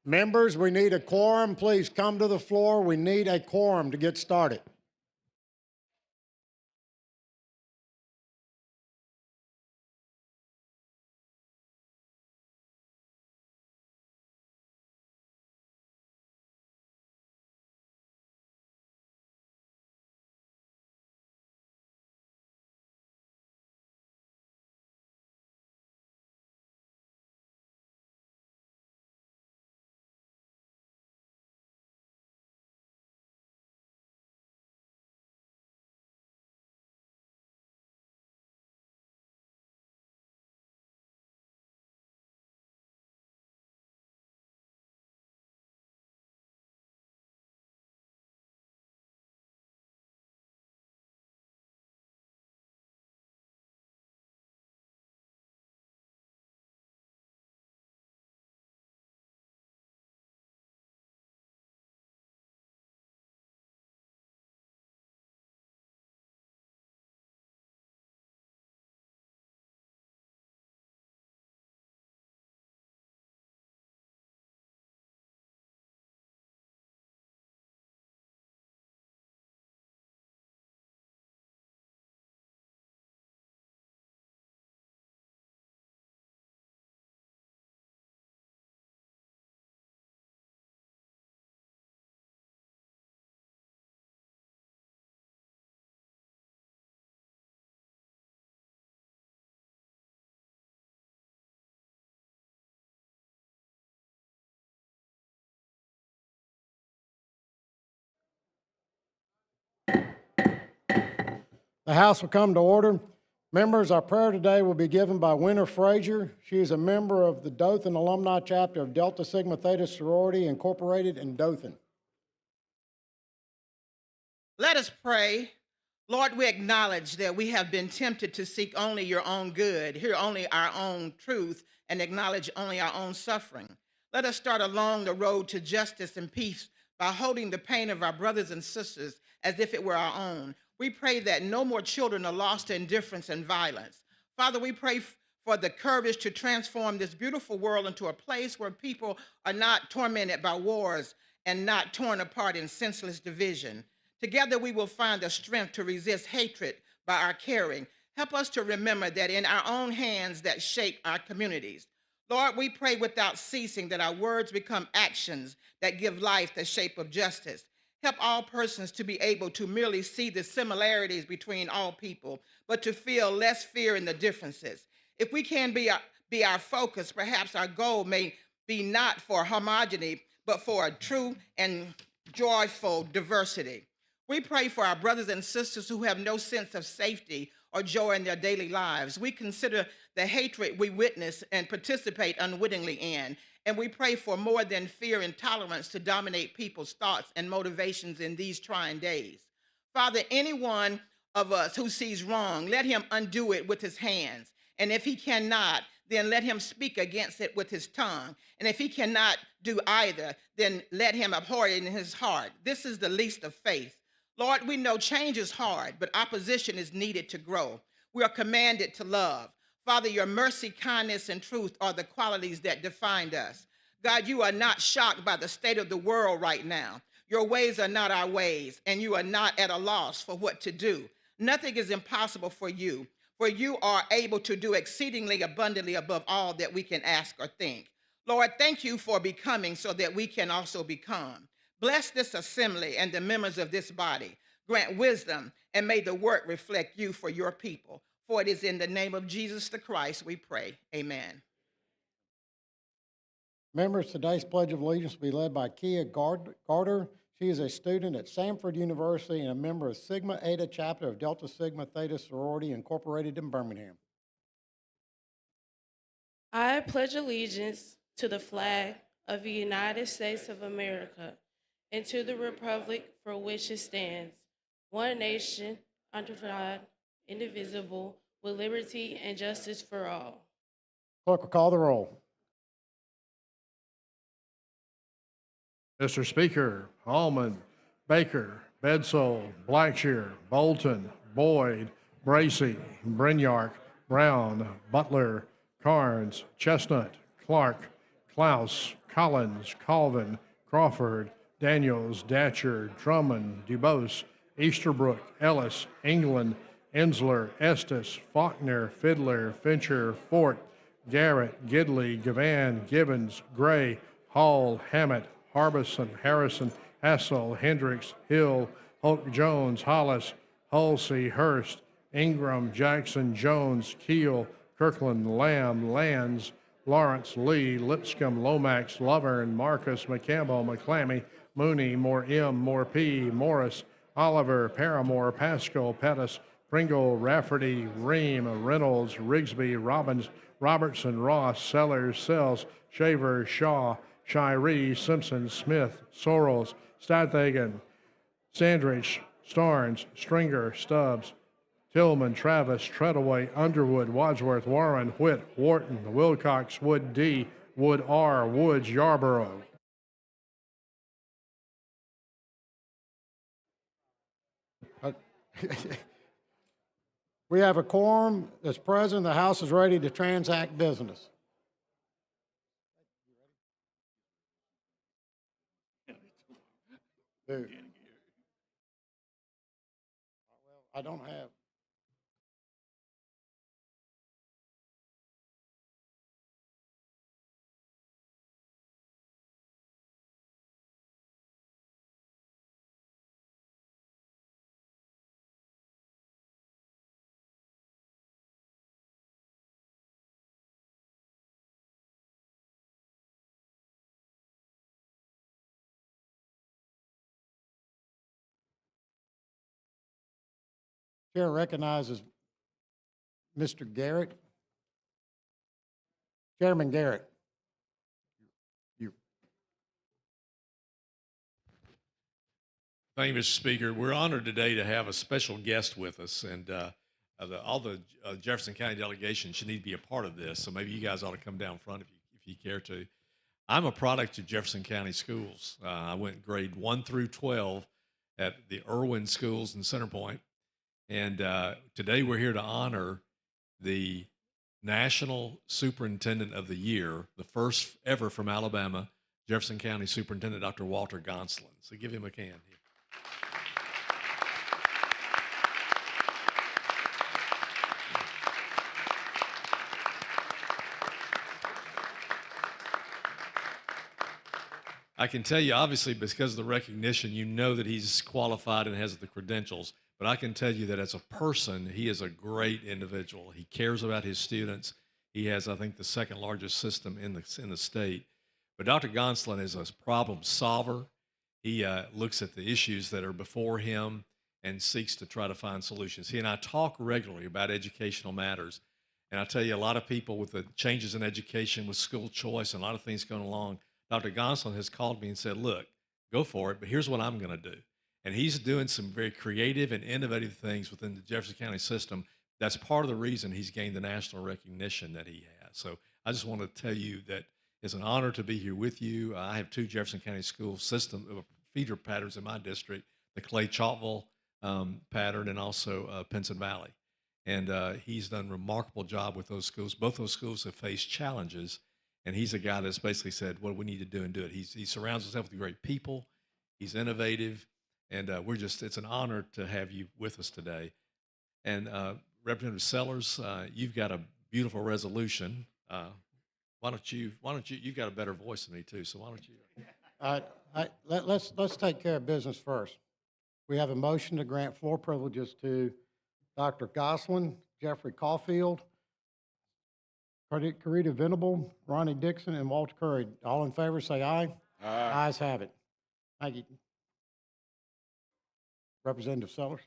Members, we need a quorum. Please come to the floor. We need a quorum to get started. The House will come to order. Members, our prayer today will be given by Winter Frazier. She is a member of the Dothan Alumni Chapter of Delta Sigma Theta Sorority Incorporated in Dothan. Let us pray. Lord, we acknowledge that we have been tempted to seek only your own good, hear only our own truth, and acknowledge only our own suffering. Let us start along the road to justice and peace by holding the pain of our brothers and sisters as if it were our own. We pray that no more children are lost to indifference and violence. Father, we pray for the courage to transform this beautiful world into a place where people are not tormented by wars and not torn apart in senseless division. Together, we will find the strength to resist hatred by our caring. Help us to remember that in our own hands that shape our communities. Lord, we pray without ceasing that our words become actions that give life the shape of justice. Help all persons to be able to merely see the similarities between all people, but to feel less fear in the differences. If we can be our focus, perhaps our goal may be not for homogeneity, but for a true and joyful diversity. We pray for our brothers and sisters who have no sense of safety or joy in their daily lives. We consider the hatred we witness and participate unwittingly in. And we pray for more than fear and tolerance to dominate people's thoughts and motivations in these trying days. Father, any one of us who sees wrong, let him undo it with his hands. And if he cannot, then let him speak against it with his tongue. And if he cannot do either, then let him abhor it in his heart. This is the least of faith. Lord, we know change is hard, but opposition is needed to grow. We are commanded to love. Father, your mercy, kindness, and truth are the qualities that define us. God, you are not shocked by the state of the world right now. Your ways are not our ways, and you are not at a loss for what to do. Nothing is impossible for you are able to do exceedingly abundantly above all that we can ask or think. Lord, thank you for becoming so that we can also become. Bless this assembly and the members of this body. Grant wisdom, and may the work reflect you for your people. For it is in the name of Jesus the Christ we pray. Amen. Members, today's Pledge of Allegiance will be led by Kia Garter. She is a student at Samford University and a member of Sigma Eta Chapter of Delta Sigma Theta Sorority Incorporated in Birmingham. I pledge allegiance to the flag of the United States of America and to the republic for which it stands, one nation, under God, indivisible, with liberty and justice for all. Clerk will call the roll. Mr. Speaker, Allman, Baker, Bedsole, Blackshear, Bolton, Boyd, Bracy, Brinyark, Brown, Butler, Carnes, Chestnut, Clark, Klaus, Collins, Colvin, Crawford, Daniels, Datcher, Drummond, Dubose, Easterbrook, Ellis, England, Ensler, Estes, Faulkner, Fiddler, Fincher, Fort, Garrett, Gidley, Gavan, Gibbons, Gray, Hall, Hammett, Harbison, Harrison, Hassel, Hendricks, Hill, Hulk Jones, Hollis, Halsey, Hurst, Ingram, Jackson, Jones, Keel, Kirkland, Lamb, Lands, Lawrence, Lee, Lipscomb, Lomax, Lovern, Marcus, McCampbell, McClammy, Mooney, Moore M, Moore P, Morris, Oliver, Paramore, Pascal, Pettis, Pringle, Rafferty, Ream, Reynolds, Rigsby, Robbins, Robertson, Ross, Sellers, Sells, Shaver, Shaw, Shiree, Simpson, Smith, Sorrells, Stathagen, Sandridge, Starnes, Stringer, Stubbs, Tillman, Travis, Treadaway, Underwood, Wadsworth, Warren, Whit, Wharton, Wilcox, Wood D, Wood R, Woods, Yarborough. We have a quorum that's present. The House is ready to transact business. Dude. Well, I don't have. Chair recognizes Mr. Garrett. Chairman Garrett. You. Thank you, Mr. Speaker. We're honored today to have a special guest with us, and all the Jefferson County delegation should need to be a part of this. So maybe you guys ought to come down front if you care to. I'm a product of Jefferson County schools. I went grade 1 through 12 at the Irwin schools in Centerpoint, and today we're here to honor the National Superintendent of the Year, the first ever from Alabama, Jefferson County Superintendent Dr. Walter Gonsolin. So give him a can. I can tell you, obviously, because of the recognition, you know that he's qualified and has the credentials. But I can tell you that as a person, he is a great individual. He cares about his students. He has, I think, the second largest system in the state. But Dr. Gonsolin is a problem solver. He looks at the issues that are before him and seeks to try to find solutions. He and I talk regularly about educational matters. And I tell you, a lot of people with the changes in education, with school choice, and a lot of things going along, Dr. Gonsolin has called me and said, look, go for it, but here's what I'm going to do. And he's doing some very creative and innovative things within the Jefferson County system. That's part of the reason he's gained the national recognition that he has. So I just want to tell you that it's an honor to be here with you. I have 2 Jefferson County school system feeder patterns in my district, the Clay Chalkville pattern and also Pinson Valley. And he's done a remarkable job with those schools. Both those schools have faced challenges. And he's a guy that's basically said, what do we need to do and do it. He surrounds himself with great people. He's innovative. And it's an honor to have you with us today. And Representative Sellers, you've got a beautiful resolution. You've got a better voice than me too, so why don't you? Let's take care of business first. We have a motion to grant floor privileges to Dr. Gonsolin, Jeffrey Caulfield, Carita Venable, Ronnie Dixon, and Walter Curry. All in favor, say aye. Aye. Ayes have it. Thank you. Representative Sellers.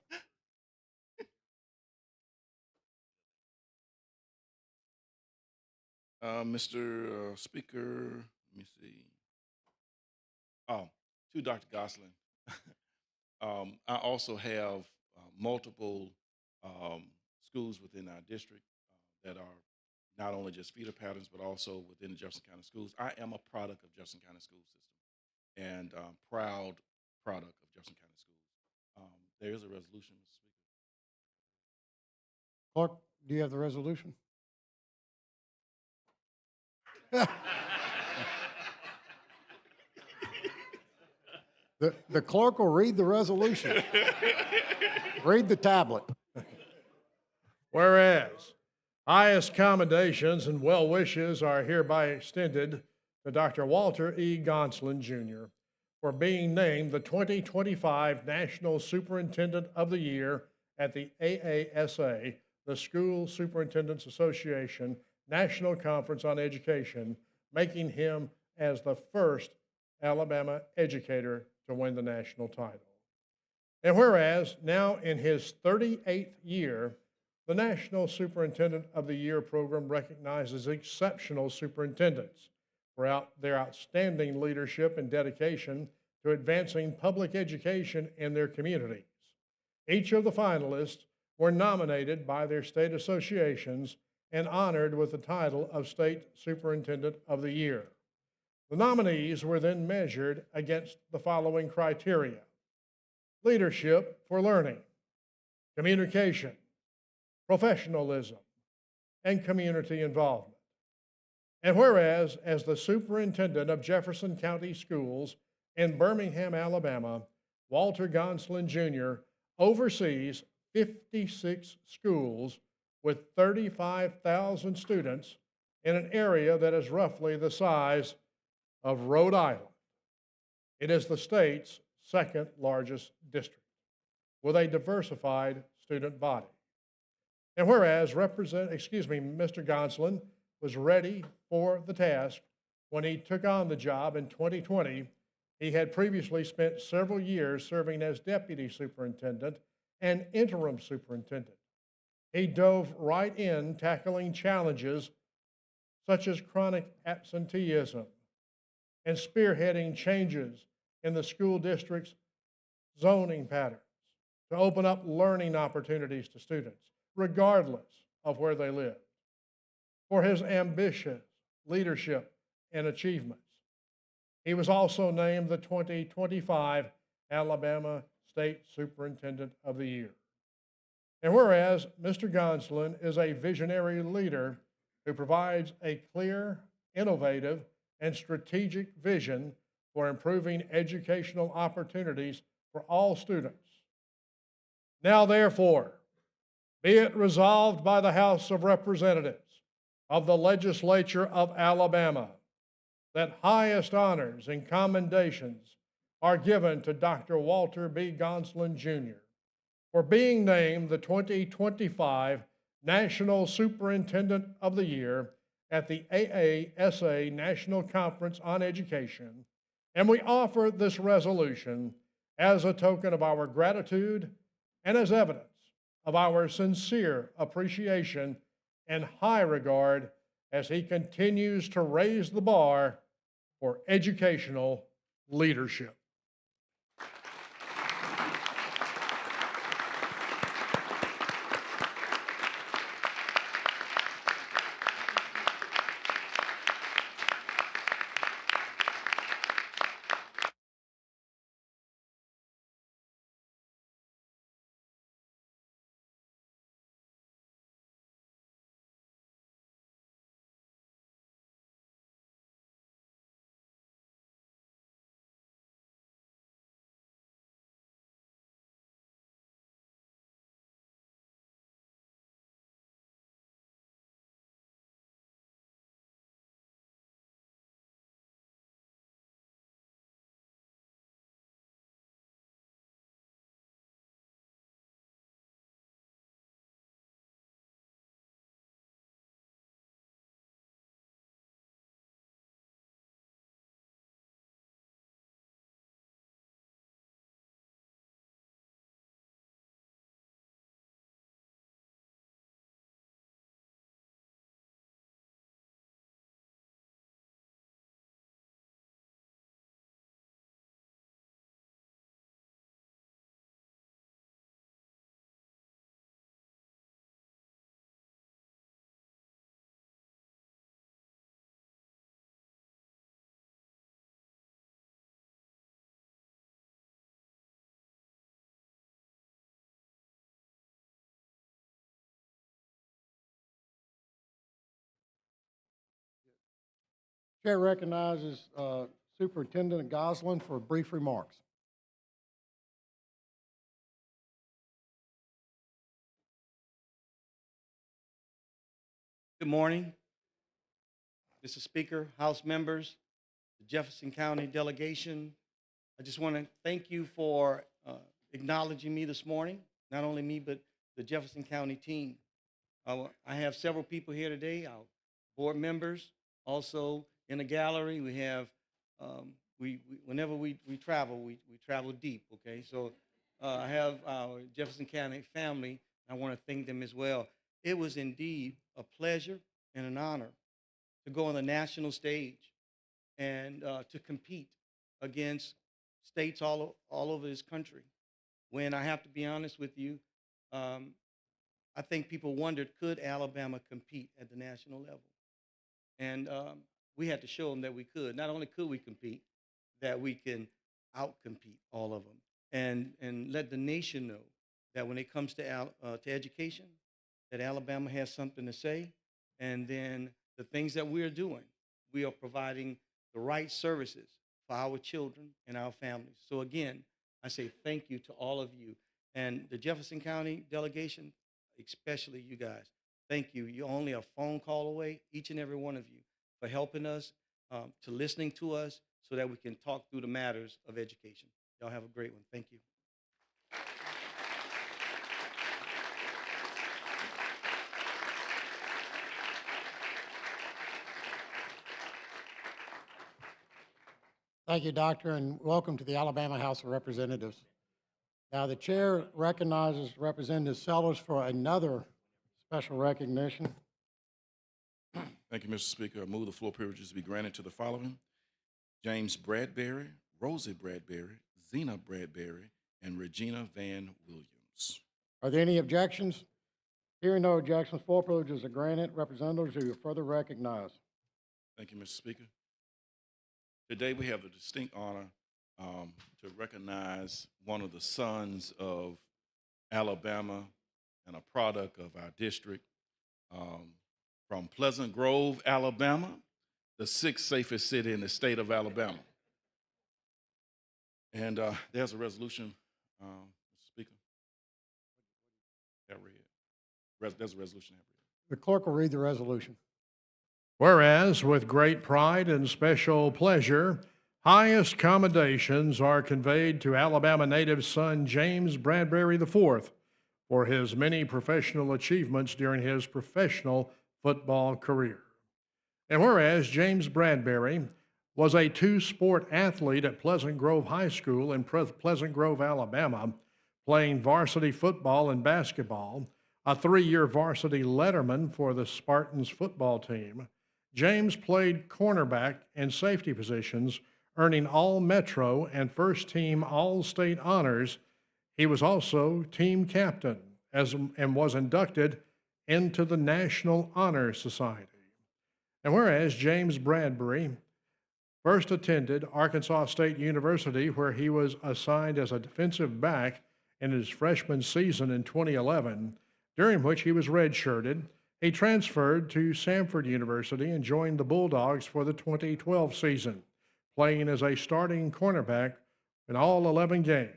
Mr. Speaker, let me see. To Dr. Gonsolin. I also have multiple schools within our district that are not only just feeder patterns, but also within the Jefferson County schools. I am a product of Jefferson County school system and proud product of Jefferson County schools. There is a resolution, Mr. Speaker. Clerk, do you have the resolution? The clerk will read the resolution. Read the tablet. Whereas highest commendations and well wishes are hereby extended to Dr. Walter E. Gonsolin, Jr. for being named the 2025 National Superintendent of the Year at the AASA, the School Superintendents Association National Conference on Education, making him as the first Alabama educator to win the national title. And whereas now in his 38th year, the National Superintendent of the Year program recognizes exceptional superintendents for their outstanding leadership and dedication to advancing public education in their communities. Each of the finalists were nominated by their state associations and honored with the title of State Superintendent of the Year. The nominees were then measured against the following criteria: leadership for learning, communication, professionalism, and community involvement. And whereas, as the superintendent of Jefferson County Schools in Birmingham, Alabama, Walter Gonsolin Jr. oversees 56 schools with 35,000 students in an area that is roughly the size of Rhode Island. It is the state's second largest district with a diversified student body. And whereas Mr. Gonsolin was ready for the task when he took on the job in 2020, he had previously spent several years serving as deputy superintendent and interim superintendent. He dove right in tackling challenges such as chronic absenteeism and spearheading changes in the school district's zoning patterns to open up learning opportunities to students, regardless of where they live. For his ambitious leadership and achievements, he was also named the 2025 Alabama State Superintendent of the Year. And whereas Mr. Gonsolin is a visionary leader who provides a clear, innovative, and strategic vision for improving educational opportunities for all students. Now, therefore, be it resolved by the House of Representatives of the Legislature of Alabama that highest honors and commendations are given to Dr. Walter B. Gonsolin, Jr. for being named the 2025 National Superintendent of the Year at the AASA National Conference on Education, and we offer this resolution as a token of our gratitude and as evidence of our sincere appreciation and high regard as he continues to raise the bar for educational leadership. Chair recognizes Superintendent Goslin for brief remarks. Good morning, Mr. Speaker, House members, the Jefferson County delegation. I just want to thank you for acknowledging me this morning, not only me, but the Jefferson County team. I have several people here today, our board members, also in the gallery. We have, whenever we travel, we travel deep, okay? So I have our Jefferson County family. I want to thank them as well. It was indeed a pleasure and an honor to go on the national stage and to compete against states all over this country. When I have to be honest with you, I think people wondered, could Alabama compete at the national level? And we had to show them that we could. Not only could we compete, that we can outcompete all of them, and let the nation know that when it comes to education, that Alabama has something to say, and then the things that we are doing, we are providing the right services for our children and our families. So again, I say thank you to all of you, and the Jefferson County delegation, especially you guys. Thank you. You're only a phone call away, each and every one of you, for helping us, to listening to us, so that we can talk through the matters of education. Y'all have a great one. Thank you. Thank you, Doctor, and welcome to the Alabama House of Representatives. Now, the chair recognizes Representative Sellers for another special recognition. Thank you, Mr. Speaker. I move the floor privileges be granted to the following: James Bradbury, Rosie Bradbury, Zena Bradbury, and Regina Van Williams. Are there any objections? Hearing no objections, floor privileges are granted. Representatives, are you further recognized? Thank you, Mr. Speaker. Today we have the distinct honor to recognize one of the sons of Alabama and a product of our district, from Pleasant Grove, Alabama, the sixth safest city in the state of Alabama. And there's a resolution, Mr. Speaker. That read. There's a resolution that read. The clerk will read the resolution. Whereas, with great pride and special pleasure, highest commendations are conveyed to Alabama native son James Bradbury IV for his many professional achievements during his professional football career. And whereas James Bradbury was a two-sport athlete at Pleasant Grove High School in Pleasant Grove, Alabama, playing varsity football and basketball, a 3-year varsity letterman for the Spartans football team, James played cornerback and safety positions, earning All-Metro and first-team All-State honors. He was also team captain and was inducted into the National Honor Society. And whereas James Bradbury first attended Arkansas State University, where he was assigned as a defensive back in his freshman season in 2011, during which he was redshirted, he transferred to Samford University and joined the Bulldogs for the 2012 season, playing as a starting cornerback in all 11 games.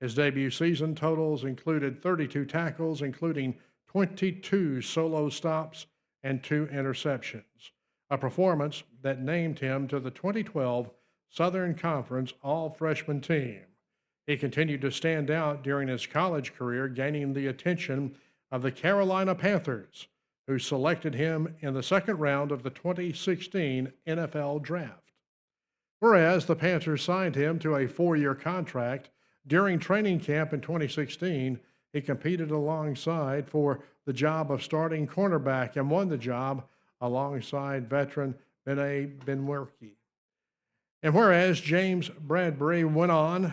His debut season totals included 32 tackles, including 22 solo stops and 2 interceptions, a performance that named him to the 2012 Southern Conference All-Freshman team. He continued to stand out during his college career, gaining the attention of the Carolina Panthers, who selected him in the second round of the 2016 NFL Draft. Whereas the Panthers signed him to a 4-year contract, during training camp in 2016, he competed alongside for the job of starting cornerback and won the job alongside veteran Bené Benwerke. And whereas James Bradbury went on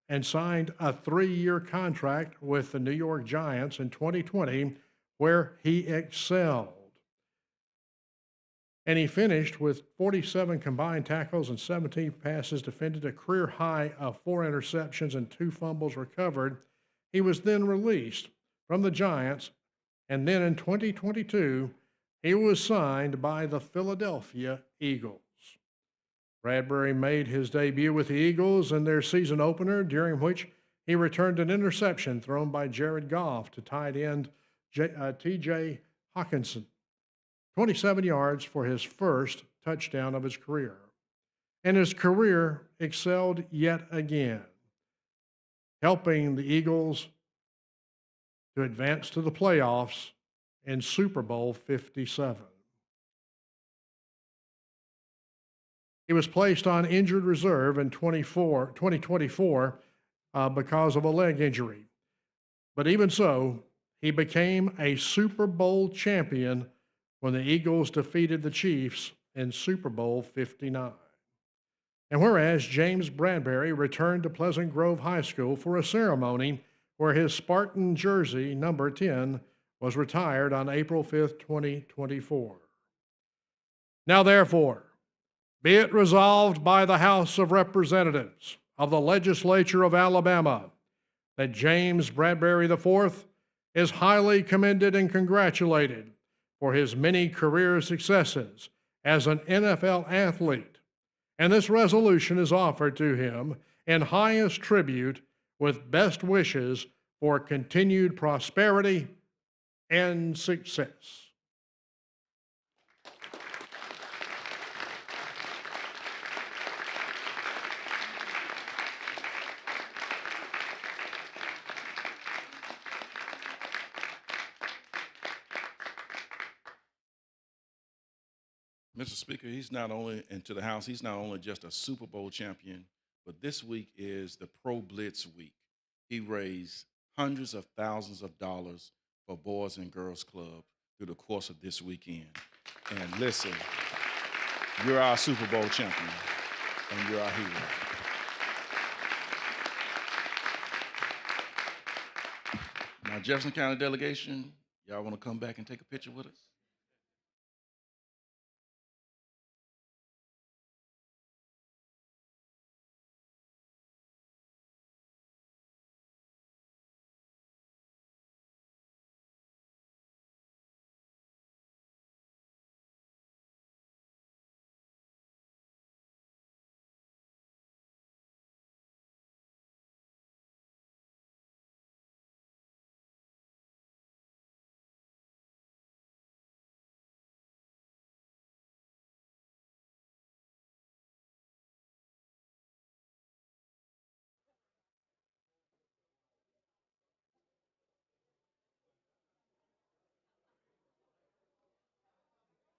and signed a 3-year contract with the New York Giants in 2020, where he excelled. And he finished with 47 combined tackles and 17 passes defended, a career high of 4 interceptions and 2 fumbles recovered. He was then released from the Giants, and then in 2022, he was signed by the Philadelphia Eagles. Bradbury made his debut with the Eagles in their season opener, during which he returned an interception thrown by Jared Goff to tight end T.J. Hawkinson. 27 yards for his first touchdown of his career. And his career excelled yet again, helping the Eagles to advance to the playoffs in Super Bowl 57. He was placed on injured reserve in 2024 because of a leg injury. But even so, he became a Super Bowl champion when the Eagles defeated the Chiefs in Super Bowl 59. And whereas James Bradbury returned to Pleasant Grove High School for a ceremony where his Spartan jersey, number 10, was retired on April 5th, 2024. Now, therefore, be it resolved by the House of Representatives of the Legislature of Alabama that James Bradbury IV is highly commended and congratulated for his many career successes as an NFL athlete, and this resolution is offered to him in highest tribute with best wishes for continued prosperity and success. Mr. Speaker, he's not only, and to the House, he's not only just a Super Bowl champion, but this week is the Pro Blitz week. He raised hundreds of thousands of dollars for Boys and Girls Club through the course of this weekend. And listen, you're our Super Bowl champion, and you're our hero. Now, Jefferson County delegation, y'all want to come back and take a picture with us?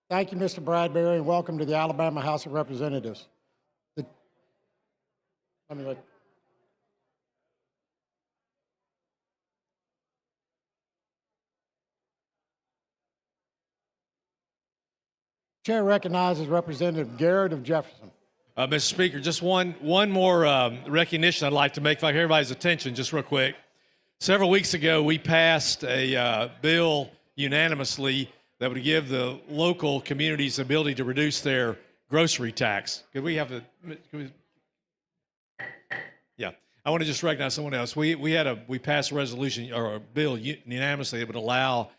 Thank you, Mr. Bradbury, and welcome to the Alabama House of Representatives. Chair recognizes Representative Garrett of Jefferson. Mr. Speaker, just one more recognition I'd like to make, if I can everybody's attention, just real quick. Several weeks ago, we passed a bill unanimously that would give the local communities the ability to reduce their grocery tax. Could we have yeah, I want to just recognize someone else. We passed a resolution or a bill unanimously that would allow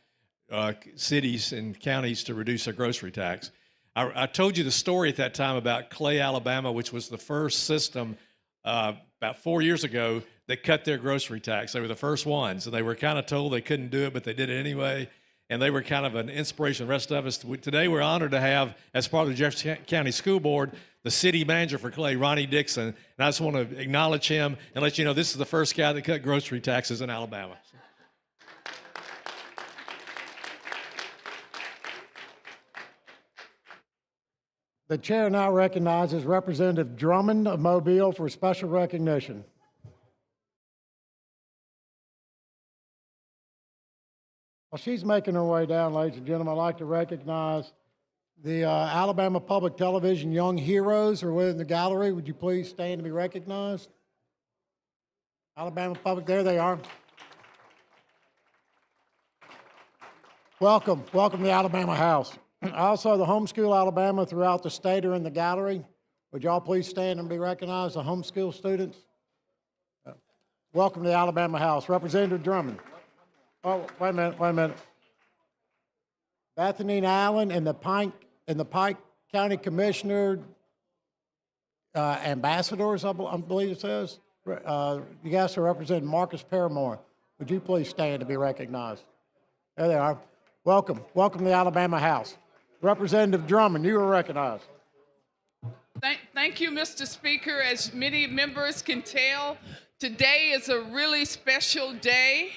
cities and counties to reduce their grocery tax. I told you the story at that time about Clay, Alabama, which was the first system about 4 years ago that cut their grocery tax. They were the first ones, and they were kind of told they couldn't do it, but they did it anyway. And they were kind of an inspiration. The rest of us, today we're honored to have, as part of the Jefferson County School Board, the city manager for Clay, Ronnie Dixon. And I just want to acknowledge him and let you know this is the first guy that cut grocery taxes in Alabama. The chair now recognizes Representative Drummond of Mobile for special recognition. While she's making her way down, ladies and gentlemen, I'd like to recognize the Alabama Public Television Young Heroes who are within the gallery. Would you please stand to be recognized? Alabama Public, there they are. Welcome to the Alabama House. Also, the Homeschool Alabama throughout the state are in the gallery. Would y'all please stand and be recognized, the homeschool students? Welcome to the Alabama House. Representative Drummond. Oh, wait a minute. Bethany Allen and the Pike County Commissioner ambassadors, I believe it says. You guys are representing Marcus Paramore. Would you please stand to be recognized? There they are. Welcome to the Alabama House. Representative Drummond, you are recognized. Thank you, Mr. Speaker. As many members can tell, today is a really special day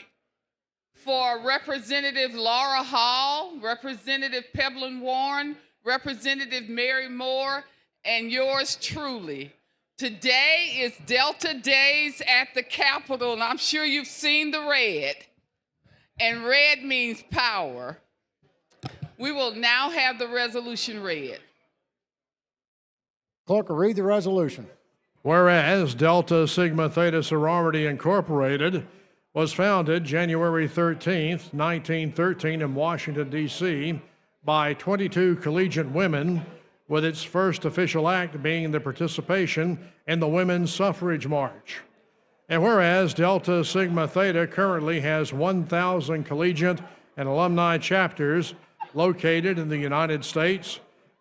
for Representative Laura Hall, Representative Pebblin Warren, Representative Mary Moore, and yours truly. Today is Delta Days at the Capitol, and I'm sure you've seen the red, and red means power. We will now have the resolution read. Clerk will read the resolution. Whereas Delta Sigma Theta Sorority Incorporated was founded January 13th, 1913 in Washington, D.C. by 22 collegiate women, with its first official act being the participation in the Women's Suffrage March. And whereas Delta Sigma Theta currently has 1,000 collegiate and alumni chapters located in the United States,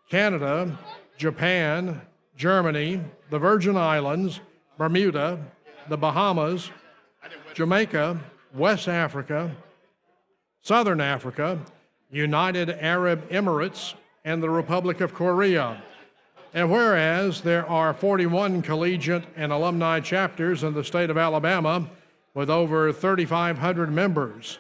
Canada, Japan, Germany, the Virgin Islands, Bermuda, the Bahamas, Jamaica, West Africa, Southern Africa, United Arab Emirates, and the Republic of Korea. And whereas there are 41 collegiate and alumni chapters in the state of Alabama with over 3,500 members.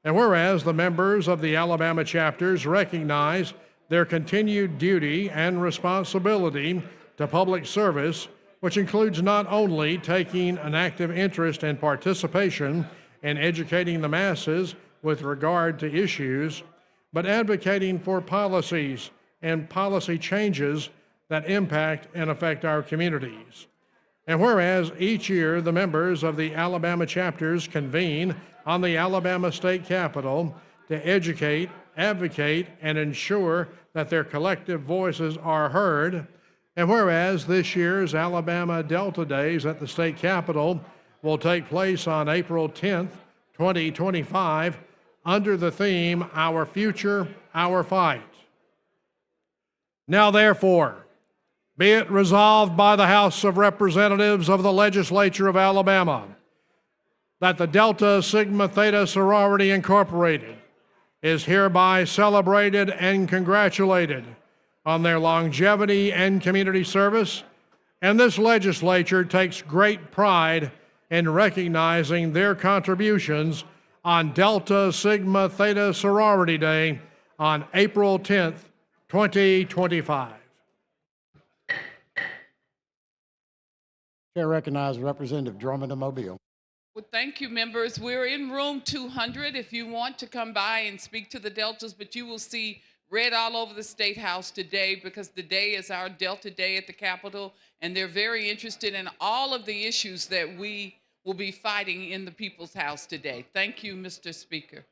And whereas the members of the Alabama chapters recognize their continued duty and responsibility to public service, which includes not only taking an active interest and participation in educating the masses with regard to issues, but advocating for policies and policy changes that impact and affect our communities. And whereas each year the members of the Alabama chapters convene on the Alabama State Capitol to educate, advocate, and ensure that their collective voices are heard. And whereas this year's Alabama Delta Days at the State Capitol will take place on April 10th, 2025, under the theme, Our Future, Our Fight. Now therefore, be it resolved by the House of Representatives of the Legislature of Alabama that the Delta Sigma Theta Sorority Incorporated is hereby celebrated and congratulated on their longevity and community service, and this legislature takes great pride in recognizing their contributions on Delta Sigma Theta Sorority Day on April 10th, 2025. Chair recognizes Representative Drummond of Mobile. Well, thank you, members. We're in room 200 if you want to come by and speak to the Deltas, but you will see red all over the State House today because today is our Delta Day at the Capitol, and they're very interested in all of the issues that we will be fighting in the People's House today. Thank you, Mr. Speaker.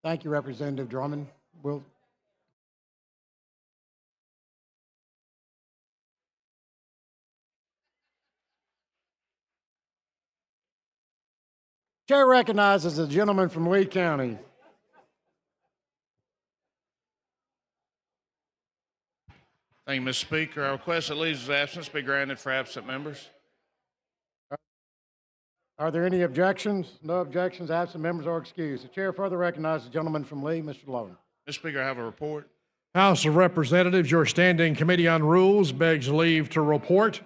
Thank you, Representative Drummond. Chair recognizes the gentleman from Lee County. Thank you, Mr. Speaker. I request that leaves of absence be granted for absent members. Are there any objections? No objections. Absent members are excused. The chair further recognizes the gentleman from Lee, Mr. Logan. Mr. Speaker, I have a report. House of Representatives, your Standing Committee on Rules begs leave to report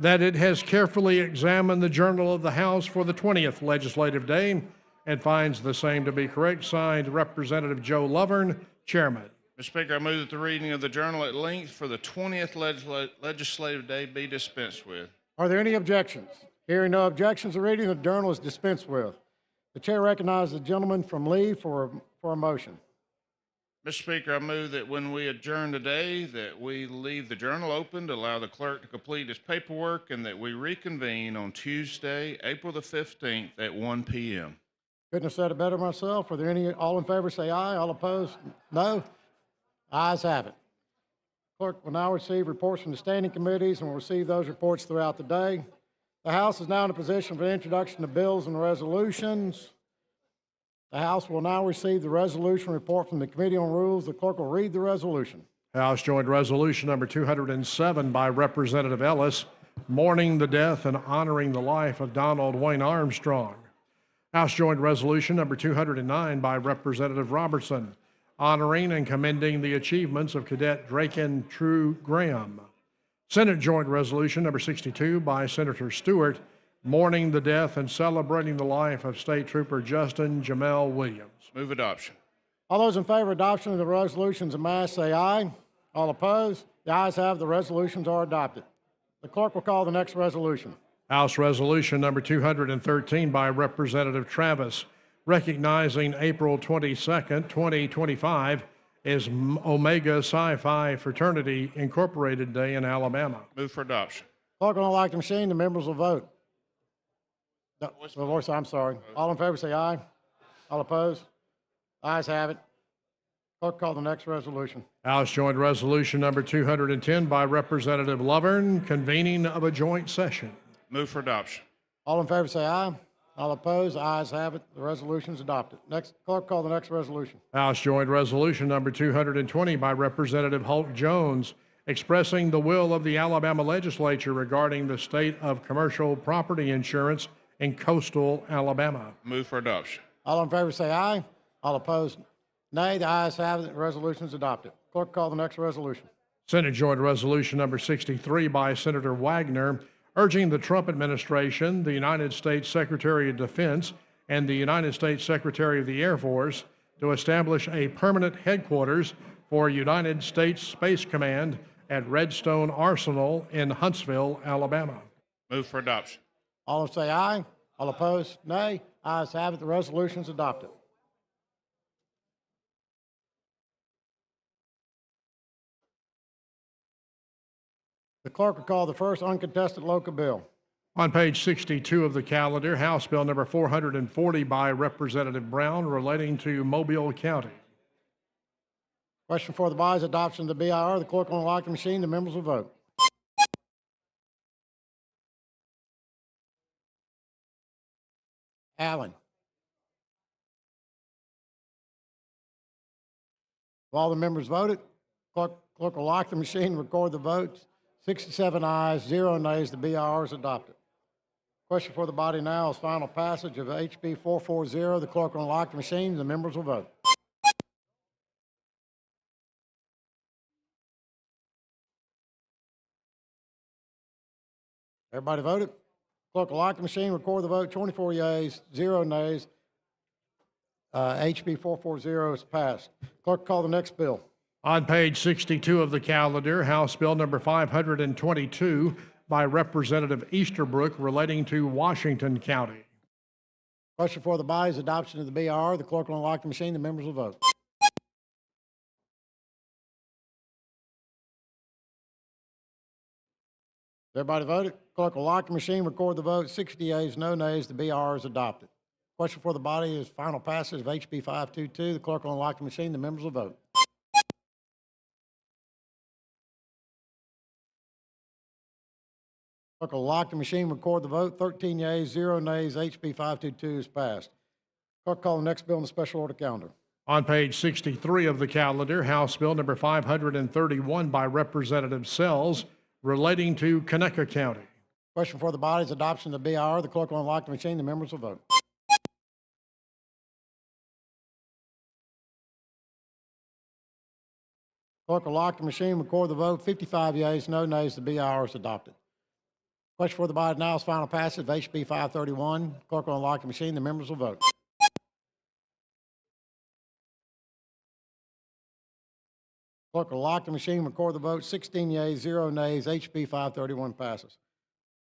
that it has carefully examined the Journal of the House for the 20th Legislative Day and finds the same to be correct. Signed, Representative Joe Lovern, Chairman. Mr. Speaker, I move that the reading of the journal at length for the 20th Legislative Day be dispensed with. Are there any objections? Hearing no objections, the reading of the journal is dispensed with. The chair recognizes the gentleman from Lee for a motion. Mr. Speaker, I move that when we adjourn today, that we leave the journal open to allow the clerk to complete his paperwork and that we reconvene on Tuesday, April the 15th at 1 p.m. Couldn't have said it better myself. Are there any, all in favor say aye, all opposed, no? Ayes have it. Clerk will now receive reports from the standing committees and will receive those reports throughout the day. The House is now in a position for the introduction of bills and resolutions. The House will now receive the resolution report from the Committee on Rules. The clerk will read the resolution. House Joint Resolution number 207 by Representative Ellis, mourning the death and honoring the life of Donald Wayne Armstrong. House Joint Resolution number 209 by Representative Robertson, honoring and commending the achievements of Cadet Draken True Graham. Senate Joint Resolution number 62 by Senator Stewart, mourning the death and celebrating the life of State Trooper Justin Jamel Williams. Move adoption. All those in favor of adoption of the resolutions en masse say aye. All opposed? The ayes have, the resolutions are adopted. The clerk will call the next resolution. House Resolution number 213 by Representative Travis, recognizing April 22nd, 2025 as Omega Psi Phi Fraternity Incorporated Day in Alabama. Move for adoption. Clerk will unlock the machine, the members will vote. No, voice, I'm sorry. All in favor say aye. All opposed? Ayes have it. Clerk, call the next resolution. House Joint Resolution number 210 by Representative Lovern, convening of a joint session. Move for adoption. All in favor say aye. All opposed? Ayes have it. The resolution is adopted. Next, clerk, call the next resolution. House Joint Resolution number 220 by Representative Holt Jones, expressing the will of the Alabama Legislature regarding the state of commercial property insurance in coastal Alabama. Move for adoption. All in favor say aye. All opposed, nay. The ayes have it. The resolution is adopted. Clerk, call the next resolution. Senate Joint Resolution number 63 by Senator Wagner, urging the Trump administration, the United States Secretary of Defense, and the United States Secretary of the Air Force to establish a permanent headquarters for United States Space Command at Redstone Arsenal in Huntsville, Alabama. Move for adoption. All say aye. All opposed, nay. Ayes have it. The resolution is adopted. The clerk will call the first uncontested local bill. On page 62 of the calendar, House Bill number 440 by Representative Brown, relating to Mobile County. Question for the body's adoption of the BIR. The clerk will unlock the machine. The members will vote. Allen. Have all the members voted? Clerk will lock the machine, record the votes. 67 ayes, 0 nays. The BIR is adopted. Question for the body now is final passage of HB 440. The clerk will unlock the machine. The members will vote. Everybody voted? Clerk will lock the machine, record the vote. 24 yeas, 0 nays. HB 440 is passed. Clerk, call the next bill. On page 62 of the calendar, House Bill number 522 by Representative Easterbrook, relating to Washington County. Question for the body's adoption of the BIR. The clerk will unlock the machine. The members will vote. Everybody voted? Clerk will lock the machine, record the vote. 60 yeas, no nays. The BIR is adopted. Question for the body is final passage of HB 522. The clerk will unlock the machine. The members will vote. Clerk will lock the machine, record the vote. 13 yeas, 0 nays. HB 522 is passed. Clerk, call the next bill on the special order calendar. On page 63 of the calendar, House Bill number 531 by Representative Sells, relating to Conecuh County. Question for the body's adoption of the BIR. The clerk will unlock the machine. The members will vote. Clerk will lock the machine, record the vote. 55 yeas, no nays. The BIR is adopted. Question for the body now is final passage of HB 531. Clerk will unlock the machine. The members will vote. Clerk will lock the machine, record the vote. 16 yeas, 0 nays. HB 531 passes.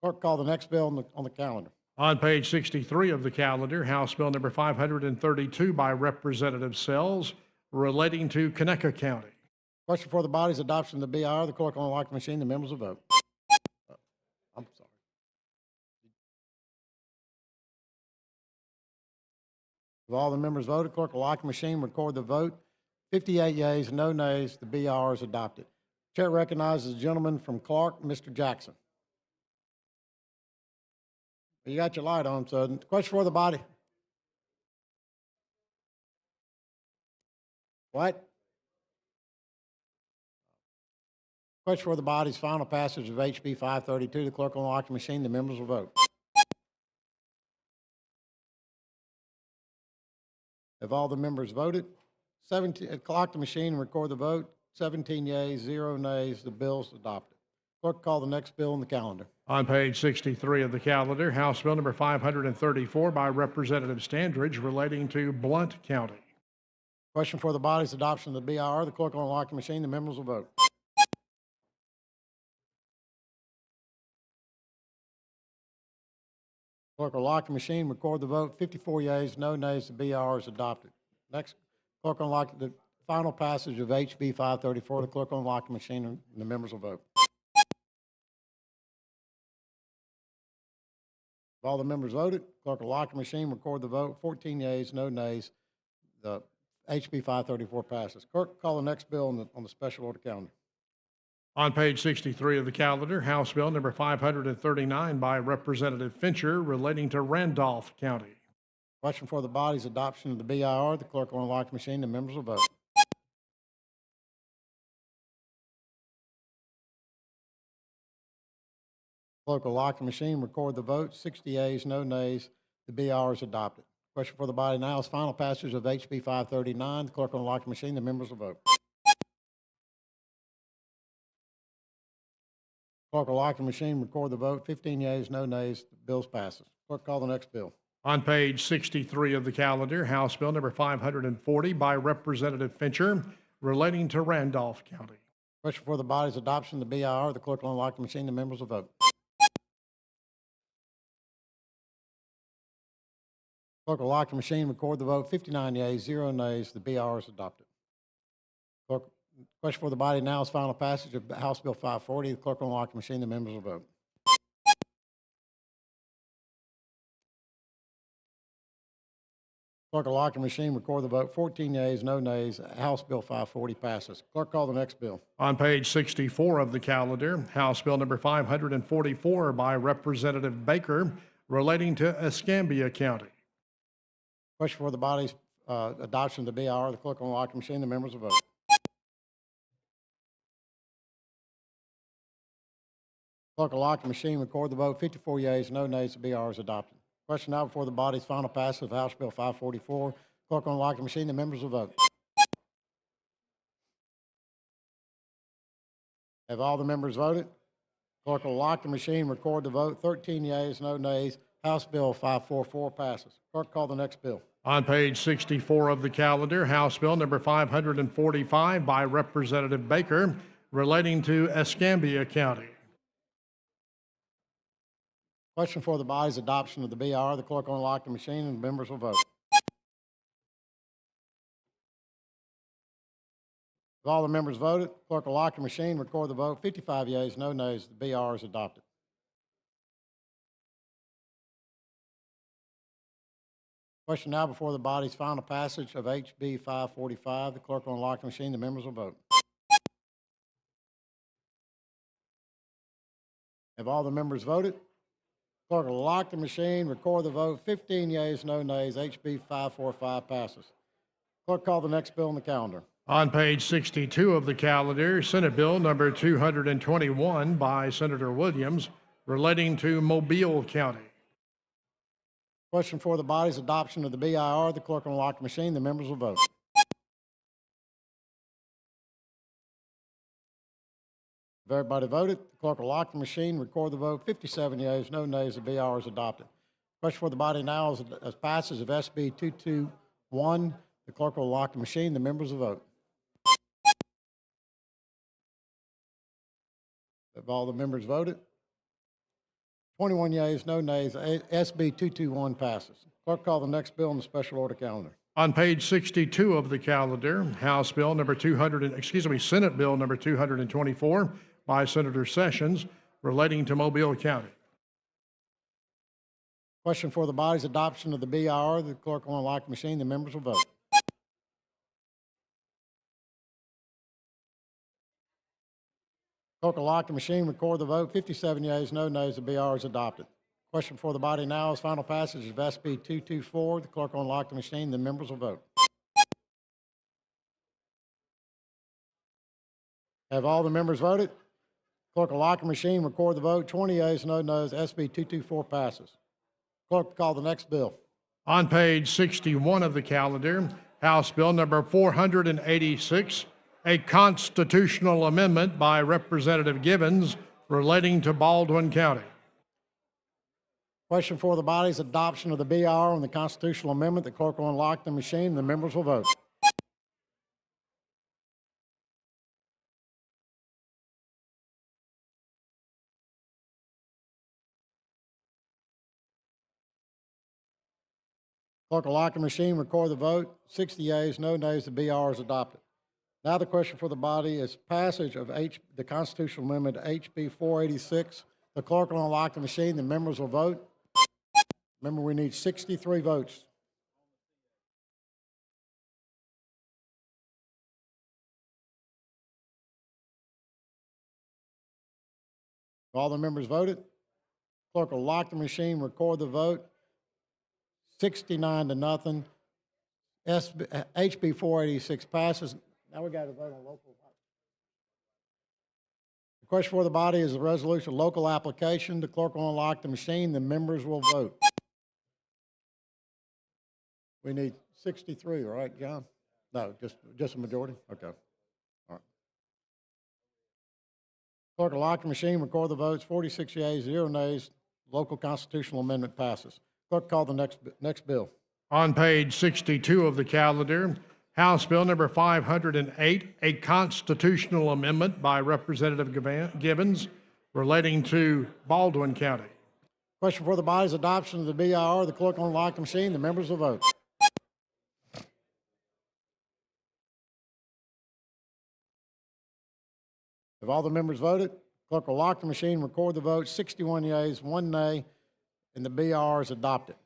Clerk, call the next bill on the calendar. On page 63 of the calendar, House Bill number 532 by Representative Sells, relating to Conecuh County. Question for the body's adoption of the BIR. The clerk will unlock the machine. The members will vote. I'm sorry. Have all the members voted? Clerk will lock the machine, record the vote. 58 yeas, no nays. The BIR is adopted. Chair recognizes the gentleman from Clark, Mr. Jackson. You got your light on, so question for the body. What? Question for the body's final passage of HB 532. The clerk will unlock the machine. The members will vote. Have all the members voted? 17, clock the machine and record the vote. 17 yeas, 0 nays. The bill's adopted. Clerk, call the next bill on the calendar. On page 63 of the calendar, House Bill number 534 by Representative Standridge relating to Blount County. Question for the body's adoption of the BIR. The clerk will unlock the machine. The members will vote. Clerk will lock the machine, record the vote. 54 yeas, no nays. The BIR is adopted. Next, clerk will unlock the final passage of HB 534. The clerk will unlock the machine and the members will vote. Have all the members voted? Clerk will lock the machine, record the vote. 14 yeas, no nays. The HB 534 passes. Clerk, call the next bill on the special order calendar. On page 63 of the calendar, House Bill number 539 by Representative Fincher relating to Randolph County. Question for the body's adoption of the BIR. The clerk will unlock the machine. The members will vote. Clerk will lock the machine, record the vote. 60 yeas, no nays. The BIR is adopted. Question for the body now is final passage of HB 539. The clerk will unlock the machine. The members will vote. Clerk will lock the machine, record the vote. 15 yeas, no nays. The bill passes. Clerk, call the next bill. On page 63 of the calendar, House Bill number 540 by Representative Fincher relating to Randolph County. Question for the body's adoption of the BIR. The clerk will unlock the machine. The members will vote. Clerk will lock the machine, record the vote. 59 yeas, 0 nays. The BIR is adopted. Clerk, question for the body now is final passage of House Bill 540. The clerk will unlock the machine. The members will vote. Clerk will lock the machine, record the vote. 14 yeas, no nays. House Bill 540 passes. Clerk, call the next bill. On page 64 of the calendar, House Bill number 544 by Representative Baker relating to Escambia County. Question for the body's adoption of the BIR. The clerk will unlock the machine. The members will vote. Clerk will lock the machine, record the vote. 54 yeas, no nays. The BIR is adopted. Question now before the body's final passage of House Bill 544. Clerk will unlock the machine. The members will vote. Have all the members voted? Clerk will lock the machine, record the vote. 13 yeas, no nays. House Bill 544 passes. Clerk, call the next bill. On page 64 of the calendar, House Bill number 545 by Representative Baker relating to Escambia County. Question for the body's adoption of the BIR. The clerk will unlock the machine and the members will vote. Have all the members voted? Clerk will lock the machine, record the vote. 55 yeas, no nays. The BIR is adopted. Question now before the body's final passage of HB 545. The clerk will unlock the machine. The members will vote. Have all the members voted? Clerk will lock the machine, record the vote. 15 yeas, no nays. HB 545 passes. Clerk, call the next bill on the calendar. On page 62 of the calendar, Senate Bill number 221 by Senator Williams relating to Mobile County. Question for the body's adoption of the BIR. The clerk will unlock the machine. The members will vote. Have everybody voted? The clerk will lock the machine, record the vote. 57 yeas, no nays. The BIR is adopted. Question for the body now is as passes of SB 221. The clerk will lock the machine. The members will vote. Have all the members voted? 21 yeas, no nays. SB 221 passes. Clerk, call the next bill on the special order calendar. On page 62 of the calendar, House Bill number Senate Bill number 224 by Senator Sessions relating to Mobile County. Question for the body's adoption of the BIR. The clerk will unlock the machine. The members will vote. Clerk will lock the machine, record the vote. 57 yeas, no nays. The BIR is adopted. Question for the body now is final passage of SB 224. The clerk will unlock the machine. The members will vote. Have all the members voted? Clerk will lock the machine, record the vote. 20 yeas, no nays. SB 224 passes. Clerk, call the next bill. On page 61 of the calendar, House Bill number 486, a constitutional amendment by Representative Givens relating to Baldwin County. Question for the body is adoption of the BR on the constitutional amendment. The clerk will unlock the machine. The members will vote. Clerk will lock the machine, record the vote. 60 yeas, no nays, the BR is adopted. Now the question for the body is passage of the constitutional amendment HB 486. The clerk will unlock the machine, the members will vote. Remember, we need 63 votes. All the members voted. Clerk will lock the machine, record the vote. 69 to nothing. HB 486 passes. Now we got to vote on local. The question for the body is the resolution local application. The clerk will unlock the machine. The members will vote. We need 63, right, John? No, just a majority? Okay. All right. Clerk will lock the machine, record the votes. 46 yeas, 0 nays. Local constitutional amendment passes. Clerk, call the next bill. On page 62 of the calendar, House Bill number 508, a constitutional amendment by Representative Givens relating to Baldwin County. Question for the body is adoption of the BIR. The clerk will unlock the machine. The members will vote. Have all the members voted? Clerk will lock the machine, record the vote. 61 yeas, 1 nay, and the BR is adopted.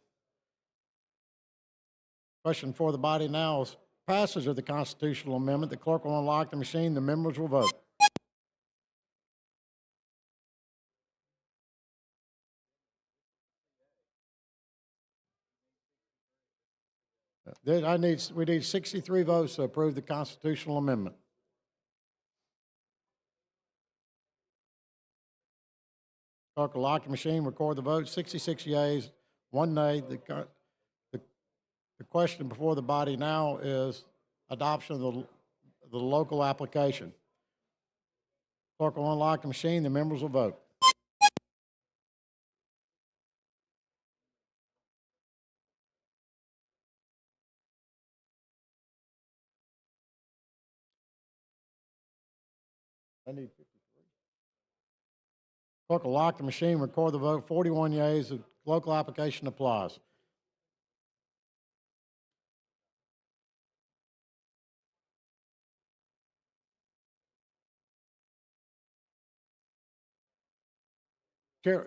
Question for the body now is passage of the constitutional amendment. The clerk will unlock the machine. The members will vote. We need 63 votes to approve the constitutional amendment. Clerk will lock the machine, record the vote. 66 yeas, 1 nay. The question before the body now is adoption of the local application. Clerk will unlock the machine. The members will vote. I need 53. Clerk will lock the machine, record the vote. 41 yeas. The local application applies. Chair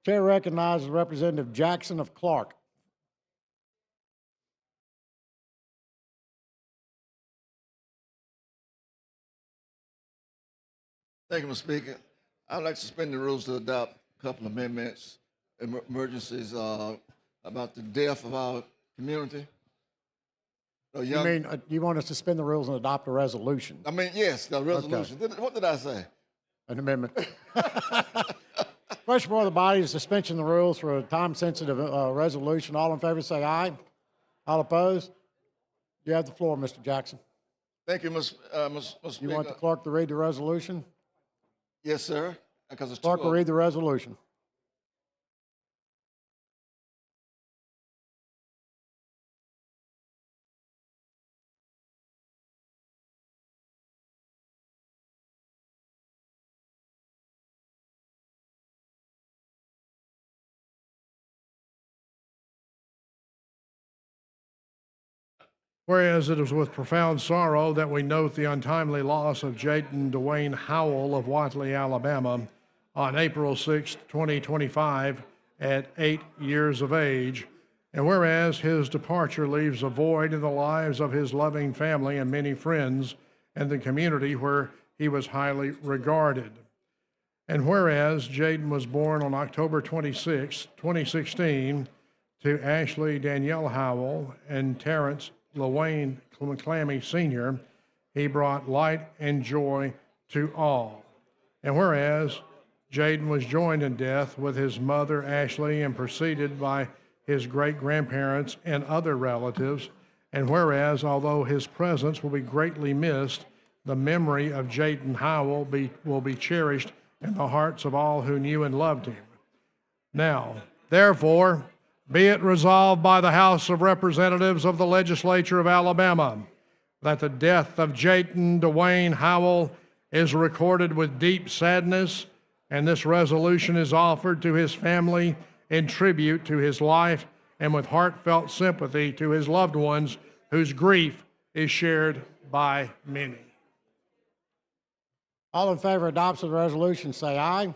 recognizes Representative Jackson of Clark. Thank you, Mr. Speaker. I'd like to suspend the rules to adopt a couple of amendments, emergencies about the death of our community. You mean you want us to suspend the rules and adopt a resolution? I mean, yes, the resolution. Okay. What did I say? An amendment. Question for the body is suspension of the rules for a time-sensitive resolution. All in favor say aye. All opposed? You have the floor, Mr. Jackson. Thank you, Mr. Speaker. You want the clerk to read the resolution? Yes, sir. Because it's Clerk will read the resolution. Whereas it is with profound sorrow that we note the untimely loss of Jaden Dwayne Howell of Watley, Alabama, on April 6, 2025, at 8 years of age. And whereas his departure leaves a void in the lives of his loving family and many friends and the community where he was highly regarded. And whereas Jaden was born on October 26, 2016, to Ashley Danielle Howell and Terrence LaWayne McClammy Sr., he brought light and joy to all. And whereas Jaden was joined in death with his mother, Ashley, and preceded by his great-grandparents and other relatives. And whereas, although his presence will be greatly missed, the memory of Jaden Howell will be cherished in the hearts of all who knew and loved him. Now, therefore, be it resolved by the House of Representatives of the Legislature of Alabama that the death of Jaden Dwayne Howell is recorded with deep sadness, and this resolution is offered to his family in tribute to his life and with heartfelt sympathy to his loved ones whose grief is shared by many. All in favor of adoption of the resolution, say aye.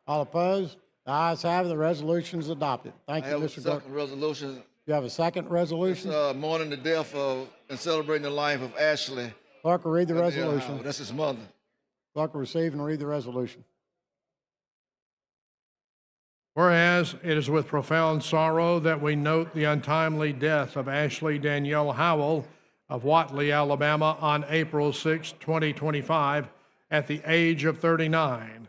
All opposed? The ayes have it. The resolution is adopted. Thank I you, have a Mr. Gordon. second resolution. You have a second resolution? Mourning the death of and celebrating the life of Ashley. Clerk will read the Danielle resolution. Howell. That's his mother. Clerk will receive and read the resolution. Whereas it is with profound sorrow that we note the untimely death of Ashley Danielle Howell of Watley, Alabama on April 6, 2025, at the age of 39.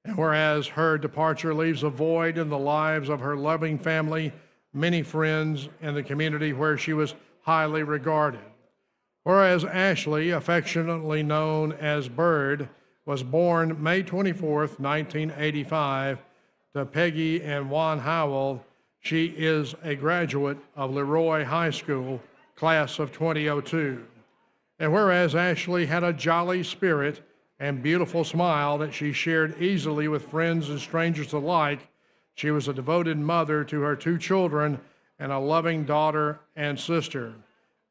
And whereas her departure leaves a void in the lives of her loving family, many friends, and the community where she was highly regarded. Whereas Ashley, affectionately known as Bird, was born May 24th, 1985, to Peggy and Juan Howell. She is a graduate of Leroy High School, class of 2002. And whereas Ashley had a jolly spirit and beautiful smile that she shared easily with friends and strangers alike, she was a devoted mother to her two children and a loving daughter and sister.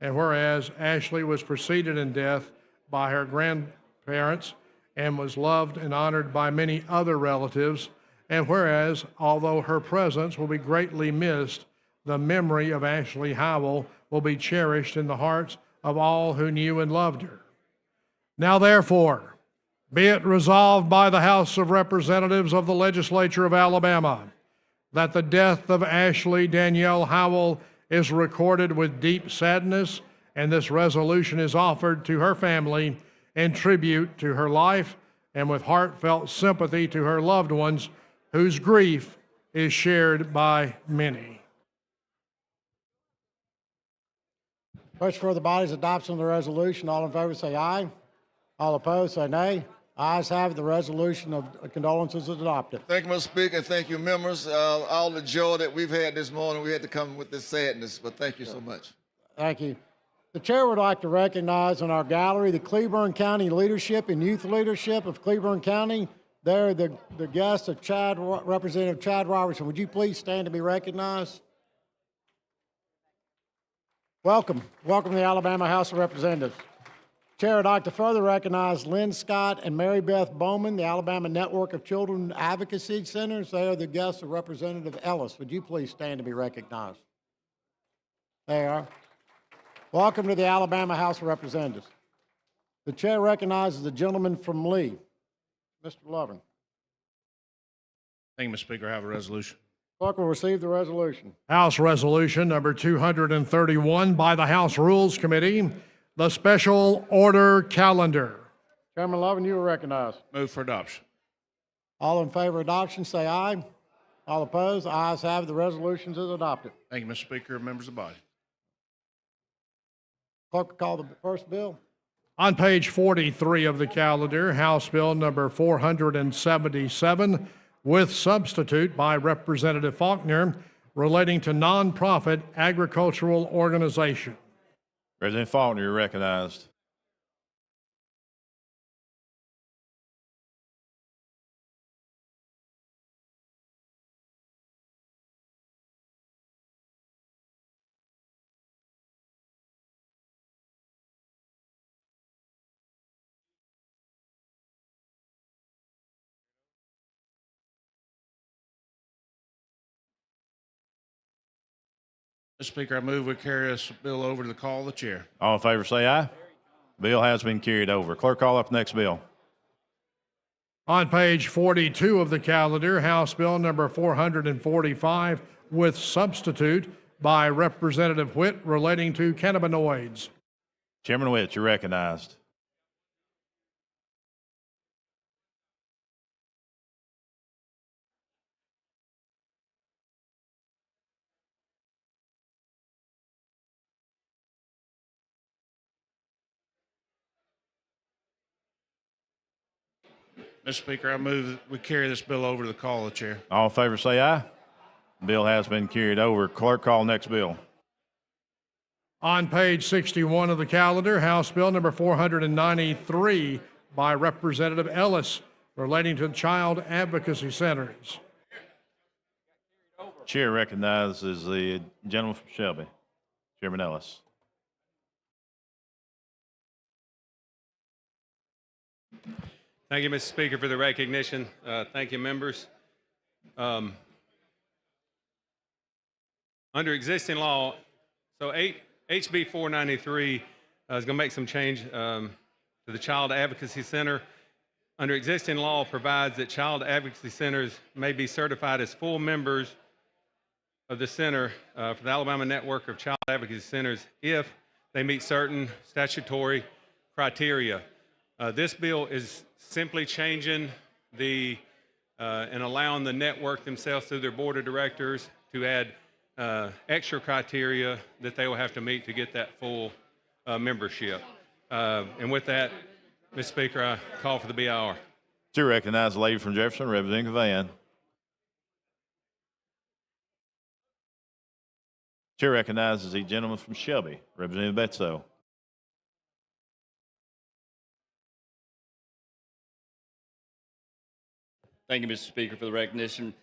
And whereas Ashley was preceded in death by her grandparents and was loved and honored by many other relatives, and whereas, although her presence will be greatly missed, the memory of Ashley Howell will be cherished in the hearts of all who knew and loved her. Now, therefore, be it resolved by the House of Representatives of the Legislature of Alabama that the death of Ashley Danielle Howell is recorded with deep sadness, and this resolution is offered to her family in tribute to her life and with heartfelt sympathy to her loved ones whose grief is shared by many. Question for the body's adoption of the resolution. All in favor say aye. All opposed say nay. Ayes have it. The resolution of condolences is adopted. Thank you, Mr. Speaker, and thank you, members. All the joy that we've had this morning, we had to come with this sadness, but thank you so much. Thank you. The chair would like to recognize in our gallery the Cleburne County leadership and youth leadership of Cleburne County. They're the guests of Representative Chad Robertson. Would you please stand to be recognized? Welcome. Welcome to the Alabama House of Representatives. Chair would like to further recognize Lynn Scott and Mary Beth Bowman, the Alabama Network of Children Advocacy Centers. They are the guests of Representative Ellis. Would you please stand to be recognized? There you are. Welcome to the Alabama House of Representatives. The chair recognizes the gentleman from Lee, Mr. Loving. Thank you, Mr. Speaker. I have a resolution. Clerk will receive the resolution. House Resolution number 231 by the House Rules Committee, the Special Order Calendar. Chairman Loving, you are recognized. Move for adoption. All in favor of adoption, say aye. All opposed, the ayes have it. The resolution is adopted. Thank you, Mr. Speaker, members of the body. Clerk will call the first bill. On page 43 of the calendar, House Bill number 477, with substitute by Representative Faulkner, relating to nonprofit agricultural organization. President Faulkner, you're recognized. Mr. Speaker, I move we carry this bill over to the call of the chair. All in favor say aye. Bill has been carried over. Clerk, call up the next bill. On page 42 of the calendar, House Bill number 445, with substitute by Representative Whitt, relating to cannabinoids. Chairman Witt, you're recognized. Mr. Speaker, I move that we carry this bill over to the call of the chair. All in favor say aye. Bill has been carried over. Clerk, call next bill. On page 61 of the calendar, House Bill number 493 by Representative Ellis relating to child advocacy centers. Chair recognizes the gentleman from Shelby, Chairman Ellis. Thank you, Mr. Speaker, for the recognition. Thank you, members. Under existing law, so HB 493 is going to make some change to the Child Advocacy Center. Under existing law, provides that child advocacy centers may be certified as full members of the center for the Alabama Network of Child Advocacy Centers if they meet certain statutory criteria. This bill is simply changing and allowing the network themselves through their board of directors to add extra criteria that they will have to meet to get that full membership. And with that, Mr. Speaker, I call for the BIR. To recognize the lady from Jefferson, Representative Van. Chair recognizes the gentleman from Shelby, Representative Betso. Thank you, Mr. Speaker, for the recognition.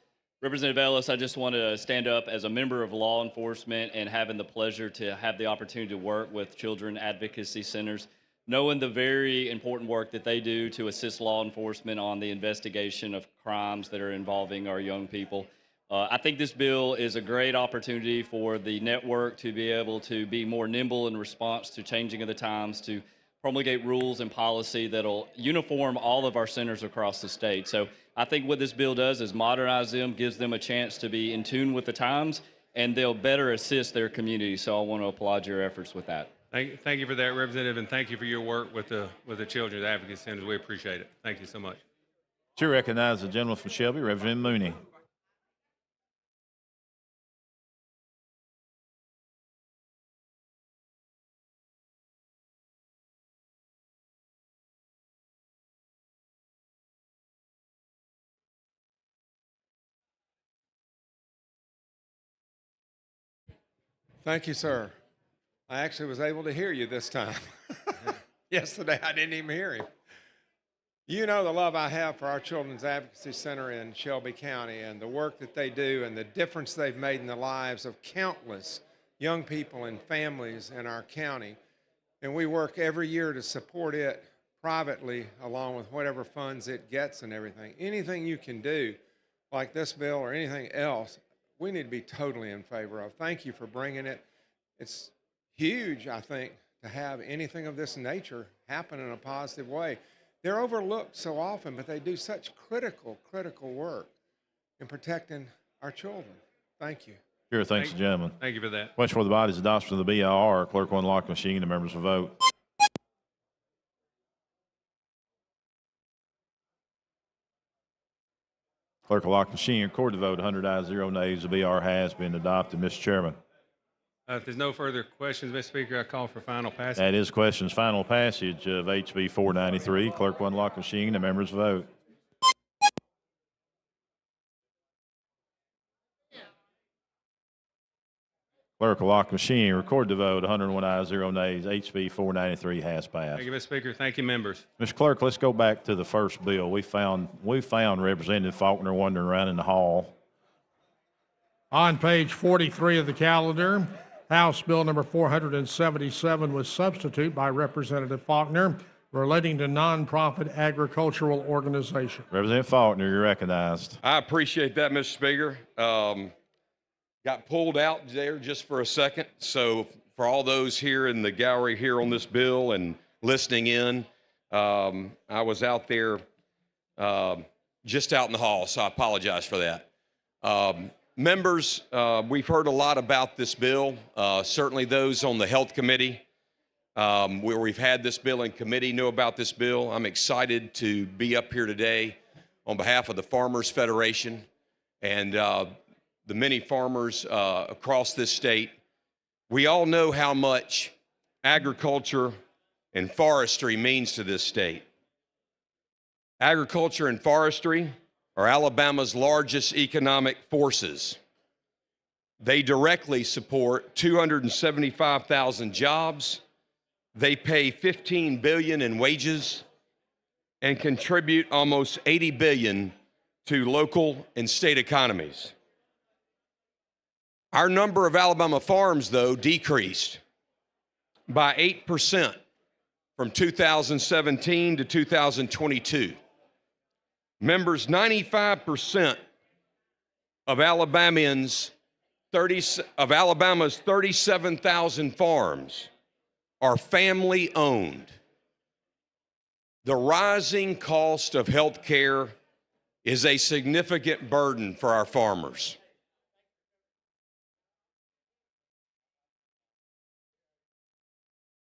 Representative Ellis, I just want to stand up as a member of law enforcement and having the pleasure to have the opportunity to work with children advocacy centers, knowing the very important work that they do to assist law enforcement on the investigation of crimes that are involving our young people. I think this bill is a great opportunity for the network to be able to be more nimble in response to changing of the times, to promulgate rules and policy that'll uniform all of our centers across the state. So I think what this bill does is modernize them, gives them a chance to be in tune with the times, and they'll better assist their community. So I want to applaud your efforts with that. Thank you for that, Representative, and thank you for your work with the Children's Advocacy Centers. We appreciate it. Thank you so much. To recognize the gentleman from Shelby, Representative Mooney. Thank you, sir. I actually was able to hear you this time. Yesterday, I didn't even hear him. You know the love I have for our Children's Advocacy Center in Shelby County and the work that they do and the difference they've made in the lives of countless young people and families in our county. And we work every year to support it privately along with whatever funds it gets and everything. Anything you can do, like this bill or anything else, we need to be totally in favor of. Thank you for bringing it. It's huge, I think, to have anything of this nature happen in a positive way. They're overlooked so often, but they do such critical work in protecting our children. Thank you. Sure, thanks, gentlemen. Thank you for that. Question for the body's adoption of the BIR. Clerk will unlock the machine. The members will vote. Clerk will lock the machine. Record the vote. 100 ayes, 0 nays. The BR has been adopted. Mr. Chairman. If there's no further questions, Mr. Speaker, I call for final passage. That is questions. Final passage of HB 493. Clerk will unlock the machine. The members vote. Clerk will lock the machine. Record the vote. 101 ayes, 0 nays. HB 493 has passed. Thank you, Mr. Speaker. Thank you, members. Mr. Clerk, let's go back to the first bill. We found Representative Faulkner wandering around in the hall. On page 43 of the calendar, House Bill number 477 was substitute by Representative Faulkner relating to nonprofit agricultural organization. Representative Faulkner, you're recognized. I appreciate that, Mr. Speaker. Got pulled out there just for a second. So for all those here in the gallery here on this bill and listening in, I was out there just out in the hall, so I apologize for that. Members, we've heard a lot about this bill, certainly those on the Health Committee, where we've had this bill in committee know about this bill. I'm excited to be up here today on behalf of the Farmers Federation and the many farmers across this state. We all know how much agriculture and forestry means to this state. Agriculture and forestry are Alabama's largest economic forces. They directly support 275,000 jobs. They pay $15 billion in wages and contribute almost $80 billion to local and state economies. Our number of Alabama farms, though, decreased by 8% from 2017 to 2022. Members, 95% of Alabama's 37,000 farms are family owned. The rising cost of health care is a significant burden for our farmers.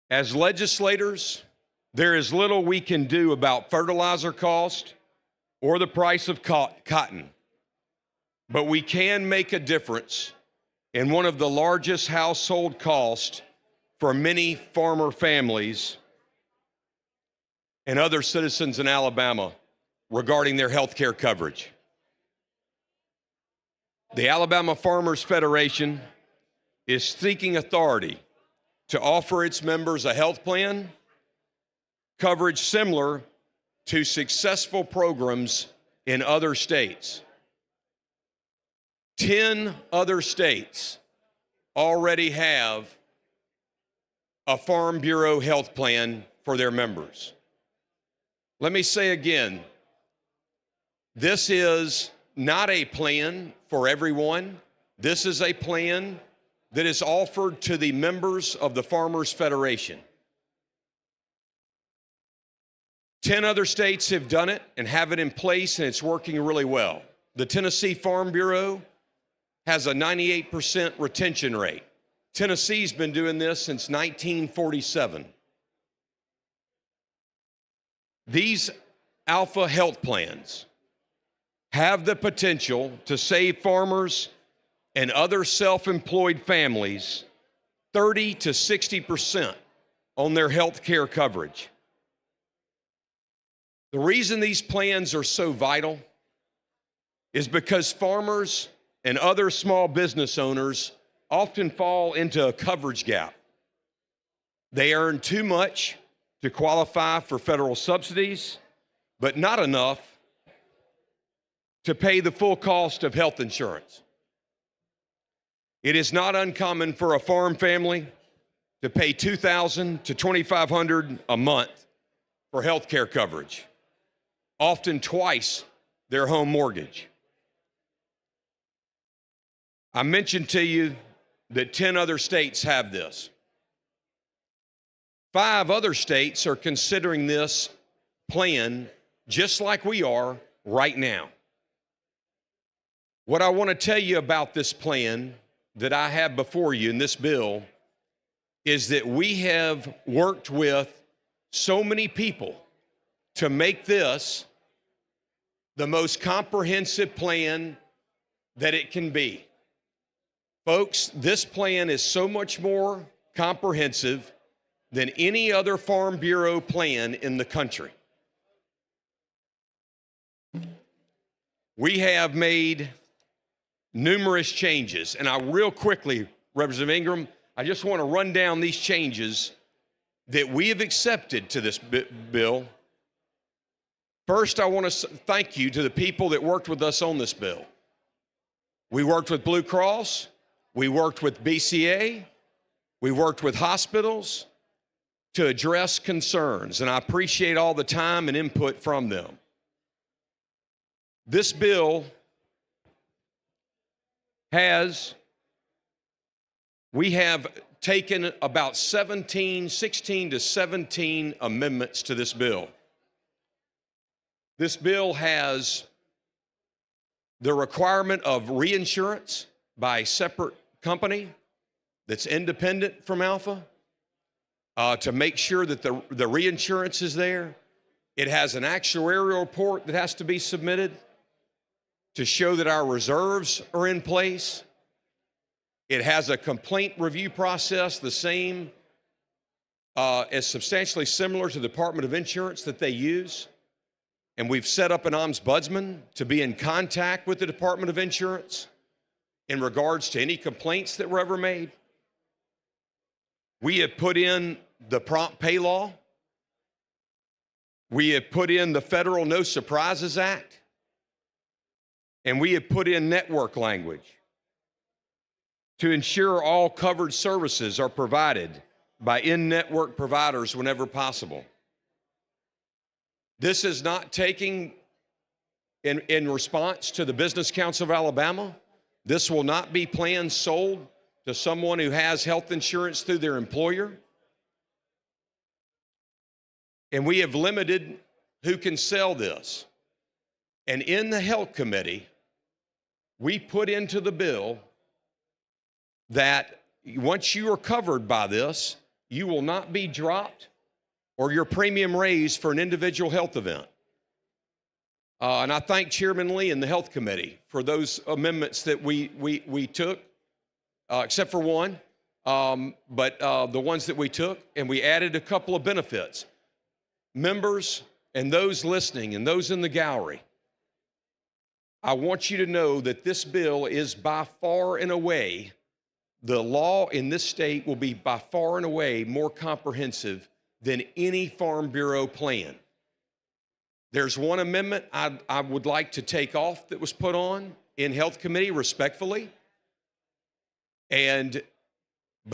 As legislators, there is little we can do about fertilizer cost or the price of cotton, but we can make a difference in one of the largest household costs for many farmer families and other citizens in Alabama regarding their health care coverage. The Alabama Farmers Federation is seeking authority to offer its members a health plan coverage similar to successful programs in other states. 10 other states already have a Farm Bureau health plan for their members. Let me say again, this is not a plan for everyone. This is a plan that is offered to the members of the Farmers Federation. 10 other states have done it and have it in place, and it's working really well. The Tennessee Farm Bureau has a 98% retention rate. Tennessee's been doing this since 1947. These Alpha health plans have the potential to save farmers and other self-employed families 30 to 60% on their health care coverage. The reason these plans are so vital is because farmers and other small business owners often fall into a coverage gap. They earn too much to qualify for federal subsidies, but not enough to pay the full cost of health insurance. It is not uncommon for a farm family to pay $2,000 to $2,500 a month for health care coverage, often twice their home mortgage. I mentioned to you that 10 other states have this. 5 other states are considering this plan just like we are right now. What I want to tell you about this plan that I have before you in this bill is that we have worked with so many people to make this the most comprehensive plan that it can be. Folks, this plan is so much more comprehensive than any other Farm Bureau plan in the country. We have made numerous changes, and real quickly, Representative Ingram, I just want to run down these changes that we have accepted to this bill. First, I want to thank you to the people that worked with us on this bill. We worked with Blue Cross, we worked with BCA, we worked with hospitals to address concerns, and I appreciate all the time and input from them. This bill we have taken about 16 to 17 amendments to this bill. This bill has the requirement of reinsurance by a separate company that's independent from Alpha to make sure that the reinsurance is there. It has an actuarial report that has to be submitted to show that our reserves are in place. It has a complaint review process, the same as substantially similar to the Department of Insurance that they use. and we've set up an ombudsman to be in contact with the Department of Insurance in regards to any complaints that were ever made. We have put in the prompt pay law. We have put in the federal No Surprises Act. And we have put in network language to ensure all covered services are provided by in-network providers whenever possible. This is not taking in response to the Business Council of Alabama. This will not be plans sold to someone who has health insurance through their employer. And we have limited who can sell this. And in the Health Committee, we put into the bill that once you are covered by this, you will not be dropped or your premium raised for an individual health event. And I thank Chairman Lee and the Health Committee for those amendments that we took, except for one, but the ones that we took, and we added a couple of benefits. Members and those listening and those in the gallery, I want you to know that this bill is by far and away, the law in this state will be by far and away more comprehensive than any Farm Bureau plan. There's one amendment I would like to take off that was put on in Health Committee respectfully. But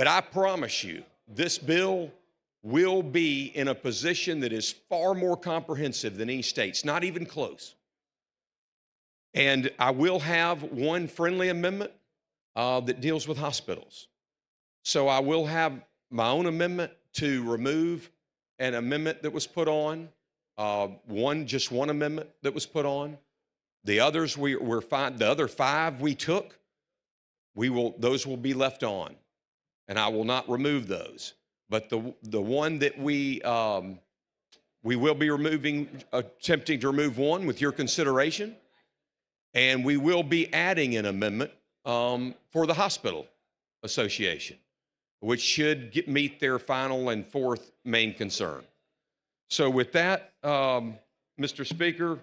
I promise you, this bill will be in a position that is far more comprehensive than any state's, not even close. And I will have one friendly amendment that deals with hospitals. So I will have my own amendment to remove an amendment that was put on, just one amendment that was put on. The others we're fine. The other 5 we took, those will be left on, and I will not remove those. But the one that we will be removing, attempting to remove one with your consideration, and we will be adding an amendment for the hospital association, which should meet their final and 4th main concern. So with that, Mr. Speaker,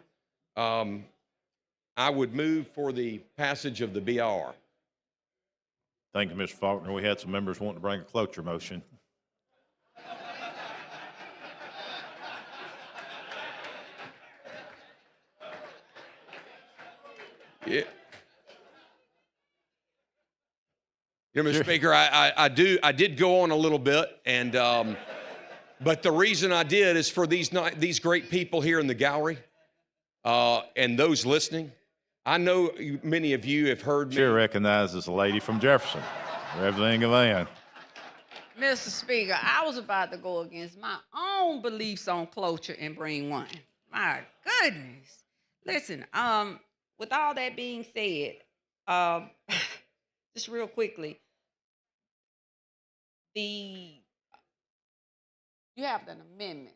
I would move for the passage of the BR. Thank you, Mr. Faulkner. We had some members wanting to bring a cloture motion. Yeah. You know, Mr. Speaker, I did go on a little bit, and but the reason I did is for these great people here in the gallery and those listening. I know many of you have heard me. Chair recognizes a lady from Jefferson, Reverend Gavan. Mr. Speaker, I was about to go against my own beliefs on cloture and bring one. My goodness. Listen, with all that being said, just real quickly, you have an amendment.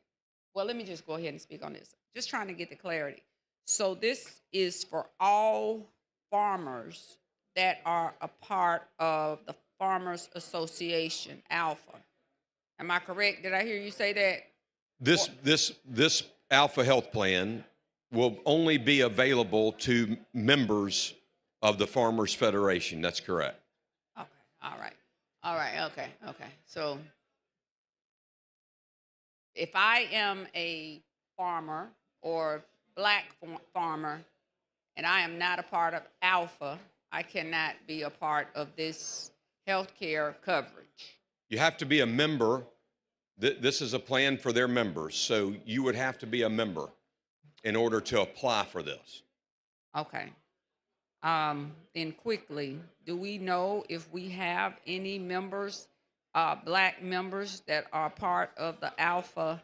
Well, let me just go ahead and speak on this. Just trying to get the clarity. So this is for all farmers that are a part of the Farmers Association, Alpha. Am I correct? Did I hear you say that? This Alpha Health Plan will only be available to members of the Farmers Federation. That's correct. Okay. All right. Okay. So if I am a farmer or black farmer and I am not a part of Alpha, I cannot be a part of this health care coverage. You have to be a member. This is a plan for their members, so you would have to be a member in order to apply for this. Okay. Then quickly, do we know if we have any members, black members that are part of the Alpha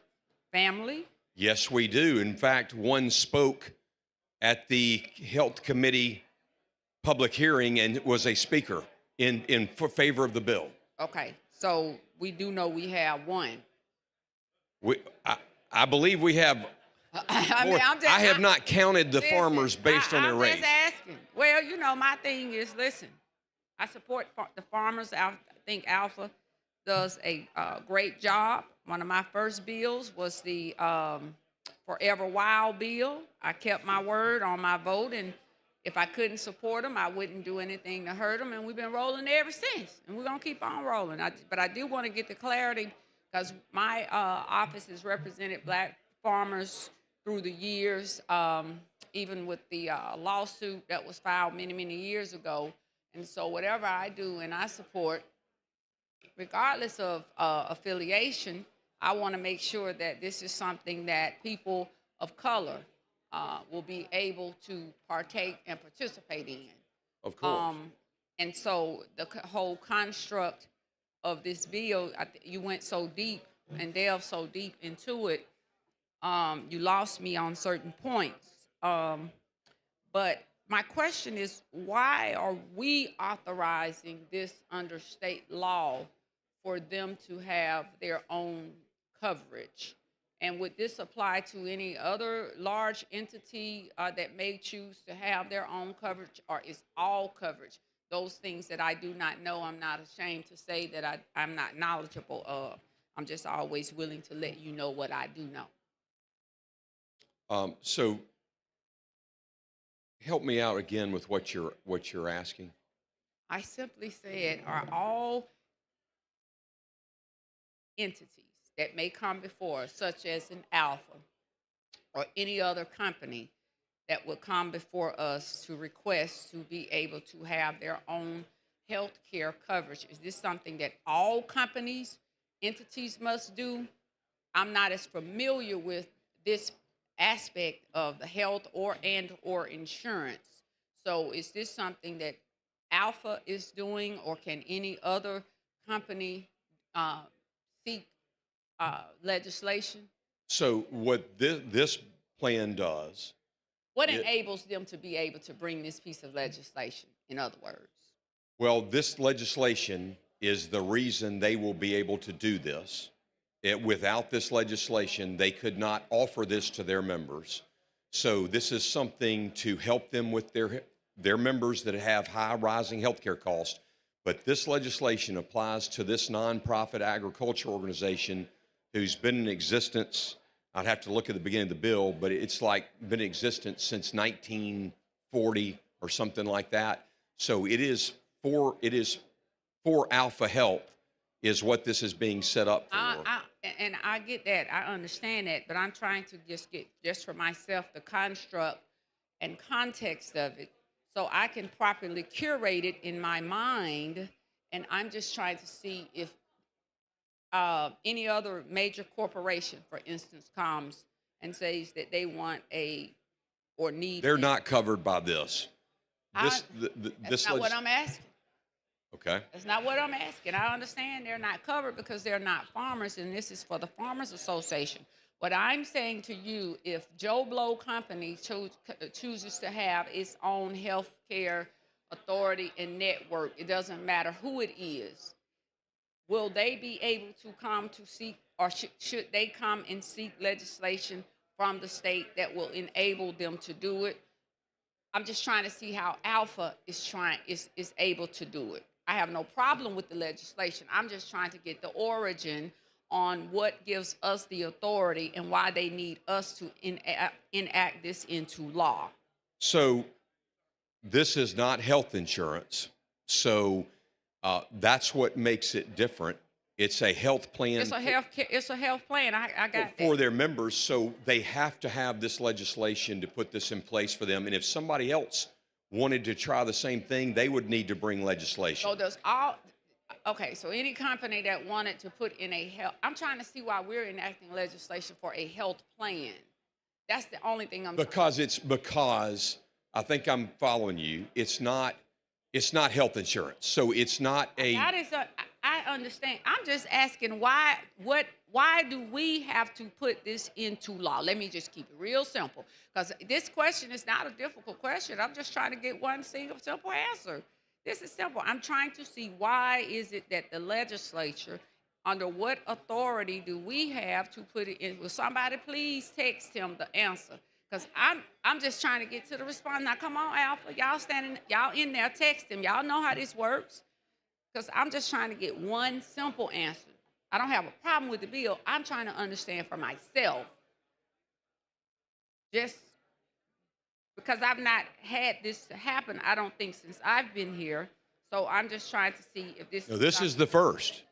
family? Yes, we do. In fact, one spoke at the Health Committee public hearing and was a speaker in favor of the bill. Okay, so we do know we have one. I believe we have. I have not counted the farmers based on their race. I'm just asking. Well, you know, my thing is, listen, I support the farmers. I think Alpha does a great job. One of my first bills was the Forever Wild bill. I kept my word on my vote, and if I couldn't support them, I wouldn't do anything to hurt them, and we've been rolling ever since, and we're going to keep on rolling. But I do want to get the clarity because my office has represented black farmers through the years, even with the lawsuit that was filed many, many years ago. And so whatever I do and I support, regardless of affiliation, I want to make sure that this is something that people of color will be able to partake and participate in. Of course. And so the whole construct of this bill, you went so deep and delved so deep into it, you lost me on certain points. But my question is, why are we authorizing this under state law for them to have their own coverage? And would this apply to any other large entity that may choose to have their own coverage, or is all coverage? Those things that I do not know, I'm not ashamed to say that I'm not knowledgeable of. I'm just always willing to let you know what I do know. So help me out again with what you're asking. I simply said, are all entities that may come before us, such as an Alpha or any other company that would come before us to request to be able to have their own health care coverage, is this something that all companies, entities must do? I'm not as familiar with this aspect of the health or insurance. So is this something that Alpha is doing, or can any other company seek legislation? So what this plan does, What enables them to be able to bring this piece of legislation, in other words? well, this legislation is the reason they will be able to do this. Without this legislation, they could not offer this to their members. So this is something to help them with their members that have high rising healthcare costs. But this legislation applies to this nonprofit agriculture organization who's been in existence. I'd have to look at the beginning of the bill, but it's like been in existence since 1940 or something like that. So it is for Alpha Health is what this is being set up for. And I get that, I understand that, but I'm trying to just get, just for myself, the construct and context of it, so I can properly curate it in my mind. And I'm just trying to see if any other major corporation, for instance, comes and says that they want or need. They're not covered by this. That's not what I'm asking. Okay. That's not what I'm asking. I understand they're not covered because they're not farmers, and this is for the Farmers Association. What I'm saying to you, if Joe Blow Company chooses to have its own health care authority and network, it doesn't matter who it is, will they be able to come to seek, or should they come and seek legislation from the state that will enable them to do it? I'm just trying to see how Alpha is able to do it. I have no problem with the legislation. I'm just trying to get the origin on what gives us the authority and why they need us to enact this into law. So this is not health insurance. So that's what makes it different. It's a health plan. It's a health plan. I got for that. their members. So they have to have this legislation to put this in place for them. And if somebody else wanted to try the same thing, they would need to bring legislation. So so any company that wanted to put in a health, I'm trying to see why we're enacting legislation for a health plan. That's the only thing I'm because I think I'm following you. It's not health insurance. So it's not a. That is I understand. I'm just asking why do we have to put this into law? Let me just keep it real simple, because this question is not a difficult question. I'm just trying to get one simple answer. This is simple. I'm trying to see why is it that the legislature, under what authority do we have to put it in? Will somebody please text him the answer? Because I'm just trying to get to the response. Now, come on, Alpha. Y'all in there, text him. Y'all know how this works. Because I'm just trying to get one simple answer. I don't have a problem with the bill. I'm trying to understand for myself Just because I've not had this happen, I don't think, since I've been here. So I'm just trying to see if this No, this is the first.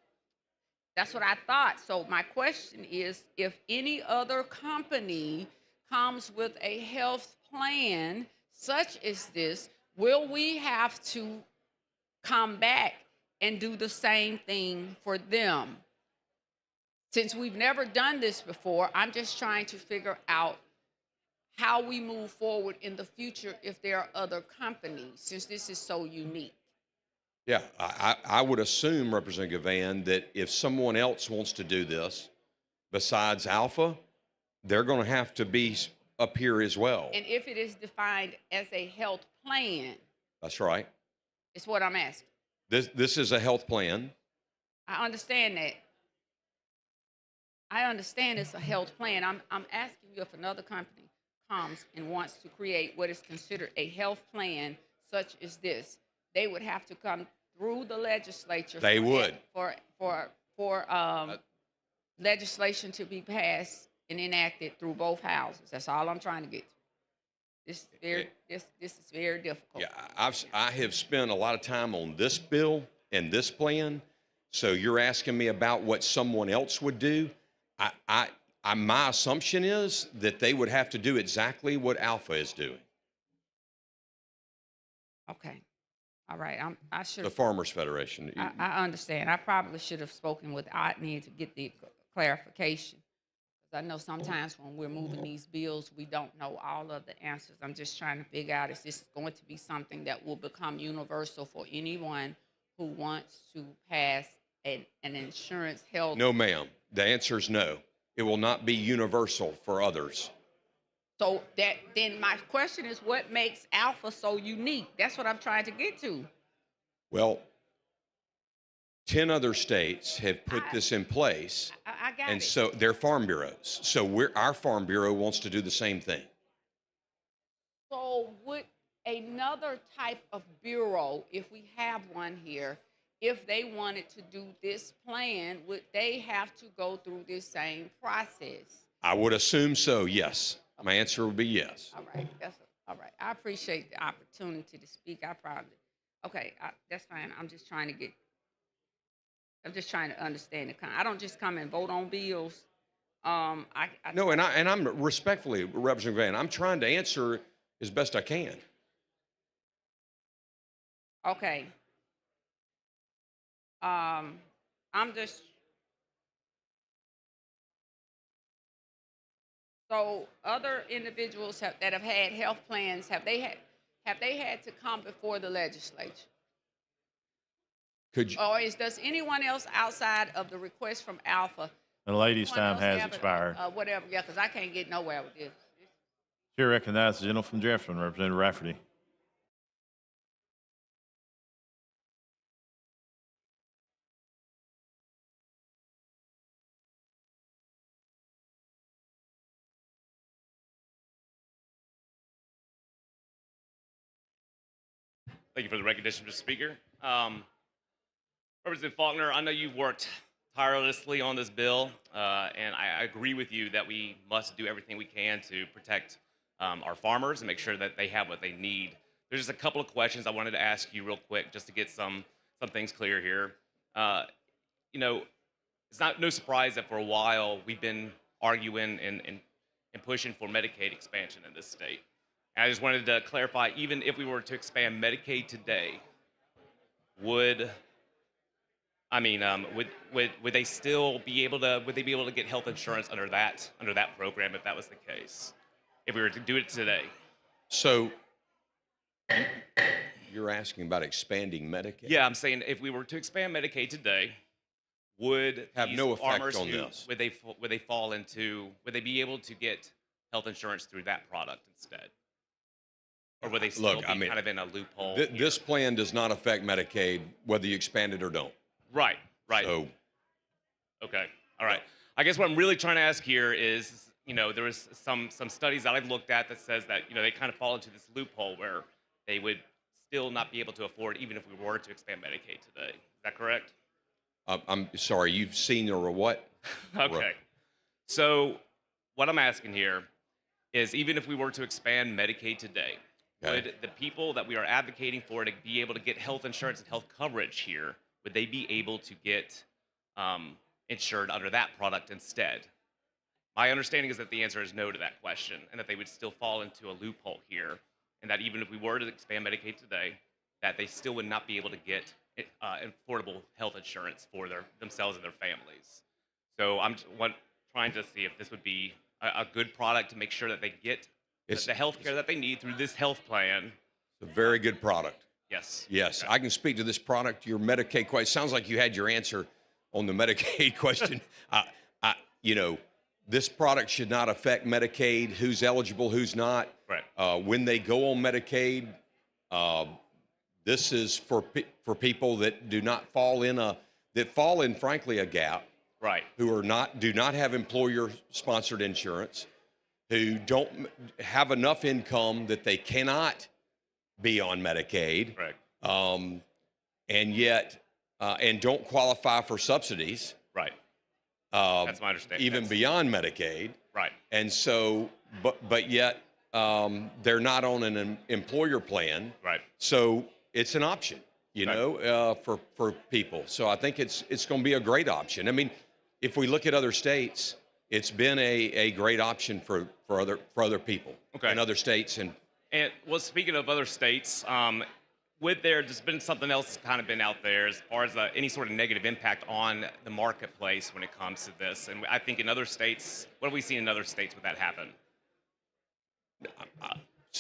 That's what I thought. So my question is, if any other company comes with a health plan such as this, will we have to come back and do the same thing for them? Since we've never done this before, I'm just trying to figure out how we move forward in the future if there are other companies, since this is so unique. Yeah, I would assume, Representative Van, that if someone else wants to do this besides Alpha, they're going to have to be up here as well. And if it is defined as a health plan, That's right. is what I'm asking. This is a health plan. I understand that. I understand it's a health plan. I'm asking you if another company comes and wants to create what is considered a health plan such as this, they would have to come through the legislature. They would. For legislation to be passed and enacted through both houses. That's all I'm trying to get to. This is very difficult. Yeah, I have spent a lot of time on this bill and this plan. So you're asking me about what someone else would do. My assumption is that they would have to do exactly what Alpha is doing. Okay. All right. I should. The Farmers Federation. I understand. I probably should have spoken with Otney to get the clarification. Because I know sometimes when we're moving these bills, we don't know all of the answers. I'm just trying to figure out, is this going to be something that will become universal for anyone who wants to pass an insurance health? No, ma'am. The answer is no. It will not be universal for others. So then my question is, what makes Alpha so unique? That's what I'm trying to get to. Well, 10 other states have put this in place. I got And it. so they're farm bureaus. So our farm bureau wants to do the same thing. So would another type of bureau, if we have one here, if they wanted to do this plan, would they have to go through this same process? I would assume so, yes. My answer would be yes. All right, all right. I appreciate the opportunity to speak. Okay, that's fine. I'm just trying to understand it. I don't just come and vote on bills. No, and I'm respectfully, Representative Van, I'm trying to answer as best I can. Okay. I'm just. So other individuals that have had health plans, have they had to come before the legislature? Could you, Or does anyone else outside of the request from Alpha? the lady's anyone time else has have it? expired. Whatever, yeah, because I can't get nowhere with this. Chair recognizes the gentleman from Jefferson, Representative Rafferty. Thank you for the recognition, Mr. Speaker. Representative Faulkner, I know you've worked tirelessly on this bill, and I agree with you that we must do everything we can to protect our farmers and make sure that they have what they need. There's just a couple of questions I wanted to ask you real quick just to get some things clear here. You know, it's no surprise that for a while we've been arguing and pushing for Medicaid expansion in this state. And I just wanted to clarify, even if we were to expand Medicaid today, would they still be able to get health insurance under that program if that was the case? If we were to do it today? So you're asking about expanding Medicaid? Yeah, I'm saying if we were to expand Medicaid today, would have these no effect farmers on who- this. Would they be able to get health insurance through that product instead? Or would they still Look, be I mean, kind of in a loophole? This plan does not affect Medicaid, whether you expand it or don't. Right. So Okay. All right. I guess what I'm really trying to ask here is, you know, there was some studies that I've looked at that says that, you know, they kind of fall into this loophole where they would still not be able to afford even if we were to expand Medicaid today. Is that correct? I'm sorry, you've seen or what? Okay. So what I'm asking here is even if we were to expand Medicaid today, would the people that we are advocating for to be able to get health insurance and health coverage here, would they be able to get insured under that product instead? My understanding is that the answer is no to that question, and that they would still fall into a loophole here, and that even if we were to expand Medicaid today, that they still would not be able to get affordable health insurance for themselves and their families. So I'm trying to see if this would be a good product to make sure that they get the health care that they need through this health plan. It's a very good product. Yes. Yes, I can speak to this product. Your Medicaid question sounds like you had your answer on the Medicaid question. You know, this product should not affect Medicaid, who's eligible, who's not. Right. When they go on Medicaid, this is for people that do not fall in, frankly, a gap. Right. Who do not have employer-sponsored insurance, who don't have enough income that they cannot be on Medicaid. Right. And yet, and don't qualify for subsidies. Right. That's my understanding. Even beyond Medicaid. Right. And so, but yet, they're not on an employer plan. Right. So it's an option, for people. So I think it's going to be a great option. I mean, if we look at other states, it's been a great option for other people in other states. And well, speaking of other states, there's been something else that's kind of been out there as far as any sort of negative impact on the marketplace when it comes to this. And I think in other states, what have we seen in other states with that happen?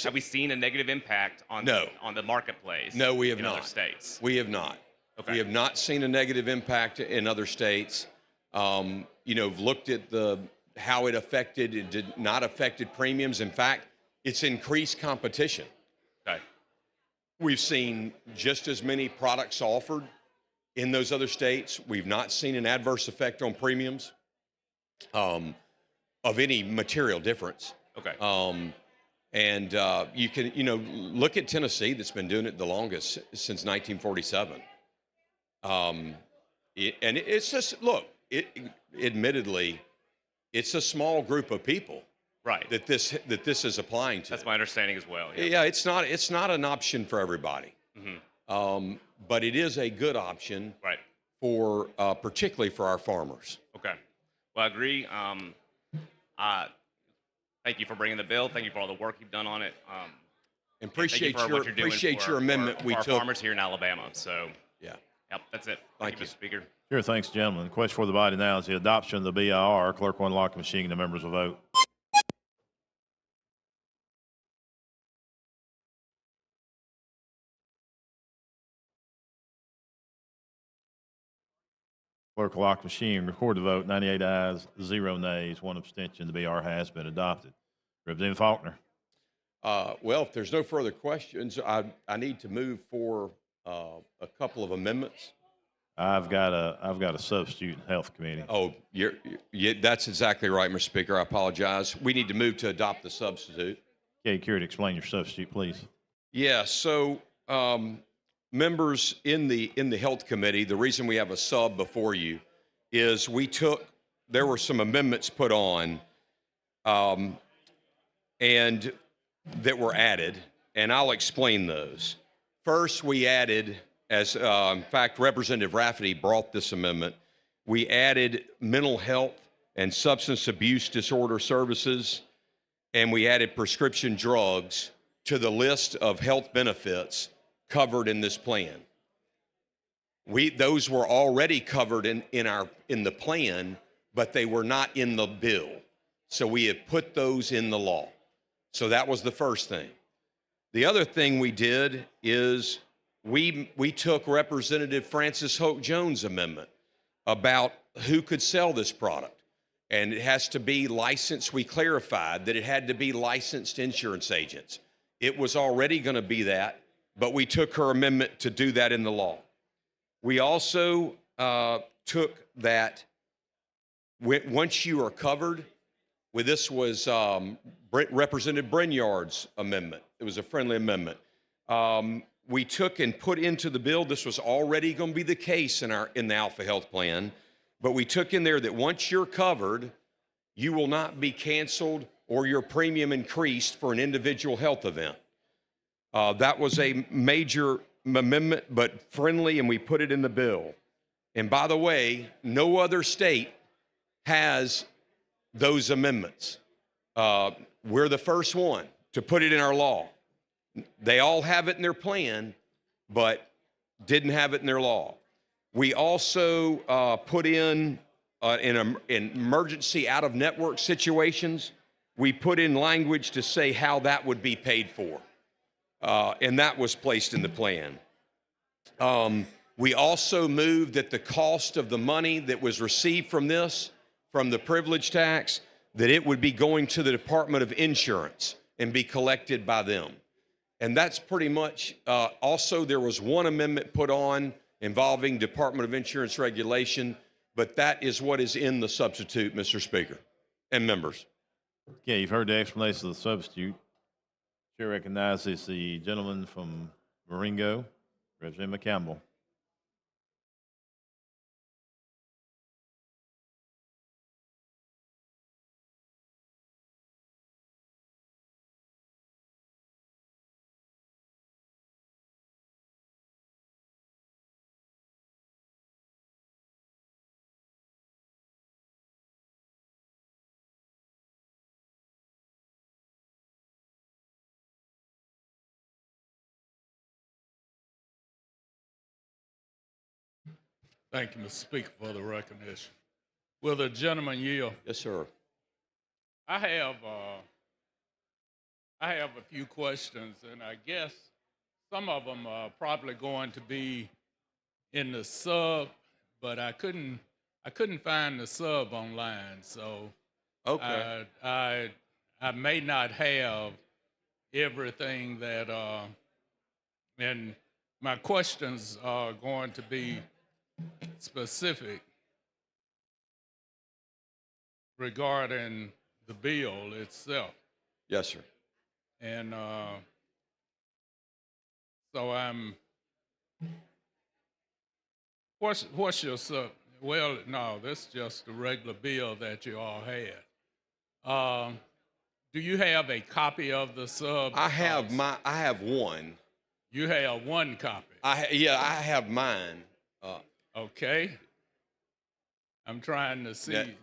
Have we seen a negative impact on the marketplace? No, we have in not. Other states? We have not. Okay. We have not seen a negative impact in other states. Looked at how it did not affected premiums. In fact, it's increased competition. Okay. We've seen just as many products offered in those other states. We've not seen an adverse effect on premiums of any material difference. Okay. And you can, look at Tennessee, that's been doing it the longest since 1947. And it's just, admittedly, it's a small group of people, right, that this is applying to. That's my understanding as well. Yeah, it's not an option for everybody. Mm-hmm. But it is a good option, right, for particularly for our farmers. Okay. Well, I agree. Thank you for bringing the bill. Thank you for all the work you've done on it. And thank you for what you're doing your amendment. For our farmers here in Alabama. So, yeah. Yep, that's it. Thank you, Mr. Speaker. Sure, thanks, gentlemen. The question for the body now is the adoption of the BIR. Clerk will unlock the machine and the members will vote. Clerk will lock the machine, record the vote. 98 ayes, 0 nays, 1 abstention. The BR has been adopted. Representative Faulkner. Well, if there's no further questions, I need to move for a couple of amendments. I've got a substitute in Health Committee. Oh, that's exactly right, Mr. Speaker. I apologize. We need to move to adopt the substitute. Okay, Curry, explain your substitute, please. Yeah. So, members in the Health Committee, the reason we have a sub before you is there were some amendments put on, and that were added, and I'll explain those. First, we added, in fact, Representative Rafferty brought this amendment. We added mental health and substance abuse disorder services, and we added prescription drugs to the list of health benefits covered in this plan. Those were already covered in the plan, but they were not in the bill. So we have put those in the law. So that was the first thing. The other thing we did is we took Representative Francis Hoke Jones' amendment about who could sell this product. And it has to be licensed. We clarified that it had to be licensed insurance agents. It was already going to be that, but we took her amendment to do that in the law. We also took that once you are covered, this was Representative Brinyard's amendment. It was a friendly amendment. We took and put into the bill, this was already going to be the case in the Alpha Health Plan, but we took in there that once you're covered, you will not be canceled or your premium increased for an individual health event. That was a major amendment, but friendly, and we put it in the bill. And by the way, no other state has those amendments. We're the first one to put it in our law. They all have it in their plan, but didn't have it in their law. We also put in emergency out-of-network situations, we put in language to say how that would be paid for. And that was placed in the plan. We also moved that the cost of the money that was received from this, from the privilege tax, that it would be going to the Department of Insurance and be collected by them. And that's pretty much, also there was one amendment put on involving Department of Insurance regulation, but that is what is in the substitute, Mr. Speaker and members. Okay, you've heard the explanation of the substitute. Chair recognizes the gentleman from Marengo, Representative McCampbell. Thank you, Mr. Speaker, for the recognition. Will the gentleman yield? Yes, sir. I have a few questions, and I guess some of them are probably going to be in the sub, but I couldn't find the sub online, so okay. I may not have everything that and my questions are going to be specific regarding the bill itself. Yes, sir. And so I'm, what's your sub? Well, no, this is just the regular bill that you all had. Do you have a copy of the sub? I have one. You have one copy? I have mine. Okay. I'm trying to see.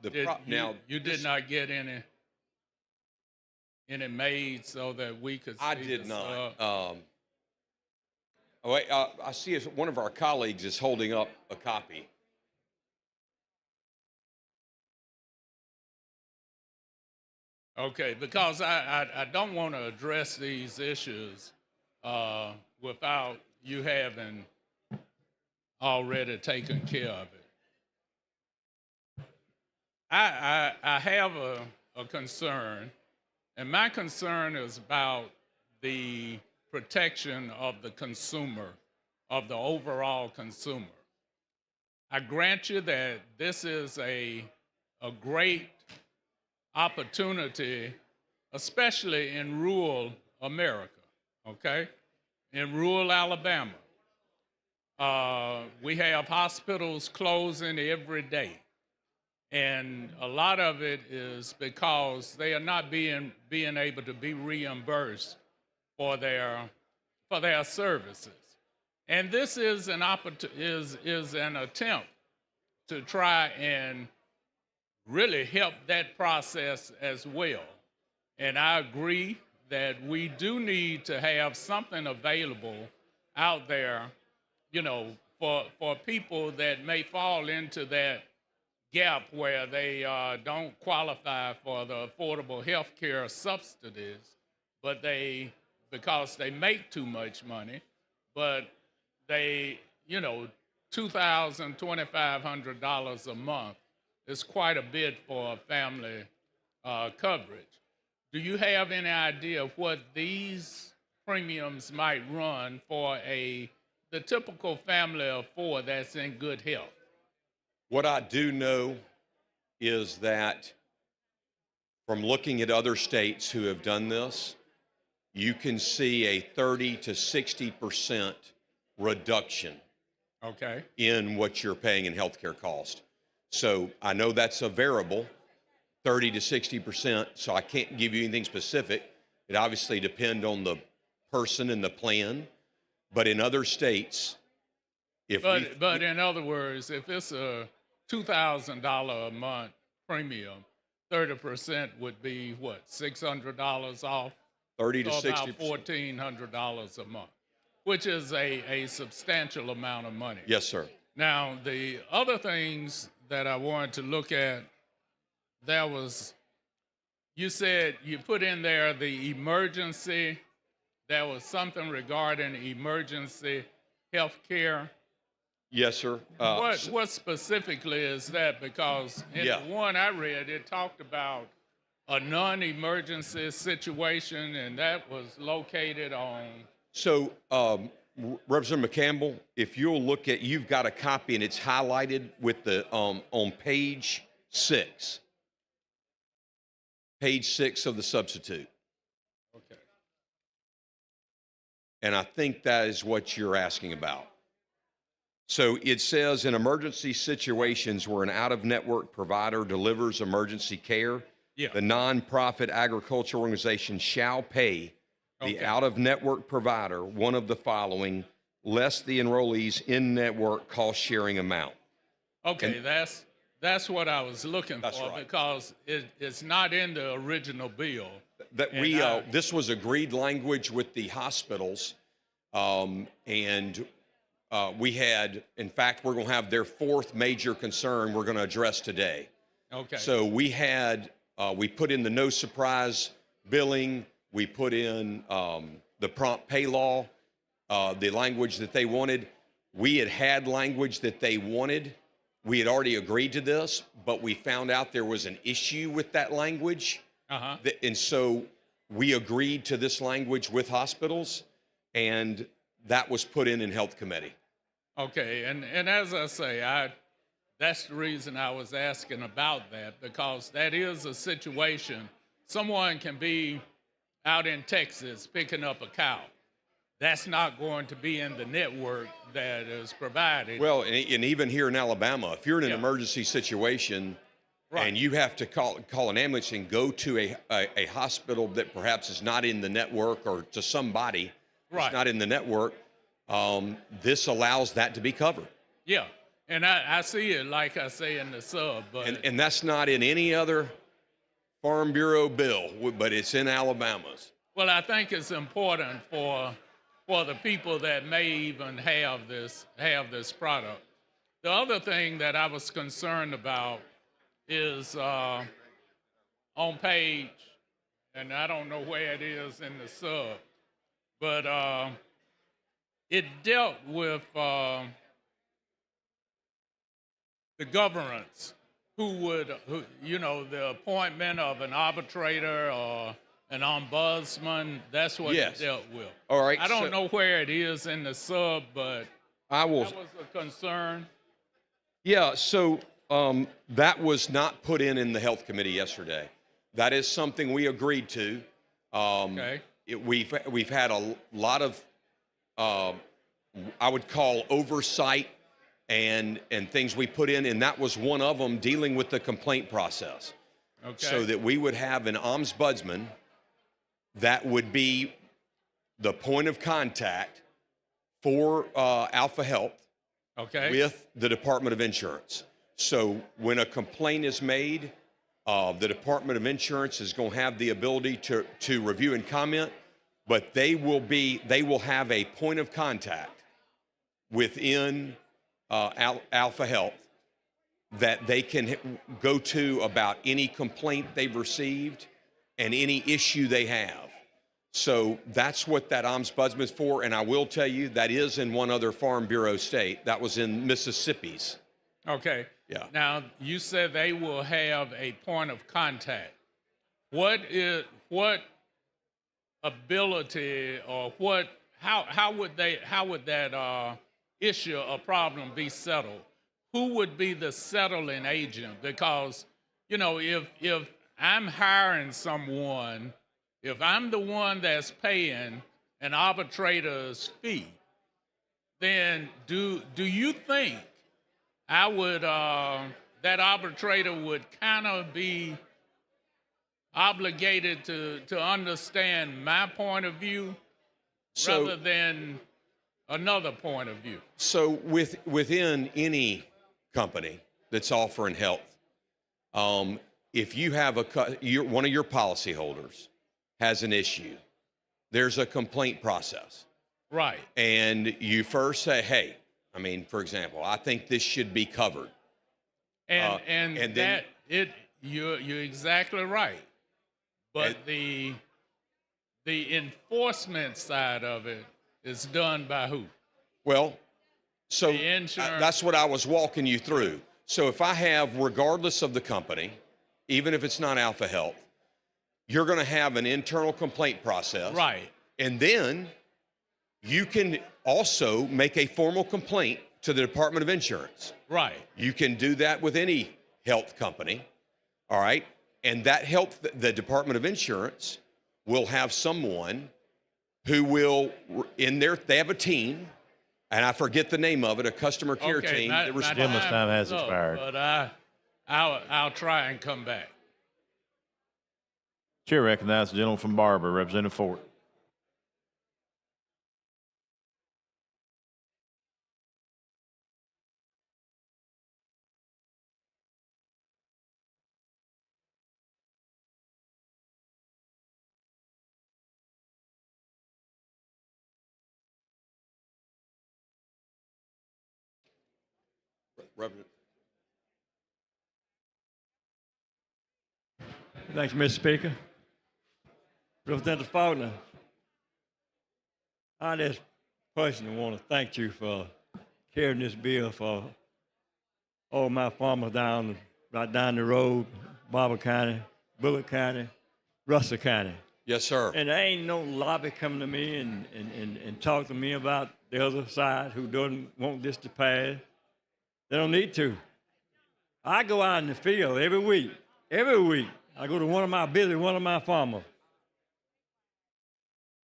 You did not get any made so that we could see. I did the not. sub? Wait, I see one of our colleagues is holding up a copy. Okay, because I don't want to address these issues without you having already taken care of it. I have a concern, and my concern is about the protection of the consumer, of the overall consumer. I grant you that this is a great opportunity, especially in rural America, okay? In rural Alabama. We have hospitals closing every day. And a lot of it is because they are not being able to be reimbursed for their services. And this is an attempt to try and really help that process as well. And I agree that we do need to have something available out there, you know, for people that may fall into that gap where they don't qualify for the affordable health care subsidies, but because they make too much money, but they, you know, $2,000, $2,500 a month is quite a bit for family coverage. Do you have any idea of what these premiums might run for the typical family of four that's in good health? What I do know is that from looking at other states who have done this, you can see a 30 to 60% reduction in what you're paying in healthcare cost. So I know that's a variable, 30 to 60%. So I can't give you anything specific. It obviously depends on the person and the plan. But in other states, But in other words, if it's a $2,000 a month premium, 30% would be what, $600 off? 30 to So 60%. about $1,400 a month, which is a substantial amount of money. Yes, sir. Now, the other things that I wanted to look at, there was, you said you put in there the emergency, there was something regarding emergency health care. Yes, sir. What specifically is that? Because in Yeah. the one I read, it talked about a non-emergency situation, and that was located on. So, Representative McCampbell, if you'll look at, you've got a copy and it's highlighted with the on page 6. Page 6 of the substitute. Okay. And I think that is what you're asking about. So it says in emergency situations where an out-of-network provider delivers emergency care, Yeah. the nonprofit agriculture organization shall pay the Okay. out-of-network provider one of the following, less the enrollee's in-network cost-sharing amount. Okay, that's what I was looking That's for, right. because it's not in the original bill. That And we I- this was agreed language with the hospitals, and we had, in fact, we're going to have their fourth major concern we're going to address today. Okay. So we had we put in the no surprise billing, we put in the prompt pay law, the language that they wanted. We had language that they wanted. We had already agreed to this, but we found out there was an issue with that language. Uh-huh. And so we agreed to this language with hospitals, and that was put in health committee. Okay, and as I say, that's the reason I was asking about that, because that is a situation. Someone can be out in Texas picking up a cow. That's not going to be in the network that is provided. Well, and even here in Alabama, if you're in an Yeah. emergency situation Right. and you have to call an ambulance and go to a hospital that perhaps is not in the network, or to somebody Right. that's not in the network, this allows that to be covered. Yeah, and I see it, like I say, in the sub, but And that's not in any other Farm Bureau bill, but it's in Alabama's. well, I think it's important for the people that may even have this product. The other thing that I was concerned about is on page, and I don't know where it is in the sub, but it dealt with the governance, the appointment of an arbitrator or an ombudsman. That's what Yes. it dealt with. All right, I don't so- know where it is in the sub, but I will. that was a concern. Yeah, so that was not put in the health committee yesterday. That is something we agreed to. Okay. We've had a lot of I would call oversight and things we put in, and that was one of them, dealing with the complaint process. Okay. So that we would have an ombudsman that would be the point of contact for Alpha Health Okay. with the Department of Insurance. So when a complaint is made, the Department of Insurance is going to have the ability to review and comment, but they will have a point of contact within Alpha Health that they can go to about any complaint they've received and any issue they have. So that's what that ombudsman is for. And I will tell you, that is in one other Farm Bureau state. That was in Mississippi's. Okay. Yeah. Now, you said they will have a point of contact. What ability, or how would that issue or problem be settled? Who would be the settling agent? Because, if I'm hiring someone, if I'm the one that's paying an arbitrator's fee, then do you think I would that arbitrator would kind of be obligated to understand my point of view rather than another point of view. So within any company that's offering health, if you have one of your policyholders has an issue, there's a complaint process. Right. And you first say, hey, I mean, for example, I think this should be covered. And then that you're exactly right. But the enforcement side of it is done by who? Well, so The insurance. that's what I was walking you through. So if I have, regardless of the company, even if it's not Alpha Health, you're going to have an internal complaint process. Right. And then you can also make a formal complaint to the Department of Insurance. Right. You can do that with any health company. All right. And that the Department of Insurance will have someone who will, they have a team, and I forget the name of it, a customer care team. My Gentleman's time has is up, expired. But I'll try and come back. Chair recognizes the gentleman from Barber, Representative Fort. Reverend. Thank you, Mr. Speaker. Representative Faulkner, I just personally want to thank you for carrying this bill for all my farmers right down the road, Barber County, Bullock County, Russell County. Yes, sir. And there ain't no lobby coming to me and talk to me about the other side who doesn't want this to pass. They don't need to. I go out in the field every week. I go to one of my farmers.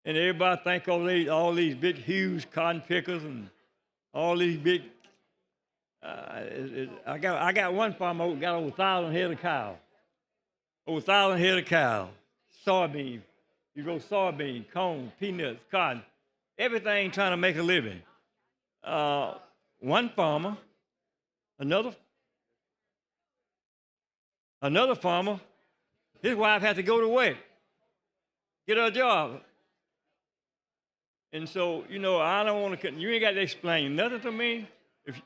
And everybody think all these big, huge cotton pickers and all these big, I got one farmer who got over 1,000 head of cows. Over 1,000 head of cows. Soybeans. You grow soybeans, corn, peanuts, cotton, everything trying to make a living. One farmer, another farmer, his wife had to go to work, get her a job. And so, I don't want to, you ain't got to explain nothing to me.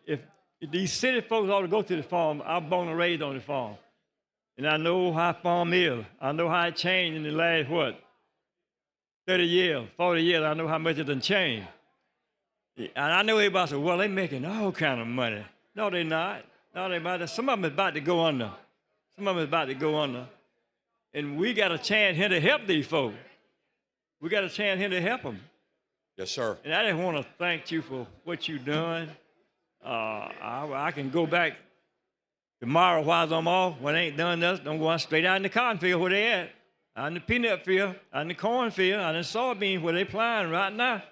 If these city folks ought to go to the farm, I'm born and raised on the farm. And I know how farm is. I know how it changed in the last, 30 years, 40 years. I know how much it done changed. And I know everybody said, well, they making all kind of money. No, they're not. No, they're not. Some of them is about to go under. And we got a chance here to help these folks. We got a chance here to help them. Yes, sir. And I just want to thank you for what you've done. I can go back tomorrow while I'm off. When I ain't done nothing, I'm going straight out in the cotton field where they at. Out in the peanut field, out in the corn field, out in the soybeans where they plowing right now.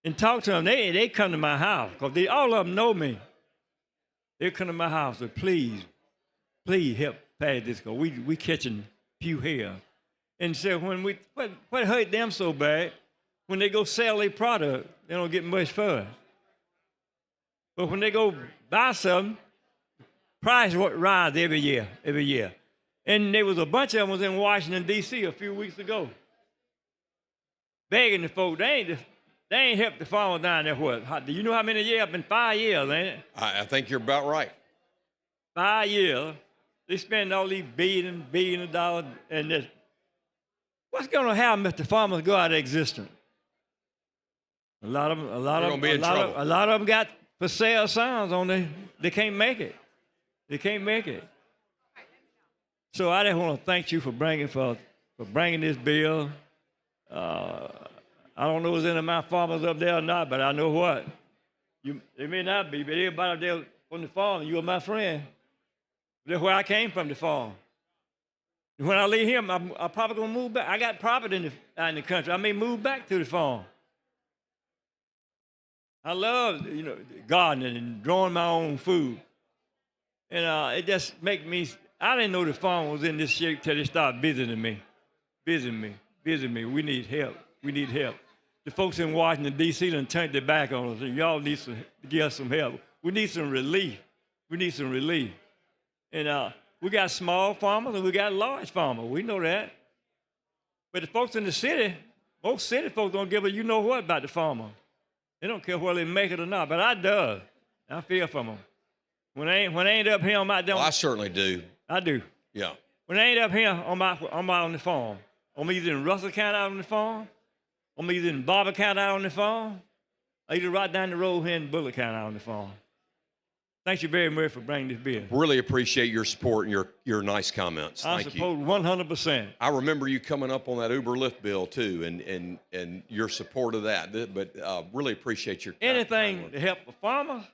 And talk to them. They come to my house because all of them know me. They come to my house. So please help pass this because we catching few here. And so what hurt them so bad, when they go sell their product, they don't get much for it. But when they go buy something, price rise every year. And there was a bunch of them was in Washington, D.C. a few weeks ago, begging the folks. They ain't helped the farmers down there. Do you know how many years? It's been 5 years, ain't it? I think you're about right. 5 years. They spend all these billion of dollars, and this. What's going to happen if the farmers go out of existence? A lot of them got for sale signs on there. They can't make it. So I just want to thank you for bringing this bill. I don't know if any of my farmers up there or not, but I know what. They may not be, but everybody up there from the farm, you are my friend. That's where I came from, the farm. When I leave here, I'm probably going to move back. I got property out in the country. I may move back to the farm. I love, gardening and growing my own food. And it just makes me, I didn't know the farm was in this shape till they started visiting me. Visiting me. We need help. We need help. The folks in Washington, D.C. done turned their back on us, and y'all need to give us some help. We need some relief. We need some relief. And we got small farmers and we got large farmers. We know that. But the folks in the city, most city folks don't give a you know what about the farmer. They don't care whether they make it or not, but I do. I feel for them. When I ain't up here on my Well, I certainly do. I do. Yeah. When I ain't up here on the farm, I'm either in Russell County out on the farm, I'm either in Barber County out on the farm, or either right down the road here in Bullock County out on the farm. Thank you very much for bringing this bill. Really appreciate your support and your nice comments. I Thank support you. 100%. I remember you coming up on that Uber Lyft bill too, and your support of that. But really appreciate your Anything to help a farmer.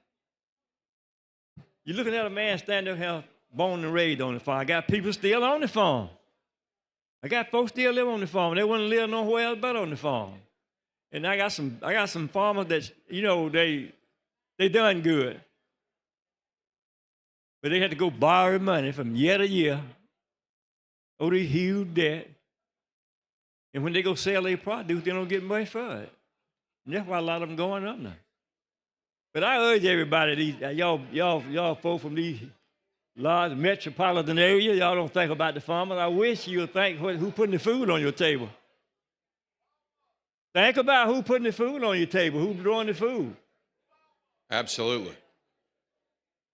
You're looking at a man standing here, born and raised on the farm. I got people still on the farm. I got folks still live on the farm. They wouldn't live nowhere else but on the farm. And I got some farmers that, you know, they done good. But they had to go borrow money from year to year. Oh, they huge debt. And when they go sell their produce, they don't get much for it. And that's why a lot of them going up now. But I urge everybody, y'all folk from these large metropolitan areas, y'all don't think about the farmers. I wish you would think who putting the food on your table. Think about who putting the food on your table, who's growing the food. Absolutely.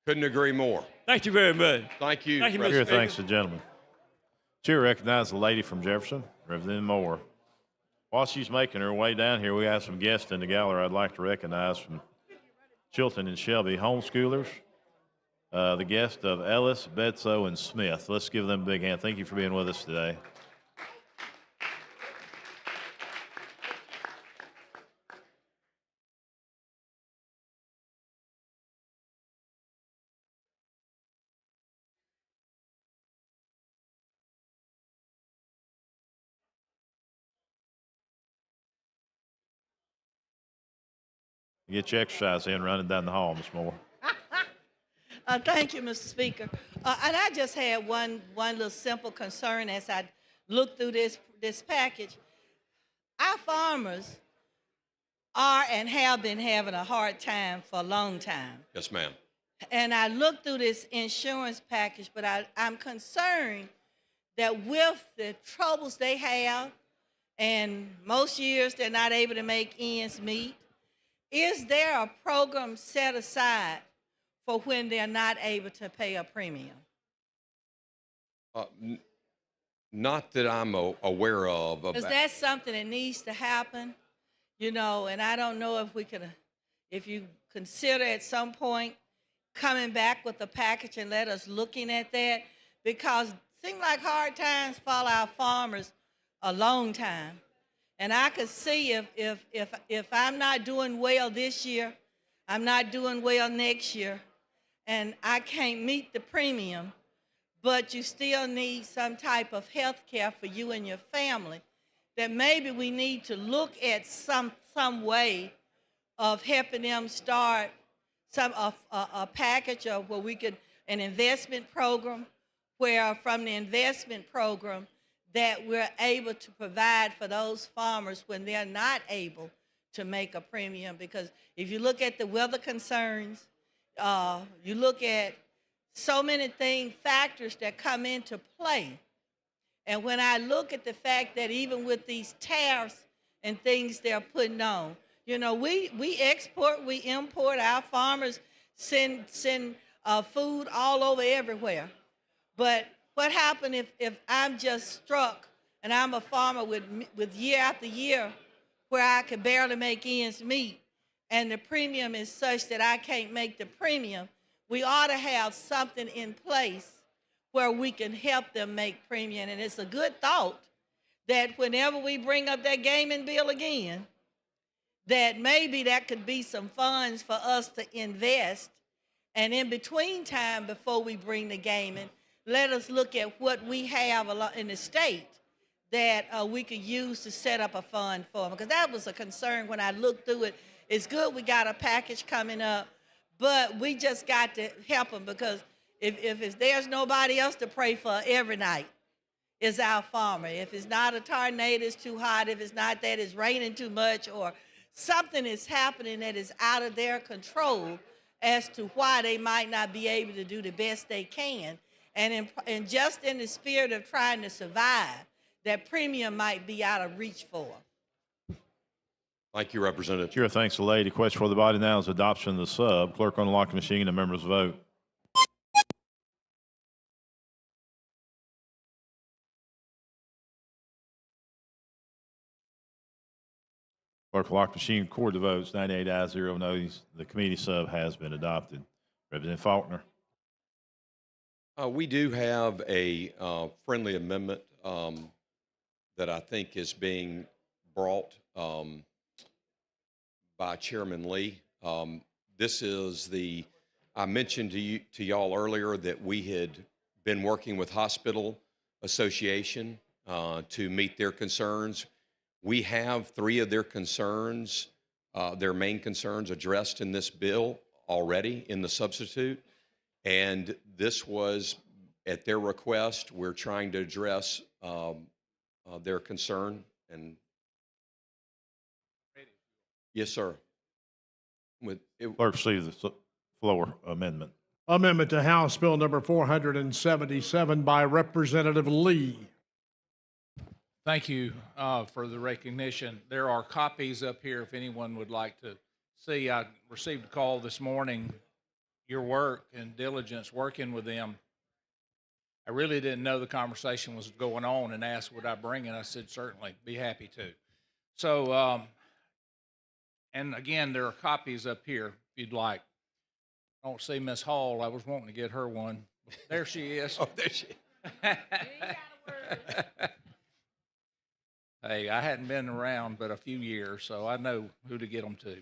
Couldn't agree more. Thank you very much. Thank you. Thank you, Mr. Chair Speaker. thanks the gentleman. Chair recognizes the lady from Jefferson, Representative Moore. While she's making her way down here, we have some guests in the gallery I'd like to recognize from Chilton and Shelby, homeschoolers. The guest of Ellis, Bedso, and Smith. Let's give them a big hand. Thank you for being with us today. Get your exercise in running down the hall, Ms. Moore. Thank you, Mr. Speaker. And I just had one little simple concern as I looked through this package. Our farmers are and have been having a hard time for a long time. Yes, ma'am. And I looked through this insurance package, but I'm concerned that with the troubles they have, and most years they're not able to make ends meet, is there a program set aside for when they're not able to pay a premium? Not that I'm aware of. Because that's something that needs to happen, you know, and I don't know if you consider at some point coming back with a package and let us looking at that, because it seems like hard times follow our farmers a long time. And I could see if I'm not doing well this year, I'm not doing well next year, and I can't meet the premium, but you still need some type of health care for you and your family, that maybe we need to look at some way of helping them start a package of where we could, an investment program, where from the investment program that we're able to provide for those farmers when they're not able to make a premium. Because if you look at the weather concerns, you look at so many factors that come into play. And when I look at the fact that even with these tariffs and things they're putting on, you know, we export, we import, our farmers send food all over everywhere. But what happened if I'm just struck and I'm a farmer with year after year where I could barely make ends meet, and the premium is such that I can't make the premium? We ought to have something in place where we can help them make premium. And it's a good thought that whenever we bring up that gaming bill again, that maybe that could be some funds for us to invest. And in between time, before we bring the gaming, let us look at what we have in the state that we could use to set up a fund for them. Because that was a concern when I looked through it. It's good we got a package coming up, but we just got to help them, because There's nobody else to pray for every night, is our farmer. If it's not a tornado, it's too hot. If it's not that, it's raining too much, or something is happening that is out of their control as to why they might not be able to do the best they can. And just in the spirit of trying to survive, that premium might be out of reach for them. Thank you, Representative. Chair thanks the lady. Question for the body now is adoption of the sub. Clerk unlock the machine. The members vote. Clerk lock machine. Record the votes. 98 ayes, 0 noes. The committee sub has been adopted. Representative Faulkner. We do have a friendly amendment that I think is being brought by Chairman Lee. This is I mentioned to y'all earlier that we had been working with Hospital Association to meet their concerns. We have 3 of their concerns, their main concerns addressed in this bill already in the substitute. And this was at their request. We're trying to address their concern. And yes, sir. Clerk, receive the floor amendment. Amendment to House Bill number 477 by Representative Lee. Thank you for the recognition. There are copies up here if anyone would like to see. I received a call this morning, your work and diligence working with them. I really didn't know the conversation was going on and asked would I bring it. I said, certainly, be happy to. So, and again, there are copies up here if you'd like. I don't see Miss Hall. I was wanting to get her one. There she is. Oh, there she is. Hey, I hadn't been around but a few years, so I know who to get them to.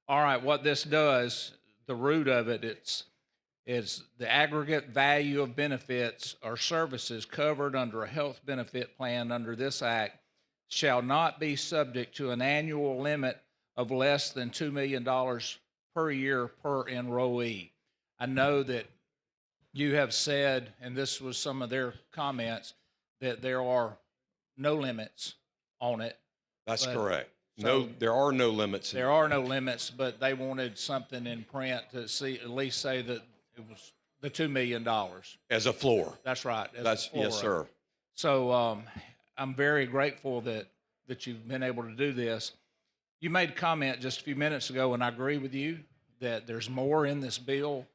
All right, what this does, the root of it, it's the aggregate value of benefits or services covered under a health benefit plan under this act shall not be subject to an annual limit of less than $2 million per year per enrollee. I know that you have said, and this was some of their comments, that there are no limits on it. That's But- correct. so- There are no limits. There are no limits, but they wanted something in print to see, at least say that it was the $2 million. As a floor. That's right. as a Yes, floor. sir. So I'm very grateful that you've been able to do this. You made a comment just a few minutes ago, and I agree with you that there's more in this bill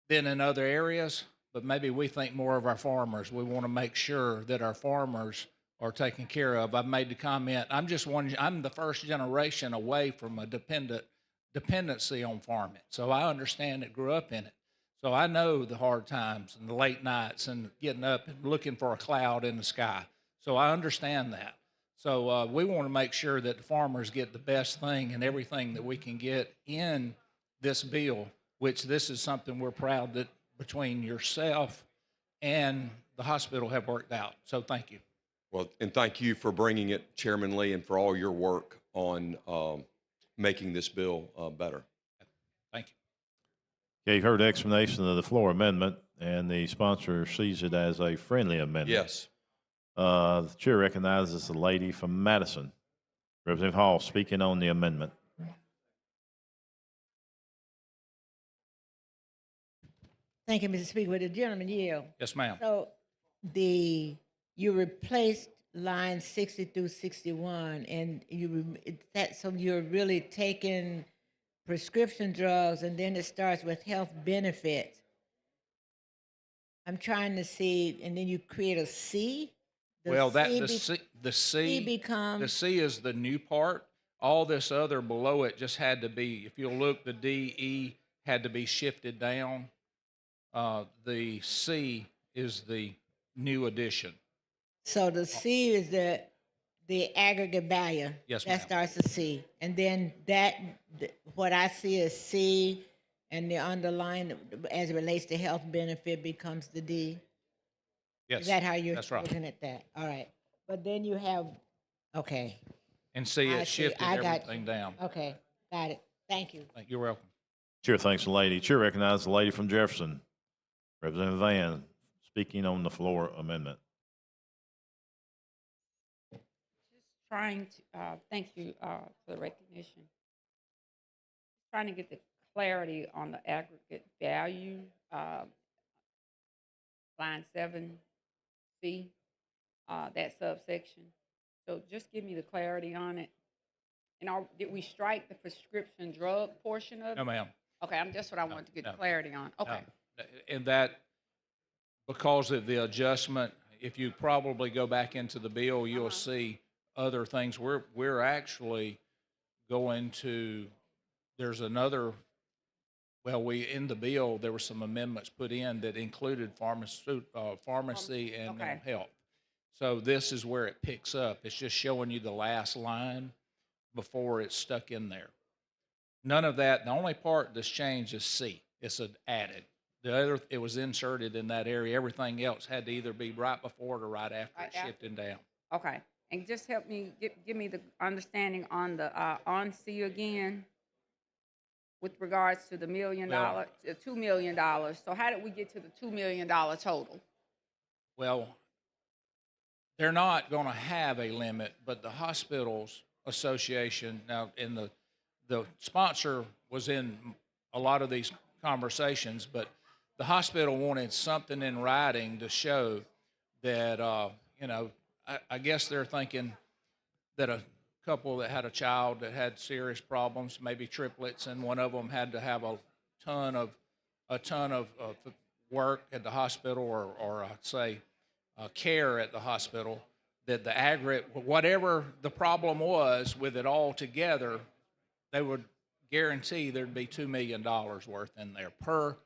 than in other areas, but maybe we think more of our farmers. We want to make sure that our farmers are taken care of. I've made the comment, I'm the first generation away from a dependency on farming. So I understand it, grew up in it. So I know the hard times and the late nights and getting up and looking for a cloud in the sky. So I understand that. So we want to make sure that the farmers get the best thing and everything that we can get in this bill, which this is something we're proud that between yourself and the hospital have worked out. So thank you. Well, and thank you for bringing it, Chairman Lee, and for all your work on making this bill better. Thank you. Okay, you've heard the explanation of the floor amendment, and the sponsor sees it as a friendly amendment. Yes. The chair recognizes the lady from Madison. Representative Hall speaking on the amendment. Thank you, Mr. Speaker. Would the gentleman yield? Yes, ma'am. So you replaced line 60 through 61, and so you're really taking prescription drugs, and then it starts with health benefits. I'm trying to see, and then you create a C. Well, the C becomes the C is the new part. All this other below it just had to be, if you'll look, the D, E had to be shifted down. The C is the new addition. So the C is the aggregate value. Yes, That ma'am. starts with C. And then what I see is C, and the underline as it relates to health benefit becomes the D. Yes. Is that how you're That's right. looking at that? All right. But then you have, okay. And see, I it see. shifted I got everything you. down. Okay, got it. Thank you. You're welcome. Chair thanks the lady. Chair recognizes the lady from Jefferson. Representative Van, speaking on the floor amendment. Trying to, thank you for the recognition. Trying to get the clarity on the aggregate value, line 7C, that subsection. So just give me the clarity on it. And did we strike the prescription drug portion of it? No, ma'am. Okay, that's what I wanted to get no. clarity on. Okay. And that, because of the adjustment, if you probably go back into the bill, you'll see other things. We're actually going to, there's another, in the bill, there were some amendments put in that included pharmacy and mental health. So this is where it picks up. It's just showing you the last line before it's stuck in there. None of that, the only part that's changed is C. It's added. The other, it was inserted in that area. Everything else had to either be right before it or right after it shifted down. Okay. And just help me, give me the understanding on the, on C again, with regards to the $2 million. So how did we get to the $2 million total? Well, they're not going to have a limit, but the hospitals association, now in the sponsor was in a lot of these conversations, but the hospital wanted something in writing to show that, I guess they're thinking that a couple that had a child that had serious problems, maybe triplets, and one of them had to have a ton of work at the hospital or say care at the hospital, that the aggregate, whatever the problem was with it all together, they would guarantee there'd be $2 million worth in there per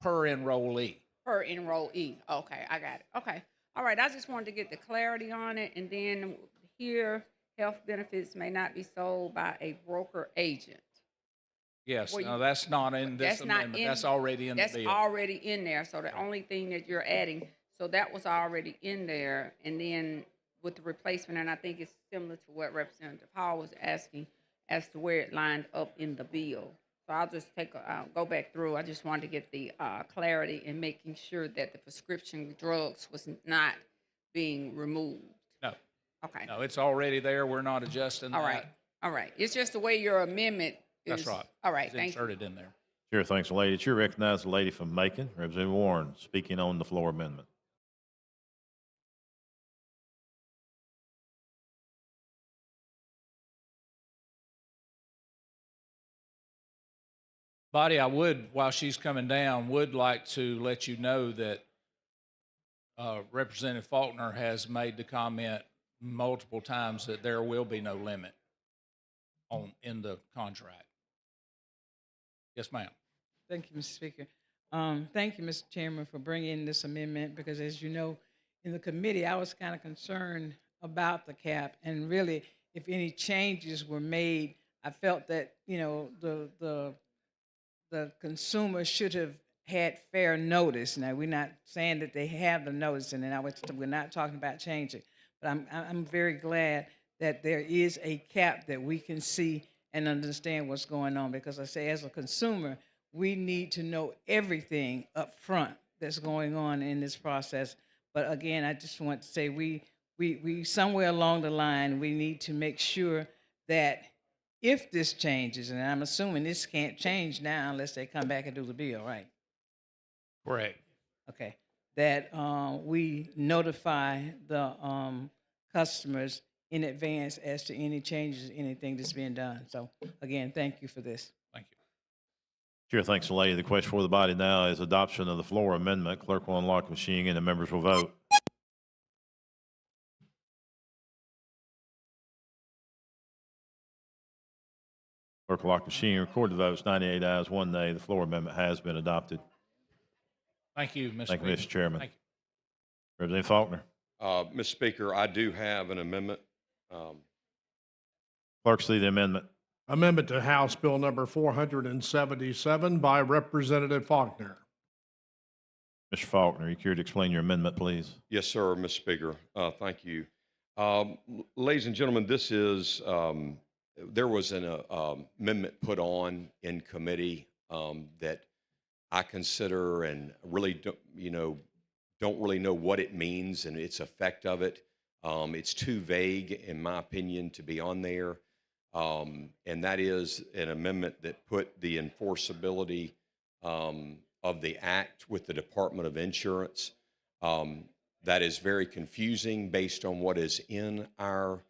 enrollee. Per enrollee. Okay, I got it. Okay. All right, I just wanted to get the clarity on it. And then here, health benefits may not be sold by a broker agent. Yes, Well, no, that's not in this That's not amendment. in. That's already in the That's bill. already in there. So the only thing that you're adding, so that was already in there. And then with the replacement, and I think it's similar to what Representative Hall was asking as to where it lined up in the bill. So I'll just go back through. I just wanted to get the clarity in making sure that the prescription drugs was not being removed. No. Okay. No, it's already there. We're not adjusting that. All right. All right. It's just the way your amendment is. That's right. All right. It's Thank you. inserted in there. Chair thanks the lady. Chair recognizes the lady from Macon, Representative Warren, speaking on the floor amendment. Body, I would, while she's coming down, would like to let you know that Representative Faulkner has made the comment multiple times that there will be no limit in the contract. Yes, ma'am. Thank you, Mr. Speaker. Thank you, Mr. Chairman, for bringing this amendment, because as you know, in the committee, I was kind of concerned about the cap, and really, if any changes were made, I felt that, the consumer should have had fair notice. Now, we're not saying that they have the notice, and we're not talking about changing, but I'm very glad that there is a cap that we can see and understand what's going on, because I say, as a consumer, we need to know everything up front that's going on in this process. But again, I just want to say we somewhere along the line, we need to make sure that if this changes, and I'm assuming this can't change now unless they come back and do the bill, right? Correct. Okay. That we notify the customers in advance as to any changes, anything that's being done. So again, thank you for this. Thank you. Chair thanks the lady. The question for the body now is adoption of the floor amendment. Clerk will unlock the machine and the members will vote. Clerk will lock the machine, record the votes, 98 ayes, 1 nay. The floor amendment has been adopted. Thank you, Mr. Thank you, Speaker. Mr. Chairman. Thank you. Representative Faulkner. Mr. Speaker, I do have an amendment. Clerk, see the amendment. Amendment to House Bill number 477 by Representative Faulkner. Mr. Faulkner, you care to explain your amendment, please? Yes, sir, Mr. Speaker. Thank you. Ladies and gentlemen, this is, there was an amendment put on in committee that I consider and really don't really know what it means and its effect of it. It's too vague, in my opinion, to be on there. And that is an amendment that put the enforceability of the act with the Department of Insurance. That is very confusing based on what is in our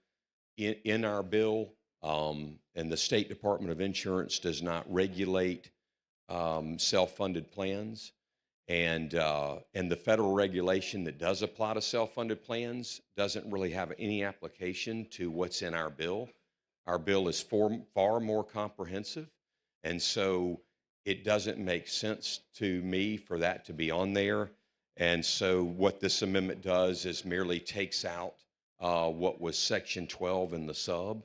bill. And the State Department of Insurance does not regulate self-funded plans. And the federal regulation that does apply to self-funded plans doesn't really have any application to what's in our bill. Our bill is far more comprehensive, and so it doesn't make sense to me for that to be on there. And so what this amendment does is merely takes out what was Section 12 in the sub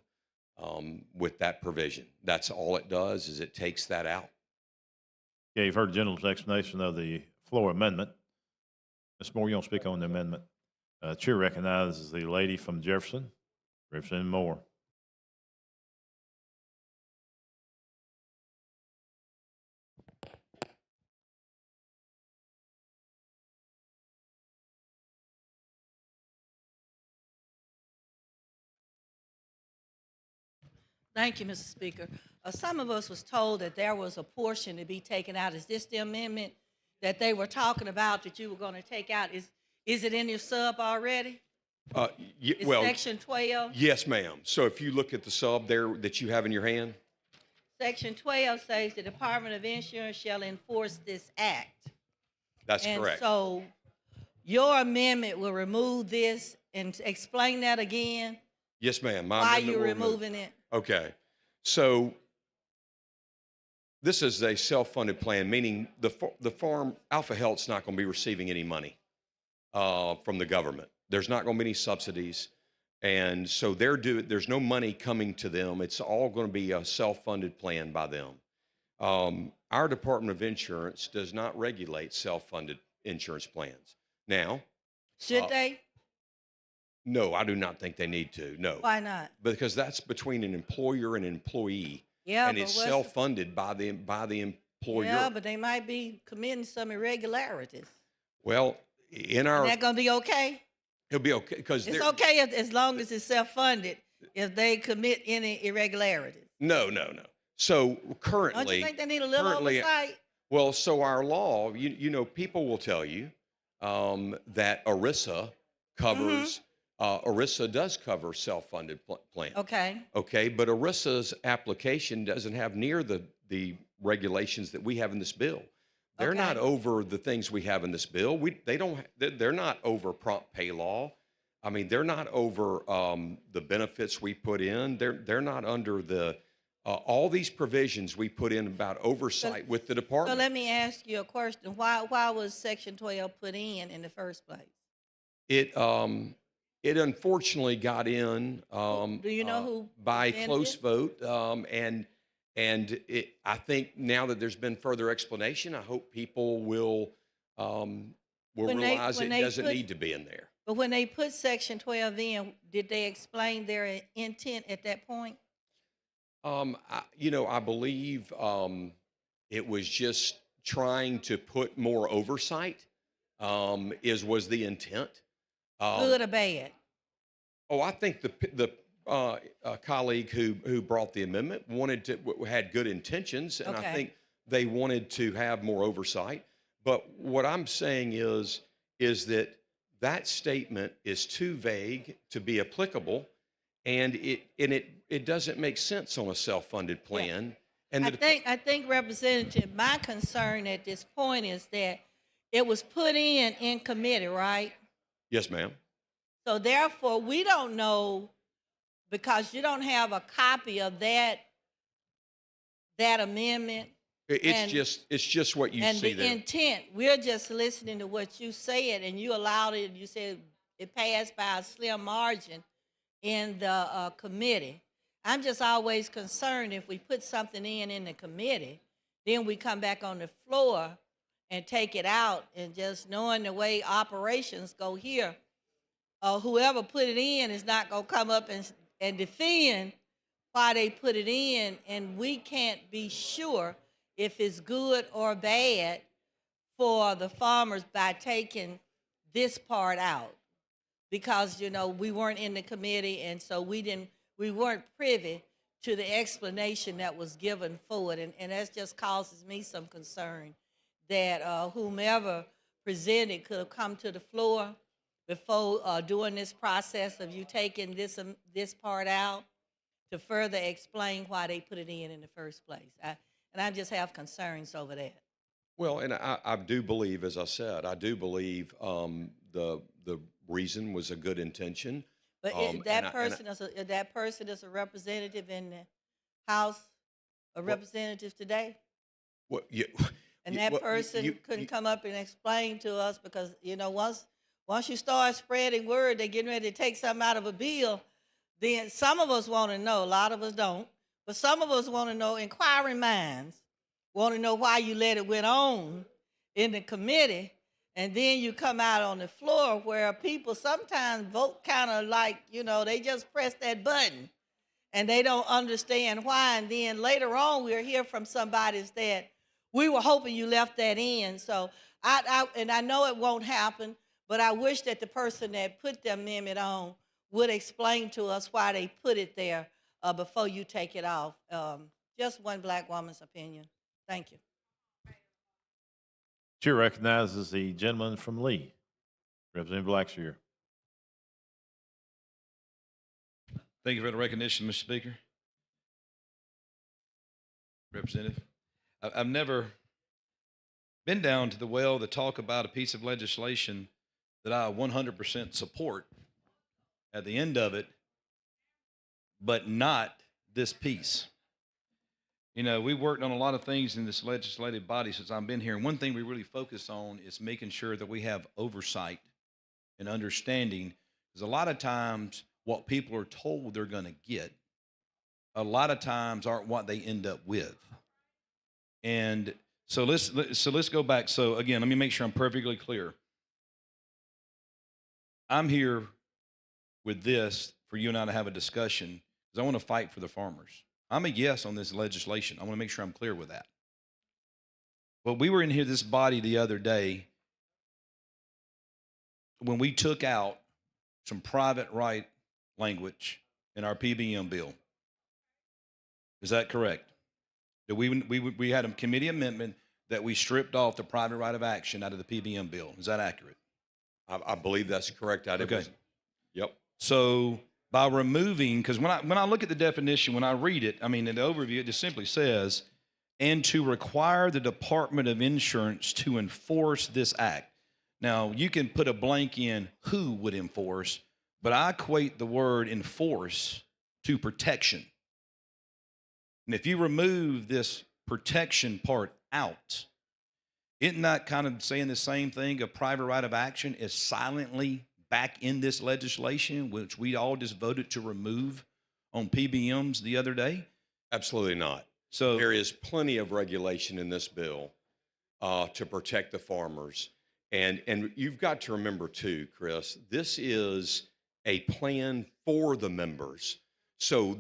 with that provision. That's all it does, is it takes that out. Yeah, you've heard the gentleman's explanation of the floor amendment. Ms. Moore, you want to speak on the amendment? Chair recognizes the lady from Jefferson, Representative Moore. Thank you, Mr. Speaker. Some of us was told that there was a portion to be taken out. Is this the amendment that they were talking about that you were going to take out? Is it in your sub already? Is Well, Section 12? yes, ma'am. So if you look at the sub there that you have in your hand, Section 12 says the Department of Insurance shall enforce this act. that's And correct. so your amendment will remove this, and explain that again, Yes, ma'am. My why amendment you're will remove- removing it. Okay. So this is a self-funded plan, meaning the farm, Alpha Health's not going to be receiving any money from the government. There's not going to be any subsidies. And so there's no money coming to them. It's all going to be a self-funded plan by them. Our Department of Insurance does not regulate self-funded insurance plans. Now, Should they? no, I do not think they need to. No. Why not? Because that's between an employer and an employee. Yeah, and but it's what's- self-funded by the employer. Yeah, but they might be committing some irregularities. Well, in Is our, that going to be okay? it'll be okay because It's okay as long as it's self-funded, if they commit any irregularities. No. So currently, Don't you think they need a little currently- oversight? Well, so our law, people will tell you that ERISA covers. ERISA does cover self-funded plans. Okay. Okay, but ERISA's application doesn't have near the regulations that we have in this bill. They're not over the things we have in this bill. They're not over prompt pay law. I mean, they're not over the benefits we put in. They're not under the all these provisions we put in about oversight with the So department. let me ask you a question. Why was Section 12 put in the first place? It unfortunately got in Do you know who by presented close it? vote, and I think now that there's been further explanation, I hope people will When realize when it they doesn't put- need to be in there. But when they put Section 12 in, did they explain their intent at that point? I believe it was just trying to put more oversight. Was the intent. Good or bad? Oh, I think the colleague who brought the amendment had good intentions, and I Okay. think they wanted to have more oversight. But what I'm saying is that statement is too vague to be applicable, and it doesn't make sense on a self-funded plan. And I think, Representative, my concern at this point is that it was put in committee, right? yes, ma'am. So therefore, we don't know, because you don't have a copy of that amendment. And- It's just what you and see the there. intent, we're just listening to what you said, and you allowed it, you said it passed by a slim margin in the committee. I'm just always concerned if we put something in the committee, then we come back on the floor and take it out, and just knowing the way operations go here, whoever put it in is not going to come up and defend why they put it in, and we can't be sure if it's good or bad for the farmers by taking this part out. Because, you know, we weren't in the committee, and so we weren't privy to the explanation that was given for it. And that just causes me some concern that whomever presented could have come to the floor before doing this process of you taking this part out to further explain why they put it in the first place. And I just have concerns over that. Well, and I do believe, as I said, I do believe the reason was a good intention. But And that person is a representative in the House of Representatives today? Well, yeah, And that person couldn't come up and explain to us because, you know, once you start spreading word, they're getting ready to take something out of a bill, then some of us want to know, a lot of us don't, but some of us want to know, inquiring minds want to know why you let it went on in the committee, and then you come out on the floor where people sometimes vote kind of like, you know, they just press that button and they don't understand why. And then later on, we'll hear from somebody that we were hoping you left that in. So I know it won't happen, but I wish that the person that put the amendment on would explain to us why they put it there before you take it off. Just one black woman's opinion. Thank you. Chair recognizes the gentleman from Lee, Representative Blackshear. Thank you for the recognition, Mr. Speaker. Representative, I've never been down to the well to talk about a piece of legislation that I 100% support at the end of it, but not this piece. You know, we worked on a lot of things in this legislative body since I've been here. And one thing we really focus on is making sure that we have oversight and understanding. Because a lot of times what people are told they're going to get, a lot of times aren't what they end up with. And so let's go back. So again, let me make sure I'm perfectly clear. I'm here with this for you and I to have a discussion because I want to fight for the farmers. I'm a yes on this legislation. I want to make sure I'm clear with that. But we were in here, this body, the other day when we took out some private right language in our PBM bill. Is that correct? That we had a committee amendment that we stripped off the private right of action out of the PBM bill. Is that accurate? I believe that's correct. Okay. Yep. So by removing, because when I look at the definition, when I read it, I mean, in the overview, it just simply says, and to require the Department of Insurance to enforce this act. Now, you can put a blank in who would enforce, but I equate the word enforce to protection. And if you remove this protection part out, isn't that kind of saying the same thing? A private right of action is silently back in this legislation, which we all just voted to remove on PBMs the other day? Absolutely not. So there is plenty of regulation in this bill to protect the farmers. And you've got to remember too, Chris, this is a plan for the members. So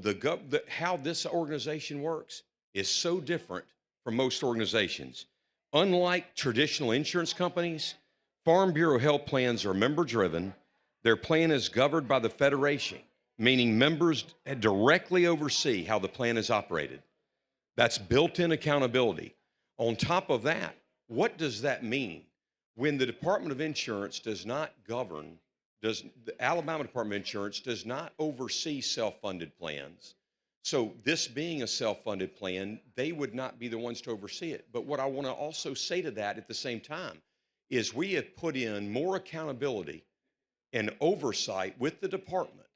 how this organization works is so different from most organizations. Unlike traditional insurance companies, Farm Bureau health plans are member-driven. Their plan is governed by the Federation, meaning members directly oversee how the plan is operated. That's built-in accountability. On top of that, what does that mean? When the Department of Insurance does not govern, the Alabama Department of Insurance does not oversee self-funded plans. So this being a self-funded plan, they would not be the ones to oversee it. But what I want to also say to that at the same time is we have put in more accountability and oversight with the department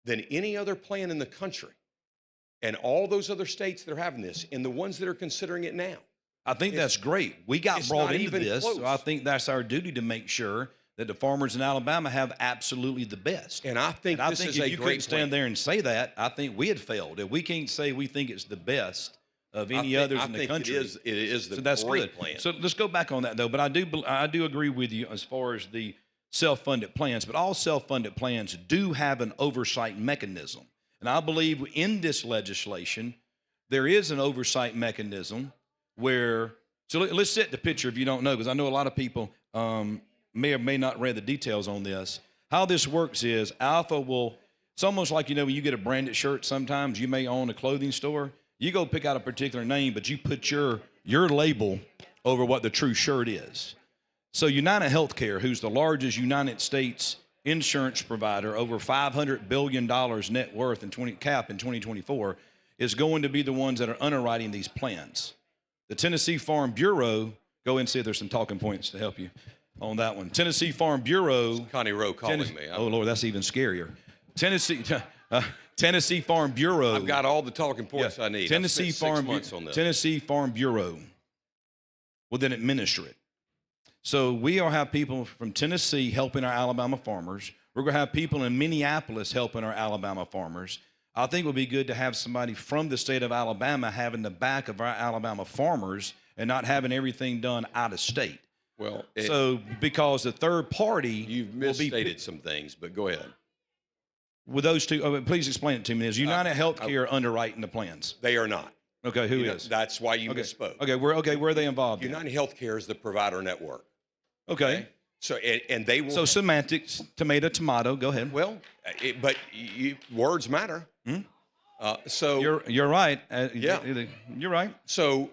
than any other plan in the country. And all those other states that are having this and the ones that are considering it now. I think that's great. We got brought not into even this, close. so I think that's our duty to make sure that the farmers in Alabama have absolutely the best. And I think this is if a you great couldn't stand plan. there and say that, I think we had failed. If we can't say we think it's the best of any others in the country, it is the so that's great good. plan. So let's go back on that though. But I do agree with you as far as the self-funded plans. But all self-funded plans do have an oversight mechanism, and I believe in this legislation there is an oversight mechanism where So let's set the picture if you don't know, because I know a lot of people may or may not read the details on this. How this works is Alpha will, it's almost like, when you get a branded shirt sometimes, you may own a clothing store. You go pick out a particular name, but you put your label over what the true shirt is. So United Healthcare, who's the largest United States insurance provider, over $500 billion net worth in 2024, is going to be the ones that are underwriting these plans. The Tennessee Farm Bureau, go ahead and see if there's some talking points to help you on that one. Tennessee Farm Bureau. Connie Rowe calling me. Oh, Lord, that's even scarier. Tennessee Farm Bureau. I've got all the talking points I need. Tennessee Farm Bureau will then administer it. So we will have people from Tennessee helping our Alabama farmers. We're going to have people in Minneapolis helping our Alabama farmers. I think it would be good to have somebody from the state of Alabama having the back of our Alabama farmers and not having everything done out of state. Well, because the third party you've misstated some things, but go ahead. With those two, please explain it to me. Is United Healthcare underwriting the plans? They are not. Okay, who is? That's why you misspoke. Okay, where are they involved? United Healthcare is the provider network. Okay. So and they will. So semantics, tomato. Go ahead. Well, but words matter. So you're right. Yeah, you're right. So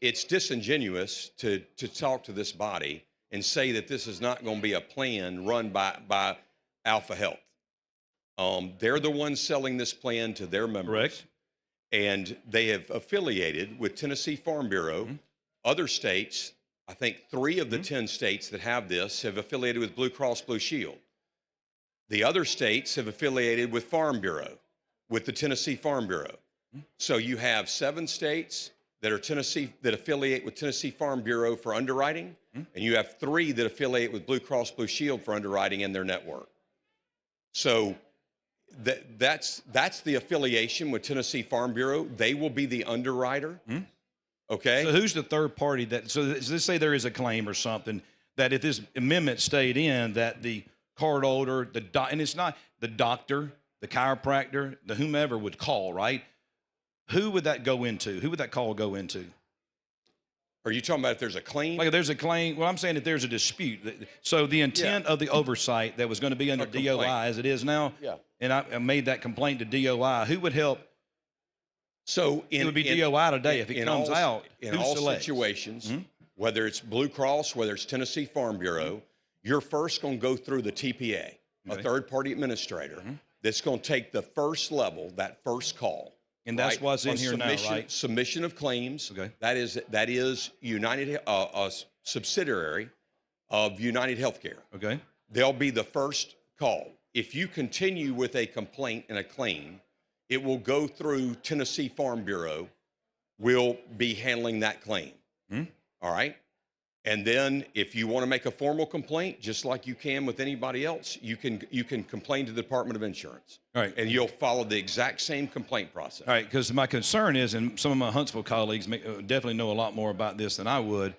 it's disingenuous to talk to this body and say that this is not going to be a plan run by Alpha Health. They're the ones selling this plan to their members. Correct. And they have affiliated with Tennessee Farm Bureau. Other states, I think 3 of the 10 states that have this have affiliated with Blue Cross Blue Shield. The other states have affiliated with Farm Bureau, with the Tennessee Farm Bureau. So you have 7 states that affiliate with Tennessee Farm Bureau for underwriting, and you have 3 that affiliate with Blue Cross Blue Shield for underwriting in their network. So that's the affiliation with Tennessee Farm Bureau. They will be the underwriter. Okay. So who's the third party so let's say there is a claim or something that if this amendment stayed in, that the card holder, and it's not the doctor, the chiropractor, the whomever would call, right? Who would that go into? Who would that call go into? Are you talking about if there's a claim? Like if there's a claim, well, I'm saying if there's a dispute. So the intent of the oversight that was going to be under DOI as it is now, and I made that complaint to DOI, who would help? So it would be DOI today if it comes out. In all situations, whether it's Blue Cross, whether it's Tennessee Farm Bureau, you're first going to go through the TPA, a third-party administrator, that's going to take the first level, that first call. And that's what's in here now, right? Submission of claims. Okay. That is United, a subsidiary of United Healthcare. Okay. They'll be the first call. If you continue with a complaint and a claim, it will go through Tennessee Farm Bureau. We'll be handling that claim. All right. And then if you want to make a formal complaint, just like you can with anybody else, you can complain to the Department of Insurance. All right. And you'll follow the exact same complaint process. All right, because my concern is, and some of my Huntsville colleagues definitely know a lot more about this than I would,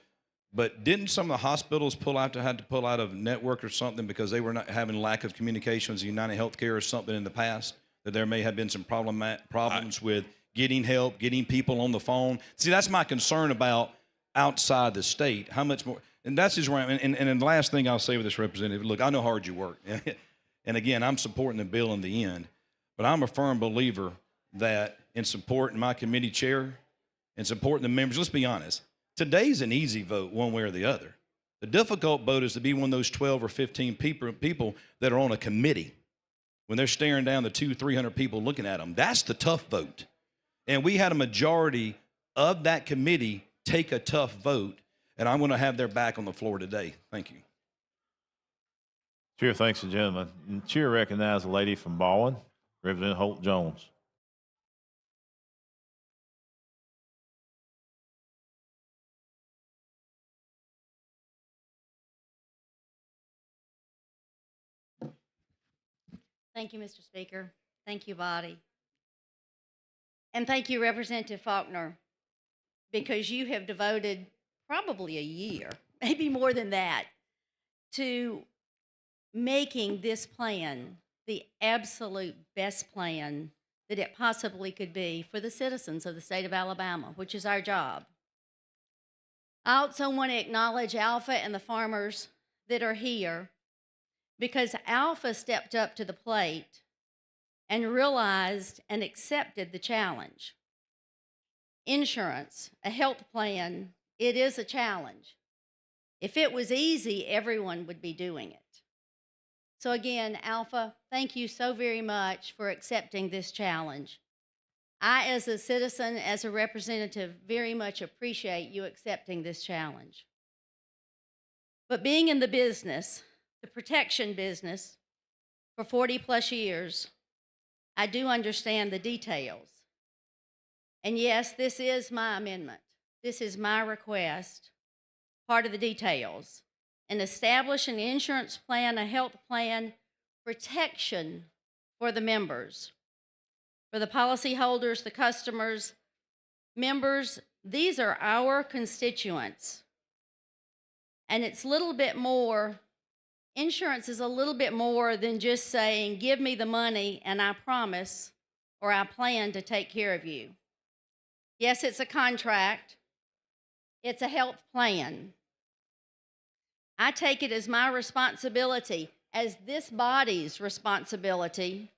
but didn't some of the hospitals had to pull out of network or something because they were not having lack of communication with United Healthcare or something in the past, that there may have been some problems with getting help, getting people on the phone? See, that's my concern about outside the state. How much more? And that's just where and the last thing I'll say with this representative, look, I know how hard you work. And again, I'm supporting the bill in the end, but I'm a firm believer that in supporting my committee chair and supporting the members, let's be honest, today's an easy vote one way or the other. The difficult vote is to be one of those 12 or 15 people that are on a committee when they're staring down the 200-300 people looking at them. That's the tough vote. And we had a majority of that committee take a tough vote, and I'm going to have their back on the floor today. Thank you. Chair, thanks, the gentleman. And Chair recognizes a lady from Baldwin, Representative Holt Jones. Thank you, Mr. Speaker. Thank you, body. And thank you, Representative Faulkner, because you have devoted probably a year, maybe more than that, to making this plan the absolute best plan that it possibly could be for the citizens of the state of Alabama, which is our job. I also want to acknowledge Alpha and the farmers that are here because Alpha stepped up to the plate and realized and accepted the challenge. Insurance, a health plan, it is a challenge. If it was easy, everyone would be doing it. So again, Alpha, thank you so very much for accepting this challenge. I, as a citizen, as a representative, very much appreciate you accepting this challenge. But being in the business, the protection business, for 40 plus years, I do understand the details. And yes, this is my amendment. This is my request, part of the details. And establish an insurance plan, a health plan, protection for the members, for the policyholders, the customers, members. These are our constituents. And it's a little bit more, insurance is a little bit more than just saying, give me the money and I promise or I plan to take care of you. Yes, it's a contract. It's a health plan. I take it as my responsibility, as this body's responsibility,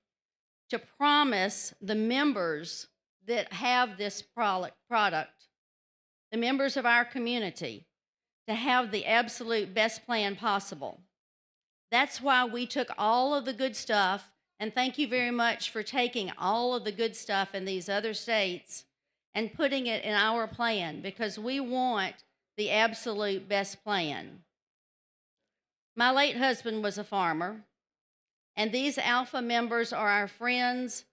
to promise the members that have this product, the members of our community, to have the absolute best plan possible. That's why we took all of the good stuff, and thank you very much for taking all of the good stuff in these other states and putting it in our plan, because we want the absolute best plan. My late husband was a farmer, and these Alpha members are our friends,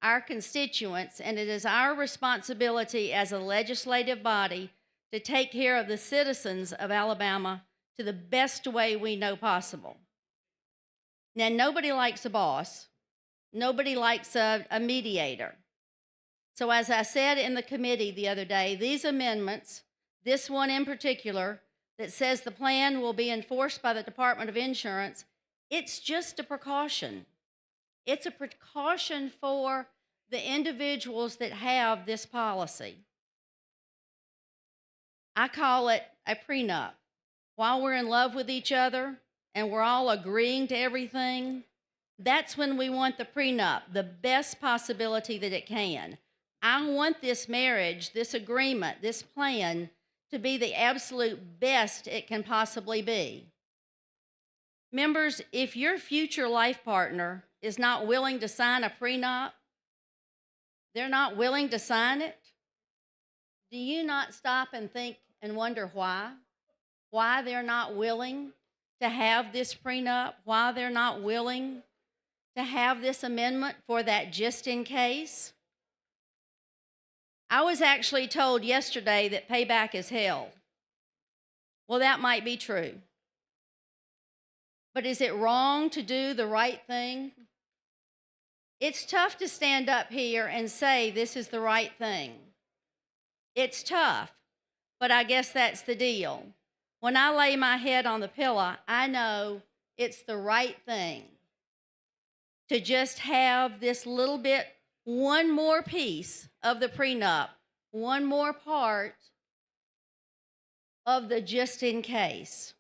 our constituents, and it is our responsibility as a legislative body to take care of the citizens of Alabama to the best way we know possible. Now, nobody likes a boss. Nobody likes a mediator. So as I said in the committee the other day, these amendments, this one in particular, that says the plan will be enforced by the Department of Insurance, it's just a precaution. It's a precaution for the individuals that have this policy. I call it a prenup. While we're in love with each other and we're all agreeing to everything, that's when we want the prenup, the best possibility that it can. I want this marriage, this agreement, this plan to be the absolute best it can possibly be. Members, if your future life partner is not willing to sign a prenup, they're not willing to sign it, do you not stop and think and wonder why? Why they're not willing to have this prenup? Why they're not willing to have this amendment for that just in case? I was actually told yesterday that payback is hell. Well, that might be true. But is it wrong to do the right thing? It's tough to stand up here and say this is the right thing. It's tough, but I guess that's the deal. When I lay my head on the pillow, I know it's the right thing to just have this little bit, one more piece of the prenup, one more part of the just in case.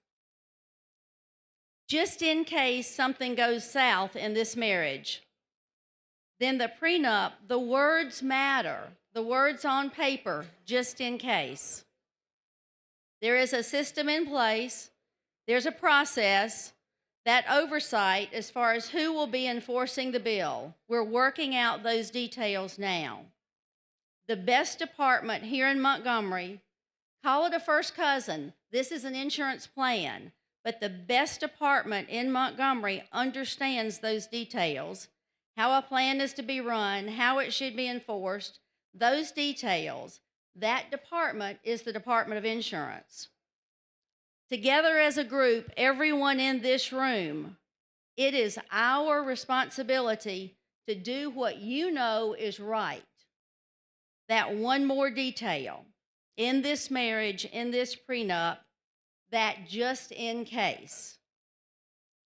Just in case something goes south in this marriage, then the prenup, the words matter, the words on paper, just in case. There is a system in place, there's a process, that oversight as far as who will be enforcing the bill. We're working out those details now. The best department here in Montgomery, call it a first cousin, this is an insurance plan, but the best department in Montgomery understands those details, how a plan is to be run, how it should be enforced, those details. That department is the Department of Insurance. Together as a group, everyone in this room, it is our responsibility to do what you know is right. That one more detail in this marriage, in this prenup, that just in case.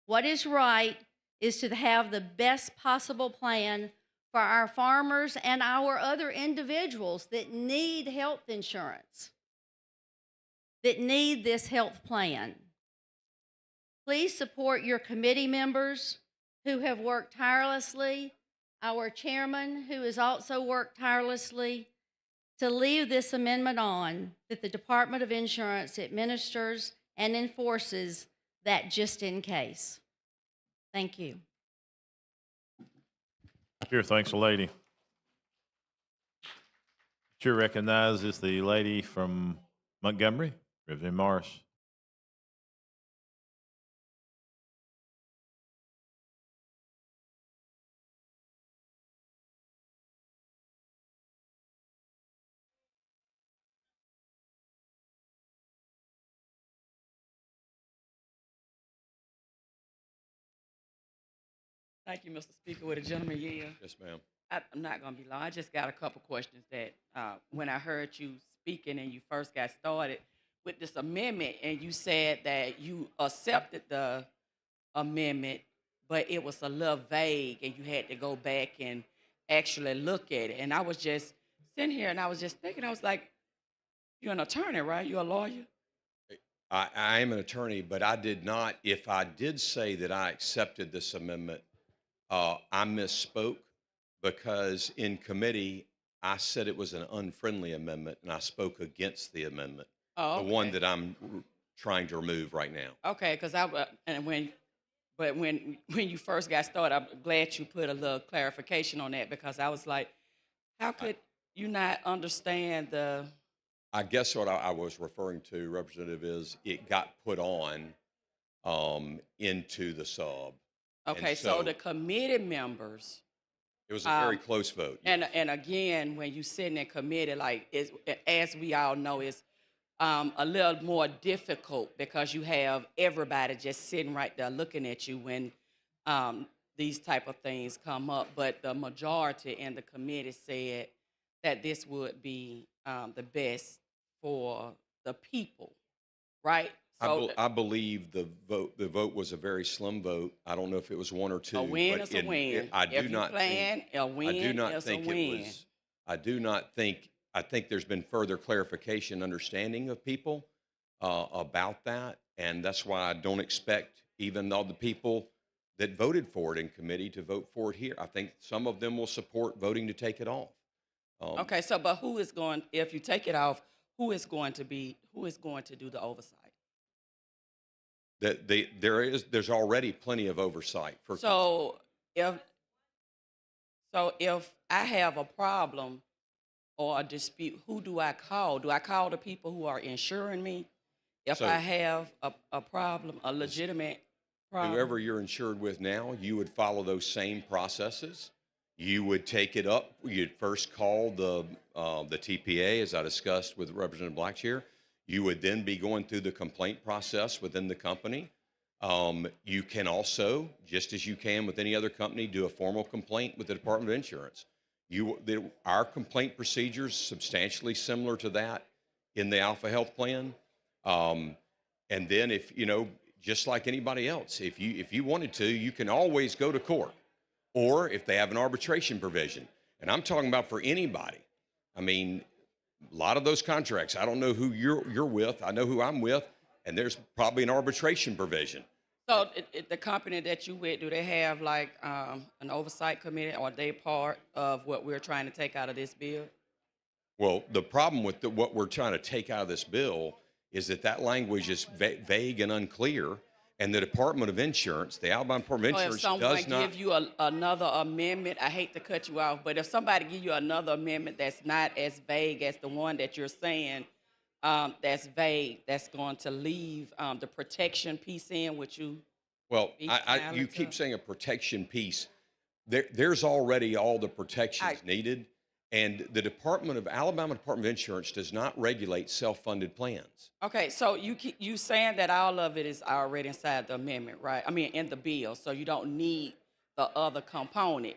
What is right is to have the best possible plan for our farmers and our other individuals that need health insurance. that need this health plan. Please support your committee members who have worked tirelessly, our chairman who has also worked tirelessly to leave this amendment on that the Department of Insurance administers and enforces that just in case. Thank you. Chair thanks the lady. Chair recognizes the lady from Montgomery, Reverend Morris. Thank you, Mr. Speaker. With a gentleman yield. Yes, ma'am. I'm not going to be long. I just got a couple questions that when I heard you speaking and you first got started with this amendment, and you said that you accepted the amendment, but it was a little vague and you had to go back and actually look at it. And I was just sitting here and I was just thinking, I was like, you're an attorney, right? You're a lawyer? I am an attorney, but I did not, if I did say that I accepted this amendment, I misspoke because in committee, I said it was an unfriendly amendment and I spoke against the amendment. Oh, The one okay. that I'm trying to remove right now. Okay, because when you first got started, I'm glad you put a little clarification on that, because I was like, how could you not understand the? I guess what I was referring to, Representative, is it got put on into the sub. And Okay, so the committee members, it was a very close vote. and again, when you sit in committee, like as we all know, it's a little more difficult because you have everybody just sitting right there looking at you when these type of things come up. But the majority in the committee said that this would be the best for the people, right? I believe the vote was a very slim vote. I don't know if it was one or two. A win but is a win. I do If you not plan, think, a win I do not is a think win. it was. I do not think. I think there's been further clarification, understanding of people about that, and that's why I don't expect even all the people that voted for it in committee to vote for it here. I think some of them will support voting to take it off. Okay, so but who is going, if you take it off, who is going to do the oversight? There's already plenty of oversight for. So if I have a problem or a dispute, who do I call? Do I call the people who are insuring me? If So- I have a problem, a legitimate problem? Whoever you're insured with now, you would follow those same processes. You would take it up. You'd first call the TPA, as I discussed with Representative Blackshear. You would then be going through the complaint process within the company. You can also, just as you can with any other company, do a formal complaint with the Department of Insurance. Our complaint procedures substantially similar to that in the Alpha Health Plan. And then if, just like anybody else, if you wanted to, you can always go to court. Or if they have an arbitration provision. And I'm talking about for anybody. I mean, a lot of those contracts, I don't know who you're with. I know who I'm with. And there's probably an arbitration provision. So the company that you with, do they have like an oversight committee, or are they part of what we're trying to take out of this bill? Well, the problem with what we're trying to take out of this bill is that language is vague and unclear. And the Department of Insurance, the Alabama Department of So if Insurance someone does not. give you another amendment, I hate to cut you off, but if somebody give you another amendment that's not as vague as the one that you're saying, that's vague, that's going to leave the protection piece in, which you. Well, be you silent keep to? saying a protection piece. There's already all the protections needed. And the Alabama Department of Insurance does not regulate self-funded plans. Okay, so you saying that all of it is already inside the amendment, right? I mean, in the bill, so you don't need the other component.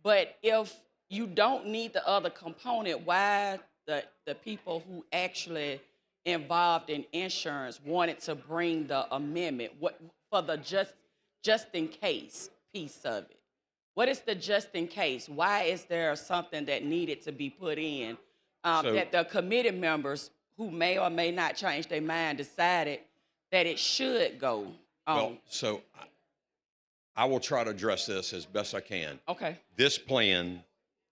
But if you don't need the other component, why the people who actually involved in insurance wanted to bring the amendment? What for the just in case piece of it? What is the just in case? Why is there something that needed to be put in that the committee members who may or may not change their mind decided that it should go on. Well, so I will try to address this as best I can. Okay. This plan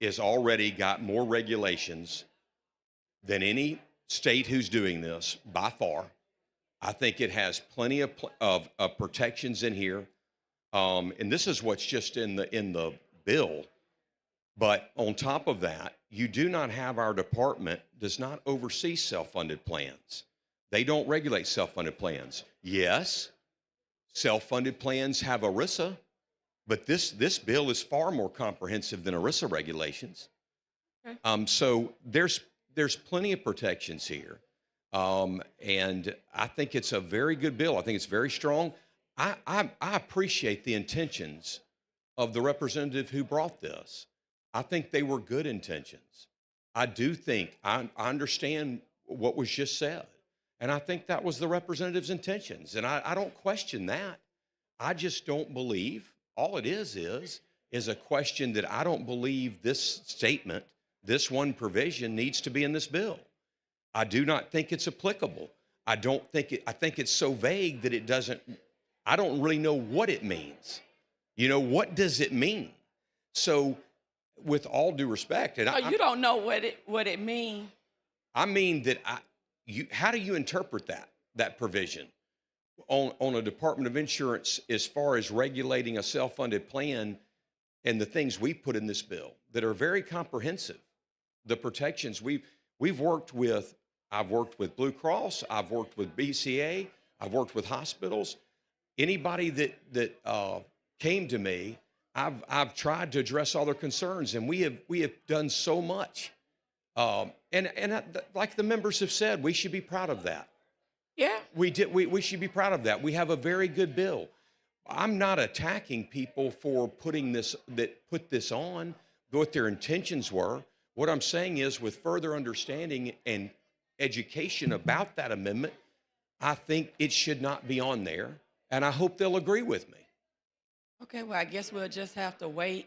has already got more regulations than any state who's doing this by far. I think it has plenty of protections in here. And this is what's just in the bill. But on top of that, you do not have, our department does not oversee self-funded plans. They don't regulate self-funded plans. Yes, self-funded plans have ERISA, but this bill is far more comprehensive than ERISA regulations. Okay. So there's plenty of protections here. And I think it's a very good bill. I think it's very strong. I appreciate the intentions of the representative who brought this. I think they were good intentions. I do think, I understand what was just said. And I think that was the representative's intentions. And I don't question that. I just don't believe, all it is a question that I don't believe this statement, this one provision needs to be in this bill. I do not think it's applicable. I think it's so vague that I don't really know what it means. You know, what does it mean? So with all due respect, and You don't know what it means. I mean that how do you interpret that provision on a Department of Insurance as far as regulating a self-funded plan and the things we put in this bill that are very comprehensive? The protections I've worked with Blue Cross, I've worked with BCA, I've worked with hospitals. Anybody that came to me, I've tried to address all their concerns, and we have done so much. Like the members have said, we should be proud of that. Yeah. We should be proud of that. We have a very good bill. I'm not attacking people for put this on, what their intentions were. What I'm saying is, with further understanding and education about that amendment, I think it should not be on there, and I hope they'll agree with me. Okay, well, I guess we'll just have to wait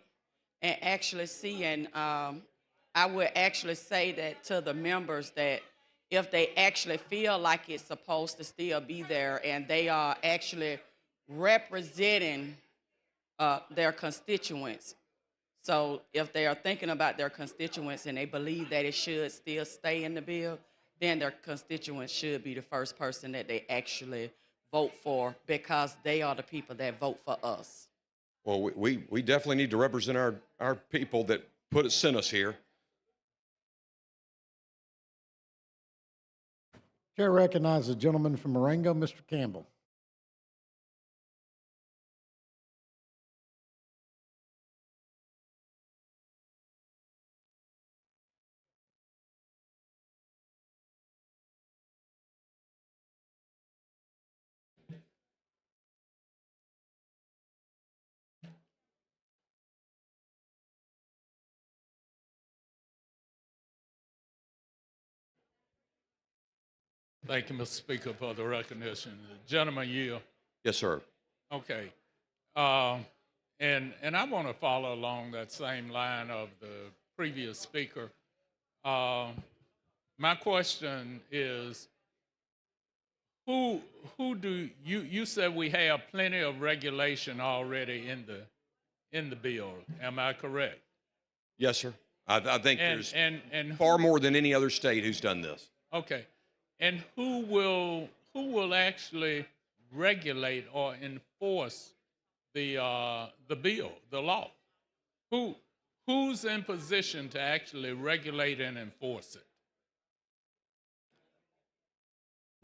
and actually see. And I would actually say that to the members, that if they actually feel like it's supposed to still be there and they are actually representing their constituents. So if they are thinking about their constituents and they believe that it should still stay in the bill, then their constituents should be the first person that they actually vote for, because they are the people that vote for us. Well, we definitely need to represent our people that sent us here. Chair recognizes the gentleman from Marengo, Mr. Campbell. Thank you, Mr. Speaker, for the recognition. The gentleman yield. Yes, sir. Okay. And I want to follow along that same line of the previous speaker. My question is, who do you said we have plenty of regulation already in the bill. Am I correct? Yes, sir. I think there's and far more than any other state who's done this. Okay. And who will actually regulate or enforce the bill, the law? Who's in position to actually regulate and enforce it?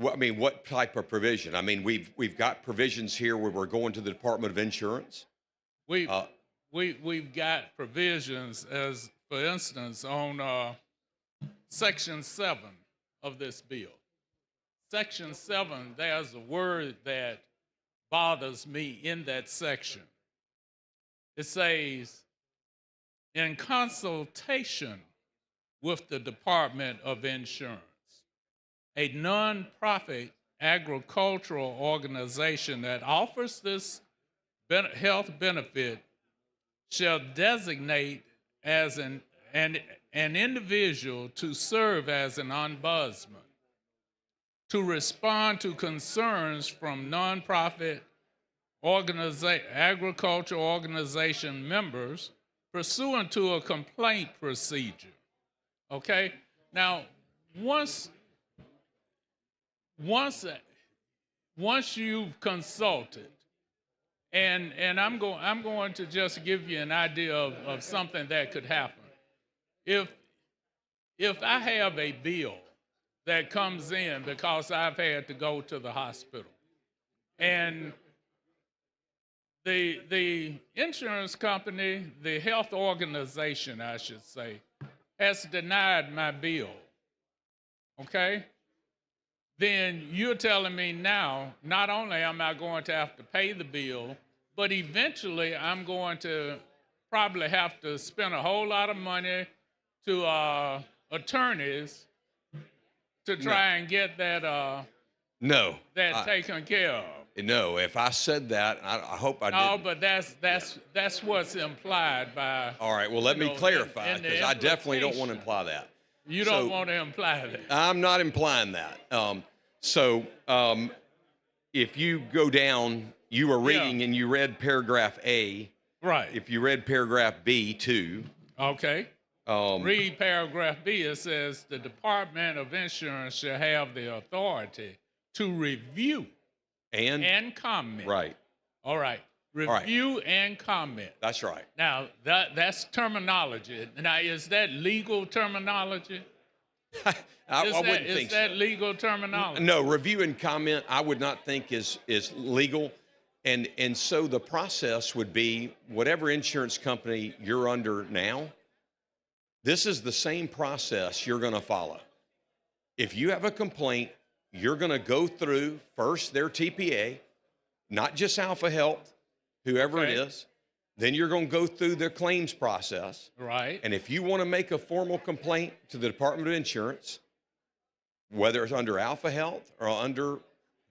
Well, I mean, what type of provision? I mean, we've got provisions here where we're going to the Department of Insurance. We've got provisions, as for instance, on Section 7 of this bill. Section 7, there's a word that bothers me in that section. It says, in consultation with the Department of Insurance, a nonprofit agricultural organization that offers this health benefit shall designate as an individual to serve as an ombudsman to respond to concerns from nonprofit agriculture organization members pursuant to a complaint procedure. Okay? Now, once you've consulted, and I'm going to just give you an idea of something that could happen. If I have a bill that comes in because I've had to go to the hospital, and the insurance company, the health organization, I should say, has denied my bill, okay? Then you're telling me now, not only am I going to have to pay the bill, but eventually I'm going to probably have to spend a whole lot of money to attorneys to try and get that No. taken care of. No, if I said that, I hope I No, didn't. but that's what's implied by. All right, well, let me clarify, in the because I definitely don't want to implication. imply that. You don't want to imply that. I'm not implying that. If you go down, you were reading and you read paragraph A. Right. If you read paragraph B too. Okay. Read paragraph B. It says the Department of Insurance shall have the authority to review and comment. Right. All right. right. Review and comment. That's right. Now, that's terminology. Now, is that legal terminology? I wouldn't think Is that legal terminology? No, review and comment I would not think is legal. And so the process would be whatever insurance company you're under now, this is the same process you're going to follow. If you have a complaint, you're going to go through first their TPA, not just Alpha Health, whoever it is. Then you're going to go through their claims process. Right. And if you want to make a formal complaint to the Department of Insurance, whether it's under Alpha Health or under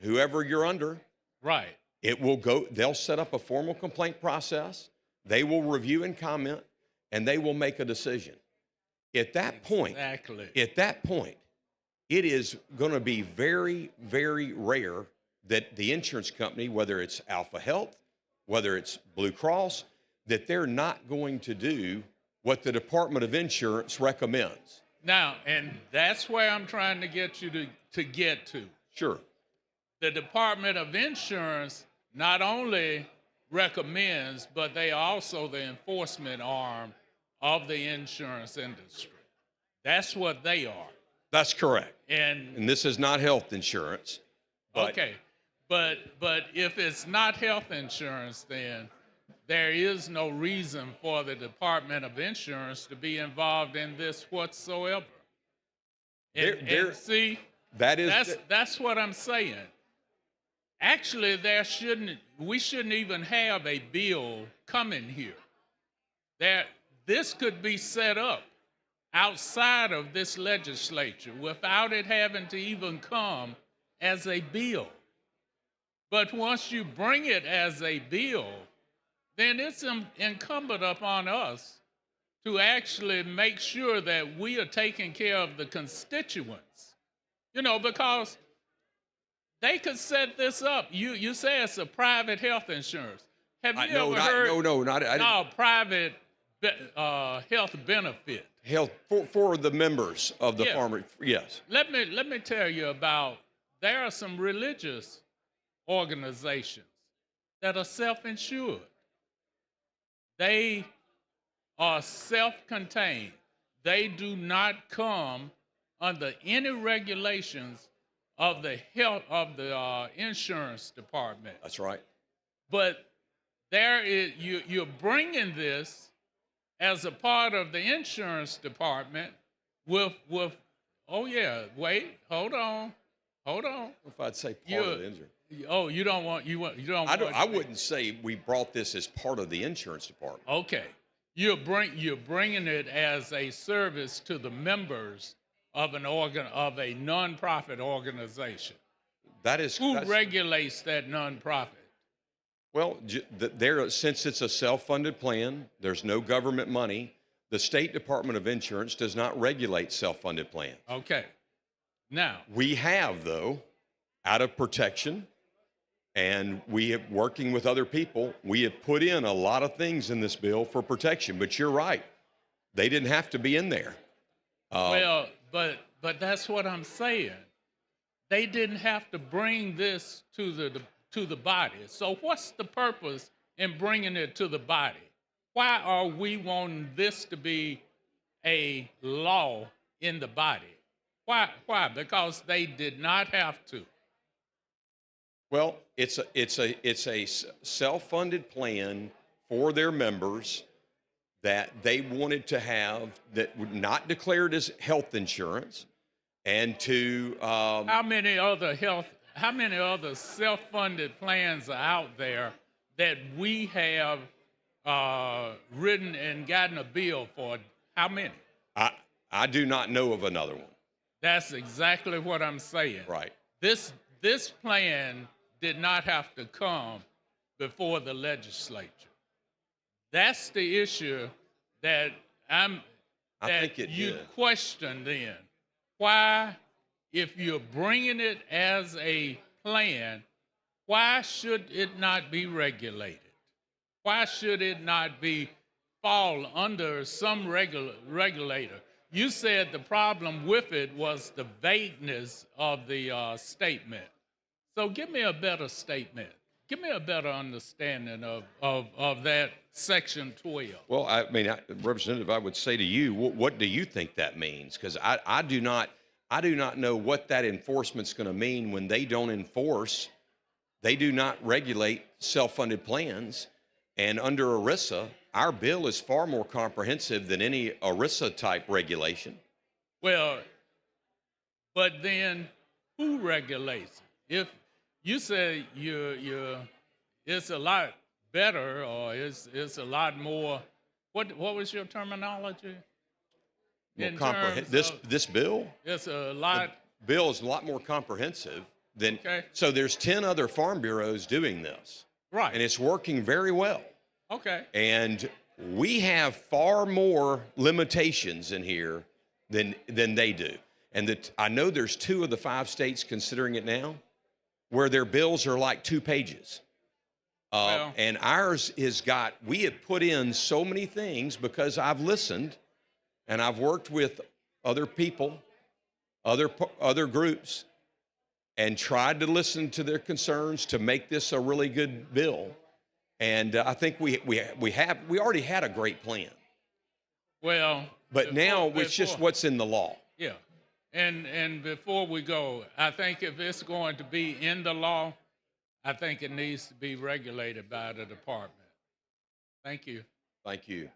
whoever you're under, right, it will go, they'll set up a formal complaint process. They will review and comment, and they will make a decision. At that point, it is going to be very, very rare that the insurance company, whether it's Alpha Health, whether it's Blue Cross, that they're not going to do what the Department of Insurance recommends. Now, and that's where I'm trying to get you to get to. Sure. The Department of Insurance not only recommends, but they are also the enforcement arm of the insurance industry. That's what they are. That's correct. And this is not health insurance. But okay, but if it's not health insurance, then there is no reason for the Department of Insurance to be involved in this whatsoever. And see, that's what I'm saying. Actually, we shouldn't even have a bill coming here. This could be set up outside of this legislature without it having to even come as a bill. But once you bring it as a bill, then it's incumbent upon us to actually make sure that we are taking care of the constituents. You know, because they could set this up. You say it's a private health insurance. Have you ever heard? No, private health benefit. Health for the members of the farmer. Yes. Let me tell you about. There are some religious organizations that are self-insured. They are self-contained. They do not come under any regulations of the health of the insurance department. That's right. But you're bringing this as a part of the insurance department with oh yeah, wait, hold on. If I'd say part of the insurance. Oh, you don't want. I wouldn't say we brought this as part of the insurance department. Okay, you're bringing it as a service to the members of a nonprofit organization. Who regulates that nonprofit? Well, since it's a self-funded plan, there's no government money. The State Department of Insurance does not regulate self-funded plans. Okay. Now, We have, though, out of protection, and we have working with other people, we have put in a lot of things in this bill for protection. But you're right, they didn't have to be in there. well, but that's what I'm saying. They didn't have to bring this to the body. So what's the purpose in bringing it to the body? Why are we wanting this to be a law in the body? Why? Because they did not have to. Well, it's a self-funded plan for their members that they wanted to have that were not declared as health insurance, and to How many other self-funded plans are out there that we have written and gotten a bill for? How many? I do not know of another one. That's exactly what I'm saying. Right. This plan did not have to come before the legislature. That's the issue that I think it you did. question then. Why, if you're bringing it as a plan, why should it not be regulated? Why should it not fall under some regulator? You said the problem with it was the vagueness of the statement. So give me a better statement. Give me a better understanding of that section 12. Well, I mean, Representative, I would say to you, what do you think that means? Because I do not know what that enforcement's going to mean when they don't enforce. They do not regulate self-funded plans, and under ERISA, our bill is far more comprehensive than any ERISA type regulation. Well, but then who regulates it? If you say it's a lot better, or it's a lot more, what was your terminology? This bill? It's a lot. The bill is a lot more comprehensive than. Okay. So there's 10 other farm bureaus doing this. Right. And it's working very well. Okay. And we have far more limitations in here than they do. And I know there's 2 of the 5 states considering it now, where their bills are like 2 pages. And ours we have put in so many things because I've listened and I've worked with other people, other groups, and tried to listen to their concerns to make this a really good bill. And I think we already had a great plan. Well, but now it's just what's in the law. Yeah. And before we go, I think if it's going to be in the law, I think it needs to be regulated by the department. Thank you. Thank you.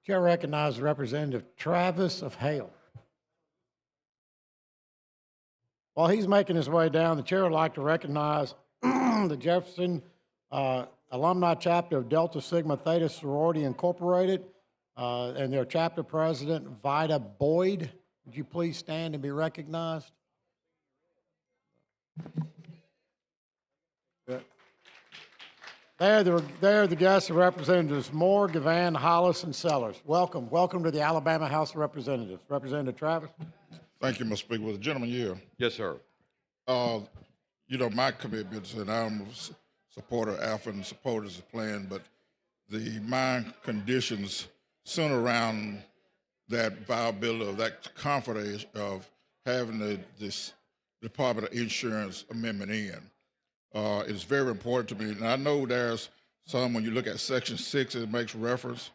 Chair recognizes Representative Travis of Hale. While he's making his way down, the chair would like to recognize the Jefferson Alumni Chapter of Delta Sigma Theta Sorority Incorporated and their chapter president, Vida Boyd. Would you please stand and be recognized? They're the guests of Representatives Moore, Gavan, Hollis, and Sellers. Welcome to the Alabama House of Representatives. Representative Travis. Thank you, Mr. Speaker. Was the gentleman here? Yes, sir. My commitments, and I'm a supporter of Alpha and supporters of the plan, but my conditions center around that viability of that comfort of having this Department of Insurance amendment in. It's very important to me. And I know there's some, when you look at Section 6, it makes reference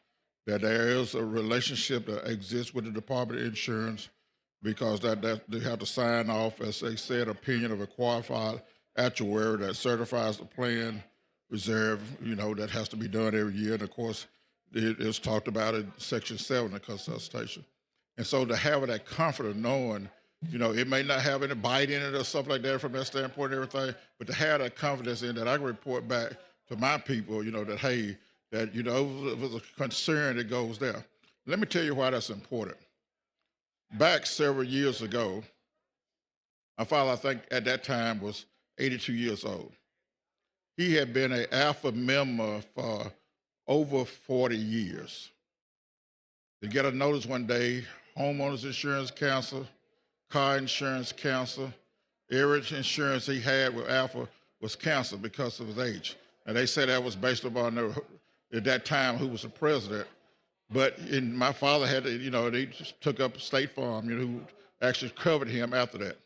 that there is a relationship that exists with the Department of Insurance because that they have to sign off, as they said, opinion of a qualified actuary that certifies the plan reserve, that has to be done every year. And of course, it is talked about in Section 7 of the consultation. And so to have that comfort of knowing, it may not have any bite in it or stuff like that from that standpoint and everything, but to have that confidence in that I can report back to my people, that, hey, that, if there's a concern that goes there. Let me tell you why that's important. Back several years ago, my father, I think at that time, was 82 years old. He had been an Alpha member for over 40 years. To get a notice one day, Homeowners Insurance Council car insurance canceled. Every insurance he had with Alpha was canceled because of his age. And they said that was based upon at that time who was the president. But my father had to, they just took up State Farm, who actually covered him after that.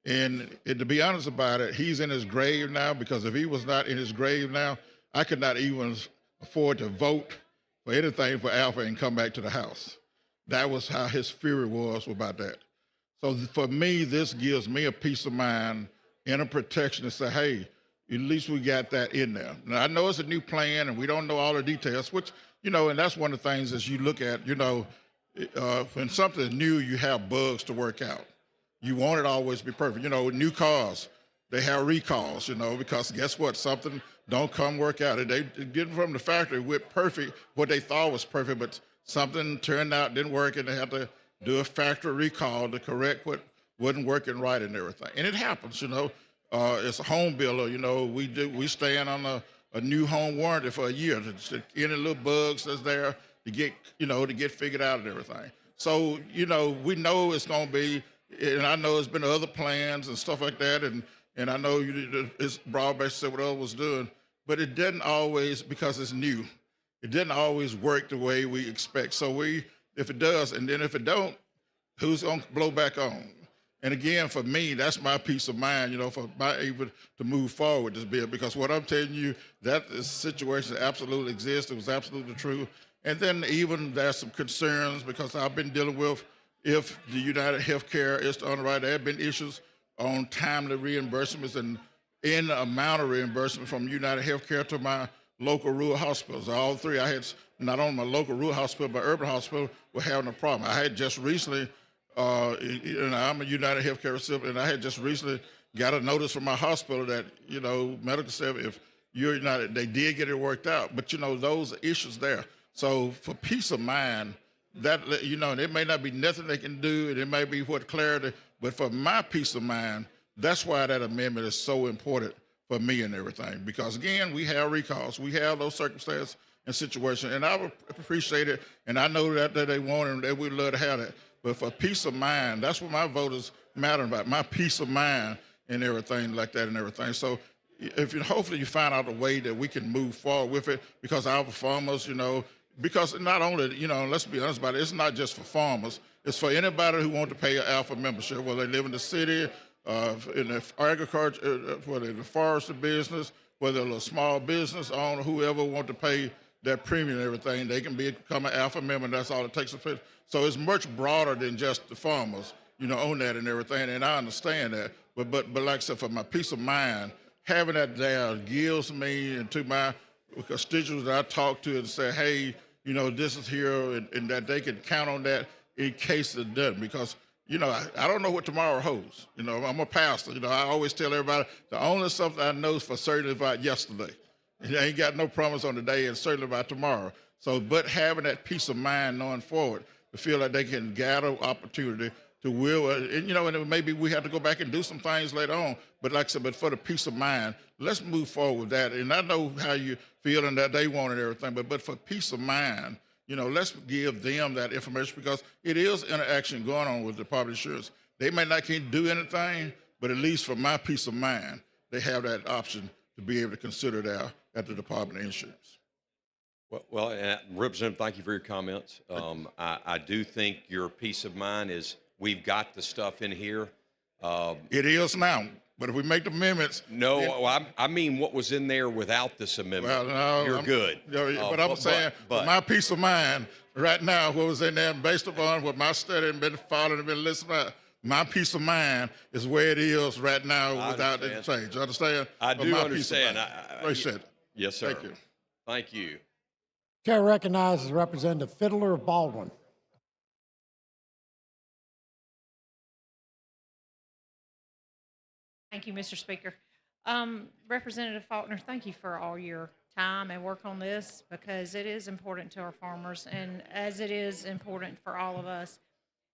And to be honest about it, he's in his grave now, because if he was not in his grave now, I could not even afford to vote for anything for Alpha and come back to the house. That was how his fury was about that. So for me, this gives me a peace of mind and a protection to say, hey, at least we got that in there. Now, I know it's a new plan and we don't know all the details, which, and that's one of the things as you look at, when something is new, you have bugs to work out. You want it to always be perfect. New cars, they have recalls, because guess what? Something don't come work out. They get it from the factory with perfect, what they thought was perfect, but something turned out, didn't work, and they have to do a factory recall to correct what wasn't working right and everything. And it happens, it's a home builder, we stand on a new home warranty for a year to any little bugs that's there to get figured out and everything. So, we know it's going to be, and I know there's been other plans and stuff like that, and I know it's broad-based said what others was doing, but it didn't always, because it's new, it didn't always work the way we expect. So if it does, and then if it don't, who's going to blow back on? And again, for me, that's my peace of mind, for my able to move forward this bill, because what I'm telling you, that situation absolutely exists. It was absolutely true. And then even there's some concerns, because I've been dealing with, if the United Healthcare is to underwrite, there have been issues on timely reimbursements and in the amount of reimbursement from United Healthcare to my local rural hospitals. All three, I had not only my local rural hospital, but urban hospital were having a problem. I had just recently, I'm a United Healthcare recipient, and I had just recently got a notice from my hospital that, medical staff, if you're United, they did get it worked out. But, those are issues there. So for peace of mind, that, there may not be nothing they can do, and it may be what clarity, but for my peace of mind, that's why that amendment is so important for me and everything. Because again, we have recalls, we have those circumstances and situations, and I would appreciate it, and I know that they want it, and they would love to have it. But for peace of mind, that's what my voters matter about, my peace of mind and everything like that and everything. So hopefully you find out a way that we can move forward with it, because our farmers, because not only, let's be honest about it, it's not just for farmers, it's for anybody who wants to pay an Alpha membership, whether they live in the city, in the agriculture, whether in the forestry business, whether they're a small business owner, whoever want to pay that premium and everything, they can become an Alpha member, and that's all it takes to pay. So it's much broader than just the farmers, on that and everything, and I understand that. But like I said, for my peace of mind, having that there gives me and to my constituents that I talk to and say, hey, this is here, and that they can count on that in case it doesn't. Because, I don't know what tomorrow holds. I'm a pastor. I always tell everybody the only something I know for certain about yesterday. I ain't got no promise on the day, and certainly about tomorrow. So, but having that peace of mind knowing forward, to feel like they can gather opportunity to will, and maybe we have to go back and do some things later on. But like I said, but for the peace of mind, let's move forward with that. And I know how you feel and that they want and everything, but for peace of mind, let's give them that information, because it is interaction going on with the Department of Insurance. They may not can do anything, but at least for my peace of mind, they have that option to be able to consider that at the Department of Insurance. Well, Representative, thank you for your comments. I do think your peace of mind is we've got the stuff in here. It is now, but if we make the amendments. No, I mean what was in there without this amendment. Well, no, you're good. But I'm saying, for my peace of mind, right now, what was in there, based upon what my study and been following and been listening to, my peace of mind is where it is right now without any change. You understand? I do understand. Appreciate it. Yes, sir. Thank you. Thank you. Chair recognizes Representative Fiddler of Baldwin. Thank you, Mr. Speaker. Representative Faulkner, thank you for all your time and work on this, because it is important to our farmers, and as it is important for all of us.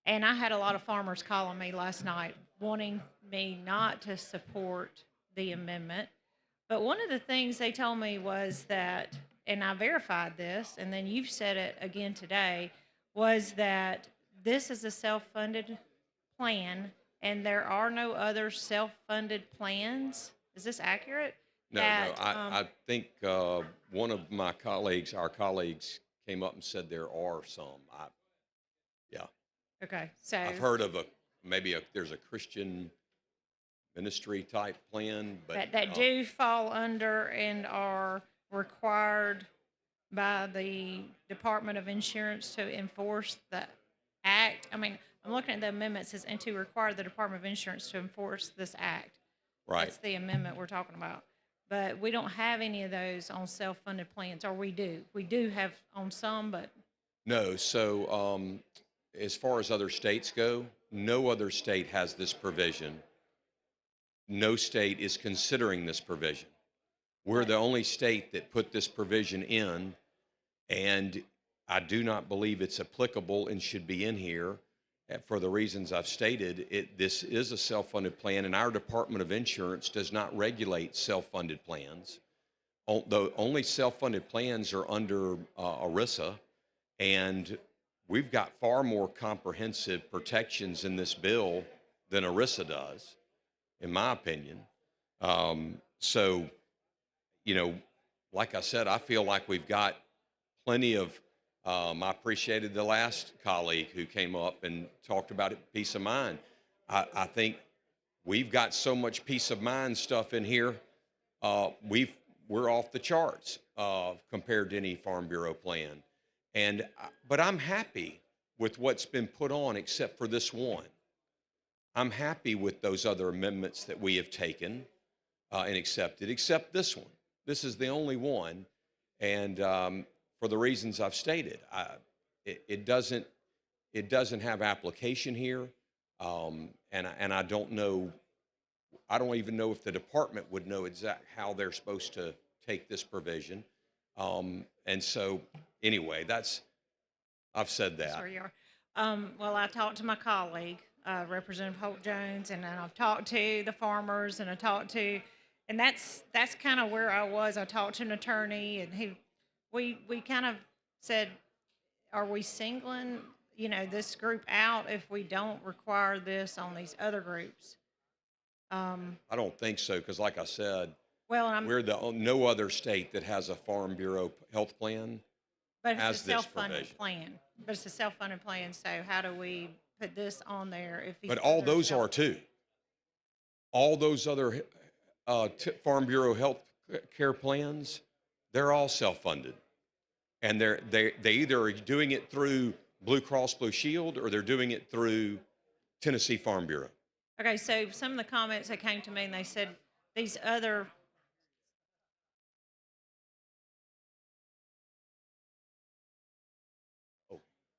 And I had a lot of farmers calling me last night wanting me not to support the amendment. But one of the things they told me was that, and I verified this, and then you've said it again today, was that this is a self-funded plan And there are no other self-funded plans. Is this accurate? No, That, no. I think one of my colleagues, our colleagues, came up and said there are some. Yeah, Okay, so. I've heard of there's a Christian ministry type plan, but That do fall under and are required by the Department of Insurance to enforce the act. I mean, I'm looking at the amendment, it says, and to require the Department of Insurance to enforce this act. right. That's the amendment we're talking about. But we don't have any of those on self-funded plans, or we do. We do have on some, but No, so as far as other states go, no other state has this provision. No state is considering this provision. We're the only state that put this provision in, and I do not believe it's applicable and should be in here for the reasons I've stated. This is a self-funded plan, and our Department of Insurance does not regulate self-funded plans. The only self-funded plans are under ERISA, and we've got far more comprehensive protections in this bill than ERISA does, in my opinion. So, like I said, I feel like we've got plenty of, I appreciated the last colleague who came up and talked about it, peace of mind. I think we've got so much peace of mind stuff in here. We're off the charts compared to any Farm Bureau plan. But I'm happy with what's been put on except for this one. I'm happy with those other amendments that we have taken and accepted, except this one. This is the only one. And for the reasons I've stated, it doesn't have application here. And I don't know, I don't even know if the department would know exactly how they're supposed to take this provision. And so anyway, I've said that. sorry, you are. Well, I talked to my colleague, Representative Holt Jones, and then I've talked to the farmers, and and that's kind of where I was. I talked to an attorney, and we kind of said, are we singling, this group out if we don't require this on these other groups? I don't think so, because like I said, Well, and we're no other state that has a Farm Bureau health plan but has it's a this self-funded provision. plan. But it's a self-funded plan, so how do we put this on there if these But all other those self- are too. All those other Farm Bureau health care plans, they're all self-funded. And they either are doing it through Blue Cross Blue Shield or they're doing it through Tennessee Farm Bureau. Okay, so some of the comments that came to me, and they said these other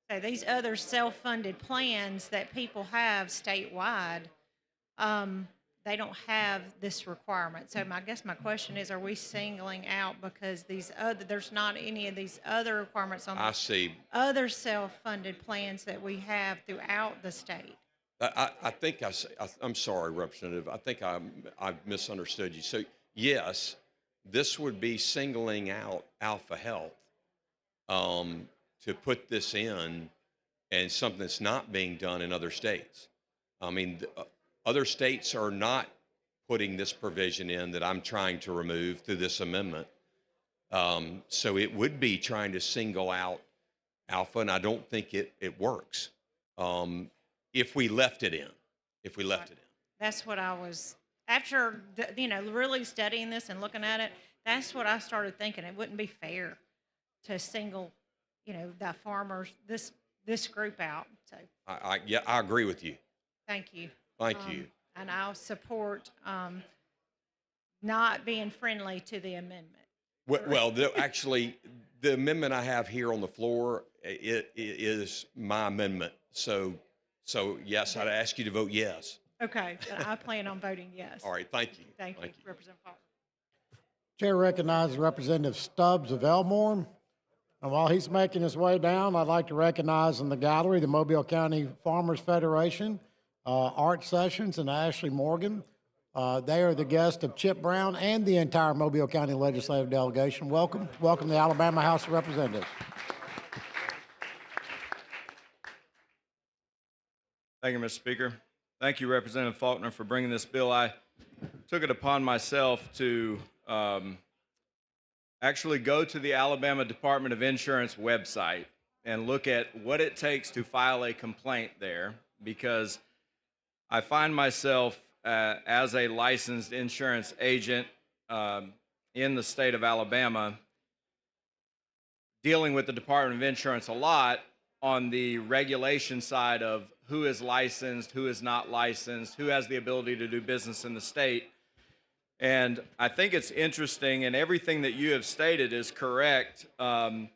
so these other self-funded plans that people have statewide, they don't have this requirement. So I guess my question is, are we singling out because there's not any of these other requirements on I the see. other self-funded plans that we have throughout the state? I think I'm sorry, Representative. I think I've misunderstood you. So yes, this would be singling out Alpha Health to put this in, and something that's not being done in other states. I mean, other states are not putting this provision in that I'm trying to remove through this amendment. So it would be trying to single out Alpha, and I don't think it works. If we left it in, That's what I was, after, really studying this and looking at it, that's what I started thinking. It wouldn't be fair to single, the farmers, this group out. So, yeah, I agree with you. thank you. Thank you. And I'll support not being friendly to the amendment. Well, actually, the amendment I have here on the floor, it is my amendment. So yes, I'd ask you to vote yes. Okay, but I plan on voting yes. All right, thank you. Thank you, Representative Faulkner. Chair recognizes Representative Stubbs of Elmore. And while he's making his way down, I'd like to recognize in the gallery the Mobile County Farmers Federation, Art Sessions, and Ashley Morgan. They are the guest of Chip Brown and the entire Mobile County Legislative Delegation. Welcome. Welcome to the Alabama House of Representatives. Thank you, Mr. Speaker. Thank you, Representative Faulkner, for bringing this bill. I took it upon myself to actually go to the Alabama Department of Insurance website and look at what it takes to file a complaint there, because I find myself as a licensed insurance agent in the state of Alabama dealing with the Department of Insurance a lot on the regulation side of who is licensed, who is not licensed, who has the ability to do business in the state. And I think it's interesting, and everything that you have stated is correct. The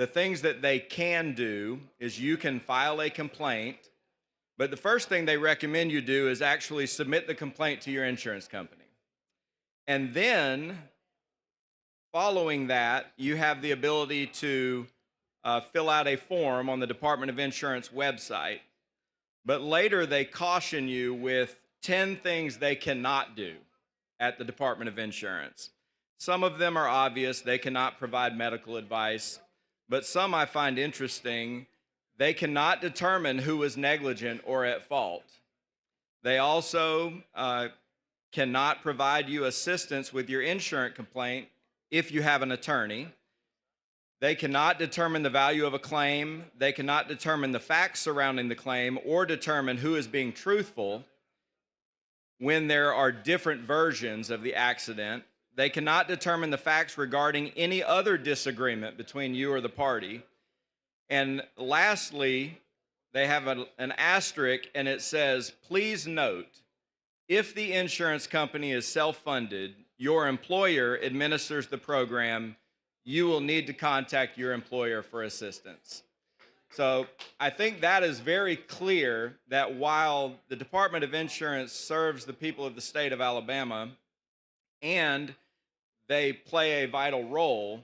things that they can do is you can file a complaint, but the first thing they recommend you do is actually submit the complaint to your insurance company. And then, following that, you have the ability to fill out a form on the Department of Insurance website. But later, they caution you with 10 things they cannot do at the Department of Insurance. Some of them are obvious. They cannot provide medical advice. But some I find interesting. They cannot determine who was negligent or at fault. They also cannot provide you assistance with your insurance complaint if you have an attorney. They cannot determine the value of a claim. They cannot determine the facts surrounding the claim or determine who is being truthful when there are different versions of the accident. They cannot determine the facts regarding any other disagreement between you or the party. And lastly, they have an asterisk, and it says, please note, if the insurance company is self-funded, your employer administers the program, you will need to contact your employer for assistance. So I think that is very clear that while the Department of Insurance serves the people of the state of Alabama and they play a vital role,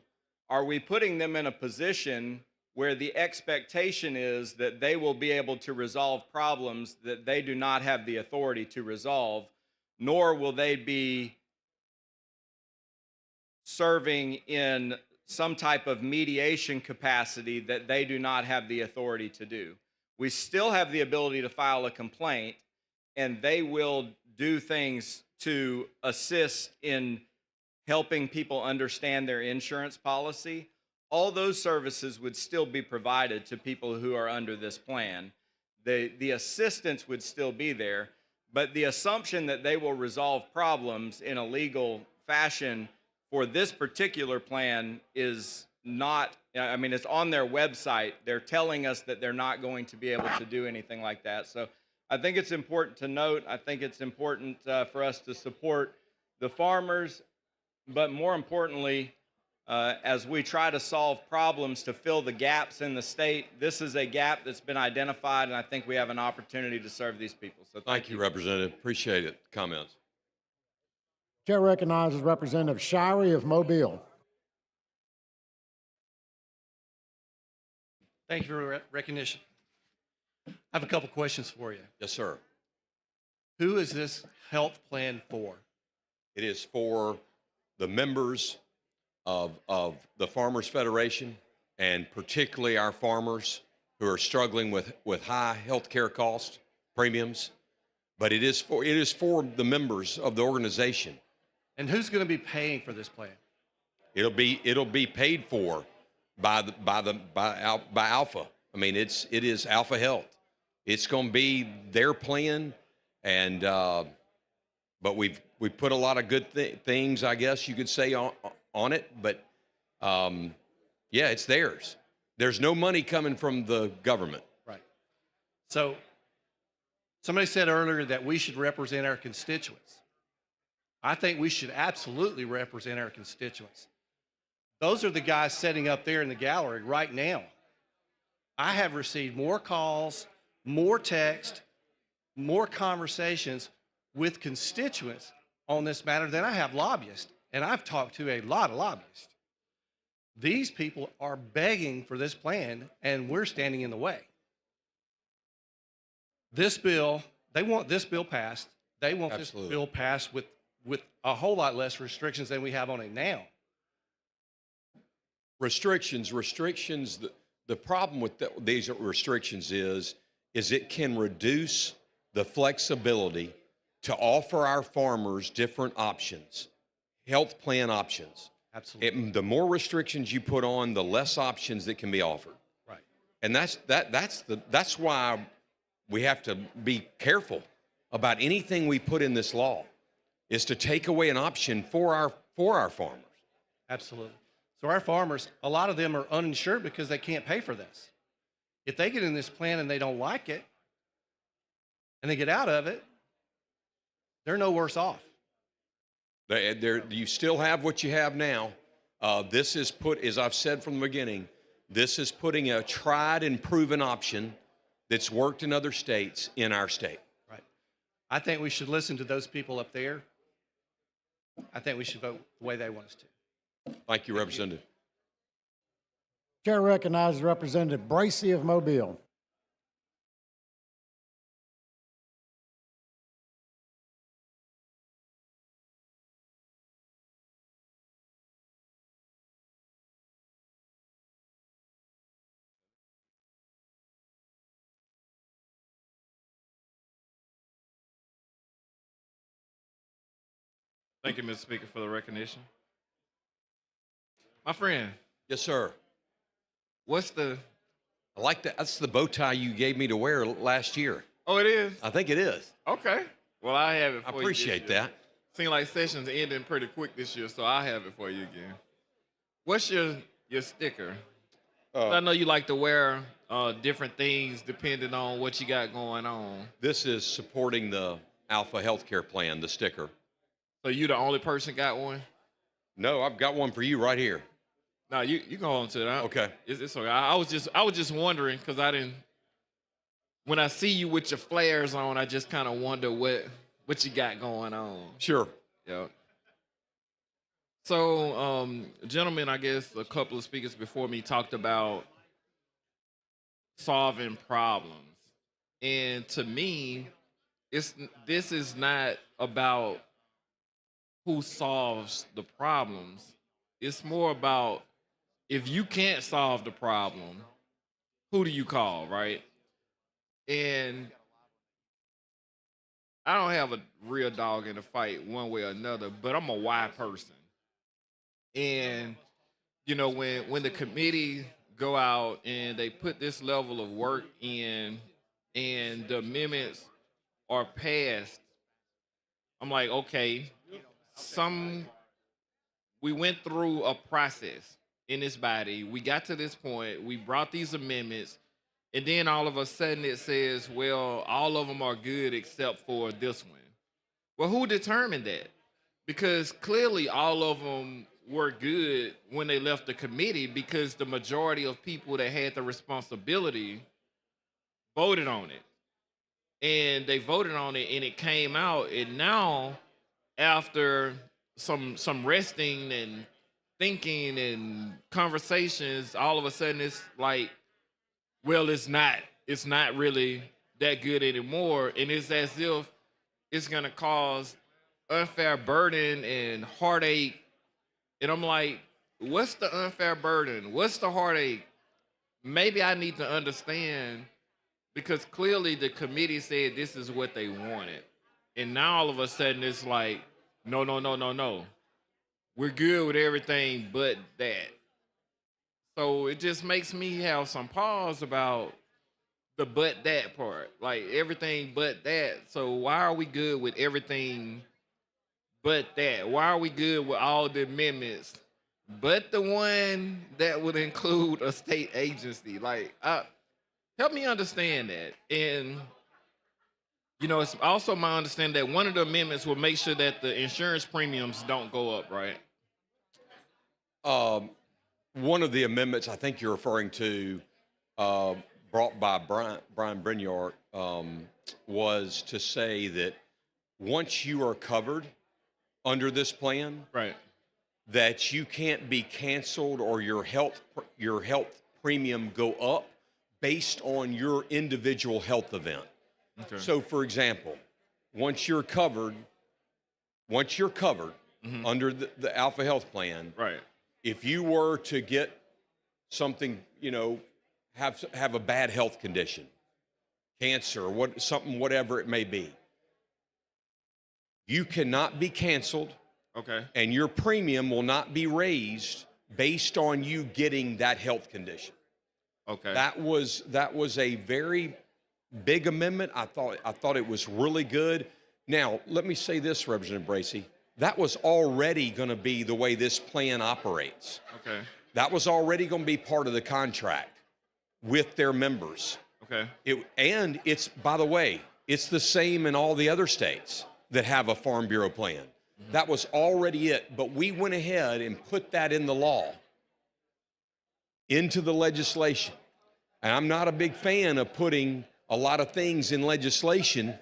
are we putting them in a position where the expectation is that they will be able to resolve problems that they do not have the authority to resolve, nor will they be serving in some type of mediation capacity that they do not have the authority to do. We still have the ability to file a complaint, and they will do things to assist in helping people understand their insurance policy. All those services would still be provided to people who are under this plan. The assistance would still be there, but the assumption that they will resolve problems in a legal fashion for this particular plan is not, I mean, it's on their website. They're telling us that they're not going to be able to do anything like that. So I think it's important to note, I think it's important for us to support the farmers, but more importantly, as we try to solve problems to fill the gaps in the state, this is a gap that's been identified, and I think we have an opportunity to serve these people. So Thank you, Representative. Appreciate it. Comments? Chair recognizes Representative Shirey of Mobile. Thank you for recognition. I have a couple questions for you. Yes, sir. Who is this health plan for? It is for the members of the Farmers Federation, and particularly our farmers who are struggling with high health care costs, premiums. But it is for the members of the organization. And who's going to be paying for this plan? It'll be paid for by Alpha. I mean, it is Alpha Health. It's going to be their plan, and but we put a lot of good things, I guess you could say, on it. But yeah, it's theirs. There's no money coming from the government. Right. So somebody said earlier that we should represent our constituents. I think we should absolutely represent our constituents. Those are the guys sitting up there in the gallery right now. I have received more calls, more text, more conversations with constituents on this matter than I have lobbyists. And I've talked to a lot of lobbyists. These people are begging for this plan, and we're standing in the way. This bill, they want this bill passed. They want Absolutely. This bill passed with a whole lot less restrictions than we have on it now. Restrictions. The problem with these restrictions is it can reduce the flexibility to offer our farmers different options, health plan options. Absolutely. The more restrictions you put on, the less options that can be offered. Right. And that's why we have to be careful about anything we put in this law, is to take away an option for our farmers. Absolutely. So our farmers, a lot of them are uninsured because they can't pay for this. If they get in this plan and they don't like it, and they get out of it, they're no worse off. You still have what you have now. This is as I've said from the beginning, this is putting a tried and proven option that's worked in other states in our state. Right. I think we should listen to those people up there. I think we should vote the way they want us to. Thank you, Representative. Chair recognizes Representative Bracy of Mobile. Thank you, Mr. Speaker, for the recognition. My friend. Yes, sir. What's the... I like that. That's the bow tie you gave me to wear last year. Oh, it is? I think it is. Okay. Well, I have it for I you. appreciate that. Seems like session's ending pretty quick this year, so I have it for you again. What's your sticker? I know you like to wear different things depending on what you got going on. This is supporting the Alpha Healthcare Plan, the sticker. So you the only person got one? No, I've got one for you right here. No, you go on to that. Okay. It's okay. I was just wondering because I didn't. When I see you with your flares on, I just kind of wonder what you got going on. Sure. Yeah. So, gentlemen, I guess a couple of speakers before me talked about solving problems, and to me, this is not about who solves the problems. It's more about if you can't solve the problem, who do you call, right? And I don't have a real dog in the fight one way or another, but I'm a why person. And, you know, when the committee go out and they put this level of work in and the amendments are passed, I'm like, okay, we went through a process in this body. We got to this point. We brought these amendments. And then all of a sudden it says, well, all of them are good except for this one. Well, who determined that? Because clearly all of them were good when they left the committee because the majority of people that had the responsibility voted on it. And they voted on it and it came out. And now, after some resting and thinking and conversations, all of a sudden it's like, well, it's not really that good anymore. And it's as if it's gonna cause unfair burden and heartache. And I'm like, what's the unfair burden? What's the heartache? Maybe I need to understand because clearly the committee said this is what they wanted. And now all of a sudden it's like, no. We're good with everything but that. So it just makes me have some pause about the but that part. Like everything but that. So why are we good with everything but that? Why are we good with all the amendments but the one that would include a state agency? Like, help me understand that. And you know, it's also my understanding that one of the amendments will make sure that the insurance premiums don't go up, right? One of the amendments I think you're referring to, brought by Brian Brinyard, was to say that once you are covered under this plan, right, that you can't be canceled or your health premium go up based on your individual health event. Okay. So, for example, once you're covered under the Alpha Health Plan, right? If you were to get something, you know, have a bad health condition, cancer, whatever it may be. You cannot be canceled, Okay. and your premium will not be raised based on you getting that health condition. Okay. That was a very big amendment. I thought it was really good. Now, let me say this, Representative Bracy. That was already going to be the way this plan operates. Okay. That was already going to be part of the contract with their members. Okay. And it's, by the way, it's the same in all the other states that have a Farm Bureau plan. That was already it, but we went ahead and put that in the law, into the legislation. And I'm not a big fan of putting a lot of things in legislation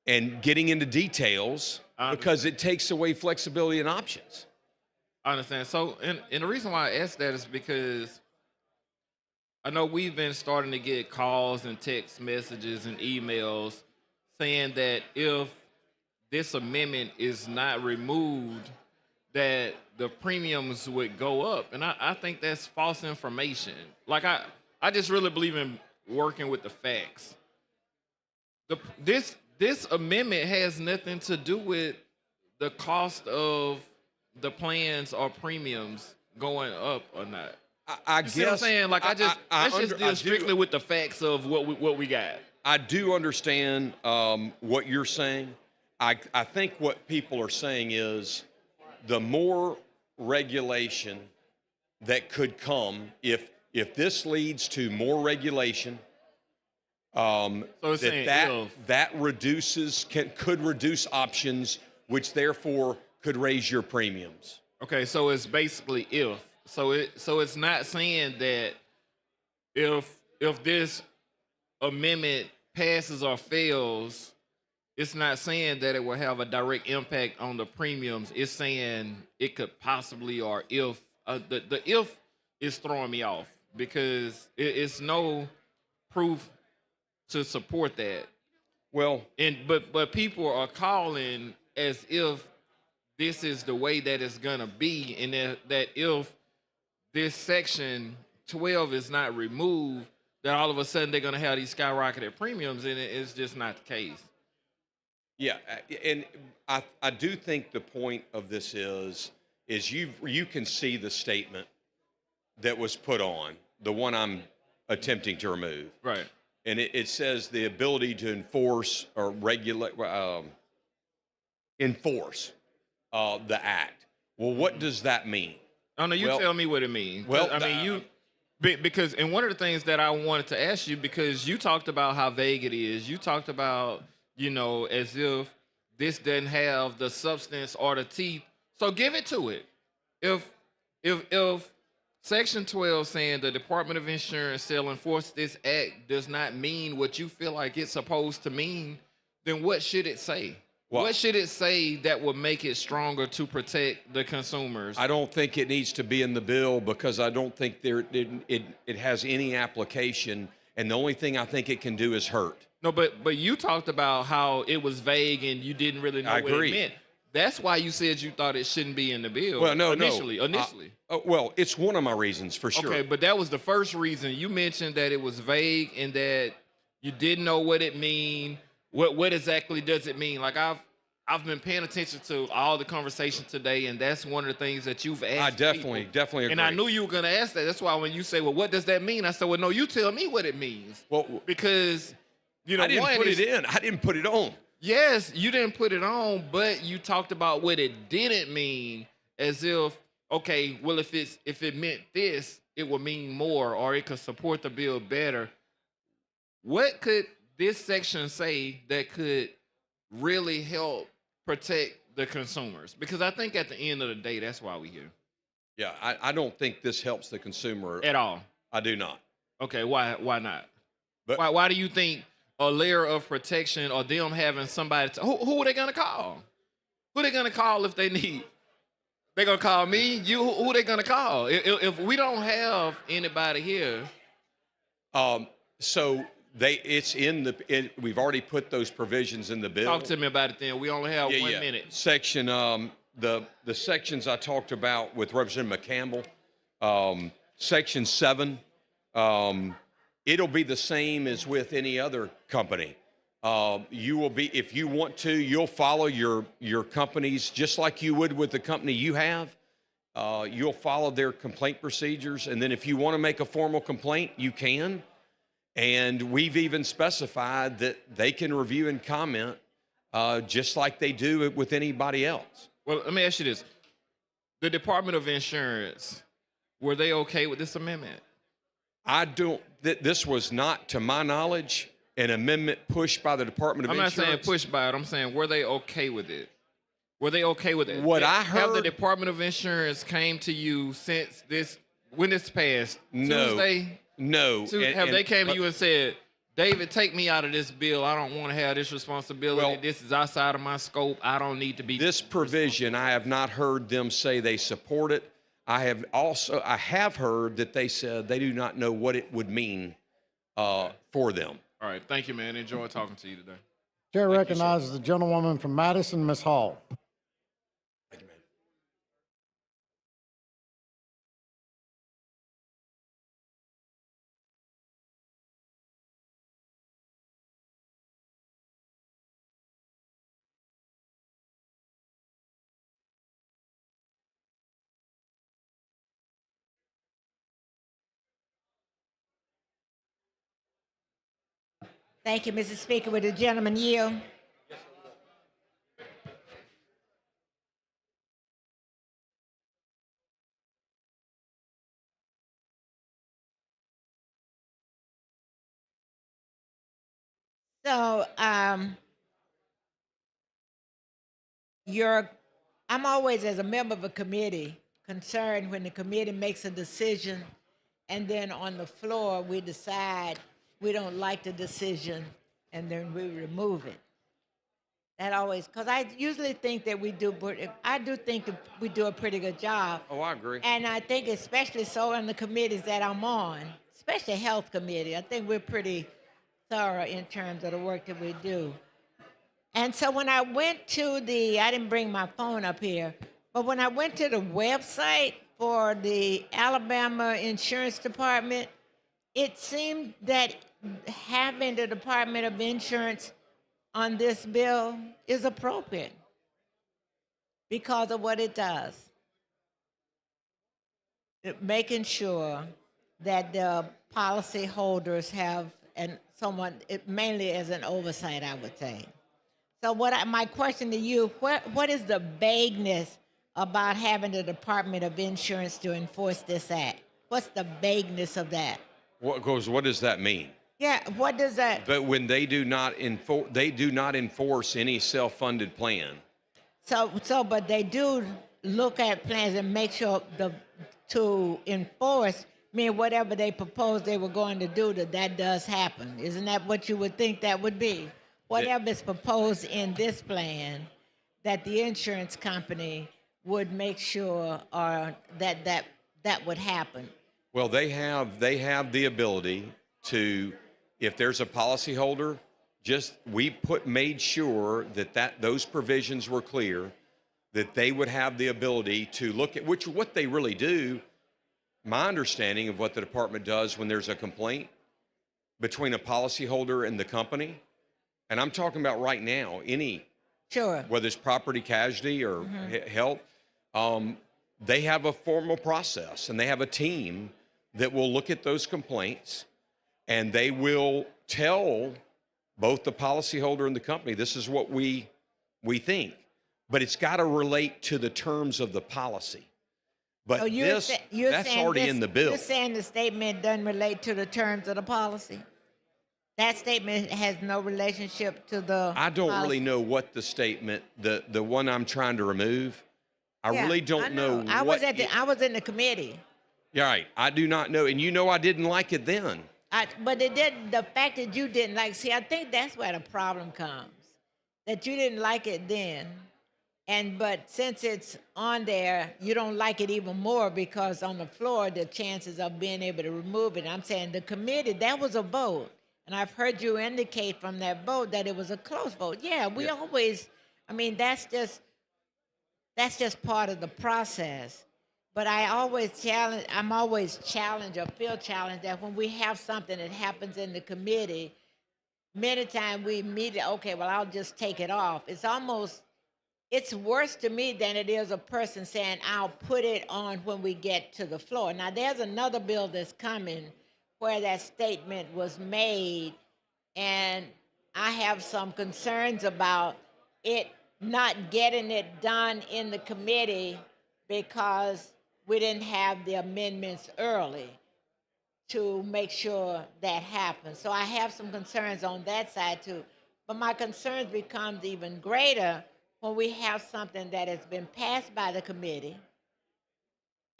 and getting into details because it takes away flexibility and options. I understand. So, and the reason why I asked that is because I know we've been starting to get calls and text messages and emails saying that if this amendment is not removed, that the premiums would go up. And I think that's false information. Like, I just really believe in working with the facts. This amendment has nothing to do with the cost of the plans or premiums going up or not. I You see what I'm guess saying? Like, let's just deal strictly with the facts of what we got. I do understand what you're saying. I think what people are saying is the more regulation that could come if this leads to more regulation, that reduces could reduce options, which therefore could raise your premiums. Okay, so it's basically if. So it's not saying that if this amendment passes or fails, it's not saying that it will have a direct impact on the premiums. It's saying it could possibly, or if the if is throwing me off because it's no proof to support that. Well, but people are calling as if this is the way that it's gonna be, and that if this section 12 is not removed, that all of a sudden they're gonna have these skyrocketed premiums, and it's just not the case. Yeah, and I do think the point of this is you can see the statement that was put on, the one I'm attempting to remove. Right. And it says the ability to enforce or regulate, enforce the act. Well, what does that mean? Oh no, you tell me what it means. Well, I mean, because and one of the things that I wanted to ask you, because you talked about how vague it is. You talked about, as if this doesn't have the substance or the teeth. So give it to it. If Section 12 saying the Department of Insurance shall enforce this act does not mean what you feel like it's supposed to mean, then what should it say? What should it say that will make it stronger to protect the consumers? I don't think it needs to be in the bill because I don't think it has any application, and the only thing I think it can do is hurt. No, but you talked about how it was vague and you didn't really know I what agree. it meant. That's why you said you thought it shouldn't be in the bill. Well, no, initially. Well, it's one of my reasons for sure. Okay, but that was the first reason. You mentioned that it was vague and that you didn't know what it mean. What exactly does it mean? Like I've been paying attention to all the conversation today, and that's one of the things that you've asked. I definitely agree. And I knew you were going to ask that. That's why when you say, "Well, what does that mean?" I said, "Well, no, you tell me what it means." Well, because I didn't put it in. I didn't put it on. Yes, you didn't put it on, but you talked about what it didn't mean, as if, okay, well, if it meant this, it would mean more, or it could support the bill better. What could this section say that could really help protect the consumers? Because I think at the end of the day, that's why we're here. Yeah, I don't think this helps the consumer At all. I do not. Okay, why not? But why do you think a layer of protection or them having somebody who are they gonna call? Who are they gonna call if they need? They're gonna call me? You? Who are they gonna call? If we don't have anybody here. So it's we've already put those provisions in the bill. Talk to me about it then. We only have 1 minute. Section the sections I talked about with Representative McCampbell, Section 7, it'll be the same as with any other company. You will be, if you want to, you'll follow your companies just like you would with the company you have. You'll follow their complaint procedures. And then if you want to make a formal complaint, you can. And we've even specified that they can review and comment just like they do it with anybody else. Well, let me ask you this. The Department of Insurance, were they okay with this amendment? This was not, to my knowledge, an amendment pushed by the Department of Insurance. I'm not saying pushed by it. I'm saying, were they okay with it? Were they okay with it? What I Have the heard- Department of Insurance came to you since when this passed? No. Tuesday? No. Have they came to you and said, David, take me out of this bill. I don't want to have this responsibility. Well, this is outside of my scope. I don't need to be. This provision, I have not heard them say they support it. I have heard that they said they do not know what it would mean for them. All right. Thank you, man. Enjoy talking to you today. Chair recognizes the gentlewoman from Madison, Ms. Hall. Thank you, Mr. Speaker. Would the gentleman yield? So, I'm always, as a member of a committee, concerned when the committee makes a decision and then on the floor we decide we don't like the decision and then we remove it. That always, because I usually think that we do a pretty good job. Oh, I agree. And I think especially so in the committees that I'm on, especially Health Committee, I think we're pretty thorough in terms of the work that we do. And so when I went to I didn't bring my phone up here, but when I went to the website for the Alabama Insurance Department, it seemed that having the Department of Insurance on this bill is appropriate because of what it does. Making sure that the policyholders have mainly as an oversight, I would say. So my question to you, what is the vagueness about having the Department of Insurance to enforce this act? What's the vagueness of that? What does that mean? Yeah, what does that? But when they do not enforce any self-funded plan. But they do look at plans and make sure to enforce, whatever they proposed they were going to do, that does happen. Isn't that what you would think that would be? Whatever is proposed in this plan, that the insurance company would make sure that would happen. Well, they have the ability to, if there's a policyholder, made sure that those provisions were clear, that they would have the ability to look at what they really do. My understanding of what the department does when there's a complaint between a policyholder and the company, and I'm talking about right now, whether it's property casualty or health, they have a formal process and they have a team that will look at those complaints and they will tell both the policyholder and the company, this is what we think, but it's got to relate to the terms of the policy. But So that's already in the bill. You're saying the statement doesn't relate to the terms of the policy? That statement has no relationship to the I don't policy? really know what the statement, the one I'm trying to remove, I really don't know I what. I was in the committee. Yeah, right. I do not know. And I didn't like it then. But the fact that you didn't like, see, I think that's where the problem comes. That you didn't like it then. But since it's on there, you don't like it even more because on the floor, the chances of being able to remove it. I'm saying the committee, that was a vote. And I've heard you indicate from that vote that it was a close vote. Yeah, we always, that's just part of the process. But I'm always challenged or feel challenged that when we have something that happens in the committee, many times we immediately, okay, well, I'll just take it off. It's worse to me than it is a person saying, I'll put it on when we get to the floor. Now, there's another bill that's coming where that statement was made, and I have some concerns about it not getting it done in the committee because we didn't have the amendments early to make sure that happens. So I have some concerns on that side too. But my concerns becomes even greater when we have something that has been passed by the committee,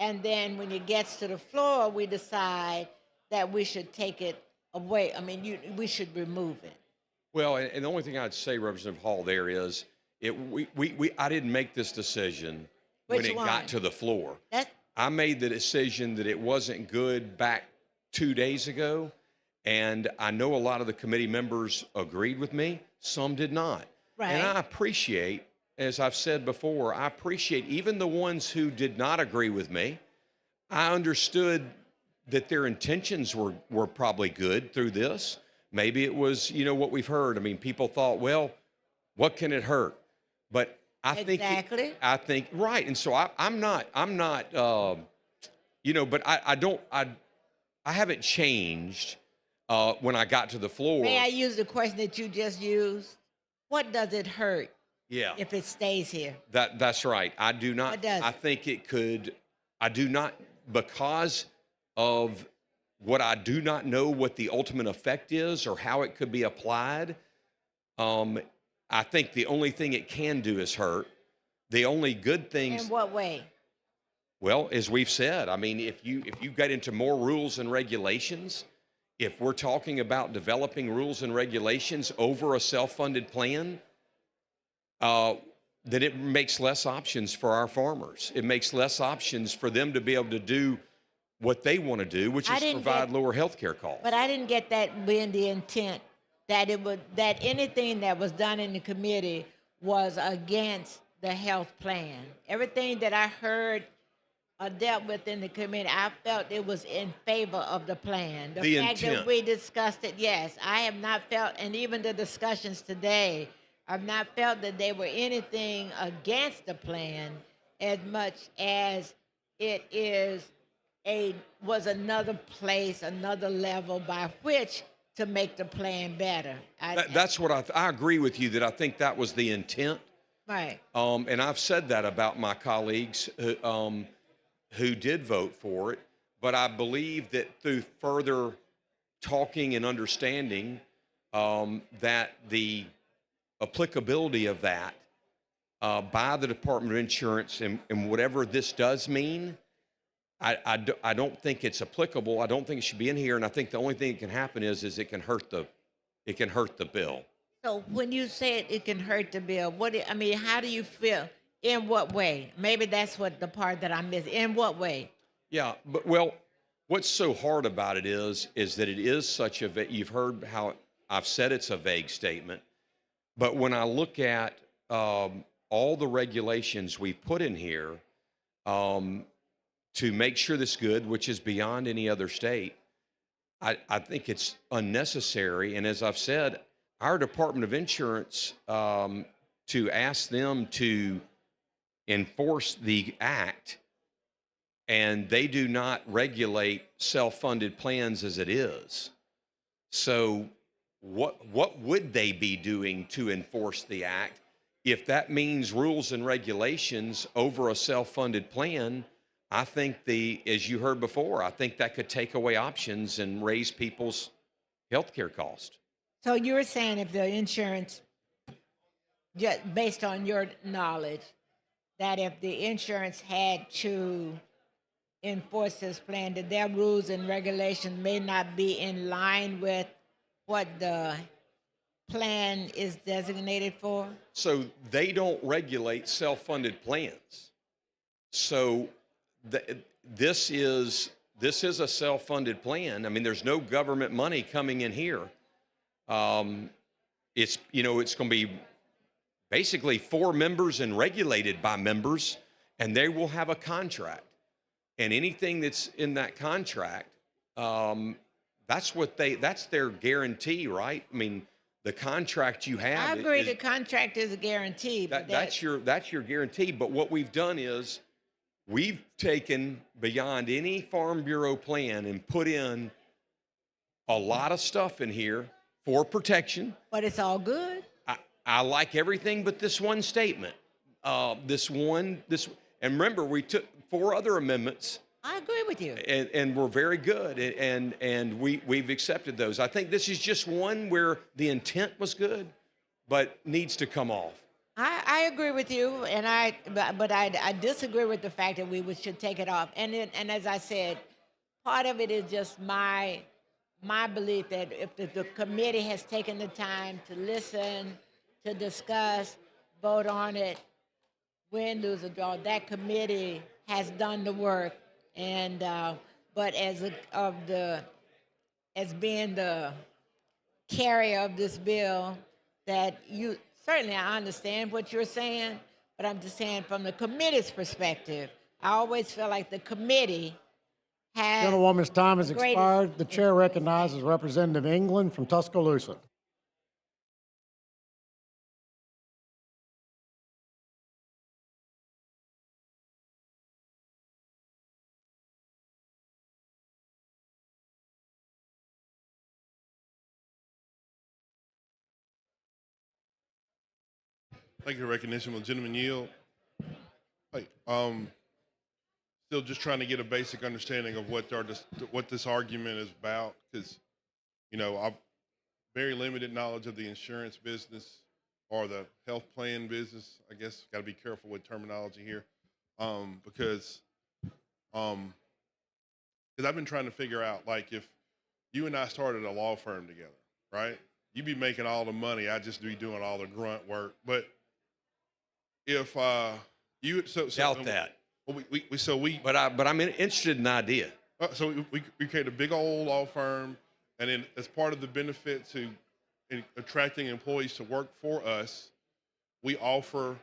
and then when it gets to the floor, we decide that we should take it away. I mean, we should remove it. Well, and the only thing I'd say, Representative Hall, there is, I didn't make this decision when Which it one? got to the floor. That's I made the decision that it wasn't good back 2 days ago, and I know a lot of the committee members agreed with me. Some did not. And I appreciate, as I've said before, I appreciate even the ones who did not agree with me. I understood that their intentions were probably good through this. Maybe it was, what we've heard. I mean, people thought, well, what can it hurt? But I Exactly. think right. And so I'm not, but I haven't changed when I got to the floor. May I use the question that you just used? What does it hurt Yeah. if it stays here? That's right. I do not. What does I it? think it could. I do not, because of what I do not know what the ultimate effect is or how it could be applied. I think the only thing it can do is hurt. The only good things. In what way? Well, as we've said, I mean, if you get into more rules and regulations, if we're talking about developing rules and regulations over a self-funded plan, then it makes less options for our farmers. It makes less options for them to be able to do what they want to do, which I is didn't provide get- lower health care costs. But I didn't get that being the intent, that that anything that was done in the committee was against the health plan. Everything that I heard or dealt with in the committee, I felt it was in favor of the plan. The fact that intent. we discussed it, yes, I have not felt, and even the discussions today, I've not felt that they were anything against the plan as much as it was another place, another level by which to make the plan better. That's what I agree with you, that I think that was the intent. Right. And I've said that about my colleagues who did vote for it. But I believe that through further talking and understanding, that the applicability of that by the Department of Insurance and whatever this does mean, I don't think it's applicable. I don't think it should be in here. And I think the only thing that can happen is it can hurt the bill. So when you say it can hurt the bill, how do you feel? In what way? Maybe that's what the part that I missed. In what way? Yeah, but well, what's so hard about it is that it is such you've heard how I've said it's a vague statement, but when I look at all the regulations we put in here to make sure this good, which is beyond any other state, I think it's unnecessary. And as I've said, our Department of Insurance, to ask them to enforce the act, and they do not regulate self-funded plans as it is. So what would they be doing to enforce the act? If that means rules and regulations over a self-funded plan, I think as you heard before, I think that could take away options and raise people's health care costs. So you're saying if the insurance, just based on your knowledge, that if the insurance had to enforce this plan, that their rules and regulations may not be in line with what the plan is designated for? So they don't regulate self-funded plans. So this is a self-funded plan. I mean, there's no government money coming in here. It's going to be basically for members and regulated by members, and they will have a contract. And anything that's in that contract, that's their guarantee, right? I mean, the contract you have. I agree, the contract is a guarantee, but That's your guarantee. But what we've done is we've taken beyond any Farm Bureau plan and put in a lot of stuff in here for protection. but it's all good. I like everything but this one statement. And remember, we took 4 other amendments, I agree with you. and we're very good, and we've accepted those. I think this is just one where the intent was good, but needs to come off. I agree with you, and I disagree with the fact that should take it off. And as I said, part of it is just my belief that if the committee has taken the time to listen, to discuss, vote on it, win, lose, or draw, that committee has done the work. And but as being the carrier of this bill, that you certainly, I understand what you're saying, but I'm just saying from the committee's perspective, I always feel like the committee has. Gentlewoman's time has the greatest- expired. The chair recognizes Representative England from Tuscaloosa. Thank you for recognition. Will the gentleman yield? Hey, still just trying to get a basic understanding of what this argument is about, because, I've very limited knowledge of the insurance business or the health plan business. I guess got to be careful with terminology here, because I've been trying to figure out, like, if you and I started a law firm together, right? You'd be making all the money. I'd just be doing all the grunt work. But if you Doubt that. Well, But I'm interested in the idea. So we created a big old law firm, and then as part of the benefit to attracting employees to work for us, we offer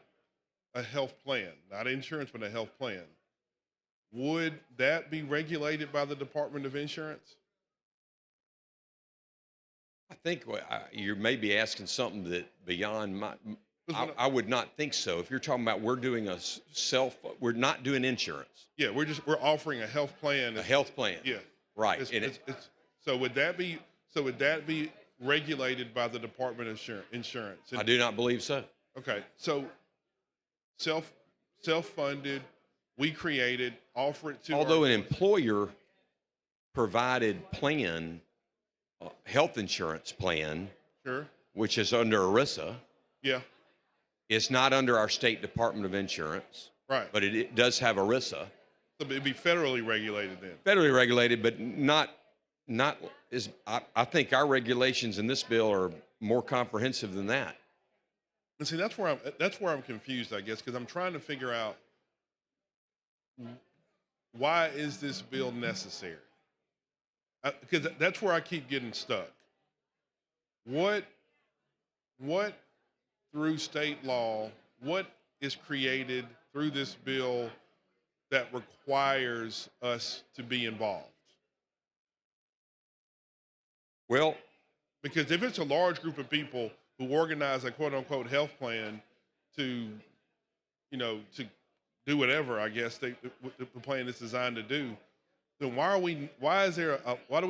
a health plan, not insurance, but a health plan. Would that be regulated by the Department of Insurance? I think you may be asking something that beyond my. I would not think so. If you're talking about we're not doing insurance. Yeah, we're offering a health plan. A health plan. Yeah. Right. So would that be regulated by the Department of Insurance? I do not believe so. Okay. So self-funded, we created, offer it to. Although an employer provided plan, health insurance plan, Sure. which is under ERISA. Yeah. It's not under our state Department of Insurance. Right. But it does have ERISA. So it'd be federally regulated then. Federally regulated, but not as I think our regulations in this bill are more comprehensive than that. And see, that's where I'm confused, I guess, because I'm trying to figure out why is this bill necessary? Because that's where I keep getting stuck. What through state law, what is created through this bill that requires us to be involved? Well, because if it's a large group of people who organize a quote unquote health plan to do whatever, I guess the plan is designed to do, then why do we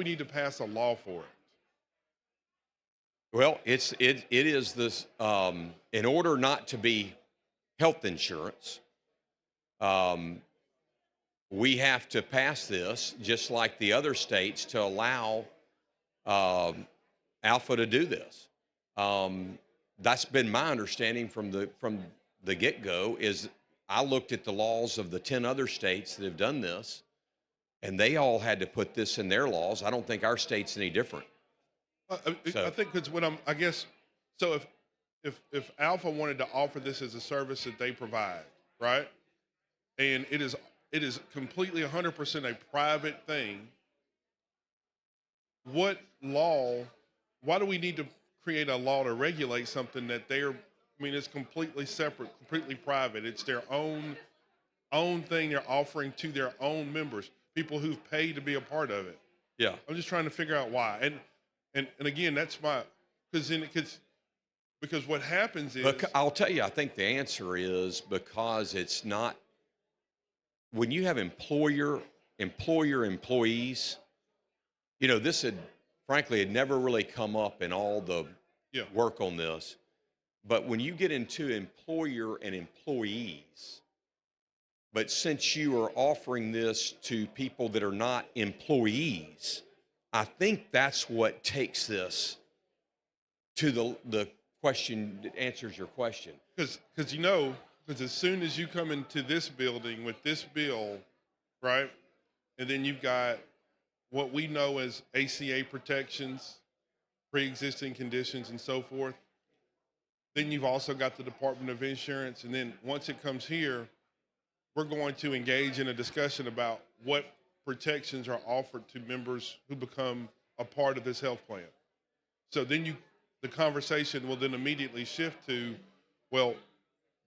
need to pass a law for it? Well, it is this, in order not to be health insurance, we have to pass this just like the other states to allow Alpha to do this. That's been my understanding from the get-go. Is I looked at the laws of the 10 other states that have done this, and they all had to put this in their laws. I don't think our state's any different. I think it's so if Alpha wanted to offer this as a service that they provide, right? And it is completely 100% a private thing. Why do we need to create a law to regulate something that it's completely separate, completely private. It's their own own thing they're offering to their own members, people who've paid to be a part of it. Yeah. I'm just trying to figure out why. And again, that's my, because what happens is, I'll tell you, I think the answer is because it's not, when you have employees, you know, this had, frankly, had never really come up in all the work on this. But when you get into employer and employees, but since you are offering this to people that are not employees, I think that's what takes this to the question that answers your question. because as soon as you come into this building with this bill, right, and then you've got what we know as ACA protections, pre-existing conditions, and so forth. Then you've also got the Department of Insurance, and then once it comes here, we're going to engage in a discussion about what protections are offered to members who become a part of this health plan. So then the conversation will then immediately shift to, well,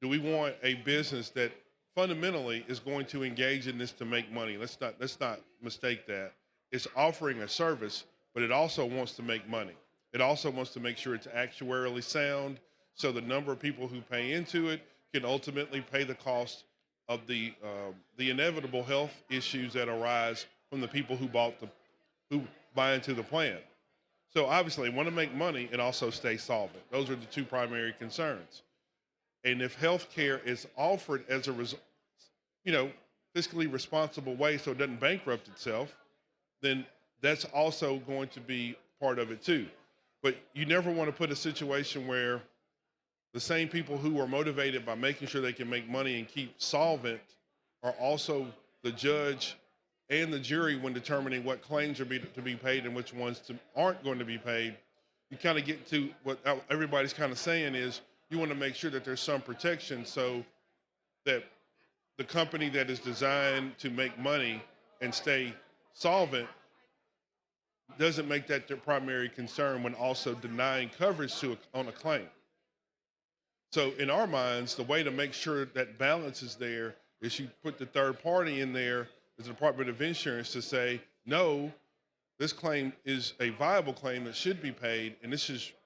do we want a business that fundamentally is going to engage in this to make money? Let's not mistake that. It's offering a service, but it also wants to make money. It also wants to make sure it's actuarially sound, so the number of people who pay into it can ultimately pay the cost of the inevitable health issues that arise from the people who buy into the plan. So obviously, they want to make money and also stay solvent. Those are the two primary concerns. And if health care is offered as a fiscally responsible way so it doesn't bankrupt itself, then that's also going to be part of it too. But you never want to put a situation where the same people who are motivated by making sure they can make money and keep solvent are also the judge and the jury when determining what claims are to be paid and which ones aren't going to be paid. You kind of get to what everybody's kind of saying is you want to make sure that there's some protection so that the company that is designed to make money and stay solvent doesn't make that their primary concern when also denying coverage on a claim. So in our minds, the way to make sure that balance is there is you put the third party in there as the Department of Insurance to say, no, this claim is a viable claim that should be paid, and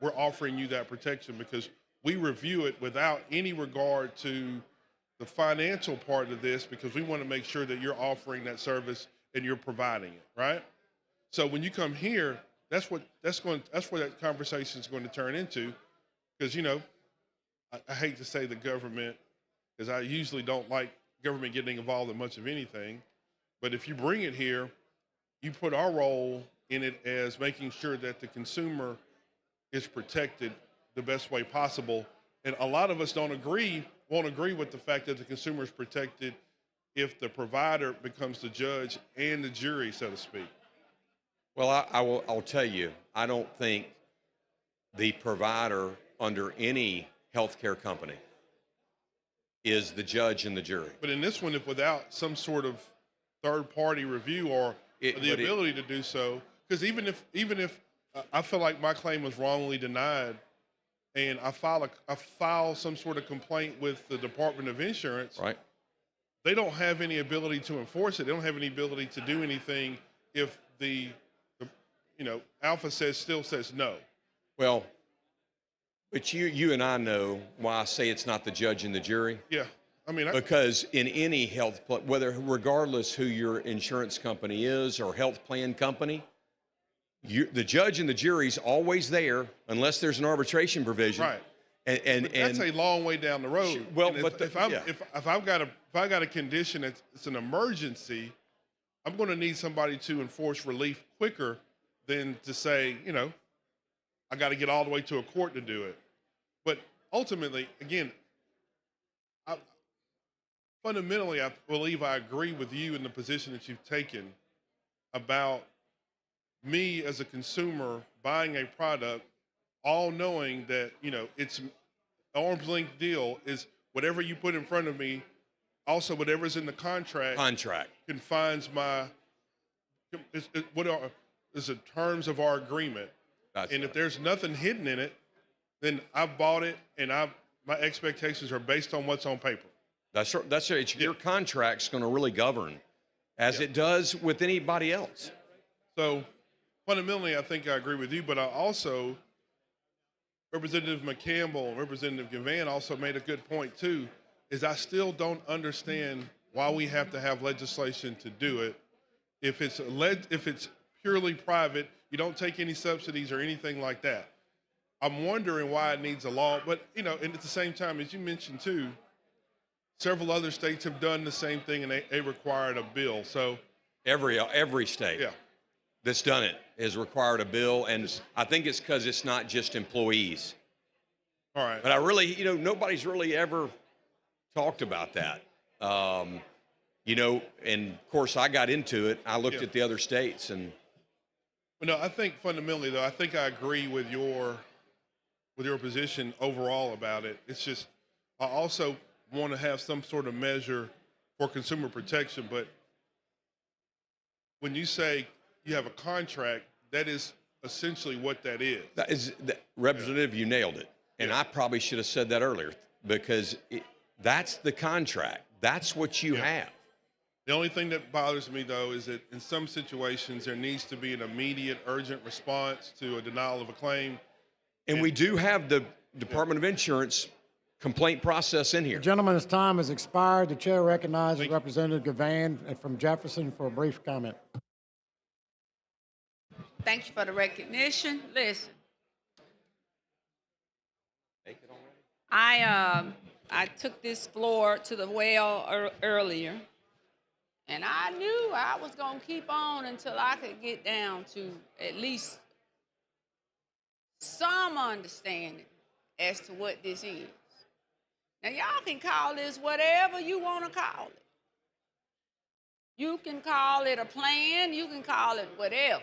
we're offering you that protection because we review it without any regard to the financial part of this because we want to make sure that you're offering that service and you're providing it, right? So when you come here, that's where that conversation is going to turn into, because I hate to say the government, because I usually don't like government getting involved in much of anything, but if you bring it here, you put our role in it as making sure that the consumer is protected the best way possible. And a lot of us won't agree with the fact that the consumer is protected if the provider becomes the judge and the jury, so to speak. Well, I'll tell you, I don't think the provider under any healthcare company is the judge and the jury. But in this one, if without some sort of third-party review or the ability to do so, because even if I feel like my claim was wrongly denied, and I file some sort of complaint with the Department of Insurance, right? They don't have any ability to enforce it. They don't have any ability to do anything if the Alpha still says no. Well, but you and I know why I say it's not the judge and the jury. Yeah, I mean, because in any health, regardless who your insurance company is or health plan company, the judge and the jury's always there unless there's an arbitration provision. Right. And that's a long way down the road. Well, and but if I've got a condition that's an emergency, I'm going to need somebody to enforce relief quicker than to say, I got to get all the way to a court to do it. But ultimately, again, fundamentally, I believe I agree with you in the position that you've taken about me as a consumer buying a product, all knowing that, it's arm's length deal is whatever you put in front of me, also whatever's in the contract confines what are the terms of our agreement. If there's nothing hidden in it, then I've bought it and my expectations are based on what's on paper. That's right. Your contract's going to really govern, as it does with anybody else. So fundamentally, I think I agree with you, but I also, Representative McCampbell and Representative Gavan also made a good point too, is I still don't understand why we have to have legislation to do it. If it's purely private, you don't take any subsidies or anything like that. I'm wondering why it needs a law, but and at the same time, as you mentioned too, several other states have done the same thing and they required a bill. So Every state that's done it has required a bill, and I think it's because it's not just employees. All right. But I really, nobody's really ever talked about that. And of course I got into it. I looked at the other states and. Well, no, I think fundamentally though, I think I agree with your position overall about it. It's just, I also want to have some sort of measure for consumer protection, but when you say you have a contract, that is essentially what that is. Representative, you nailed it. And I probably should have said that earlier, because that's the contract. That's what you have. The only thing that bothers me, though, is that in some situations there needs to be an immediate, urgent response to a denial of a claim. And we do have the Department of Insurance complaint process in here. Gentlemen's time has expired. The chair recognizes Representative Gavan from Jefferson for a brief comment. Thank you for the recognition. Listen, I took this floor to the well earlier, and I knew I was going to keep on until I could get down to at least some understanding as to what this is. Now, y'all can call this whatever you want to call it. You can call it a plan. You can call it whatever.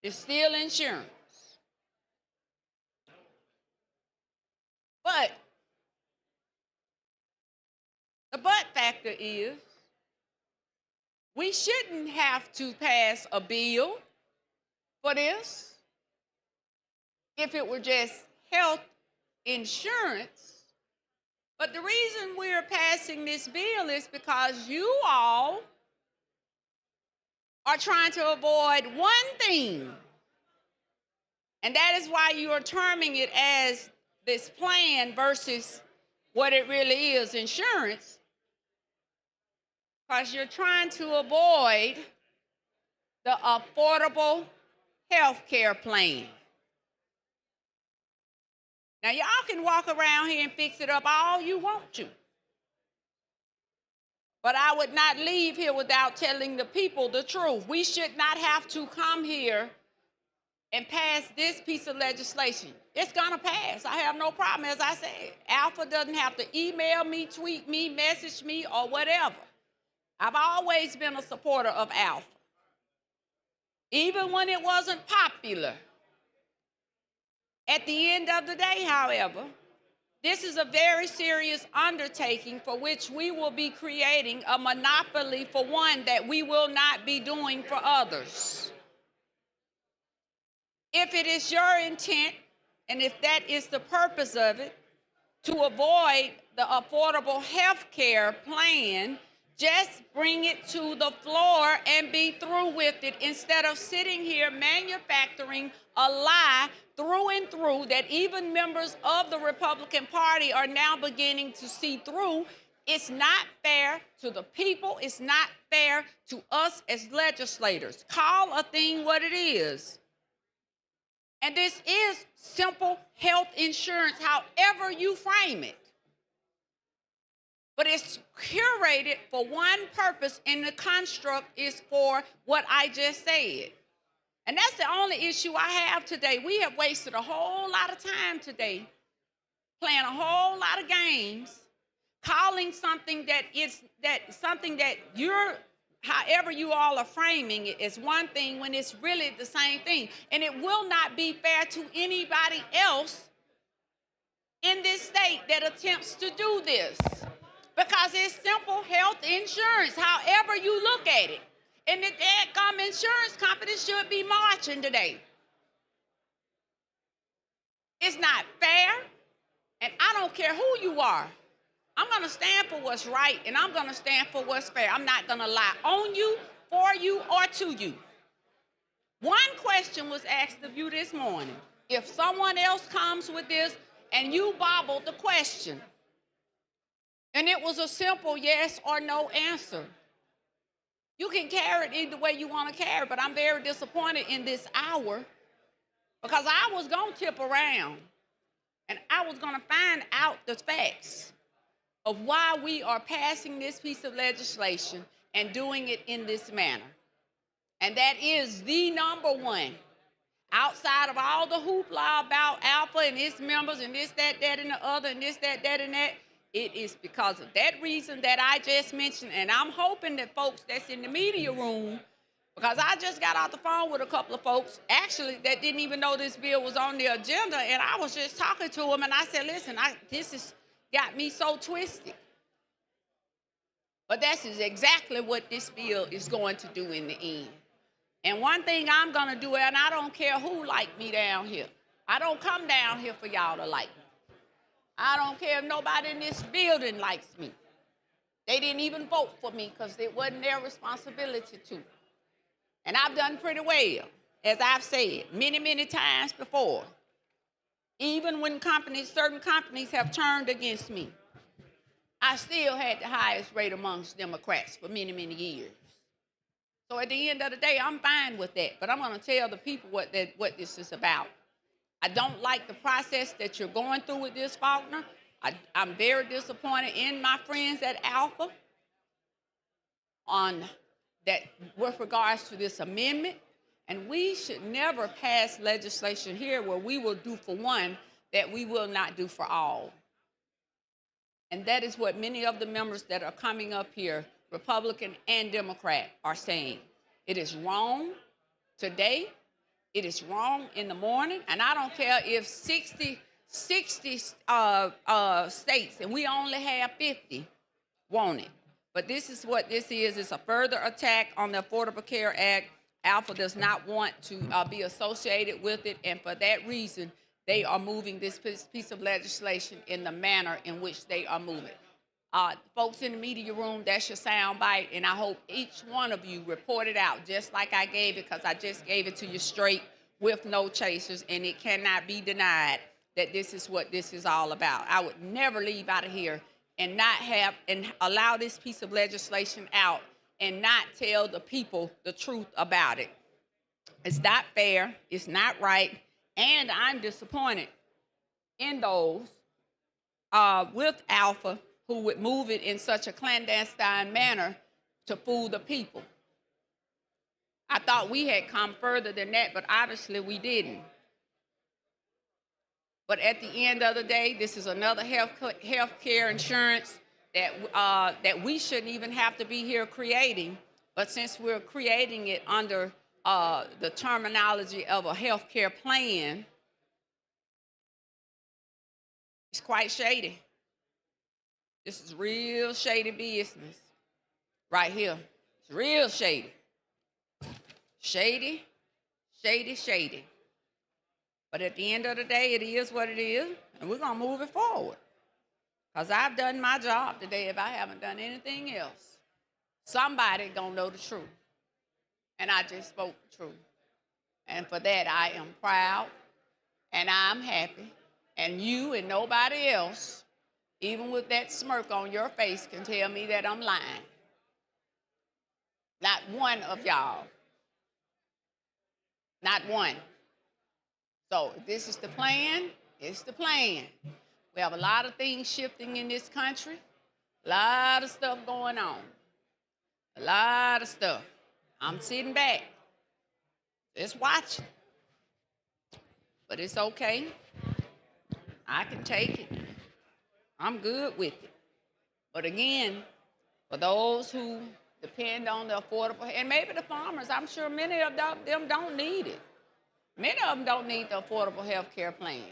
It's still insurance. But the but factor is we shouldn't have to pass a bill for this if it were just health insurance. But the reason we're passing this bill is because you all are trying to avoid one thing, and that is why you are terming it as this plan versus what it really is, insurance, because you're trying to avoid the Affordable Health Care Plan. Now, y'all can walk around here and fix it up all you want to, but I would not leave here without telling the people the truth. We should not have to come here and pass this piece of legislation. It's gonna pass. I have no problem, as I said. Alpha doesn't have to email me, tweet me, message me, or whatever. I've always been a supporter of Alpha. Even when it wasn't popular. At the end of the day, however, this is a very serious undertaking for which we will be creating a monopoly for one that we will not be doing for others. If it is your intent, and if that is the purpose of it, to avoid the Affordable Health Care Plan, just bring it to the floor and be through with it instead of sitting here manufacturing a lie through and through that even members of the Republican Party are now beginning to see through. It's not fair to the people. It's not fair to us as legislators. Call a thing what it is. And this is simple health insurance, however you frame it. But it's curated for one purpose, and the construct is for what I just said. And that's the only issue I have today. We have wasted a whole lot of time today playing a whole lot of games, calling something that you're, however you all are framing it, is one thing when it's really the same thing. And it will not be fair to anybody else in this state that attempts to do this. Because it's simple health insurance, however you look at it. And the dadgum insurance companies should be marching today. It's not fair, and I don't care who you are. I'm going to stand for what's right, and I'm going to stand for what's fair. I'm not going to lie on you, for you, or to you. One question was asked of you this morning. If someone else comes with this and you bobbled the question, and it was a simple yes or no answer, you can carry it either way you want to carry it, but I'm very disappointed in this hour because I was going to tip around and I was going to find out the facts of why we are passing this piece of legislation and doing it in this manner. And that is the number one. Outside of all the hoopla about Alpha and its members and this, that, and the other, and this, that, and that, it is because of that reason that I just mentioned. And I'm hoping that folks that's in the media room, because I just got off the phone with a couple of folks, actually, that didn't even know this bill was on the agenda, and I was just talking to them, and I said, listen, this has got me so twisted. But that's exactly what this bill is going to do in the end. And one thing I'm going to do, and I don't care who like me down here. I don't come down here for y'all to like me. I don't care if nobody in this building likes me. They didn't even vote for me because it wasn't their responsibility to. And I've done pretty well, as I've said many, many times before. Even when certain companies have turned against me, I still had the highest rate amongst Democrats for many, many years. So at the end of the day, I'm fine with that, but I'm going to tell the people what this is about. I don't like the process that you're going through with this, Faulkner. I'm very disappointed in my friends at Alpha on that with regards to this amendment, and we should never pass legislation here where we will do for one that we will not do for all. And that is what many of the members that are coming up here, Republican and Democrat, are saying. It is wrong today. It is wrong in the morning. And I don't care if 60 states, and we only have 50, want it. But this is what this is. It's a further attack on the Affordable Care Act. Alpha does not want to be associated with it. And for that reason, they are moving this piece of legislation in the manner in which they are moving. Folks in the media room, that's your sound bite, and I hope each one of you report it out just like I gave it, because I just gave it to you straight with no chasers, and it cannot be denied that this is what this is all about. I would never leave out of here and not have and allow this piece of legislation out and not tell the people the truth about it. It's not fair, it's not right, and I'm disappointed in those with Alpha who would move it in such a clandestine manner to fool the people. I thought we had come further than that, but obviously we didn't. But at the end of the day, this is another health care insurance that we shouldn't even have to be here creating. But since we're creating it under the terminology of a health care plan, it's quite shady. This is real shady business right here. It's real shady. Shady, shady, shady. But at the end of the day, it is what it is, and we're going to move it forward. Because I've done my job today. If I haven't done anything else, somebody going to know the truth. And I just spoke the truth. And for that, I am proud, and I'm happy. And you and nobody else, even with that smirk on your face, can tell me that I'm lying. Not one of y'all. Not one. So if this is the plan, it's the plan. We have a lot of things shifting in this country, a lot of stuff going on, a lot of stuff. I'm sitting back, just watching. But it's okay. I can take it. I'm good with it. But again, for those who depend on the affordable, and maybe the farmers, I'm sure many of them don't need it. Many of them don't need the affordable health care plan.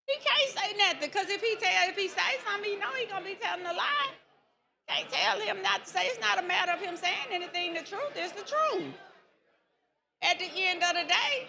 He can't say nothing, because if he say something, you know he's going to be telling a lie. Can't tell him not to say. It's not a matter of him saying anything. The truth is the truth. At the end of the day,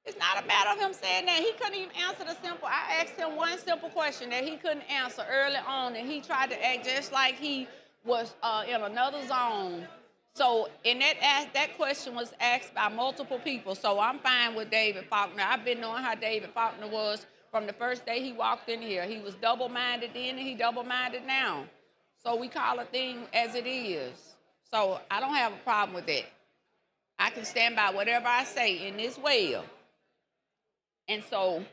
It's not a matter of him saying that. He couldn't even answer the simple. I asked him one simple question that he couldn't answer early on, and he tried to act just like he was in another zone. So, and that question was asked by multiple people. So I'm fine with David Faulkner. I've been knowing how David Faulkner was from the first day he walked in here. He was double-minded then, and he double-minded now. So we call a thing as it is. So I don't have a problem with that. I can stand by whatever I say in this well. And so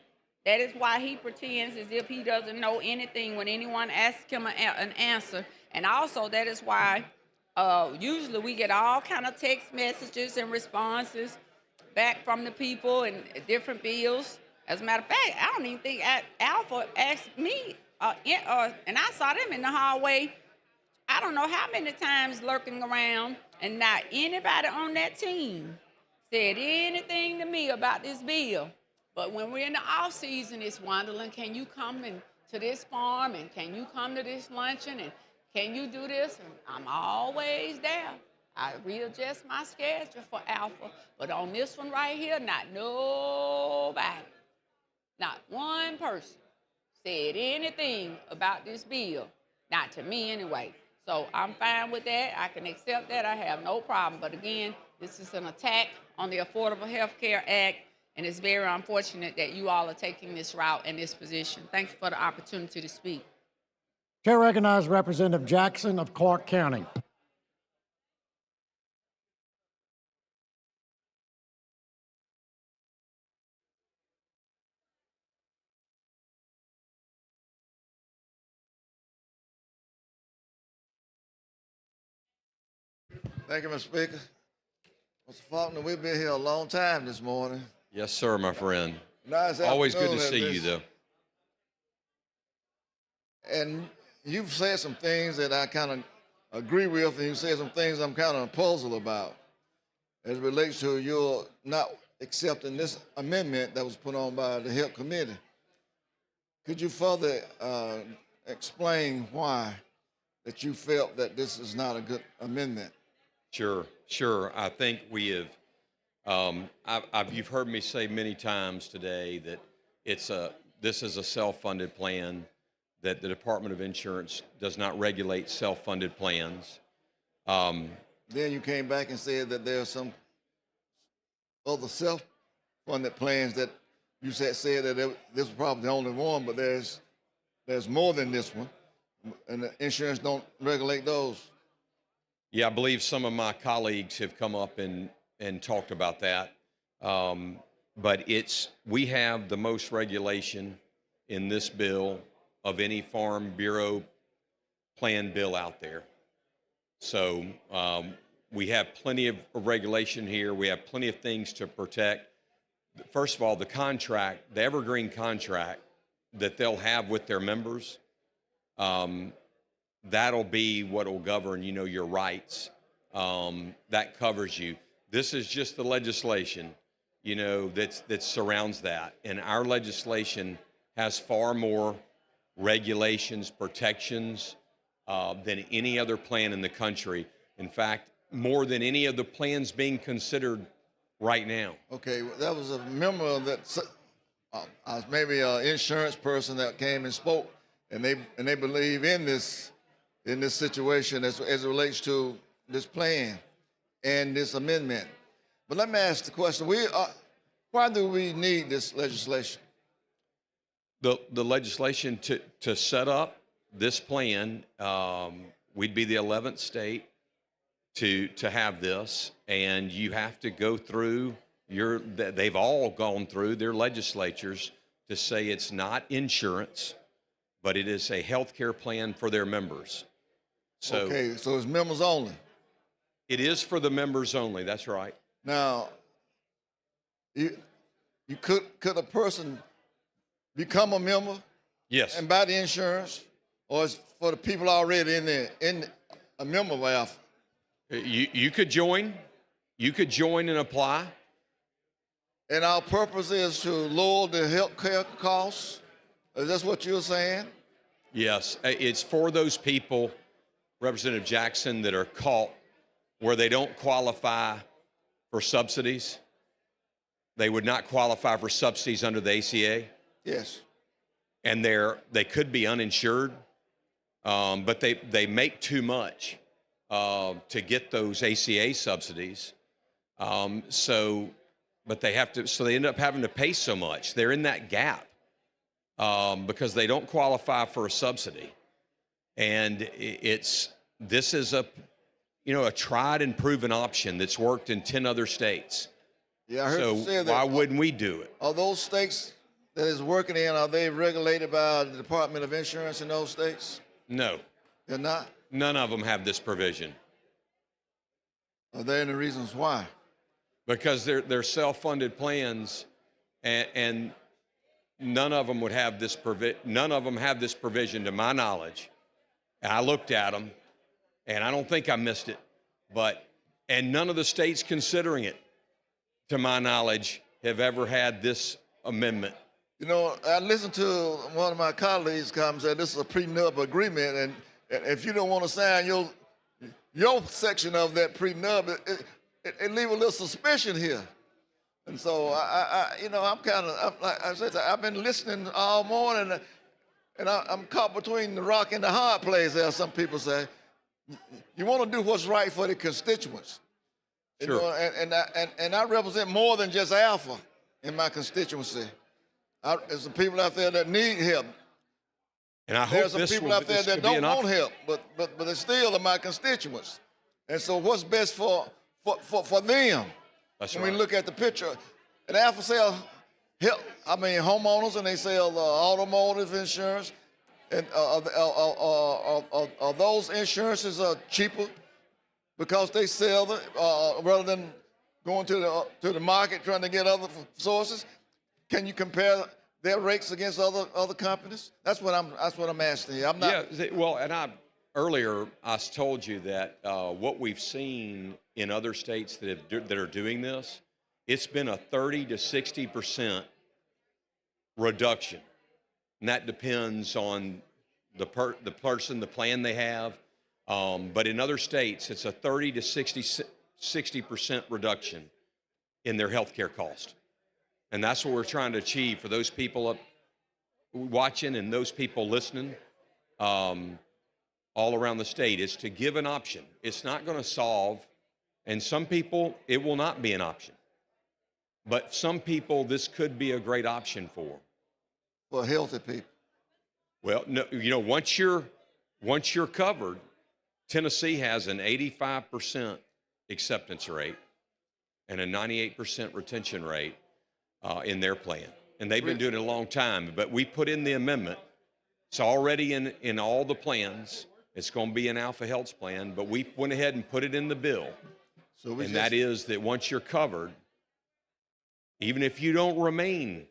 that is why he pretends as if he doesn't know anything when anyone asks him an answer. And also that is why usually we get all kind of text messages and responses back from the people and different bills. As a matter of fact, I don't even think Alpha asked me, and I saw them in the hallway, I don't know how many times lurking around, and not anybody on that team said anything to me about this bill. But when we're in the off season, it's Wonderland, can you come to this farm, and can you come to this luncheon, and can you do this? And I'm always there. I readjust my schedule for Alpha, but on this one right here, not nobody, not one person said anything about this bill, not to me anyway. So I'm fine with that. I can accept that. I have no problem. But again, this is an attack on the Affordable Health Care Act, and it's very unfortunate that you all are taking this route and this position. Thank you for the opportunity to speak. Chair recognizes Representative Jackson of Clark County. Thank you, Mr. Speaker. Mr. Faulkner, we've been here a long time this morning. Yes, sir, my friend. Nice Always good to afternoon see at you, this. though. And you've said some things that I kind of agree with, and you said some things I'm kind of puzzled about as it relates to your not accepting this amendment that was put on by the Health Committee. Could you further explain why that you felt that this is not a good amendment? Sure. I think we have. You've heard me say many times today that this is a self-funded plan. That the Department of Insurance does not regulate self-funded plans. Then you came back and said that there are some other self-funded plans that you said that this was probably the only one, but there's more than this one, and the insurance don't regulate those. Yeah, I believe some of my colleagues have come up and talked about that. But we have the most regulation in this bill of any Farm Bureau plan bill out there. So we have plenty of regulation here. We have plenty of things to protect. First of all, the contract, the evergreen contract that they'll have with their members, that'll be what will govern, your rights. That covers you. This is just the legislation, that surrounds that. And our legislation has far more regulations, protections than any other plan in the country. In fact, more than any of the plans being considered right now. Okay, that was a member that maybe an insurance person that came and spoke, and they believe in this situation as it relates to this plan and this amendment. But let me ask the question: why do we need this legislation? The legislation to set up this plan, we'd be the 11th state to have this, and you have to go through they've all gone through their legislatures to say it's not insurance, but it is a health care plan for their members. So, okay, so it's members only. It is for the members only. That's right. Now, could a person become a member? Yes. And buy the insurance, or is for the people already in a member of Alpha? You could join. You could join and apply. And our purpose is to lower the health care costs. Is that what you're saying? Yes, it's for those people, Representative Jackson, that are caught where they don't qualify for subsidies. they would not qualify for subsidies under the ACA, Yes. and they could be uninsured, but they make too much to get those ACA subsidies. But they have to, so they end up having to pay so much. They're in that gap because they don't qualify for a subsidy. And this is a tried and proven option that's worked in 10 other states. Yeah, I heard So you say that. why wouldn't we do it? Are those states that is working in, are they regulated by the Department of Insurance in those states? No, They're not? none of them have this provision Are there any reasons why? because they're self-funded plans, and none of them would have this none of them have this provision to my knowledge. And I looked at them, and I don't think I missed it, and none of the states considering it, to my knowledge, have ever had this amendment. You know, I listened to one of my colleagues come say this is a prenup agreement, and if you don't want to sign your section of that prenup, it leave a little suspicion here. And so like I said, I've been listening all morning, and I'm caught between the rock and the hard place, as some people say. You want to do what's right for the constituents. You Sure. know, and I represent more than just Alpha in my constituency. There's some people out there that need help. And I hope There's some this people will, out there this that could be don't an want option. help, but they still are my constituents. And so what's best for them? That's when right. we look at the picture, and Alpha sell help, homeowners, and they sell automotive insurance. And are those insurances cheaper because they sell them rather than going to the market trying to get other sources? Can you compare their rates against other companies? That's what I'm asking you. I'm not. Yeah, earlier I told you that what we've seen in other states that are doing this, it's been a 30 to 60% reduction, and that depends on the person, the plan they have. But in other states, it's a 30 to 60% reduction in their health care cost. And that's what we're trying to achieve for those people up watching and those people listening all around the state, is to give an option. It's not going to solve, and some people, it will not be an option. But some people, this could be a great option for. For healthy people. Well, no, once you're covered, Tennessee has an 85% acceptance rate and a 98% retention rate in their plan. And they've been doing it a long time, but we put in the amendment. It's already in all the plans. It's going to be an Alpha Health's plan, but we went ahead and put it in the bill. That is that once you're covered, even if you don't remain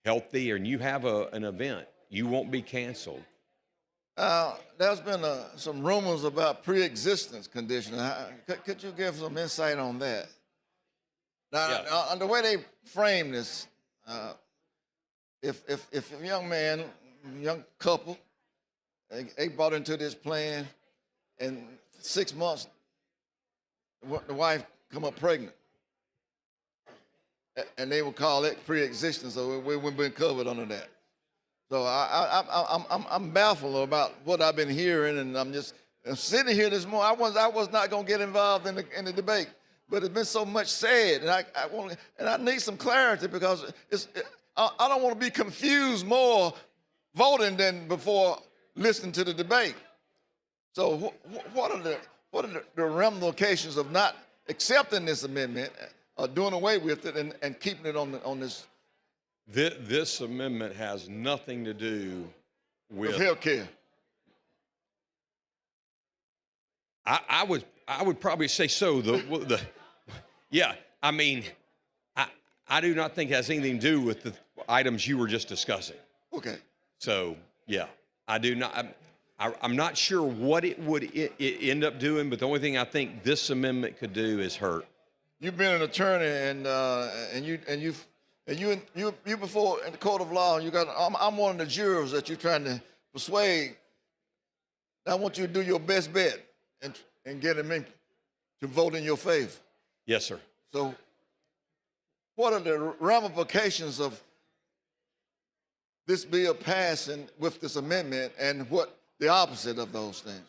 healthy and you have an event, you won't be canceled. There's been some rumors about pre-existence conditions. Could you give some insight on that? Now, the way they frame this, if a young couple, they bought into this plan, and 6 months, the wife come up pregnant, and they would call it pre-existence, so we've been covered under that. So I'm baffled about what I've been hearing, and I'm sitting here this morning. I was not going to get involved in the debate, but there's been so much said, and I need some clarity because I don't want to be confused more voting than before listening to the debate. So what are the ramifications of not accepting this amendment, or doing away with it, and keeping it on this? This amendment has nothing to do with health care. I would probably say so. Yeah, I mean, I do not think it has anything to do with the items you were just discussing. Okay. So yeah, I do not. I'm not sure what it would end up doing, but the only thing I think this amendment could do is hurt. You've been an attorney, and you before in the court of law. I'm one of the jurors that you're trying to persuade. I want you to do your best bet and get them in to vote in your favor. Yes, sir. So, what are the ramifications of this bill passing with this amendment, and what the opposite of those things?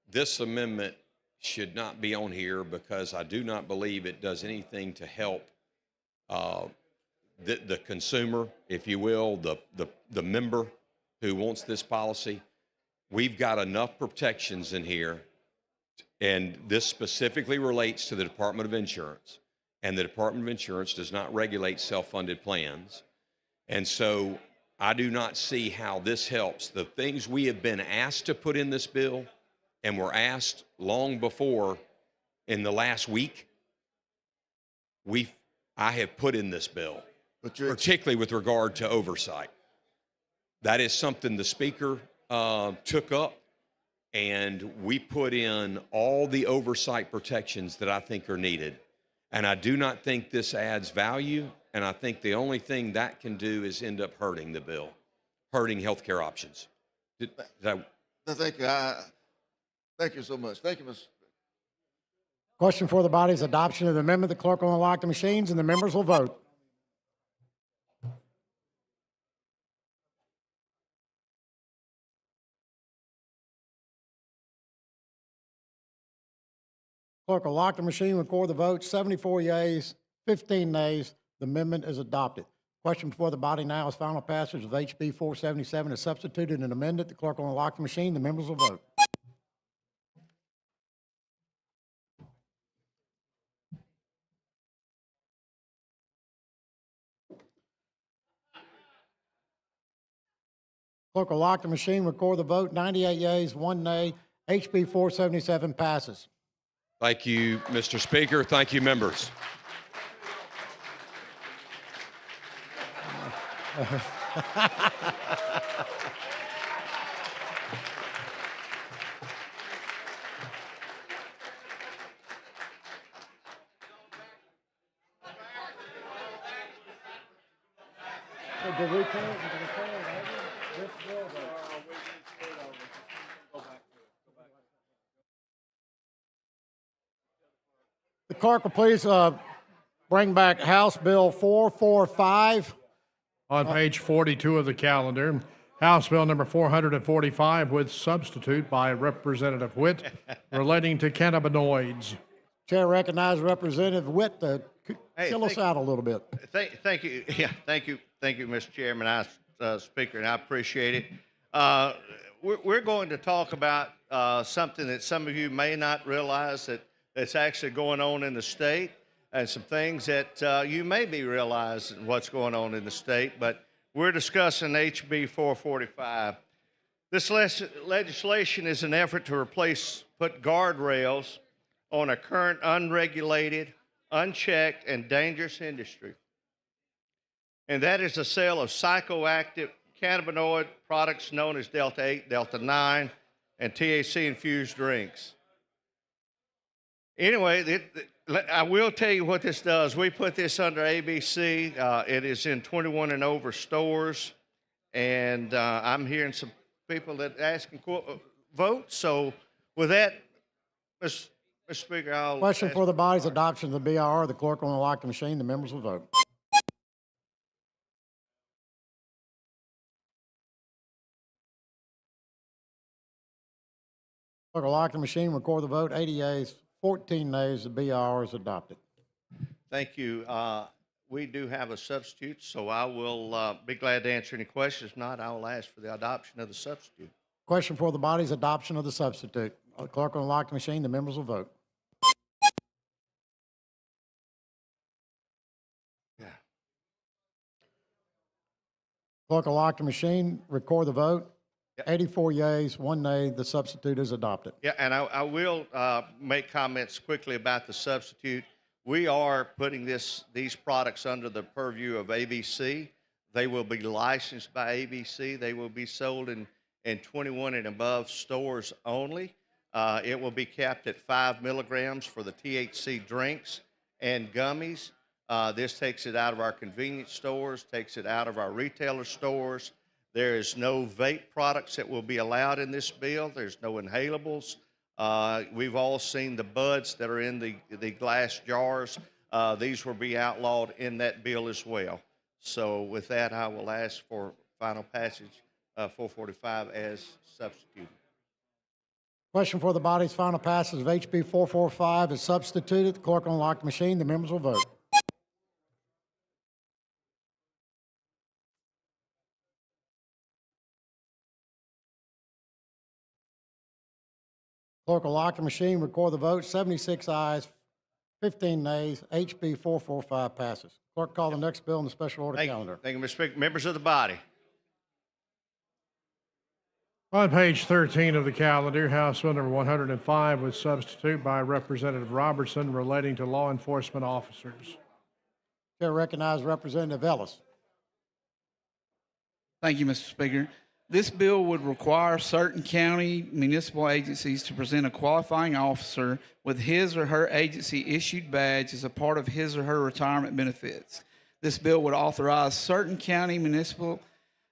This amendment should not be on here because I do not believe it does anything to help the consumer, if you will, the member who wants this policy. We've got enough protections in here, and this specifically relates to the Department of Insurance, and the Department of Insurance does not regulate self-funded plans. And so I do not see how this helps. The things we have been asked to put in this bill, and were asked long before in the last week, I have put in this bill, particularly with regard to oversight. That is something the Speaker took up, and we put in all the oversight protections that I think are needed. And I do not think this adds value, and I think the only thing that can do is end up hurting the bill, hurting healthcare options. Thank you. Thank you so much. Thank you, Mr. Question for the body's adoption of the amendment. The clerk will unlock the machines and the members will vote. Clerk will lock the machine, record the vote. 74 yeas, 15 nays. The amendment is adopted. Question before the body now is final passage of HB 477 is substituted and amended. The clerk will unlock the machine. The members will vote. Clerk will lock the machine, record the vote. 98 yeas, 1 nay. HB 477 passes. Thank you, Mr. Speaker. Thank you, members. Did we call it? The clerk will please bring back House Bill 445. On page 42 of the calendar, House Bill number 445 with substitute by Representative Witt relating to cannabinoids. Chair recognizes Representative Witt to kill us out a little bit. Thank you. Yeah, thank you, Mr. Chairman, Speaker, and I appreciate it. We're going to talk about something that some of you may not realize that's actually going on in the state, and some things that you may be realizing what's going on in the state. But we're discussing HB 445. This legislation is an effort to put guardrails on a current unregulated, unchecked, and dangerous industry. And that is the sale of psychoactive cannabinoid products known as Delta 8, Delta 9, and THC-infused drinks. Anyway, I will tell you what this does. We put this under ABC. It is in 21 and over stores. And I'm hearing some people that asking vote. So with that, Mr. Speaker, I'll Question for the body's adoption of the BIR. The clerk will unlock the machine. The members will vote. Clerk will lock the machine, record the vote. 80 yeas, 14 nays. The BIR is adopted. Thank you. We do have a substitute, so I will be glad to answer any questions. If not, I will ask for the adoption of the substitute. Question for the body's adoption of the substitute. The clerk will unlock the machine. The members will vote. Yeah. Clerk will lock the machine, record the vote. 84 yeas, 1 nay. The substitute is adopted. Yeah, and I will make comments quickly about the substitute. We are putting these products under the purview of ABC. They will be licensed by ABC. They will be sold in 21 and above stores only. It will be capped at 5 milligrams for the THC drinks and gummies. This takes it out of our convenience stores, takes it out of our retailer stores. There is no vape products that will be allowed in this bill. There's no inhalables. We've all seen the buds that are in the glass jars. these will be outlawed in that bill as well. So with that, I will ask for final passage 445 as substituted. Question for the body's final passage of HB 445 is substituted. The clerk will unlock the machine. The members will vote. Clerk will lock the machine, record the vote. 76 ayes, 15 nays. HB 445 passes. Clerk, call the next bill in the special order calendar. Thank you, Mr. Speaker. Members of the body. On page 13 of the calendar, House Bill number 105 with substitute by Representative Robertson relating to law enforcement officers. Chair recognizes Representative Ellis. Thank you, Mr. Speaker. This bill would require certain county municipal agencies to present a qualifying officer with his or her agency issued badge as a part of his or her retirement benefits. This bill would authorize certain county municipal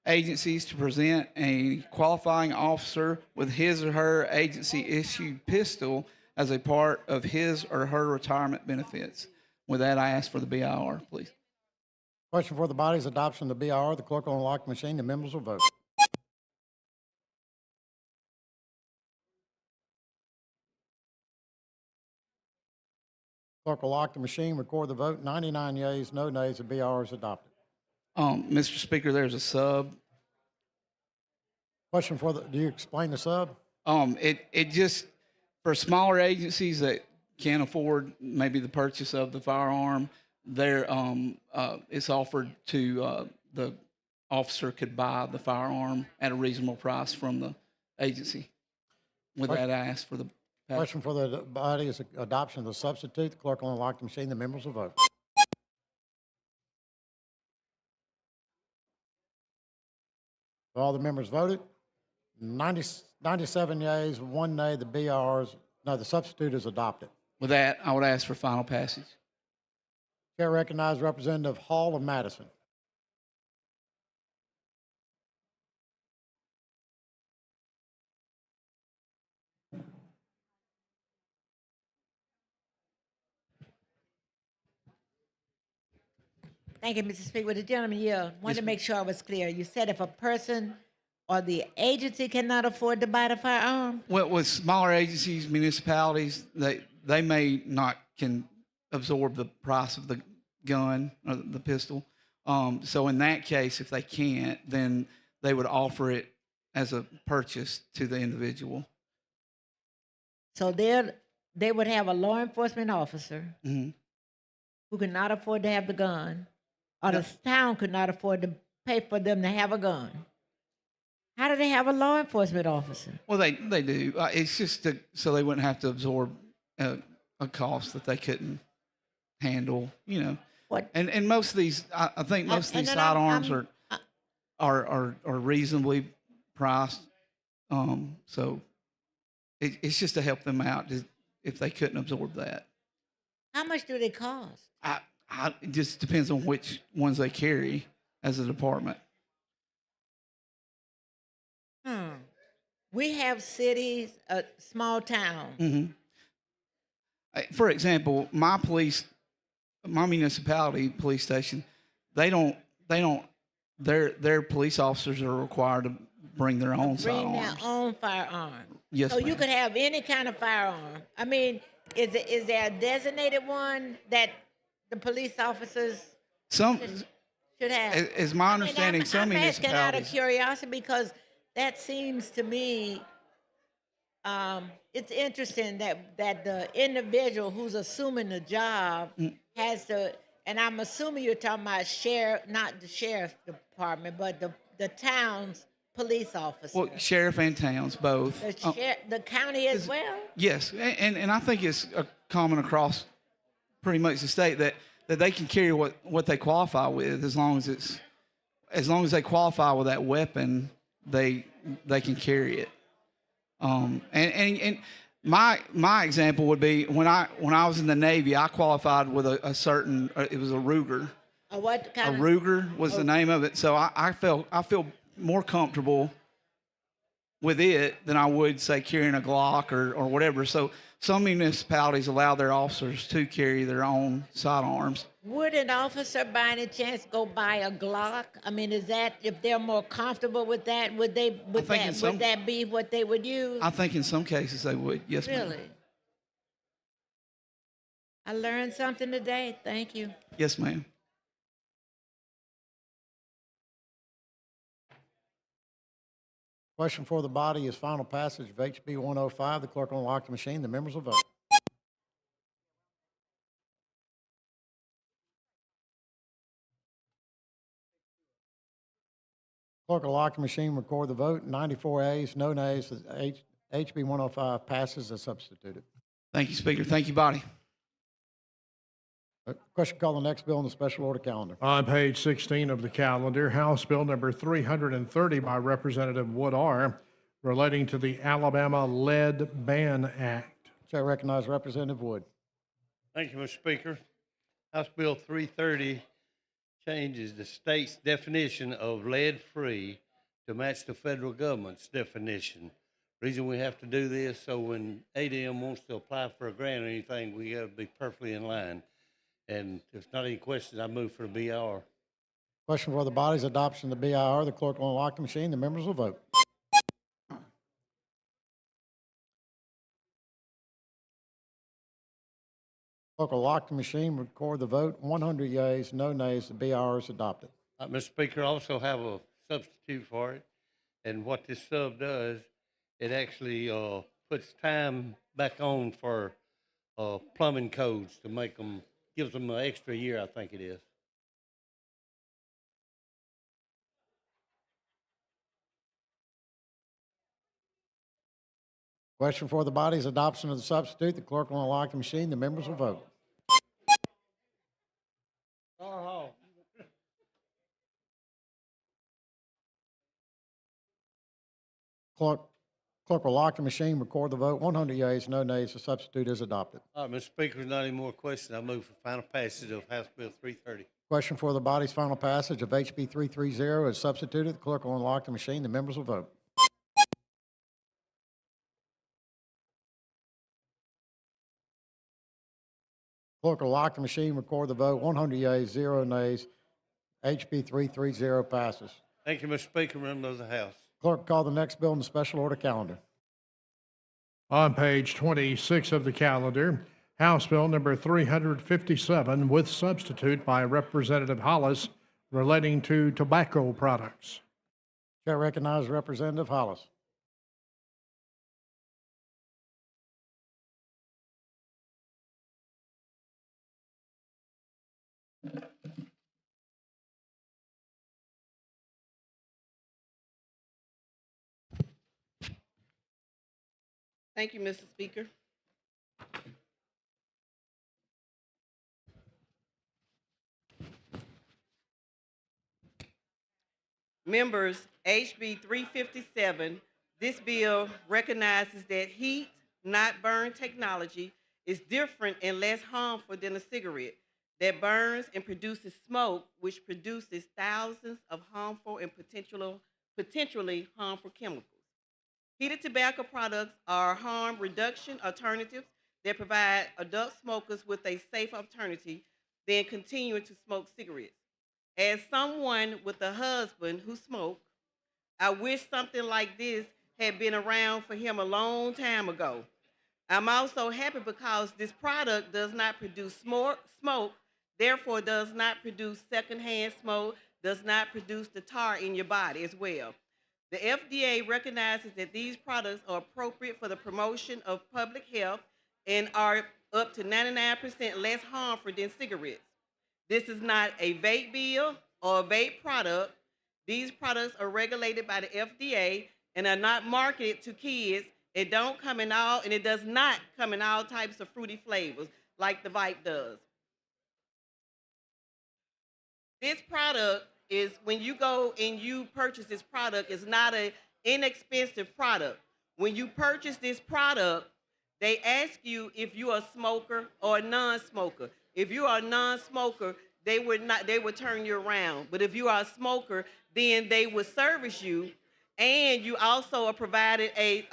agencies to present a qualifying officer with his or her agency issued pistol as a part of his or her retirement benefits. With that, I ask for the BIR, please. Question for the body's adoption of the BIR. The clerk will unlock the machine. The members will vote. Clerk will lock the machine, record the vote. 99 yeas, no nays. The BIR is adopted. Mr. Speaker, there's a sub. Question for the, do you explain the sub? It just, for smaller agencies that can't afford maybe the purchase of the firearm, there, it's offered to, the officer could buy the firearm at a reasonable price from the agency. With that, I ask for the Question for the body is adoption of the substitute. The clerk will unlock the machine. The members will vote. All the members voted. 97 yeas, 1 nay. The the substitute is adopted. With that, I would ask for final passage. Chair recognizes Representative Hall of Madison. Thank you, Mr. Speaker. With the gentleman here, wanted to make sure I was clear. You said if a person or the agency cannot afford to buy the firearm? Well, with smaller agencies, municipalities, they may not can absorb the price of the gun or the pistol. So in that case, if they can't, then they would offer it as a purchase to the individual. So they would have a law enforcement officer Mhm. who could not afford to have the gun, or the town could not afford to pay for them to have a gun. How do they have a law enforcement officer? Well, they do. It's just so they wouldn't have to absorb a cost that they couldn't handle. You know. What? And most of these, I think most of And these then sidearms are reasonably priced. So it's just to help them out if they couldn't absorb that. How much do they cost? It just depends on which ones they carry as a department. We have cities, small towns. For example, my municipality police station, their police officers are required to bring their own Bring their sidearms. own firearm. Yes, So you ma'am. could have any kind of firearm. I mean, is there a designated one that the police officers Some, should have? as my understanding, some I'm asking out of municipalities. curiosity because that seems to me, it's interesting that the individual who's assuming the job has to, and I'm assuming you're talking about not the sheriff's department, but the town's police officer. Well, sheriff and towns both. The county as well? Yes, and I think it's common across pretty much the state that they can carry what they qualify with as long as they qualify with that weapon, they can carry it. And my example would be when I was in the Navy, I qualified with a certain it was a Ruger. What kind A Ruger was the name of it. So I feel more comfortable with it than I would, say, carrying a Glock or whatever. So some municipalities allow their officers to carry their own sidearms. Would an officer by any chance go buy a Glock? I mean, is that, if they're more comfortable with that, would that be what they would use? I think in some cases they would. Yes, ma'am. Really? I learned something today. Thank you. Yes, ma'am. Question for the body is final passage of HB 105. The clerk will unlock the machine. The members will vote. Clerk will lock the machine, record the vote. 94 ayes, no nays. HB 105 passes as substituted. Thank you, Speaker. Thank you, body. Question call the next bill on the special order calendar. On page 16 of the calendar, House Bill number 330 by Representative Wood R., relating to the Alabama Lead Ban Act. Chair recognizes Representative Wood. Thank you, Mr. Speaker. House Bill 330 changes the state's definition of lead-free to match the federal government's definition. Reason we have to do this, so when ADM wants to apply for a grant or anything, we got to be perfectly in line. And if not any questions, I move for the BR. Question for the body's adoption of the BIR. The clerk will unlock the machine. The members will vote. Clerk will lock the machine, record the vote. 100 yeas, no nays. The BIR is adopted. Mr. Speaker, I also have a substitute for it. And what this sub does, it actually puts time back on for plumbing codes to make them, gives them an extra year, I think it is. Question for the body's adoption of the substitute. The clerk will unlock the machine. The members will vote. Clerk will lock the machine, record the vote. 100 yeas, no nays. The substitute is adopted. All right, Mr. Speaker, if not any more questions, I move for final passage of House Bill 330. Question for the body's final passage of HB 330 is substituted. The clerk will unlock the machine. The members will vote. Clerk will lock the machine, record the vote. 100 yeas, 0 nays. HB 330 passes. Thank you, Mr. Speaker, members of the House. Clerk, call the next bill in the special order calendar. On page 26 of the calendar, House Bill number 357 with substitute by Representative Hollis, relating to tobacco products. Chair recognizes Representative Hollis. Thank you, Mr. Speaker. Members, HB 357, this bill recognizes that heat, not burn technology, is different and less harmful than a cigarette that burns and produces smoke, which produces thousands of harmful and potentially harmful chemicals. Heated tobacco products are harm reduction alternatives that provide adult smokers with a safe alternative than continuing to smoke cigarettes. As someone with a husband who smoked, I wish something like this had been around for him a long time ago. I'm also happy because this product does not produce smoke, therefore does not produce secondhand smoke, does not produce the tar in your body as well. The FDA recognizes that these products are appropriate for the promotion of public health and are up to 99% less harmful than cigarettes. This is not a vape bill or a vape product. These products are regulated by the FDA and are not marketed to kids. It does not come in all types of fruity flavors like the vape does. This product is, when you go and you purchase this product, it's not an inexpensive product. When you purchase this product, they ask you if you're a smoker or a non-smoker. If you are a non-smoker, they would turn you around. But if you are a smoker, then they would service you And you also are provided a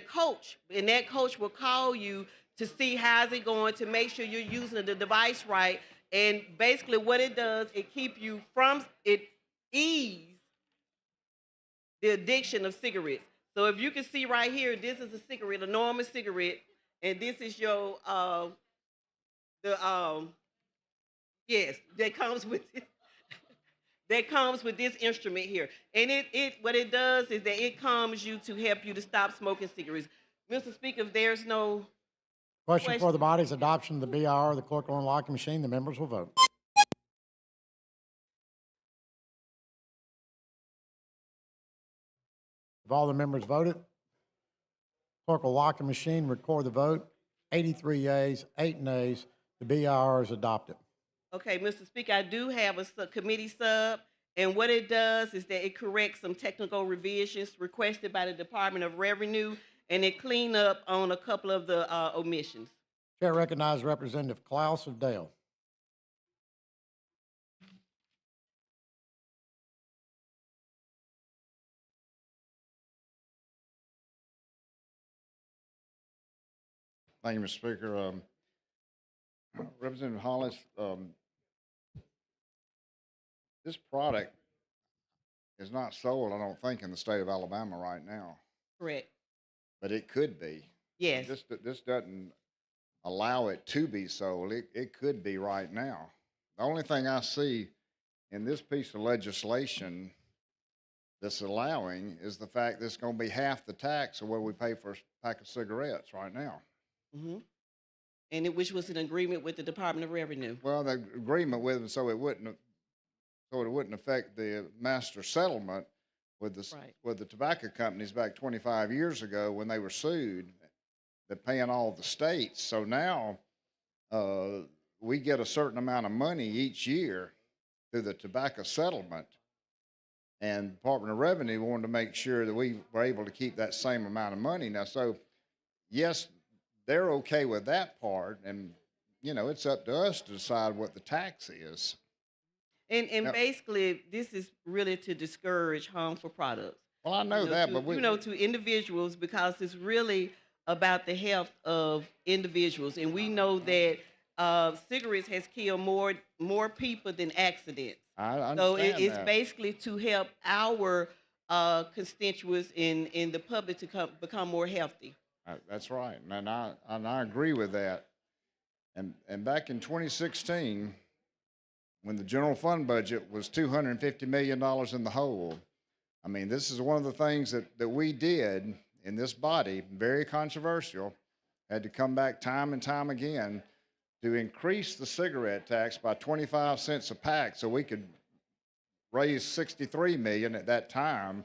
coach, and that coach will call you to see how's it going, to make sure you're using the device right. And basically what it does, it keep you from, it ease the addiction of cigarettes. So if you can see right here, this is a cigarette, a normal cigarette, and this is your yes, that comes with it. That comes with this instrument here. And what it does is that it calms you to help you to stop smoking cigarettes. Mr. Speaker, if there's no Question for the body's adoption of the BIR. The clerk will unlock the machine. The members will vote. Have all the members voted? Clerk will lock the machine, record the vote. 83 yeas, 8 nays. The BIR is adopted. Okay, Mr. Speaker, I do have a committee sub, and what it does is that it corrects some technical revisions requested by the Department of Revenue, and it clean up on a couple of the omissions. Chair recognizes Representative Klaus of Dale. Thank you, Mr. Speaker. Representative Hollis, this product is not sold, I don't think, in the state of Alabama right now, Correct. but it could be. Yes. This doesn't allow it to be sold. It could be right now. The only thing I see in this piece of legislation that's allowing is the fact that it's going to be half the tax of what we pay for a pack of cigarettes right now. Mm-hmm. And which was an agreement with the Department of Revenue. Well, the agreement with them so it wouldn't affect the master settlement with the tobacco companies back 25 years ago when they were sued. They're paying all the states. So now we get a certain amount of money each year through the tobacco settlement. And the Department of Revenue wanted to make sure that we were able to keep that same amount of money. Now, so yes, they're okay with that part, and you know, it's up to us to decide what the tax is. And Now- basically, this is really to discourage harmful products. Well, I know that, but to individuals, because it's really about the health of individuals, and we know that cigarettes has killed more people than accidents. I So understand it's that. basically to help our constituents in the public to become more healthy. That's right, and I agree with that. And back in 2016, when the general fund budget was $250 million in the hole, I mean, this is one of the things that we did in this body, very controversial, had to come back time and time again to increase the cigarette tax by 25 cents a pack so we could raise 63 million at that time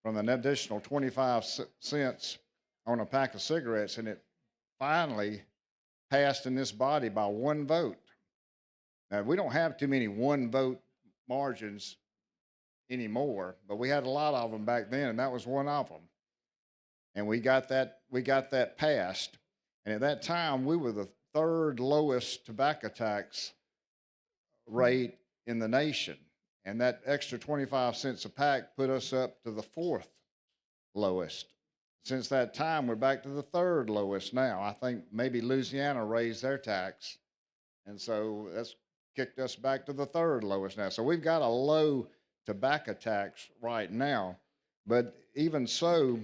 from an additional 25 cents on a pack of cigarettes, and it finally passed in this body by one vote. Now, we don't have too many one vote margins anymore, but we had a lot of them back then, and that was one of them. And we got that passed. And at that time, we were the third lowest tobacco tax rate in the nation. And that extra 25 cents a pack put us up to the fourth lowest. Since that time, we're back to the third lowest now. I think maybe Louisiana raised their tax, and so that's kicked us back to the third lowest now. So we've got a low tobacco tax right now, but even so,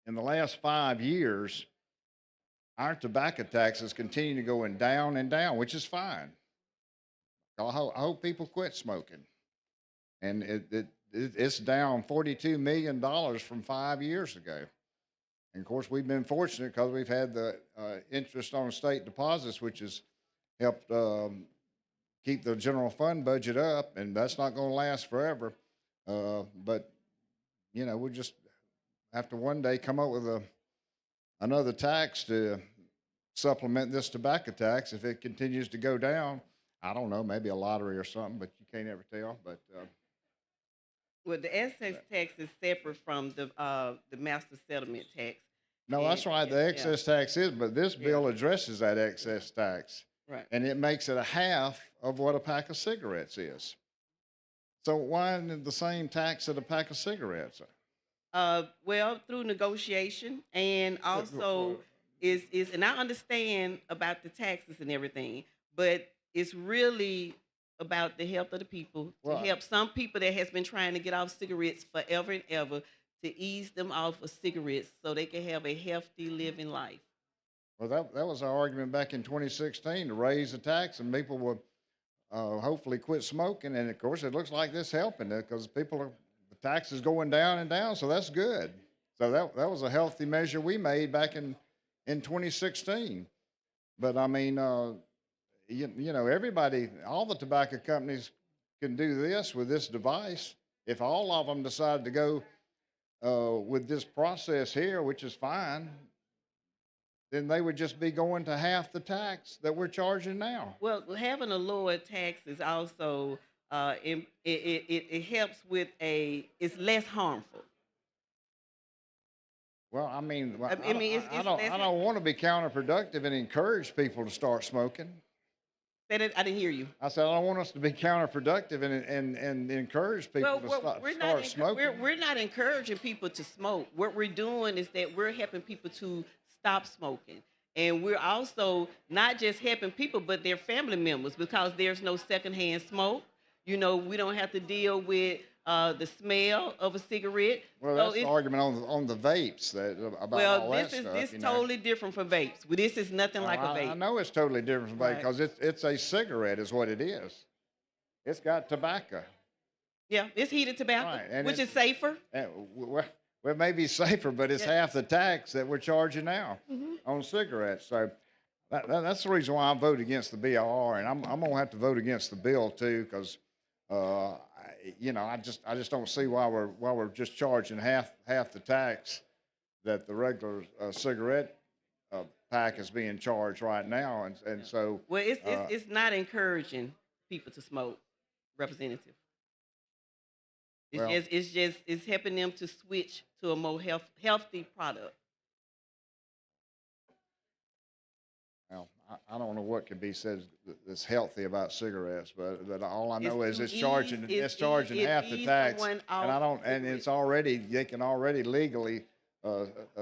in the last 5 years, our tobacco taxes continue to go down and down, which is fine. I hope people quit smoking, and it's down $42 million from 5 years ago. And of course, we've been fortunate because we've had the interest on state deposits, which has helped keep the general fund budget up, and that's not going to last forever. But, you know, we'll just have to one day come up with another tax to supplement this tobacco tax. If it continues to go down, I don't know, maybe a lottery or something, but you can't ever tell. But Well, the excess tax is separate from the master settlement tax. no, that's right. The excess tax is, but this bill addresses that excess tax. Right. And it makes it a half of what a pack of cigarettes is. So why isn't it the same tax at a pack of cigarettes? Well, through negotiation and also and I understand about the taxes and everything, but it's really about the health of the people to Right. help some people that has been trying to get off cigarettes forever and ever to ease them off of cigarettes so they can have a healthy living life. Well, that was our argument back in 2016 to raise the tax and people would hopefully quit smoking. And of course, it looks like this helping it because the tax is going down and down, so that's good. So that was a healthy measure we made back in 2016. But I mean, you know, everybody, all the tobacco companies can do this with this device. If all of them decide to go with this process here, which is fine, then they would just be going to half the tax that we're charging now. Well, having a lower tax is also it helps with it's less harmful. Well, I mean, I mean, it's less. I don't want to be counterproductive and encourage people to start smoking. I didn't hear you. I said I don't want us to be counterproductive and encourage people to start smoking. We're not encouraging people to smoke. What we're doing is that we're helping people to stop smoking. And we're also not just helping people, but their family members because there's no secondhand smoke. You know, we don't have to deal with the smell of a cigarette. Well, So that's the argument on the vapes about all that stuff. This you know. totally different from vapes. This is nothing like a vape. I know it's totally different from vape Right. because it's a cigarette is what it is. It's got tobacco. Yeah, it's heated tobacco, Right, and which it- is safer. Well, it may be safer, but it's half the tax that we're charging now on cigarettes. So that's the reason why I vote against the BLR, and I'm going to have to vote against the bill too, because you know I just don't see why we're just charging half the tax that the regular cigarette pack is being charged right now, and so Well, it's not encouraging people to smoke, Representative. Well- It's helping them to switch to a more healthy product. Well, I don't know what could be said that's healthy about cigarettes, but all I It's know is to it's charging half the ease tax, someone and off it's already they can already legally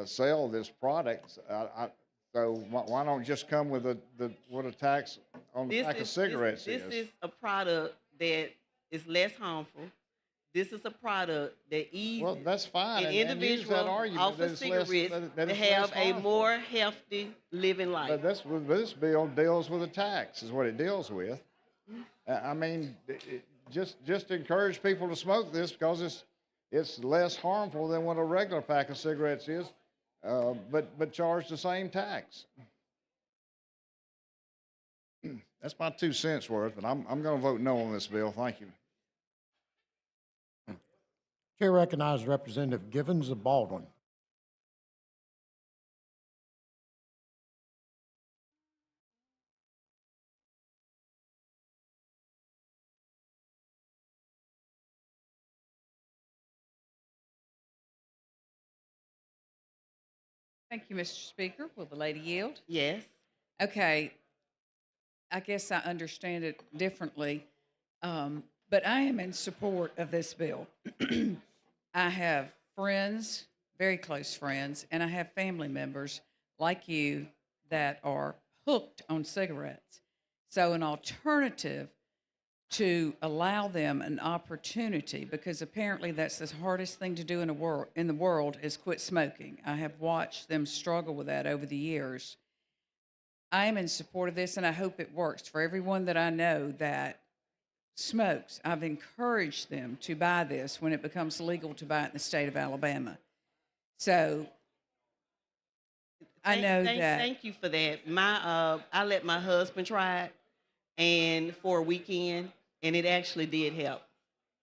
sell this product. So why don't just come with what a tax on the pack of cigarettes This is a product that is less harmful. This is a product that eases Well, that's fine, an and use that individual argument off that of it's less- cigarettes that to it's less have a harmful. more healthy living life. But this bill deals with a tax, is what it deals with. I mean, just encourage people to smoke this because it's less harmful than what a regular pack of cigarettes is, but charge the same tax. That's my 2 cents worth, and I'm going to vote no on this bill. Thank you. Chair recognizes Representative Givens of Baldwin. Thank you, Mr. Speaker. Will the lady yield? Yes. Okay. I guess I understand it differently, but I am in support of this bill. I have friends, very close friends, and I have family members like you that are hooked on cigarettes. So an alternative to allow them an opportunity, because apparently that's the hardest thing to do in the world is quit smoking. I have watched them struggle with that over the years. I am in support of this, and I hope it works for everyone that I know that smokes. I've encouraged them to buy this when it becomes legal to buy it in the state of Alabama. So I know that. Thank you for that. I let my husband try it, and for a weekend, and it actually did help.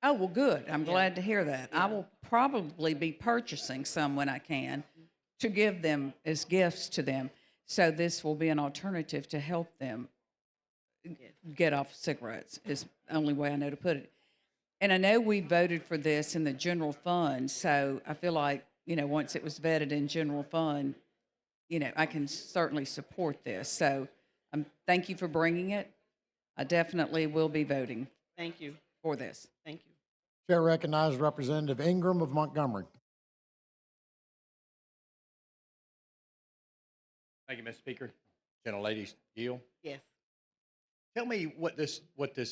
Oh, well, good. I'm glad to hear that. I will probably be purchasing some when I can to give them as gifts to them. So this will be an alternative to help them get off cigarettes is the only way I know to put it. And I know we voted for this in the general fund, so I feel like, once it was vetted in general fund, I can certainly support this. So thank you for bringing it. I definitely will be voting Thank you. for this. Thank you. Chair recognizes Representative Ingram of Montgomery. Thank you, Mr. Speaker. Gentlelady Gill, Yes. tell me what this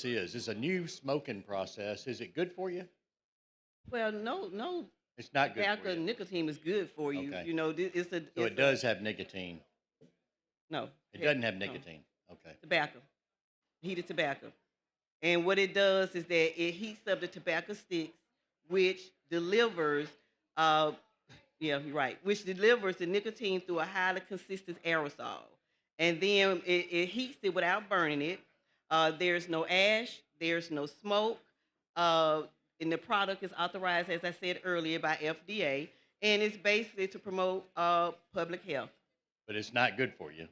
is. It's a new smoking process. Is it good for you? Well, no. It's not good for Tobacco you. nicotine is good for you. Okay. You know, it's a. So it's it does have nicotine. No. It doesn't have no. nicotine. Okay. Tobacco, heated tobacco. And what it does is that it heats up the tobacco sticks, which delivers, yeah, you're right, which delivers the nicotine through a highly consistent aerosol. And then it heats it without burning it. There's no ash, there's no smoke. And the product is authorized, as I said earlier, by FDA. And it's basically to promote public health. But it's not good for you.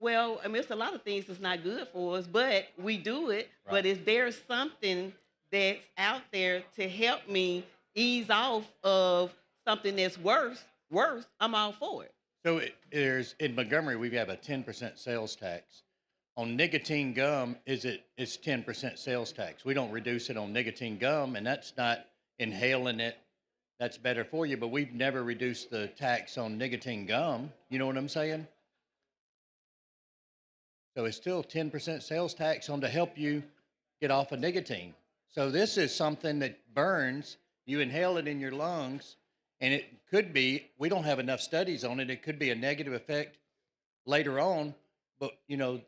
Well, I mean, it's a lot of things that's not good for us, but we do it. Right. But if there's something that's out there to help me ease off of something that's worse, I'm all for it. So there's in Montgomery we have a 10% sales tax. On nicotine gum, it's 10% sales tax. We don't reduce it on nicotine gum, and that's not inhaling it. That's better for you, but we've never reduced the tax on nicotine gum. You know what I'm saying? So it's still 10% sales tax on to help you get off of nicotine. So this is something that burns, you inhale it in your lungs, and it could be, we don't have enough studies on it, it could be a negative effect later on, but you know,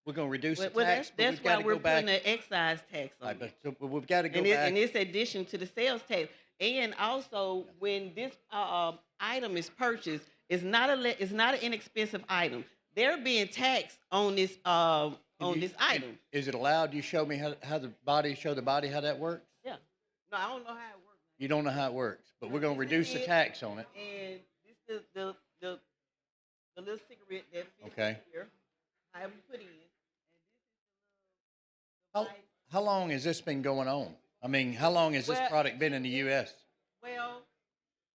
we're going to reduce the Well, tax. but that's we've why gotta we're go back. putting an excise tax on Right, it. but we've got to go And, back. and it's addition to the sales tax. And also, when this item is purchased, it's not an inexpensive item. They're being taxed on this this item. Is it allowed? You show me how the body how that works? Yeah. No, I don't know how it works. You don't know how it works, but we're going to reduce the tax on it. And this is the little cigarette that fits Okay. here. I have put in. How long has this been going on? I mean, how long has this Well- product been in the U.S.? Well,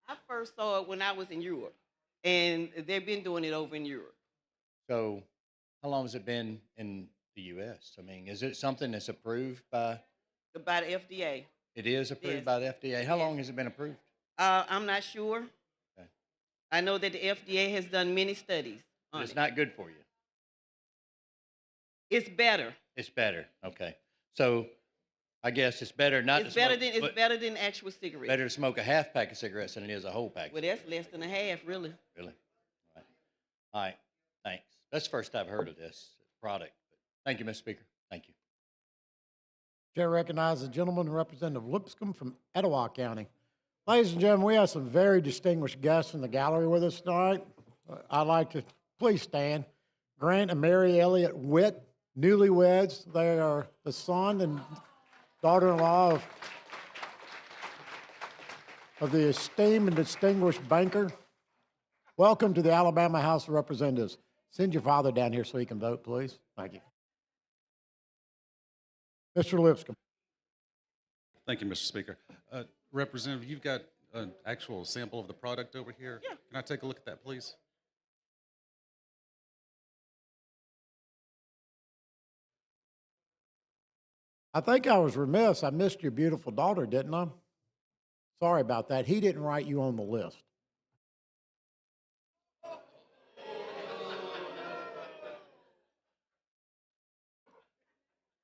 I first saw it when I was in Europe, and they've been doing it over in Europe. So, how long has it been in the U.S.? I mean, is it something that's approved by? By the FDA. It is approved Yes. by the FDA. How long has it been approved? I'm not sure. Okay. I know that the FDA has done many studies But on it's it. not good for you. It's better. It's better. Okay. So, I guess it's better not It's to better smoke. than it's but better than actual cigarettes. better to smoke a half pack of cigarettes than it is a whole pack. Well, that's less than a half, really. Really? All right. Thanks. That's the first I've heard of this product. Thank you, Mr. Speaker. Thank you. Chair recognizes the gentleman Representative Lipscomb from Etowah County. Ladies and gentlemen, we have some very distinguished guests in the gallery with us tonight. I'd like to please stand. Grant and Mary Elliott Witt, newlyweds. They are the son and daughter-in-law of the esteemed and distinguished banker. Welcome to the Alabama House of Representatives. Send your father down here so he can vote, please. Thank you. Mr. Lipscomb. Thank you, Mr. Speaker. Representative, you've got an actual sample of the product over here. Yeah. Can I take a look at that, please? I think I was remiss. I missed your beautiful daughter, didn't I? Sorry about that. He didn't write you on the list.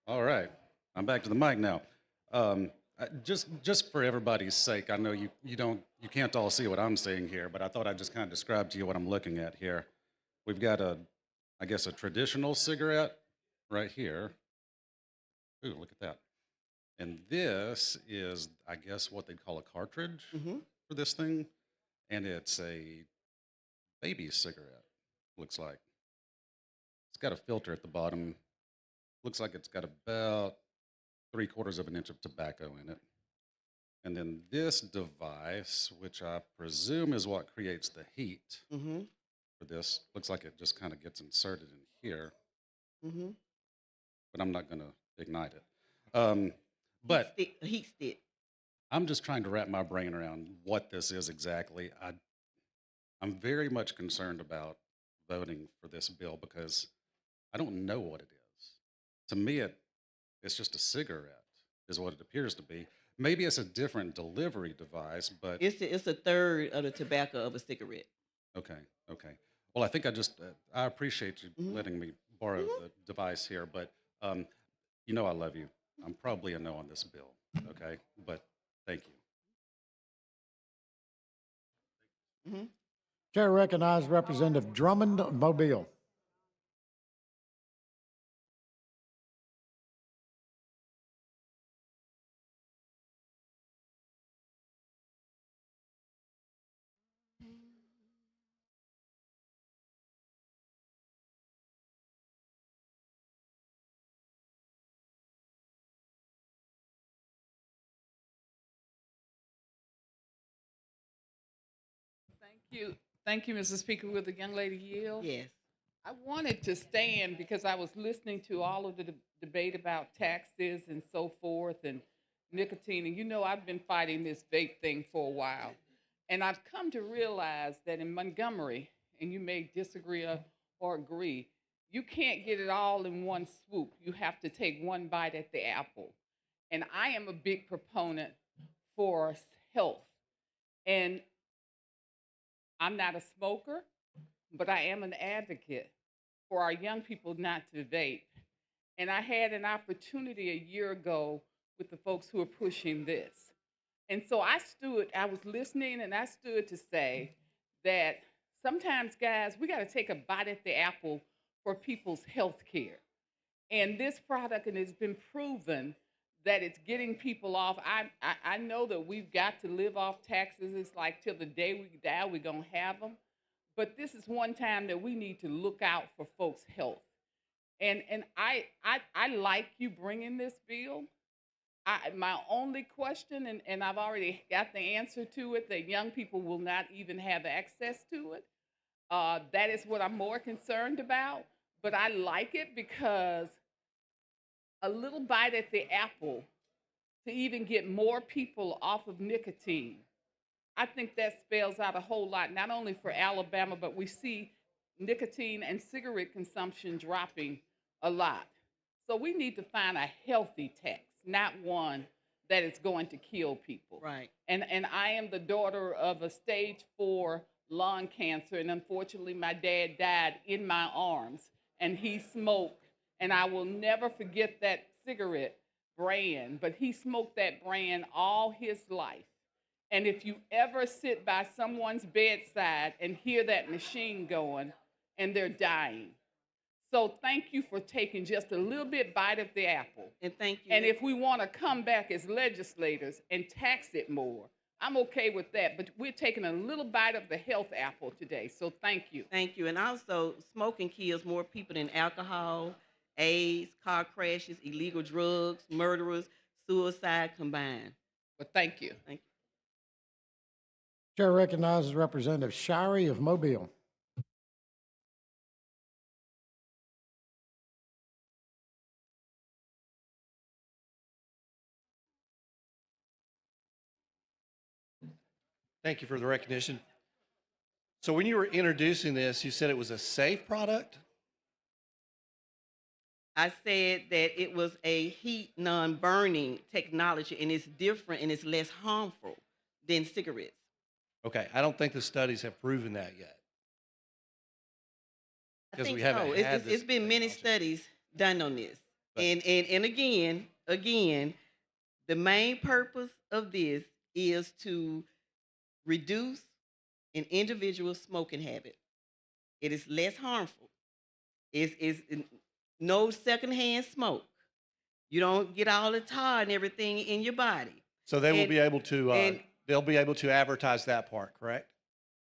All right, I'm back to the mic now. Just for everybody's sake, I know you can't all see what I'm seeing here, but I thought I'd just kind of describe to you what I'm looking at here. We've got I guess a traditional cigarette right here. Ooh, look at that. And this is, I guess, what they'd call a cartridge for this thing, and it's a baby cigarette. Looks like it's got a filter at the bottom. Looks like it's got about 3/4 of an inch of tobacco in it. And then this device, which I presume is what creates the heat for this, looks like it just kind of gets inserted in here, but I'm not going to ignite it. But heat stick. I'm just trying to wrap my brain around what this is exactly. I'm very much concerned about voting for this bill because I don't know what it is. To me, it's just a cigarette, is what it appears to be. maybe it's a different delivery device, but It's a third of the tobacco of a cigarette. okay, okay. Well, I think I appreciate you Mhm. letting me borrow the device here, but you know I love you. I'm probably a no on this bill, okay? But thank you. Hmm. Chair recognizes Representative Drummond of Mobile. Thank you, Mr. Speaker. Will the young lady yield? Yes. I wanted to stand because I was listening to all of the debate about taxes and so forth and nicotine. And you know, I've been fighting this vape thing for a while. And I've come to realize that in Montgomery, and you may disagree or agree, you can't get it all in one swoop. You have to take one bite at the apple. And I am a big proponent for health. And I'm not a smoker, but I am an advocate for our young people not to vape. And I had an opportunity a year ago with the folks who are pushing this. And so I was listening and I stood to say that sometimes, guys, we got to take a bite at the apple for people's health care. And this product, and it's been proven that it's getting people off. I know that we've got to live off taxes. It's like till the day we die, we're going to have them. But this is one time that we need to look out for folks' health. And I like you bringing this bill. My only question, and I've already got the answer to it, that young people will not even have access to it. That is what I'm more concerned about. But I like it because a little bite at the apple to even get more people off of nicotine. I think that spells out a whole lot, not only for Alabama, but we see nicotine and cigarette consumption dropping a lot. So we need to find a healthy tax, not one that is going to kill people. Right. And I am the daughter of a stage 4 lung cancer, and unfortunately my dad died in my arms, and he smoked, and I will never forget that cigarette brand, but he smoked that brand all his life. And if you ever sit by someone's bedside and hear that machine going, and they're dying. So thank you for taking just a little bit bite of the apple. And thank you. And if we want to come back as legislators and tax it more, I'm okay with that. But we're taking a little bite of the health apple today. So thank you. Thank you. And also, smoking kills more people than alcohol, AIDS, car crashes, illegal drugs, murderers, suicide combined. But thank you. Thank you. Chair recognizes Representative Shirey of Mobile. Thank you for the recognition. So when you were introducing this, you said it was a safe product? I said that it was a heat non-burning technology, and it's different and it's less harmful than cigarettes. Okay, I don't think the studies have proven that yet. I Because think we haven't so. had this It's been many studies done on this. But- And again, the main purpose of this is to reduce an individual's smoking habit. It is less harmful. It's no secondhand smoke. You don't get all the tar and everything in your body. So they will And- be able to, and- they'll be able to advertise that part, correct?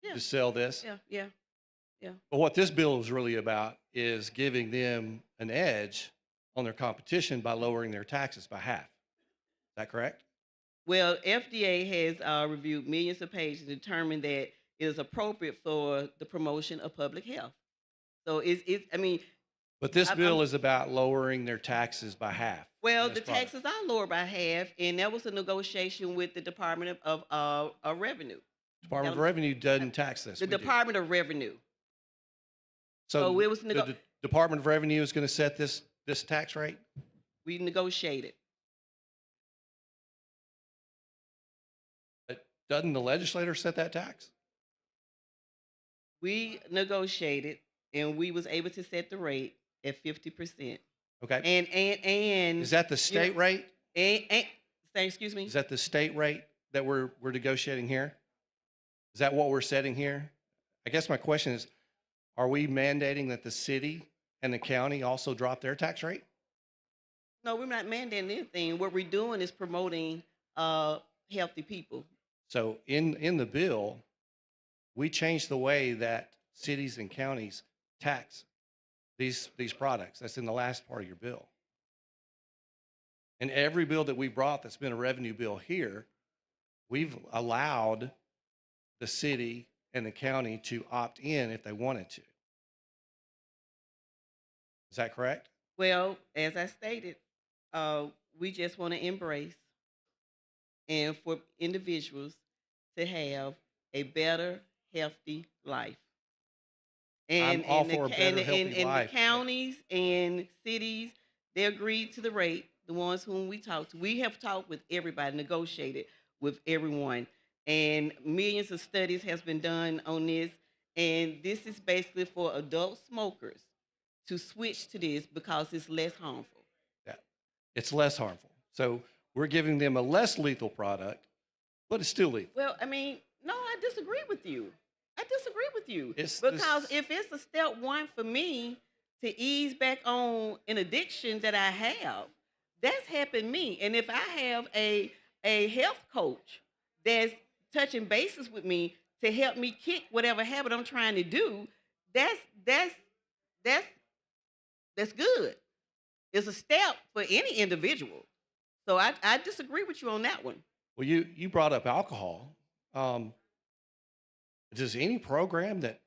Yeah. To sell this? Yeah. But what this bill is really about is giving them an edge on their competition by lowering their taxes by half. Is that correct? Well, FDA has reviewed millions of pages and determined that it is appropriate for the promotion of public health. So But this I'm- bill is about lowering their taxes by half. well, on the this product. taxes are lower by half, and that was a negotiation with the Department of Revenue. Department of Revenue doesn't tax this. The we do. Department of Revenue. So so it was the Department of Revenue is going to set this tax rate? We negotiated. Doesn't the legislator set that tax? We negotiated and we was able to set the rate at 50%. Okay. And Is that the you state know, rate? excuse me? Is that the state rate that we're negotiating here? Is that what we're setting here? I guess my question is, are we mandating that the city and the county also drop their tax rate? No, we're not mandating anything. What we're doing is promoting healthy people. So in the bill, we changed the way that cities and counties tax these products. That's in the last part of your bill. And every bill that we brought that's been a revenue bill here, we've allowed the city and the county to opt in if they wanted to. Is that correct? Well, as I stated, we just want to embrace and for individuals to have a better, healthy life. I'm all for a better, healthy life. The counties and cities, they agreed to the rate, the ones whom we talked to. We have talked with everybody, negotiated with everyone. And millions of studies has been done on this. And this is basically for adult smokers to switch to this because it's less harmful. Yeah, it's less harmful. So we're giving them a less lethal product, but it's still lethal. Well, I mean, no, I disagree with you. I disagree with you. It's because if it's a step one for me to ease back on an addiction that I have, that's helping me. And if I have a health coach that's touching bases with me to help me kick whatever habit I'm trying to do, that's good. It's a step for any individual. So I disagree with you on that one. Well, you brought up alcohol. Does any program that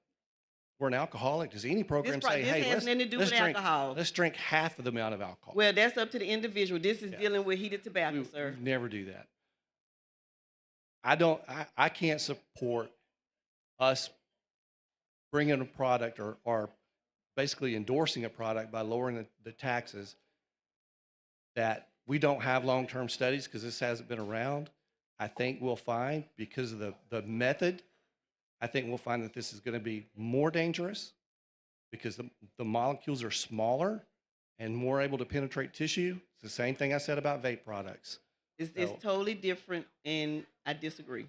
we're an alcoholic, does any program say, hey, has nothing to do with alcohol. Let's drink half of the amount of alcohol? Well, that's up to the individual. This is dealing with heated tobacco, sir. We never do that. I can't support us bringing a product or basically endorsing a product by lowering the taxes that we don't have long-term studies because this hasn't been around. I think we'll find, because of the method, I think we'll find that this is going to be more dangerous because the molecules are smaller and more able to penetrate tissue. It's the same thing I said about vape products. It's totally different, and I disagree.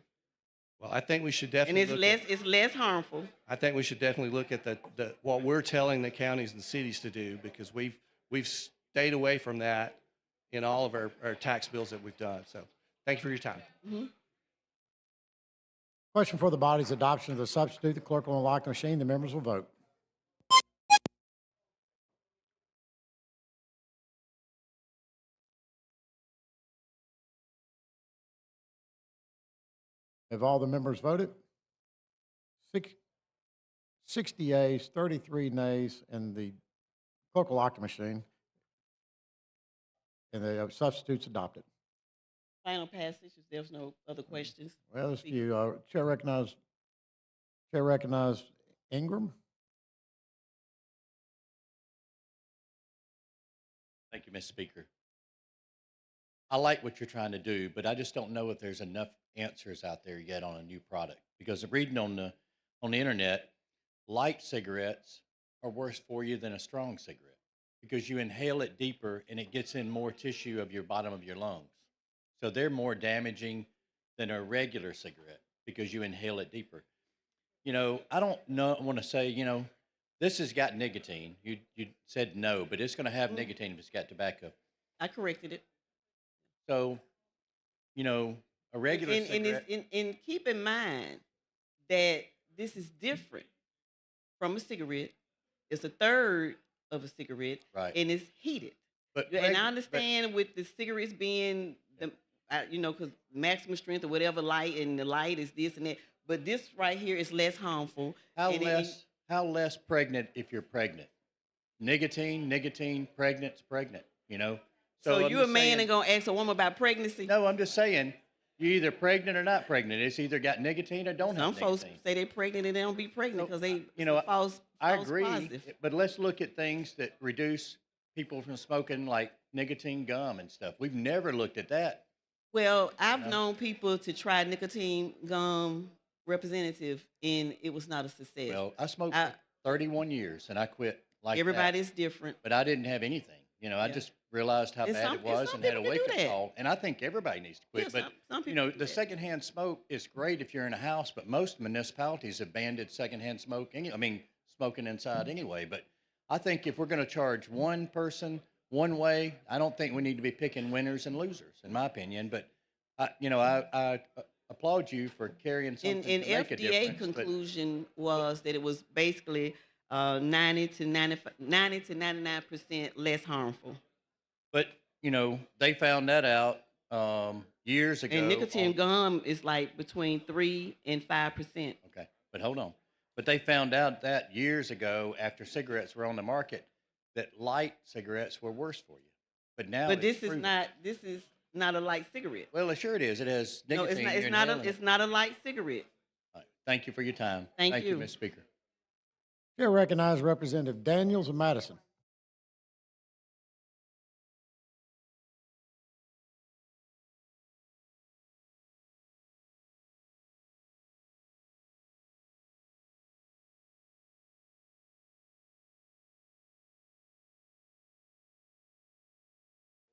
Well, I think we should definitely. And it's less harmful. I think we should definitely look at the what we're telling the counties and cities to do, because we've stayed away from that in all of our tax bills that we've done. So thank you for your time. Mm-hmm. Question for the body's adoption of the substitute. The clerk will unlock the machine. The members will vote. Have all the members voted? 60 yeas, 33 nays, and the clerk will lock the machine. And the substitute's adopted. Final passage, if there's no other questions. Well, there's a few. Chair recognizes Ingram. Thank you, Mr. Speaker. I like what you're trying to do, but I just don't know if there's enough answers out there yet on a new product. Because I'm reading on the internet, light cigarettes are worse for you than a strong cigarette because you inhale it deeper and it gets in more tissue of your bottom of your lungs. So they're more damaging than a regular cigarette because you inhale it deeper. You know, I don't want to say, you know, this has got nicotine. You said no, but it's going to have nicotine if it's got tobacco. I corrected it. So, you know, a regular cigarette. And keep in mind that this is different from a cigarette. It's a third of a cigarette, right? And it's heated. And I understand with the cigarettes being you know, because maximum strength or whatever light, and the light is this and that. But this right here is less harmful. How less pregnant if you're pregnant? Nicotine, pregnant's pregnant, you know? So you a man and gonna ask a woman about pregnancy? No, I'm just saying, you're either pregnant or not pregnant. It's either got nicotine or don't have nicotine. Some folks say they're pregnant and they don't be pregnant because they, you know, false I agree, positive. but let's look at things that reduce people from smoking, like nicotine gum and stuff. We've never looked at that. Well, I've known people to try nicotine gum representative, and it was not a success. Well, I smoked I- for 31 years and I quit like that. Everybody's different. But I didn't have anything. You know, I Yeah. just realized how And bad some- it and was some and had a people can do wake-up that. call. And I think everybody needs to quit. Yeah, But some you people know, do the that. secondhand smoke is great if you're in a house, but most municipalities have banned secondhand smoking. I mean, smoking inside anyway. But I think if we're going to charge one person one way, I don't think we need to be picking winners and losers, in my opinion. But I applaud you for carrying something And to make a FDA difference. But conclusion was that it was basically 90 to 99% less harmful. But you know, they found that out years ago. And nicotine on- gum is like between 3 and 5%. Okay, but hold on. But they found out that years ago, after cigarettes were on the market, that light cigarettes were worse for you. But now, But it's this is proven. not a light cigarette. Well, sure it is. It has No, nicotine. it's you're not inhaling it's it. not a light cigarette. All right, thank you for your time. Thank you, you. Mr. Speaker. Chair recognizes Representative Daniels of Madison.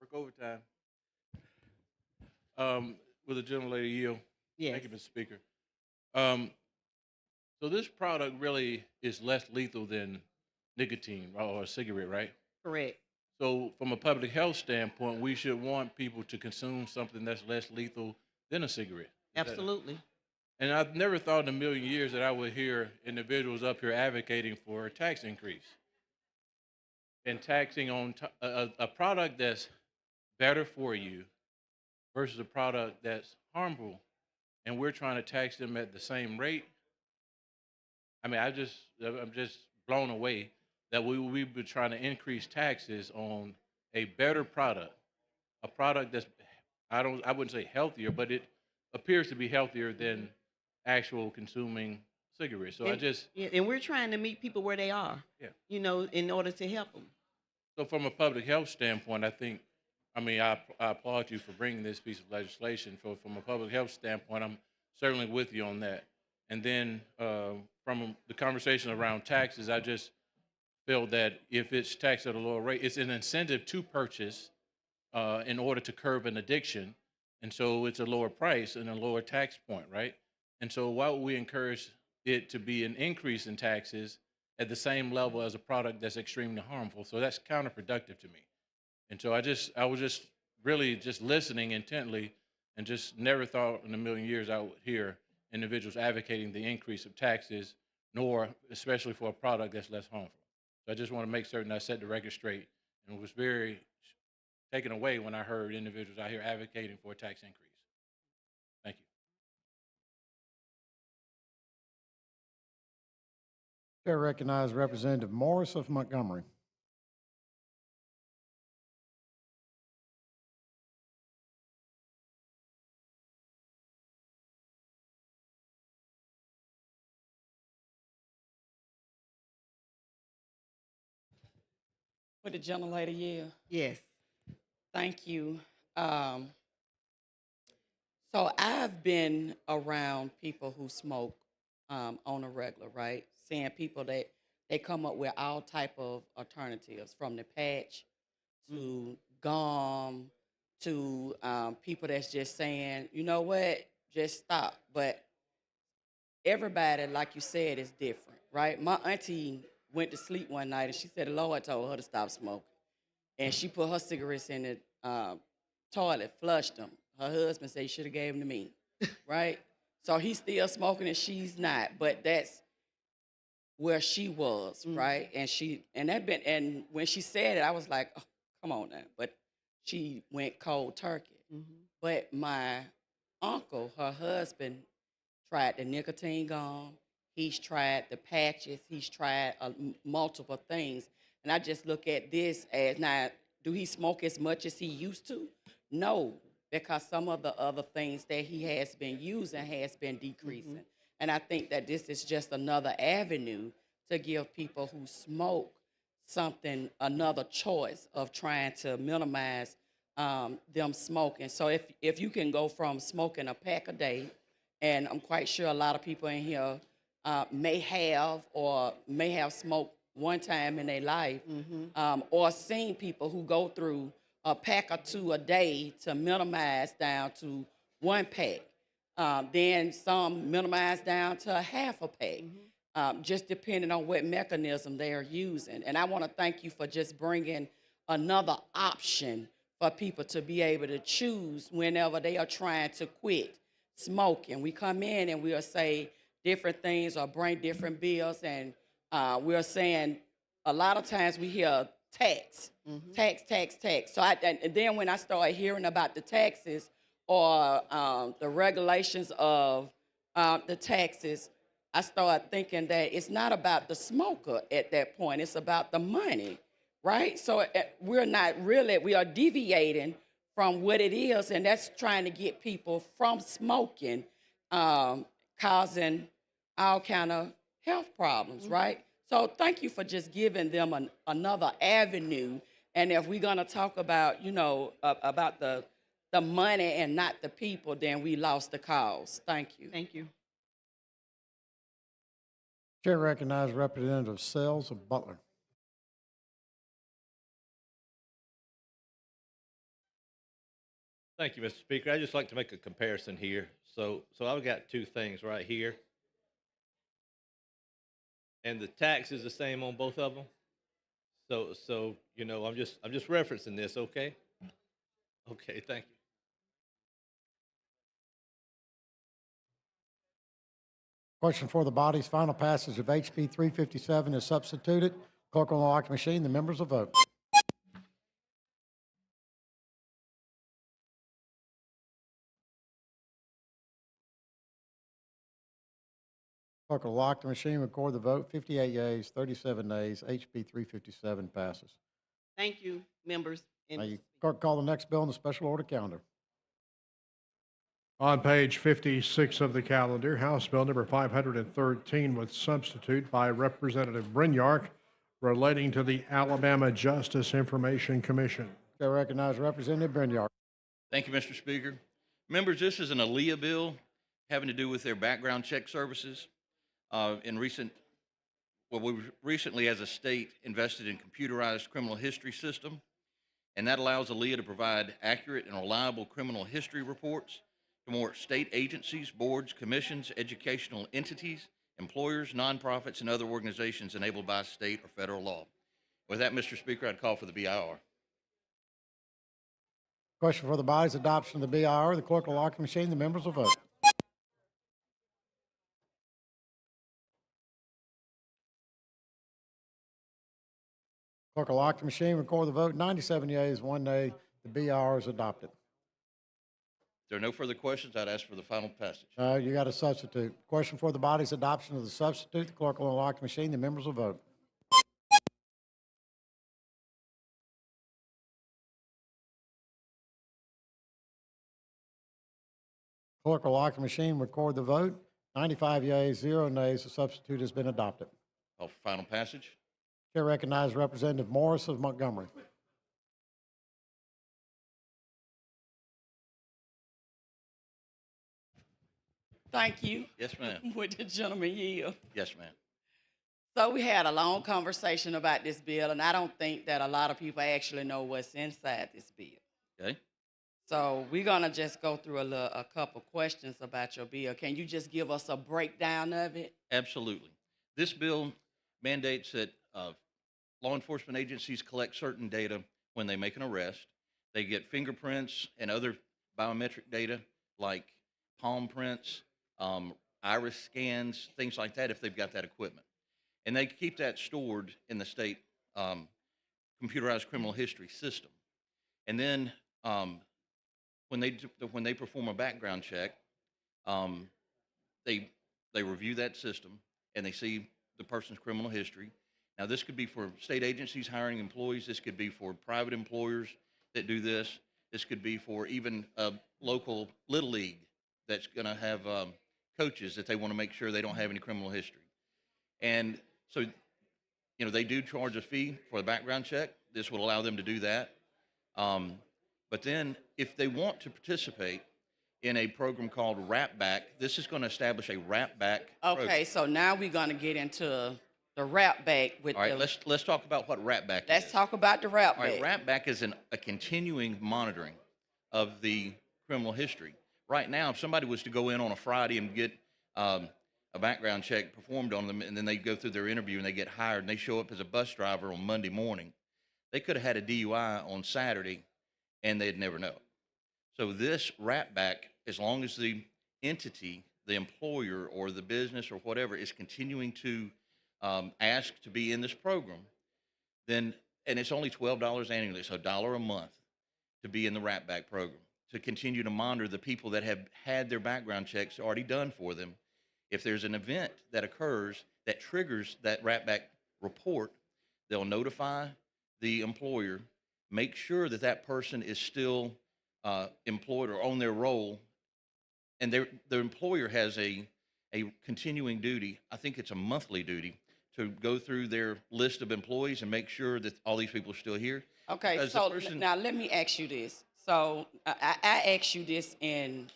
Work overtime. Will the gentlelady yield? Yes. Thank you, Mr. Speaker. So this product really is less lethal than nicotine or a cigarette, right? Correct. So from a public health standpoint, we should want people to consume something that's less lethal than a cigarette. Is that- Absolutely. And I've never thought in a million years that I would hear individuals up here advocating for a tax increase and taxing on a product that's better for you versus a product that's harmful, and we're trying to tax them at the same rate. I mean, I'm just blown away that we've been trying to increase taxes on a better product, a product that's I wouldn't say healthier, but it appears to be healthier than actual consuming cigarettes. So and we're trying to meet people where they are. Yeah. You know, in order to help them. So from a public health standpoint, I applaud you for bringing this piece of legislation. From a public health standpoint, I'm certainly with you on that. And then from the conversation around taxes, I just feel that if it's taxed at a lower rate, it's an incentive to purchase in order to curb an addiction. And so it's a lower price and a lower tax point, right? And so why would we encourage it to be an increase in taxes at the same level as a product that's extremely harmful? So that's counterproductive to me. And so I was just really just listening intently and just never thought in a million years I would hear individuals advocating the increase of taxes, nor especially for a product that's less harmful. So I just want to make certain I set the record straight and was very taken away when I heard individuals out here advocating for a tax increase. Thank you. Chair recognizes Representative Morris of Montgomery. Would the gentlelady yield? Yes. Thank you. So I've been around people who smoke on a regular, right? Seeing people that they come up with all type of alternatives, from the patch to gum to people that's just saying, you know what, just stop. But everybody, like you said, is different, right? My auntie went to sleep one night and she said the Lord told her to stop smoking. And she put her cigarettes in the toilet, flushed them. Her husband said he should have gave them to me, right? So he's still smoking and she's not, but that's where she was, right? And when she said it, I was like, oh, come on now. But she went cold turkey. But my uncle, her husband, tried the nicotine gum. He's tried the patches. He's tried multiple things. And I just look at this as, now, do he smoke as much as he used to? No, because some of the other things that he has been using has been decreasing. And I think that this is just another avenue to give people who smoke another choice of trying to minimize them smoking. So if you can go from smoking a pack a day, and I'm quite sure a lot of people in here may have smoked one time in their life, or seen people who go through a pack or two a day to minimize down to one pack. Then some minimize down to a half a pack, just depending on what mechanism they are using. And I want to thank you for just bringing another option for people to be able to choose whenever they are trying to quit smoking. We come in and we'll say different things or bring different bills, and we're saying a lot of times we hear tax, tax. So and then when I started hearing about the taxes or the regulations of the taxes, I started thinking that it's not about the smoker at that point. It's about the money, right? So we are deviating from what it is, and that's trying to get people from smoking, causing all kind of health problems, right? So thank you for just giving them another avenue. And if we're gonna talk about, about the money and not the people, then we lost the cause. Thank you. Thank you. Chair recognizes Representative Sells of Butler. Thank you, Mr. Speaker. I'd just like to make a comparison here. So I've got two things right here. And the tax is the same on both of them. So I'm just referencing this, okay? Okay, thank you. Question for the body's final passage of HB 357 is substituted. Clerk will unlock the machine. The members will vote. Clerk will lock the machine, record the vote. 58 yeas, 37 nays. HB 357 passes. Thank you, members. Now you clerk call the next bill on the special order calendar. On page 56 of the calendar, House Bill number 513 with substitute by Representative Brinyark relating to the Alabama Justice Information Commission. I recognize Representative Brinyark. Thank you, Mr. Speaker. Members, this is an ALEA bill having to do with their background check services. We recently, as a state, invested in computerized criminal history system, and that allows ALEA to provide accurate and reliable criminal history reports to more state agencies, boards, commissions, educational entities, employers, nonprofits, and other organizations enabled by state or federal law. With that, Mr. Speaker, I'd call for the BIR. Question for the body's adoption of the BIR. The clerk will lock the machine. The members will vote. Clerk will lock the machine, record the vote. 97 yeas, 1 nay. The BIR is adopted. If there are no further questions, I'd ask for the final passage. You got a substitute. Question for the body's adoption of the substitute. The clerk will unlock the machine. The members will vote. Clerk will lock the machine, record the vote. 95 yeas, 0 nays. The substitute has been adopted. Call for final passage. Chair recognizes Representative Morris of Montgomery. Thank you. Yes, ma'am. Would the gentleman yield? Yes, ma'am. So we had a long conversation about this bill, and I don't think that a lot of people actually know what's inside this bill. Okay. So we're gonna just go through a couple questions about your bill. Can you just give us a breakdown of it? Absolutely. This bill mandates that law enforcement agencies collect certain data when they make an arrest. They get fingerprints and other biometric data like palm prints, iris scans, things like that if they've got that equipment. And they keep that stored in the state computerized criminal history system. And then when they perform a background check, they review that system and they see the person's criminal history. Now, this could be for state agencies hiring employees. This could be for private employers that do this. This could be for even a local Little League that's going to have coaches that they want to make sure they don't have any criminal history. And so, they do charge a fee for the background check. This will allow them to do that. But then if they want to participate in a program called Wrap Back, this is going to establish a Wrap Back program. Okay, so now we're gonna get into the wrap back with All right, the, let's talk about what Wrap Back is. let's talk about the wrap All right, back. Wrap Back is a continuing monitoring of the criminal history. Right now, if somebody was to go in on a Friday and get a background check performed on them, and then they go through their interview and they get hired and they show up as a bus driver on Monday morning, they could have had a DUI on Saturday and they'd never know. So this Wrap Back, as long as the entity, the employer or the business or whatever is continuing to ask to be in this program, then, and it's only $12 annually, so $1 a month to be in the Wrap Back program, to continue to monitor the people that have had their background checks already done for them. If there's an event that occurs that triggers that Wrap Back report, they'll notify the employer, make sure that that person is still employed or on their roll, and the employer has a continuing duty. I think it's a monthly duty to go through their list of employees and make sure that all these people are still here. Okay, Because the so person- now let me ask you this. So I asked you this in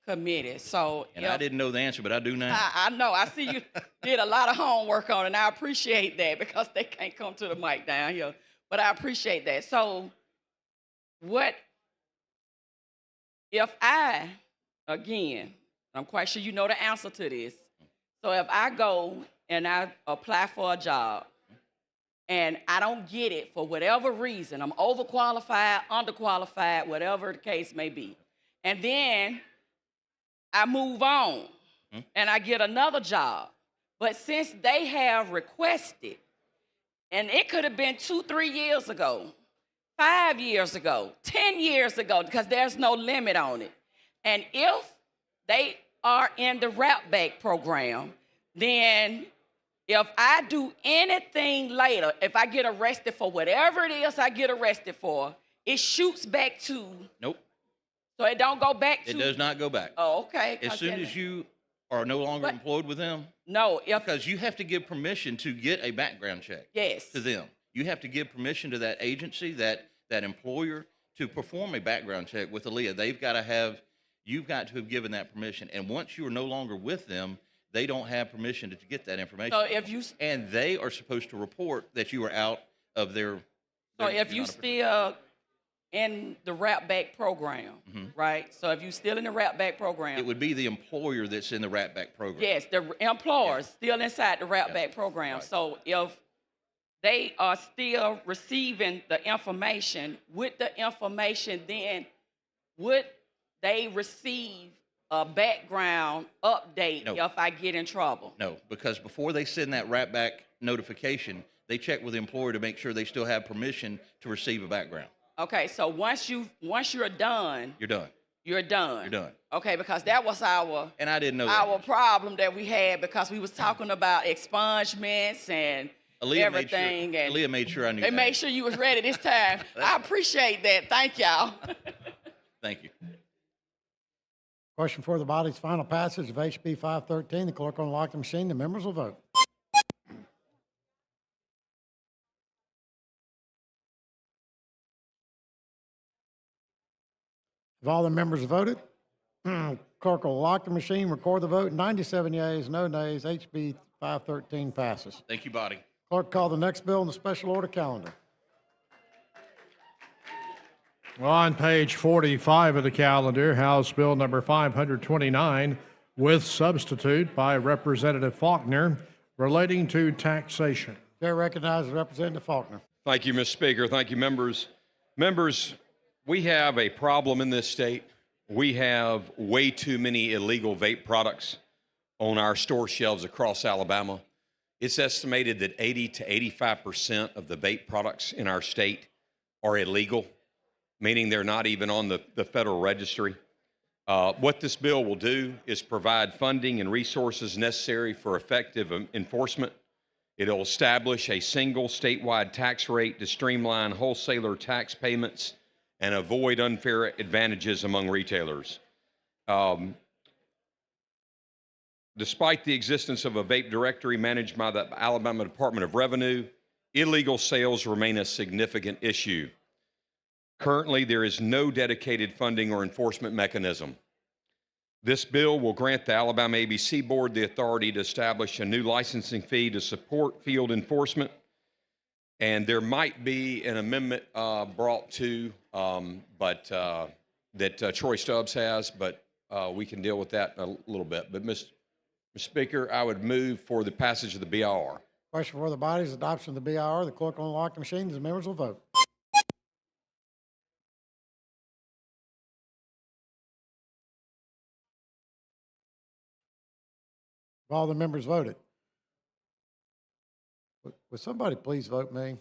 committee. So And I didn't know the answer, but I do now. I know. I see you did a lot of homework on it, and I appreciate that because they can't come to the mic down here. But I appreciate that. So what if I, again, I'm quite sure you know the answer to this. So if I go and I apply for a job and I don't get it for whatever reason, I'm overqualified, underqualified, whatever the case may be, and then I move on and I get another job. But since they have requested, and it could have been 2-3 years ago, 5 years ago, 10 years ago, because there's no limit on it. And if they are in the Wrap Back program, then if I do anything later, if I get arrested for whatever it is I get arrested for, it shoots back to, Nope, so it don't go back to. it does not go back. Oh, okay. As 'cause soon then- as you are no longer But- employed with them, No, if, because you have to give permission to get a background check yes. to them. You have to give permission to that agency, that employer, to perform a background check with Aaliyah. They've got to have, you've got to have given that permission. And once you are no longer with them, they don't have permission to get that information. So if you, And they are supposed to report that you are out of their. so their- if you're you not a- still in the Wrap Back program, Mhm. right? So if you still in the Wrap Back program. It would be the employer that's in the Wrap Back program. Yes, the employers still inside the Wrap Yeah. Back program. Right. So if they are still receiving the information, with the information, then would they receive a background update No. if I get in trouble? No, because before they send that Wrap Back notification, they check with the employer to make sure they still have permission to receive a background. Okay, so once you're done, You're done. you're done. You're done. Okay, because that was our And I didn't know that. our problem that we had because we was talking about expungements and everything, and Aaliyah made sure I knew they that. made sure you was ready this time. I appreciate that. Thank y'all. Thank you. Question for the body's final passage of HB 513. The clerk will unlock the machine. The members will vote. Have all the members voted? Clerk will lock the machine, record the vote. 97 yeas, no nays. HB 513 passes. Thank you, body. Clerk, call the next bill in the special order calendar. On page 45 of the calendar, House Bill number 529 with substitute by Representative Faulkner relating to taxation. Chair recognizes Representative Faulkner. Thank you, Mr. Speaker. Thank you, members. Members, we have a problem in this state. We have way too many illegal vape products on our store shelves across Alabama. It's estimated that 80 to 85% of the vape products in our state are illegal, meaning they're not even on the federal registry. What this bill will do is provide funding and resources necessary for effective enforcement. It'll establish a single statewide tax rate to streamline wholesaler tax payments and avoid unfair advantages among retailers. Despite the existence of a vape directory managed by the Alabama Department of Revenue, illegal sales remain a significant issue. Currently, there is no dedicated funding or enforcement mechanism. This bill will grant the Alabama ABC Board the authority to establish a new licensing fee to support field enforcement. And there might be an amendment brought to, that Troy Stubbs has, but we can deal with that in a little bit. But, Mr. Speaker, I would move for the passage of the BIR. Question for the body is adoption of the BIR. The clerk will unlock the machines. The members will vote. Have all the members voted? Would somebody please vote me?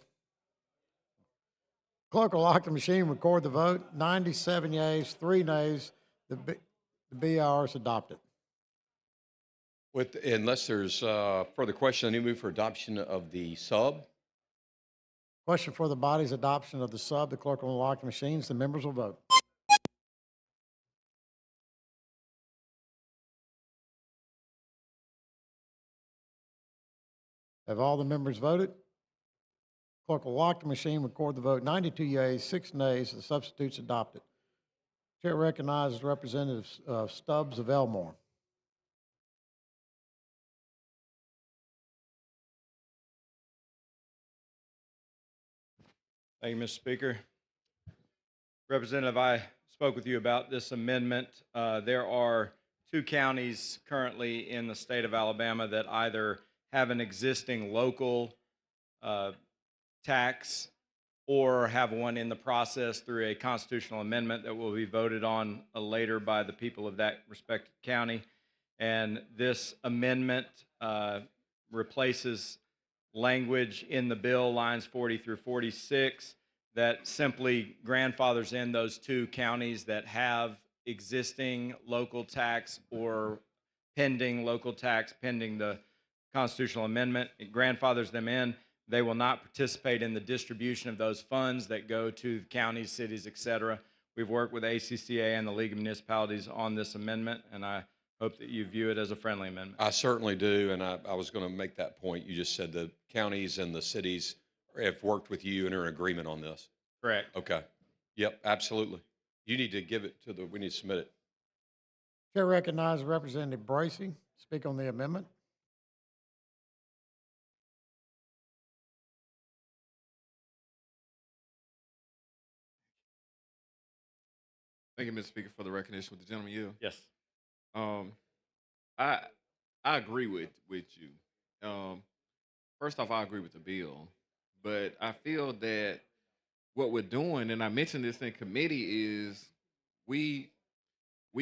Clerk will lock the machine, record the vote. 97 yeas, 3 nays. The BIR is adopted. Unless there's further question, I need to move for adoption of the sub. Question for the body's adoption of the sub. The clerk will unlock the machines. The members will vote. Have all the members voted? Clerk will lock the machine, record the vote. 92 yeas, 6 nays. The substitute's adopted. Chair recognizes Representative Stubbs of Elmore. Thank you, Mr. Speaker. Representative, I spoke with you about this amendment. There are 2 counties currently in the state of Alabama that either have an existing local tax or have one in the process through a constitutional amendment that will be voted on later by the people of that respective county. And this amendment replaces language in the bill, lines 40 through 46, that simply grandfathers in those 2 counties that have existing local tax or pending local tax pending the constitutional amendment. It grandfathers them in. They will not participate in the distribution of those funds that go to counties, cities, et cetera. We've worked with ACCA and the League of Municipalities on this amendment, and I hope that you view it as a friendly amendment. I certainly do, and I was going to make that point. You just said the counties and the cities have worked with you and are in agreement on this. Correct. Okay. Yep, absolutely. You need to give it to we need to submit it. Chair recognizes Representative Bracy. Speak on the amendment. Thank you, Mr. Speaker, for the recognition with the gentleman yield. Yes. I agree with you. First off, I agree with the bill, but I feel that what we're doing, and I mentioned this in committee, is we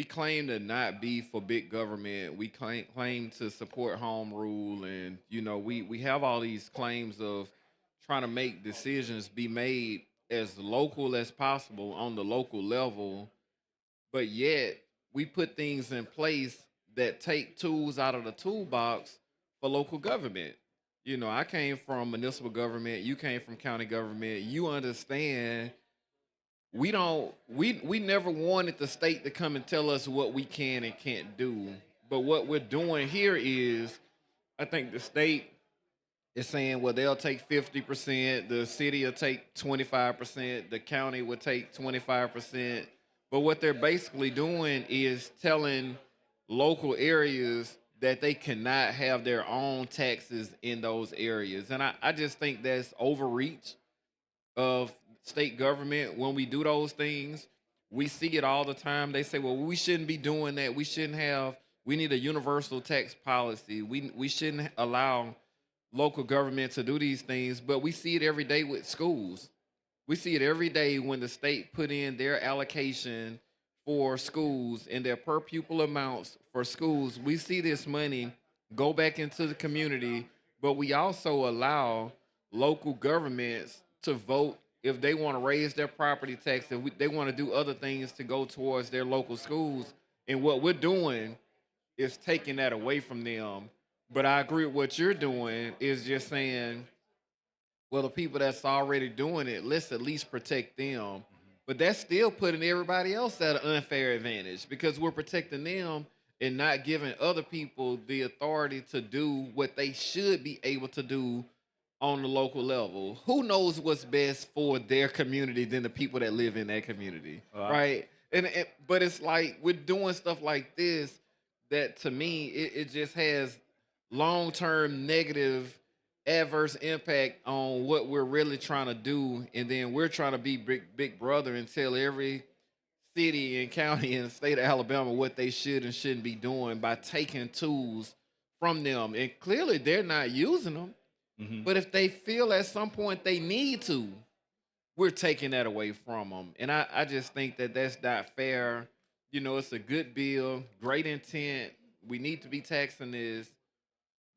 claim to not be for big government. We claim to support home rule, and we have all these claims of trying to make decisions be made as local as possible on the local level, but yet we put things in place that take tools out of the toolbox for local government. I came from municipal government. You came from county government. You understand. We never wanted the state to come and tell us what we can and can't do. But what we're doing here is, I think the state is saying, well, they'll take 50%, the city will take 25%, the county will take 25%. But what they're basically doing is telling local areas that they cannot have their own taxes in those areas. And I just think that's overreach of state government. When we do those things, we see it all the time. They say, well, we shouldn't be doing that. We need a universal tax policy. We shouldn't allow local government to do these things, but we see it every day with schools. We see it every day when the state put in their allocation for schools and their per pupil amounts for schools. We see this money go back into the community, but we also allow local governments to vote if they want to raise their property tax, if they want to do other things to go towards their local schools. And what we're doing is taking that away from them. But I agree with what you're doing is just saying, well, the people that's already doing it, let's at least protect them. But that's still putting everybody else at an unfair advantage because we're protecting them and not giving other people the authority to do what they should be able to do on the local level, who knows what's best for their community than the people that live in that community, right? But it's like we're doing stuff like this that to me it just has long-term negative adverse impact on what we're really trying to do, and then we're trying to be big brother and tell every city and county in the state of Alabama what they should and shouldn't be doing by taking tools from them. And clearly they're not using them. But if they feel at some point they need to, we're taking that away from them. And I just think that that's not fair. You know, it's a good bill, great intent. We need to be taxing this,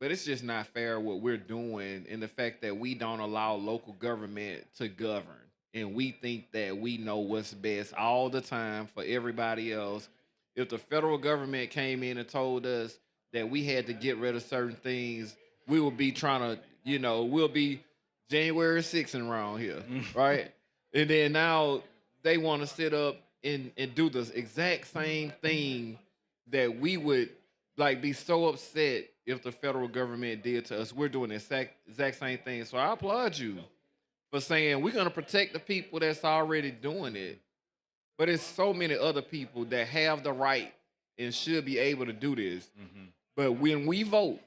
but it's just not fair what we're doing in the fact that we don't allow local government to govern. And we think that we know what's best all the time for everybody else. If the federal government came in and told us that we had to get rid of certain things, we would be trying to, you know, we'll be January 6th around here, right? And then now they want to sit up and do the exact same thing that we would like be so upset if the federal government did to us. We're doing the exact same thing. So I applaud you for saying we're going to protect the people that's already doing it. But it's so many other people that have the right and should be able to do this. But when we vote,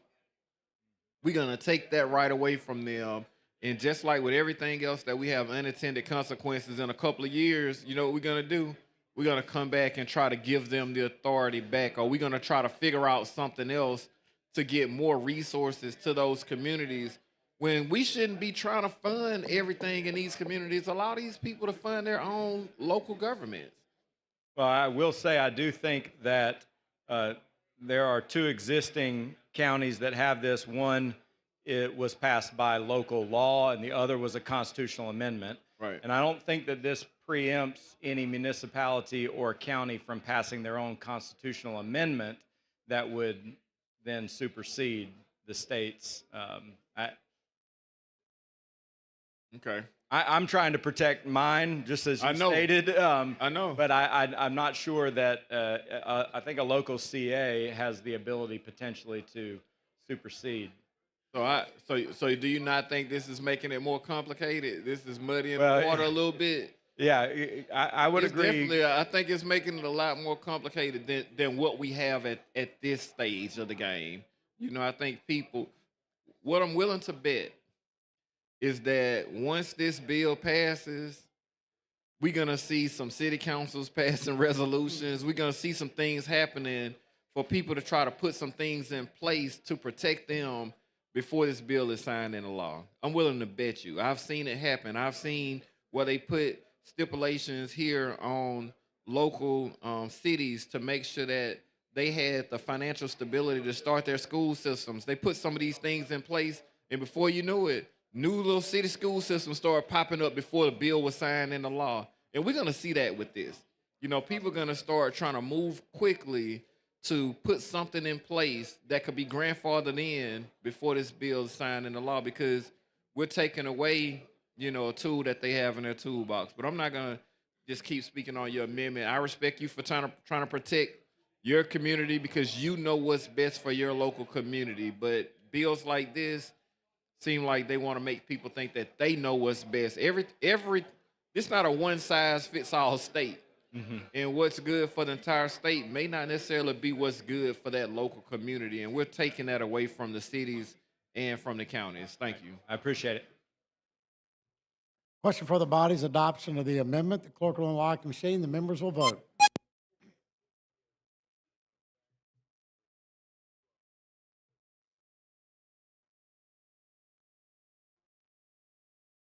we're going to take that right away from them. And just like with everything else that we have unintended consequences in a couple of years, you know what we're going to do? We're going to come back and try to give them the authority back, or we're going to try to figure out something else to get more resources to those communities when we shouldn't be trying to fund everything in these communities. Allow these people to fund their own local governments. Well, I will say I do think that there are two existing counties that have this. One, it was passed by local law, and the other was a constitutional amendment. Right. And I don't think that this preempts any municipality or county from passing their own constitutional amendment that would then supersede the state's. Okay. I'm trying to protect mine, just as you stated. I know. But I'm not sure that, I think a local CA has the ability potentially to supersede. So do you not think this is making it more complicated? This is muddying the water a little bit? Yeah, I would agree. Definitely, I think it's making it a lot more complicated than what we have at this stage of the game. You know, I think what I'm willing to bet is that once this bill passes, we're going to see some city councils passing resolutions. We're going to see some things happening for people to try to put some things in place to protect them before this bill is signed into law. I'm willing to bet you. I've seen it happen. I've seen where they put stipulations here on local cities to make sure that they had the financial stability to start their school systems. They put some of these things in place, and before you knew it, new little city school systems started popping up before the bill was signed into law. And we're going to see that with this. You know, people are going to start trying to move quickly to put something in place that could be grandfathered in before this bill is signed into law, because we're taking away, you know, a tool that they have in their toolbox. But I'm not going to just keep speaking on your amendment. I respect you for trying to protect your community because you know what's best for your local community. But bills like this seem like they want to make people think that they know what's best. It's not a one-size-fits-all state. And what's good for the entire state may not necessarily be what's good for that local community. And we're taking that away from the cities and from the counties. Thank you. I appreciate it. Question for the body's adoption of the amendment. The clerk will unlock the machine. The members will vote.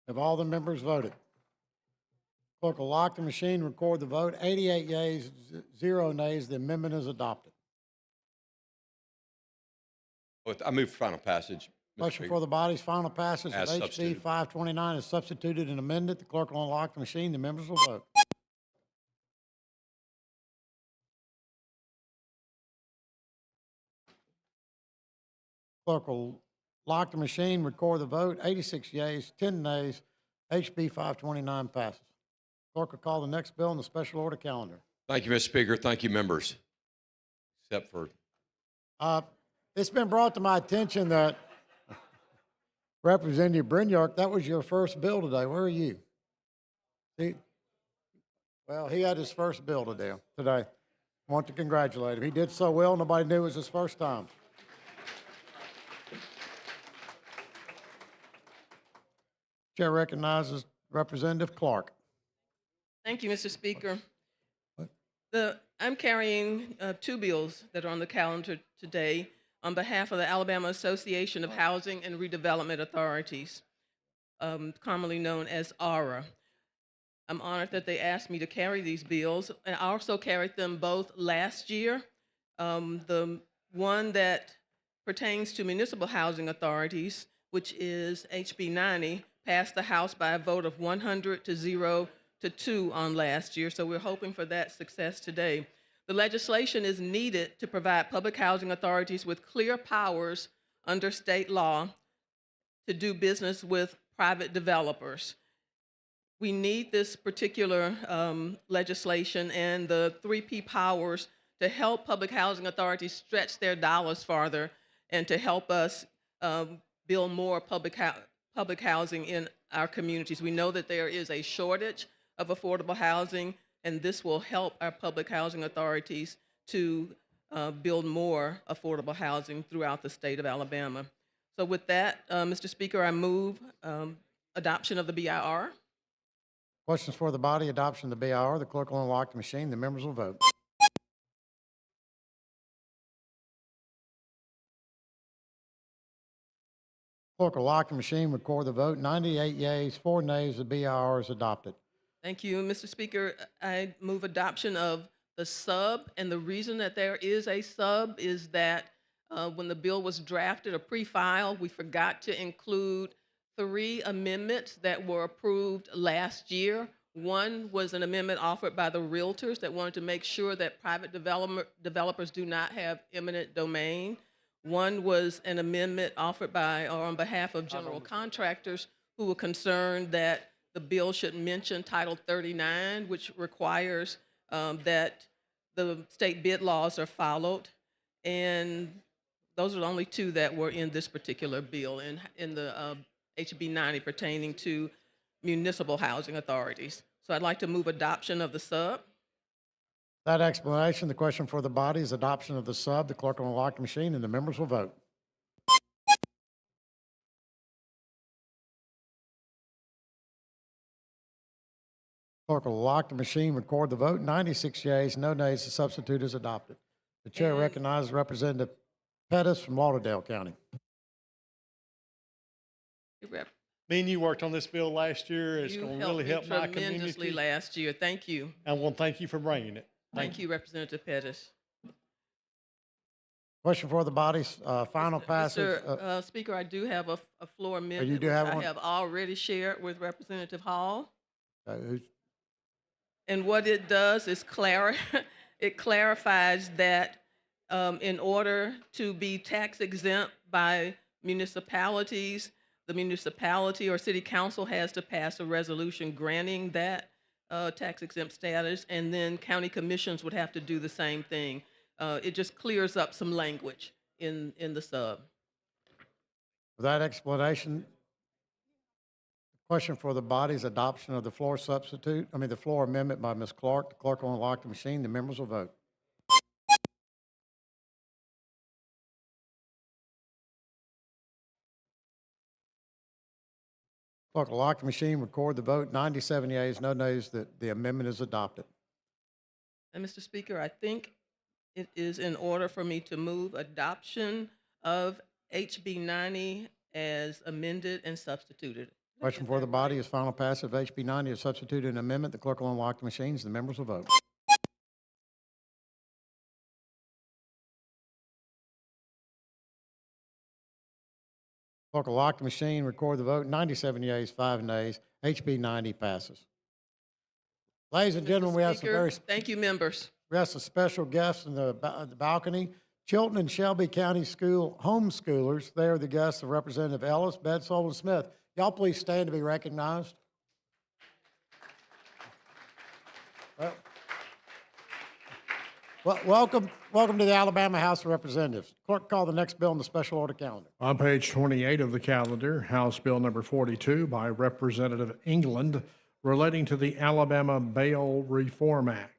Have all the members voted? Clerk will lock the machine, record the vote. 88 yeas, 0 nays. The amendment is adopted. I move for final passage. Mr. Motion Speaker. for the body's final passage of As HB substituted. 529 is substituted and amended. The clerk will unlock the machine. The members will vote. Clerk will lock the machine, record the vote. 86 yeas, 10 nays. HB 529 passes. Clerk will call the next bill on the special order calendar. Thank you, Mr. Speaker. Thank you, members. Except for It's been brought to my attention that Representative Brignac, that was your first bill today. Where are you? Well, he had his first bill today. Want to congratulate him. He did so well, nobody knew it was his first time. Chair recognizes Representative Clark. Thank you, Mr. Speaker. I'm carrying two bills that are on the calendar today on behalf of the Alabama Association of Housing and Redevelopment Authorities, commonly known as ARA. I'm honored that they asked me to carry these bills, and I also carried them both last year. The one that pertains to municipal housing authorities, which is HB 90, passed the House by a vote of 100 to 0 to 2 on last year, so we're hoping for that success today. The legislation is needed to provide public housing authorities with clear powers under state law to do business with private developers. We need this particular legislation and the 3P powers to help public housing authorities stretch their dollars farther and to help us build more public housing in our communities. We know that there is a shortage of affordable housing, and this will help our public housing authorities to build more affordable housing throughout the state of Alabama. So with that, Mr. Speaker, I move adoption of the BIR. Questions for the body, adoption of the BIR. The clerk will unlock the machine. The members will vote. Clerk will lock the machine, record the vote. 98 yeas, 4 nays. The BIR is adopted. Thank you, Mr. Speaker. I move adoption of the sub, and the reason that there is a sub is that when the bill was drafted or pre-filed, we forgot to include 3 amendments that were approved last year. One was an amendment offered by the realtors that wanted to make sure that private developers do not have eminent domain. One was an amendment offered by or on behalf of general contractors who were concerned that the bill should mention Title 39, which requires that the state bid laws are followed. And those are the only 2 that were in this particular bill in the HB 90 pertaining to municipal housing authorities. So I'd like to move adoption of the sub. That explanation, the question for the body is adoption of the sub. The clerk will unlock the machine and the members will vote. Clerk will lock the machine, record the vote. 96 yeas, no nays. The substitute is adopted. The chair recognizes Representative Pettis from Lauderdale County. Me and you worked on this bill last year. It's going to really help my tremendously community. last year. Thank you. I want to thank you for bringing it. Thank you, Representative Pettis. Question for the body's final passage. Mr. Speaker, I do have a floor amendment you do have which one? I have already shared with Representative Hall. Who's- And what it does is it clarifies that in order to be tax exempt by municipalities, the municipality or city council has to pass a resolution granting that tax exempt status, and then county commissions would have to do the same thing. It just clears up some language in the sub. With that explanation, question for the body's adoption of the floor the floor amendment by Ms. Clark. The clerk will unlock the machine. The members will vote. Clerk will lock the machine, record the vote. 97 yeas, no nays. The amendment is adopted. And Mr. Speaker, I think it is in order for me to move adoption of HB 90 as amended and substituted. Question for the body is final passage of HB 90 is substituted an amendment. The clerk will unlock the machines. The members will vote. Clerk will lock the machine, record the vote. 97 yeas, 5 nays. HB 90 passes. Ladies and gentlemen, we have some Speaker, very thank you, members. we have some special guests in the balcony. Chilton and Shelby County School homeschoolers. They are the guests of Representative Ellis, Bedsole, and Smith. Y'all please stand to be recognized. Well, Welcome to the Alabama House of Representatives. Clerk, call the next bill on the special order calendar. On page 28 of the calendar, House Bill number 42 by Representative England relating to the Alabama Bail Reform Act.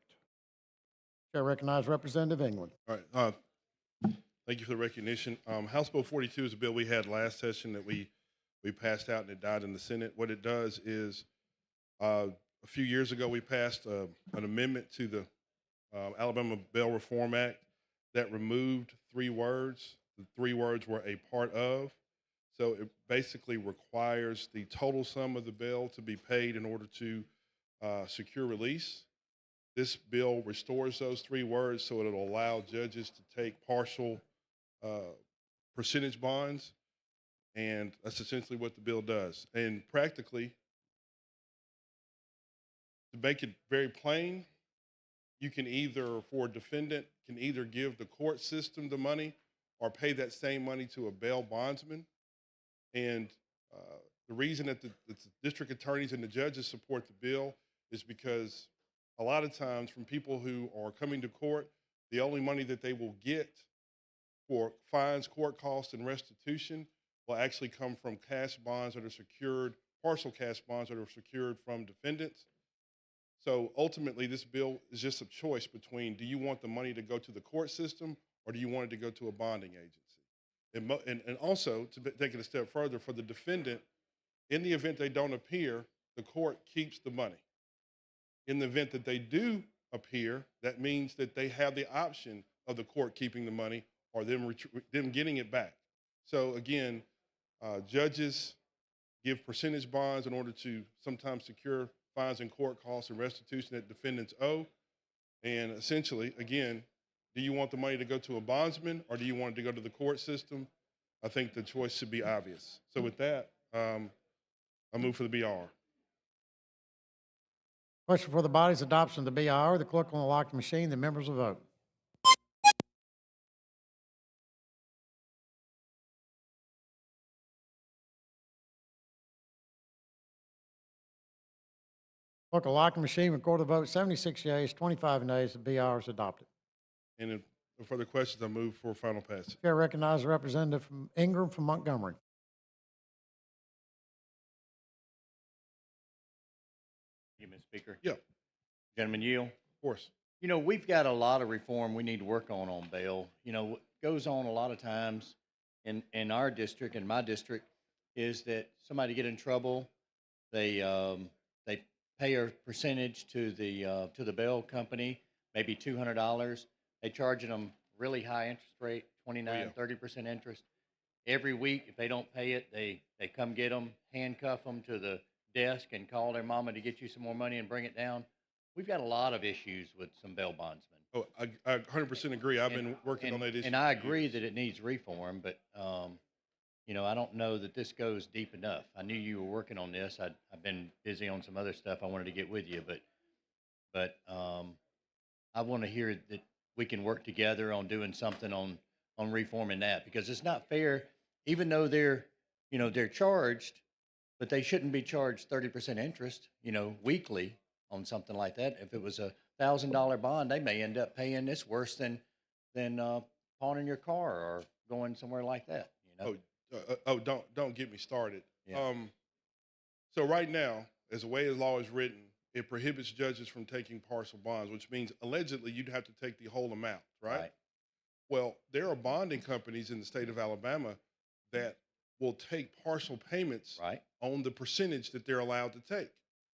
Chair recognizes Representative England. All right. Thank you for the recognition. House Bill 42 is a bill we had last session that we passed out and it died in the Senate. What it does is a few years ago we passed an amendment to the Alabama Bail Reform Act that removed 3 words. The 3 words were a part of. So it basically requires the total sum of the bail to be paid in order to secure release. This bill restores those 3 words so it'll allow judges to take partial percentage bonds, and that's essentially what the bill does. And practically, to make it very plain, you can either, for a defendant, can either give the court system the money or pay that same money to a bail bondsman. And the reason that the district attorneys and the judges support the bill is because a lot of times from people who are coming to court, the only money that they will get for fines, court costs, and restitution will actually come from cash bonds that are secured, partial cash bonds that are secured from defendants. So ultimately, this bill is just a choice between, do you want the money to go to the court system or do you want it to go to a bonding agency? And also, to take it a step further, for the defendant, in the event they don't appear, the court keeps the money. In the event that they do appear, that means that they have the option of the court keeping the money or them getting it back. So again, judges give percentage bonds in order to sometimes secure fines and court costs and restitution that defendants owe. And essentially, again, do you want the money to go to a bondsman or do you want it to go to the court system? I think the choice should be obvious. So with that, I move for the BR. Question for the body's adoption of the BIR. The clerk will unlock the machine. The members will vote. Clerk will lock the machine. Record the vote. 76 yeas, 25 nays. The BIR is adopted. And if no further questions, I move for final passage. Chair recognizes the representative from Ingram from Montgomery. Thank you, Mr. Speaker. Yeah. Gentleman yield. Of course. You know, we've got a lot of reform we need to work on bail. You know, what goes on a lot of times in our district, in my district, is that somebody get in trouble, they pay a percentage to the bail company, maybe $200. They charging them really high interest rate, 29, 30% interest. Every week, if they don't pay it, they come get them, handcuff them to the desk and call their mama to get you some more money and bring it down. We've got a lot of issues with some bail bondsmen. Oh, I 100% agree. I've been working on that issue. And I agree that it needs reform, but, you know, I don't know that this goes deep enough. I knew you were working on this. I've been busy on some other stuff. I wanted to get with you, but I want to hear that we can work together on doing something on reforming that, because it's not fair, even though they're charged, but they shouldn't be charged 30% interest, weekly on something like that. If it was a $1,000 bond, they may end up paying this worse than pawning your car or going somewhere like that. Don't get me started. Yeah. So right now, as the way the law is written, it prohibits judges from taking partial bonds, which means allegedly you'd have to take the whole amount, right? Well, there are bonding companies in the state of Alabama that will take partial payments on the percentage that they're allowed to take,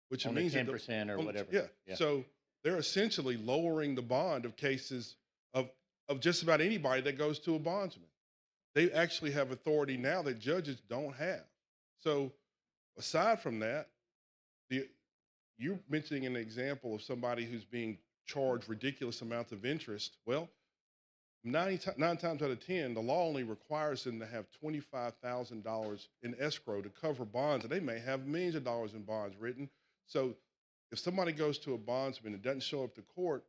which On means the that 10% or whatever. Yeah. So they're essentially lowering the bond of cases of just about anybody that goes to a bondsman. They actually have authority now that judges don't have. So aside from that, you're mentioning an example of somebody who's being charged ridiculous amounts of interest. Well, 9 times out of 10, the law only requires them to have $25,000 in escrow to cover bonds, and they may have millions of dollars in bonds written. So if somebody goes to a bondsman and doesn't show up to court,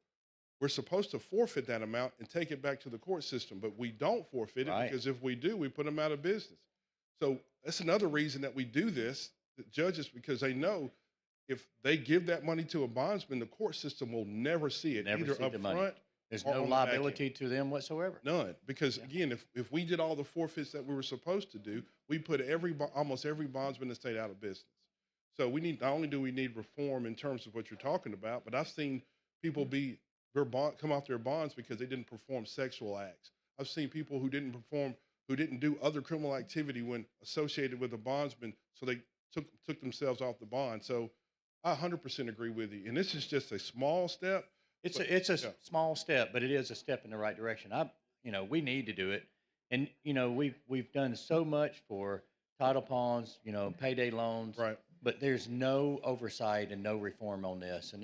we're supposed to forfeit that amount and take it back to the court system, but we don't forfeit it because if we do, we put them out of business. So that's another reason that we do this, the judges, because they know if they give that money to a bondsman, the court system will never see it, either up front There's or no on the back end. liability to them whatsoever. None, because again, if we did all the forfeits that we were supposed to do, we put almost every bondsman in the state out of business. So we need, not only do we need reform in terms of what you're talking about, but I've seen people come off their bonds because they didn't perform sexual acts. I've seen people who didn't do other criminal activity when associated with a bondsman, so they took themselves off the bond. So I 100% agree with you. And this is just a small step. It's but- a yeah. small step, but it is a step in the right direction. We need to do it. And, we've done so much for title ponds, payday loans. Right. But there's no oversight and no reform on this. And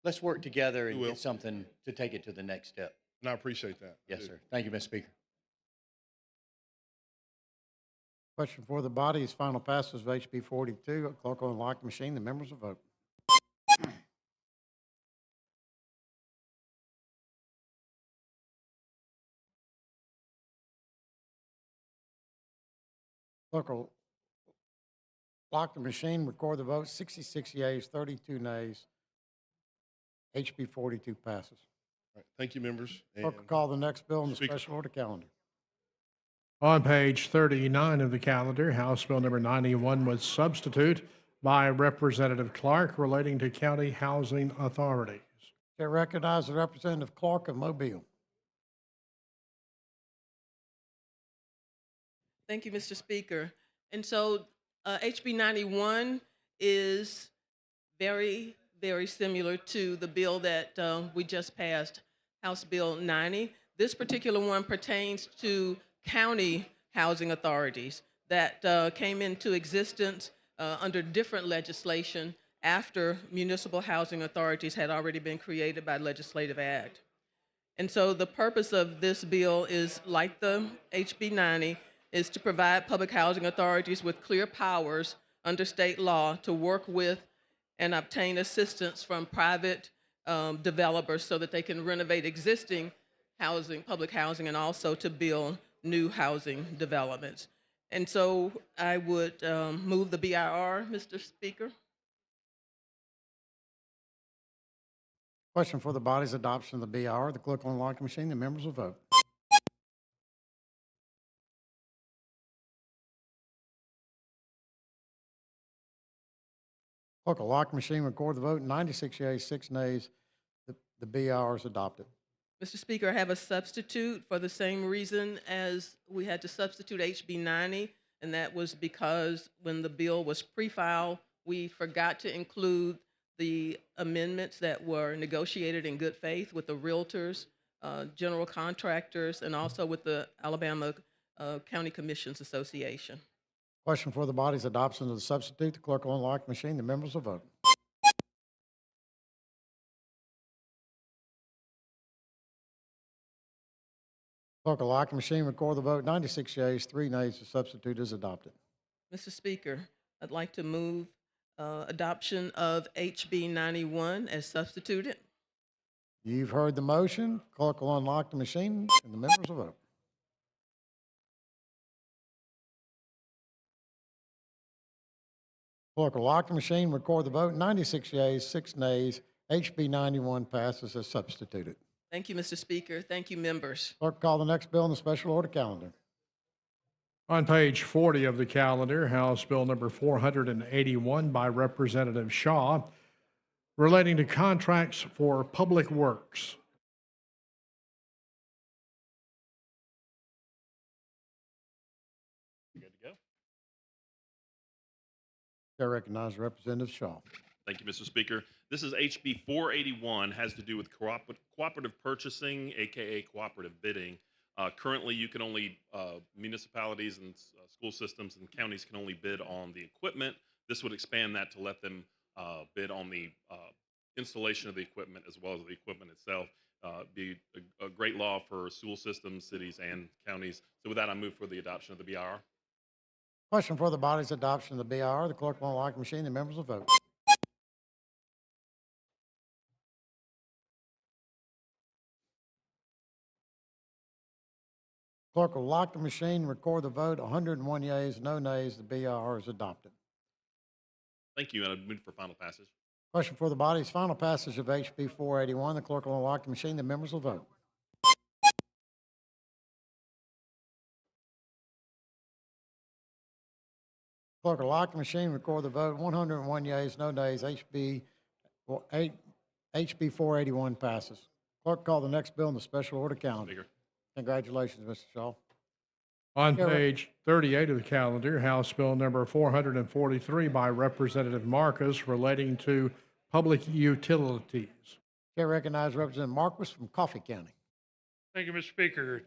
let's work together and We will. get something to take it to the next step. And I appreciate that. I Yes, do. sir. Thank you, Mr. Speaker. Question for the body is final passes of HB 42. Clerk will unlock the machine. The members will vote. Clerk will lock the machine, record the vote. 66 yeas, 32 nays. HB 42 passes. All right. Thank you, members. Clerk will And- call the next bill on the Speaker. special order calendar. On page 39 of the calendar, House Bill number 91 with substitute by Representative Clark relating to county housing authorities. Chair recognizes Representative Clark of Mobile. Thank you, Mr. Speaker. And so HB 91 is very, very similar to the bill that we just passed, House Bill 90. This particular one pertains to county housing authorities that came into existence under different legislation after municipal housing authorities had already been created by legislative act. And so the purpose of this bill is, like the HB 90, is to provide public housing authorities with clear powers under state law to work with and obtain assistance from private developers so that they can renovate existing housing, public housing, and also to build new housing developments. And so I would move the BIR, Mr. Speaker. Question for the body's adoption of the BIR. The clerk will unlock the machine. The members will vote. Clerk will lock the machine, record the vote. 96 yeas, 6 nays. The BIR is adopted. Mr. Speaker, I have a substitute for the same reason as we had to substitute HB 90, and that was because when the bill was pre-filed, we forgot to include the amendments that were negotiated in good faith with the realtors, general contractors, and also with the Alabama County Commissions Association. Question for the body's adoption of the substitute. The clerk will unlock the machine. The members will vote. Clerk will lock the machine, record the vote. 96 yeas, 3 nays. The substitute is adopted. Mr. Speaker, I'd like to move adoption of HB 91 as substituted. You've heard the motion. Clerk will unlock the machine, and the members will vote. Clerk will lock the machine, record the vote. 96 yeas, 6 nays. HB 91 passes as substituted. Thank you, Mr. Speaker. Thank you, members. Clerk, call the next bill on the special order calendar. On page 40 of the calendar, House Bill number 481 by Representative Shaw relating to contracts for public works. Good to go. Chair recognizes Representative Shaw. Thank you, Mr. Speaker. This is HB 481, has to do with cooperative purchasing, AKA cooperative bidding. Currently, you can only, municipalities and school systems and counties can only bid on the equipment. This would expand that to let them bid on the installation of the equipment as well as the equipment itself. Be a great law for school systems, cities, and counties. So with that, I move for the adoption of the BIR. Question for the body's adoption of the BIR. The clerk will unlock the machine. The members will vote. Clerk will lock the machine, record the vote. 101 yeas, no nays. The BIR is adopted. Thank you, and I move for final passage. Question for the body is final passage of HB 481. The clerk will unlock the machine. The members will vote. Clerk will lock the machine, record the vote. 101 yeas, no nays. HB 481 passes. Clerk, call the next bill in the special order calendar. Speaker. Congratulations, Mr. Shaw. On Yeah, right. page 38 of the calendar, House Bill number 443 by Representative Marcus relating to public utilities. Chair recognizes Representative Marquis from Coffee County. Thank you, Mr. Speaker.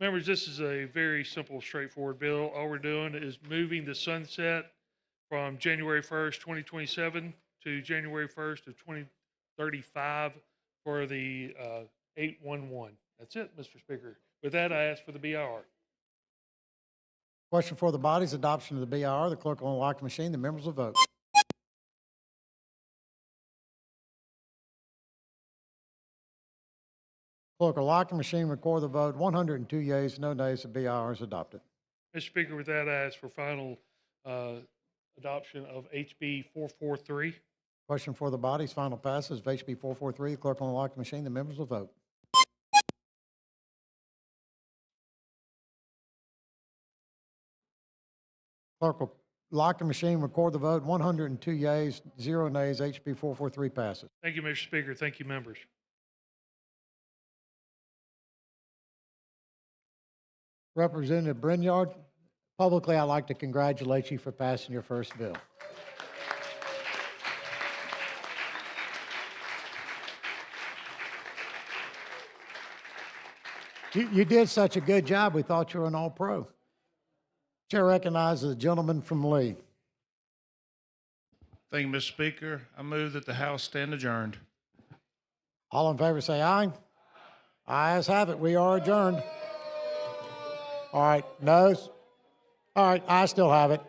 Members, this is a very simple, straightforward bill. All we're doing is moving the sunset from January 1st, 2027 to January 1st of 2035 for the 811. That's it, Mr. Speaker. With that, I ask for the BR. Question for the body is adoption of the BIR. The clerk will unlock the machine. The members will vote. Clerk will lock the machine, record the vote. 102 yeas, no nays. The BIR is adopted. Mr. Speaker, with that, I ask for final adoption of HB 443. Question for the body is final passage of HB 443. The clerk will unlock the machine. The members will vote. Clerk will lock the machine, record the vote. 102 yeas, 0 nays. HB 443 passes. Thank you, Mr. Speaker. Thank you, members. Representative Brinyard, publicly, I'd like to congratulate you for passing your first bill. You did such a good job, we thought you were an all-pro. Chair recognizes the gentleman from Lee. Thank you, Mr. Speaker. I move that the House stand adjourned. All in favor say aye. Ayes have it, we are adjourned. All right, noes? All right, I still have it.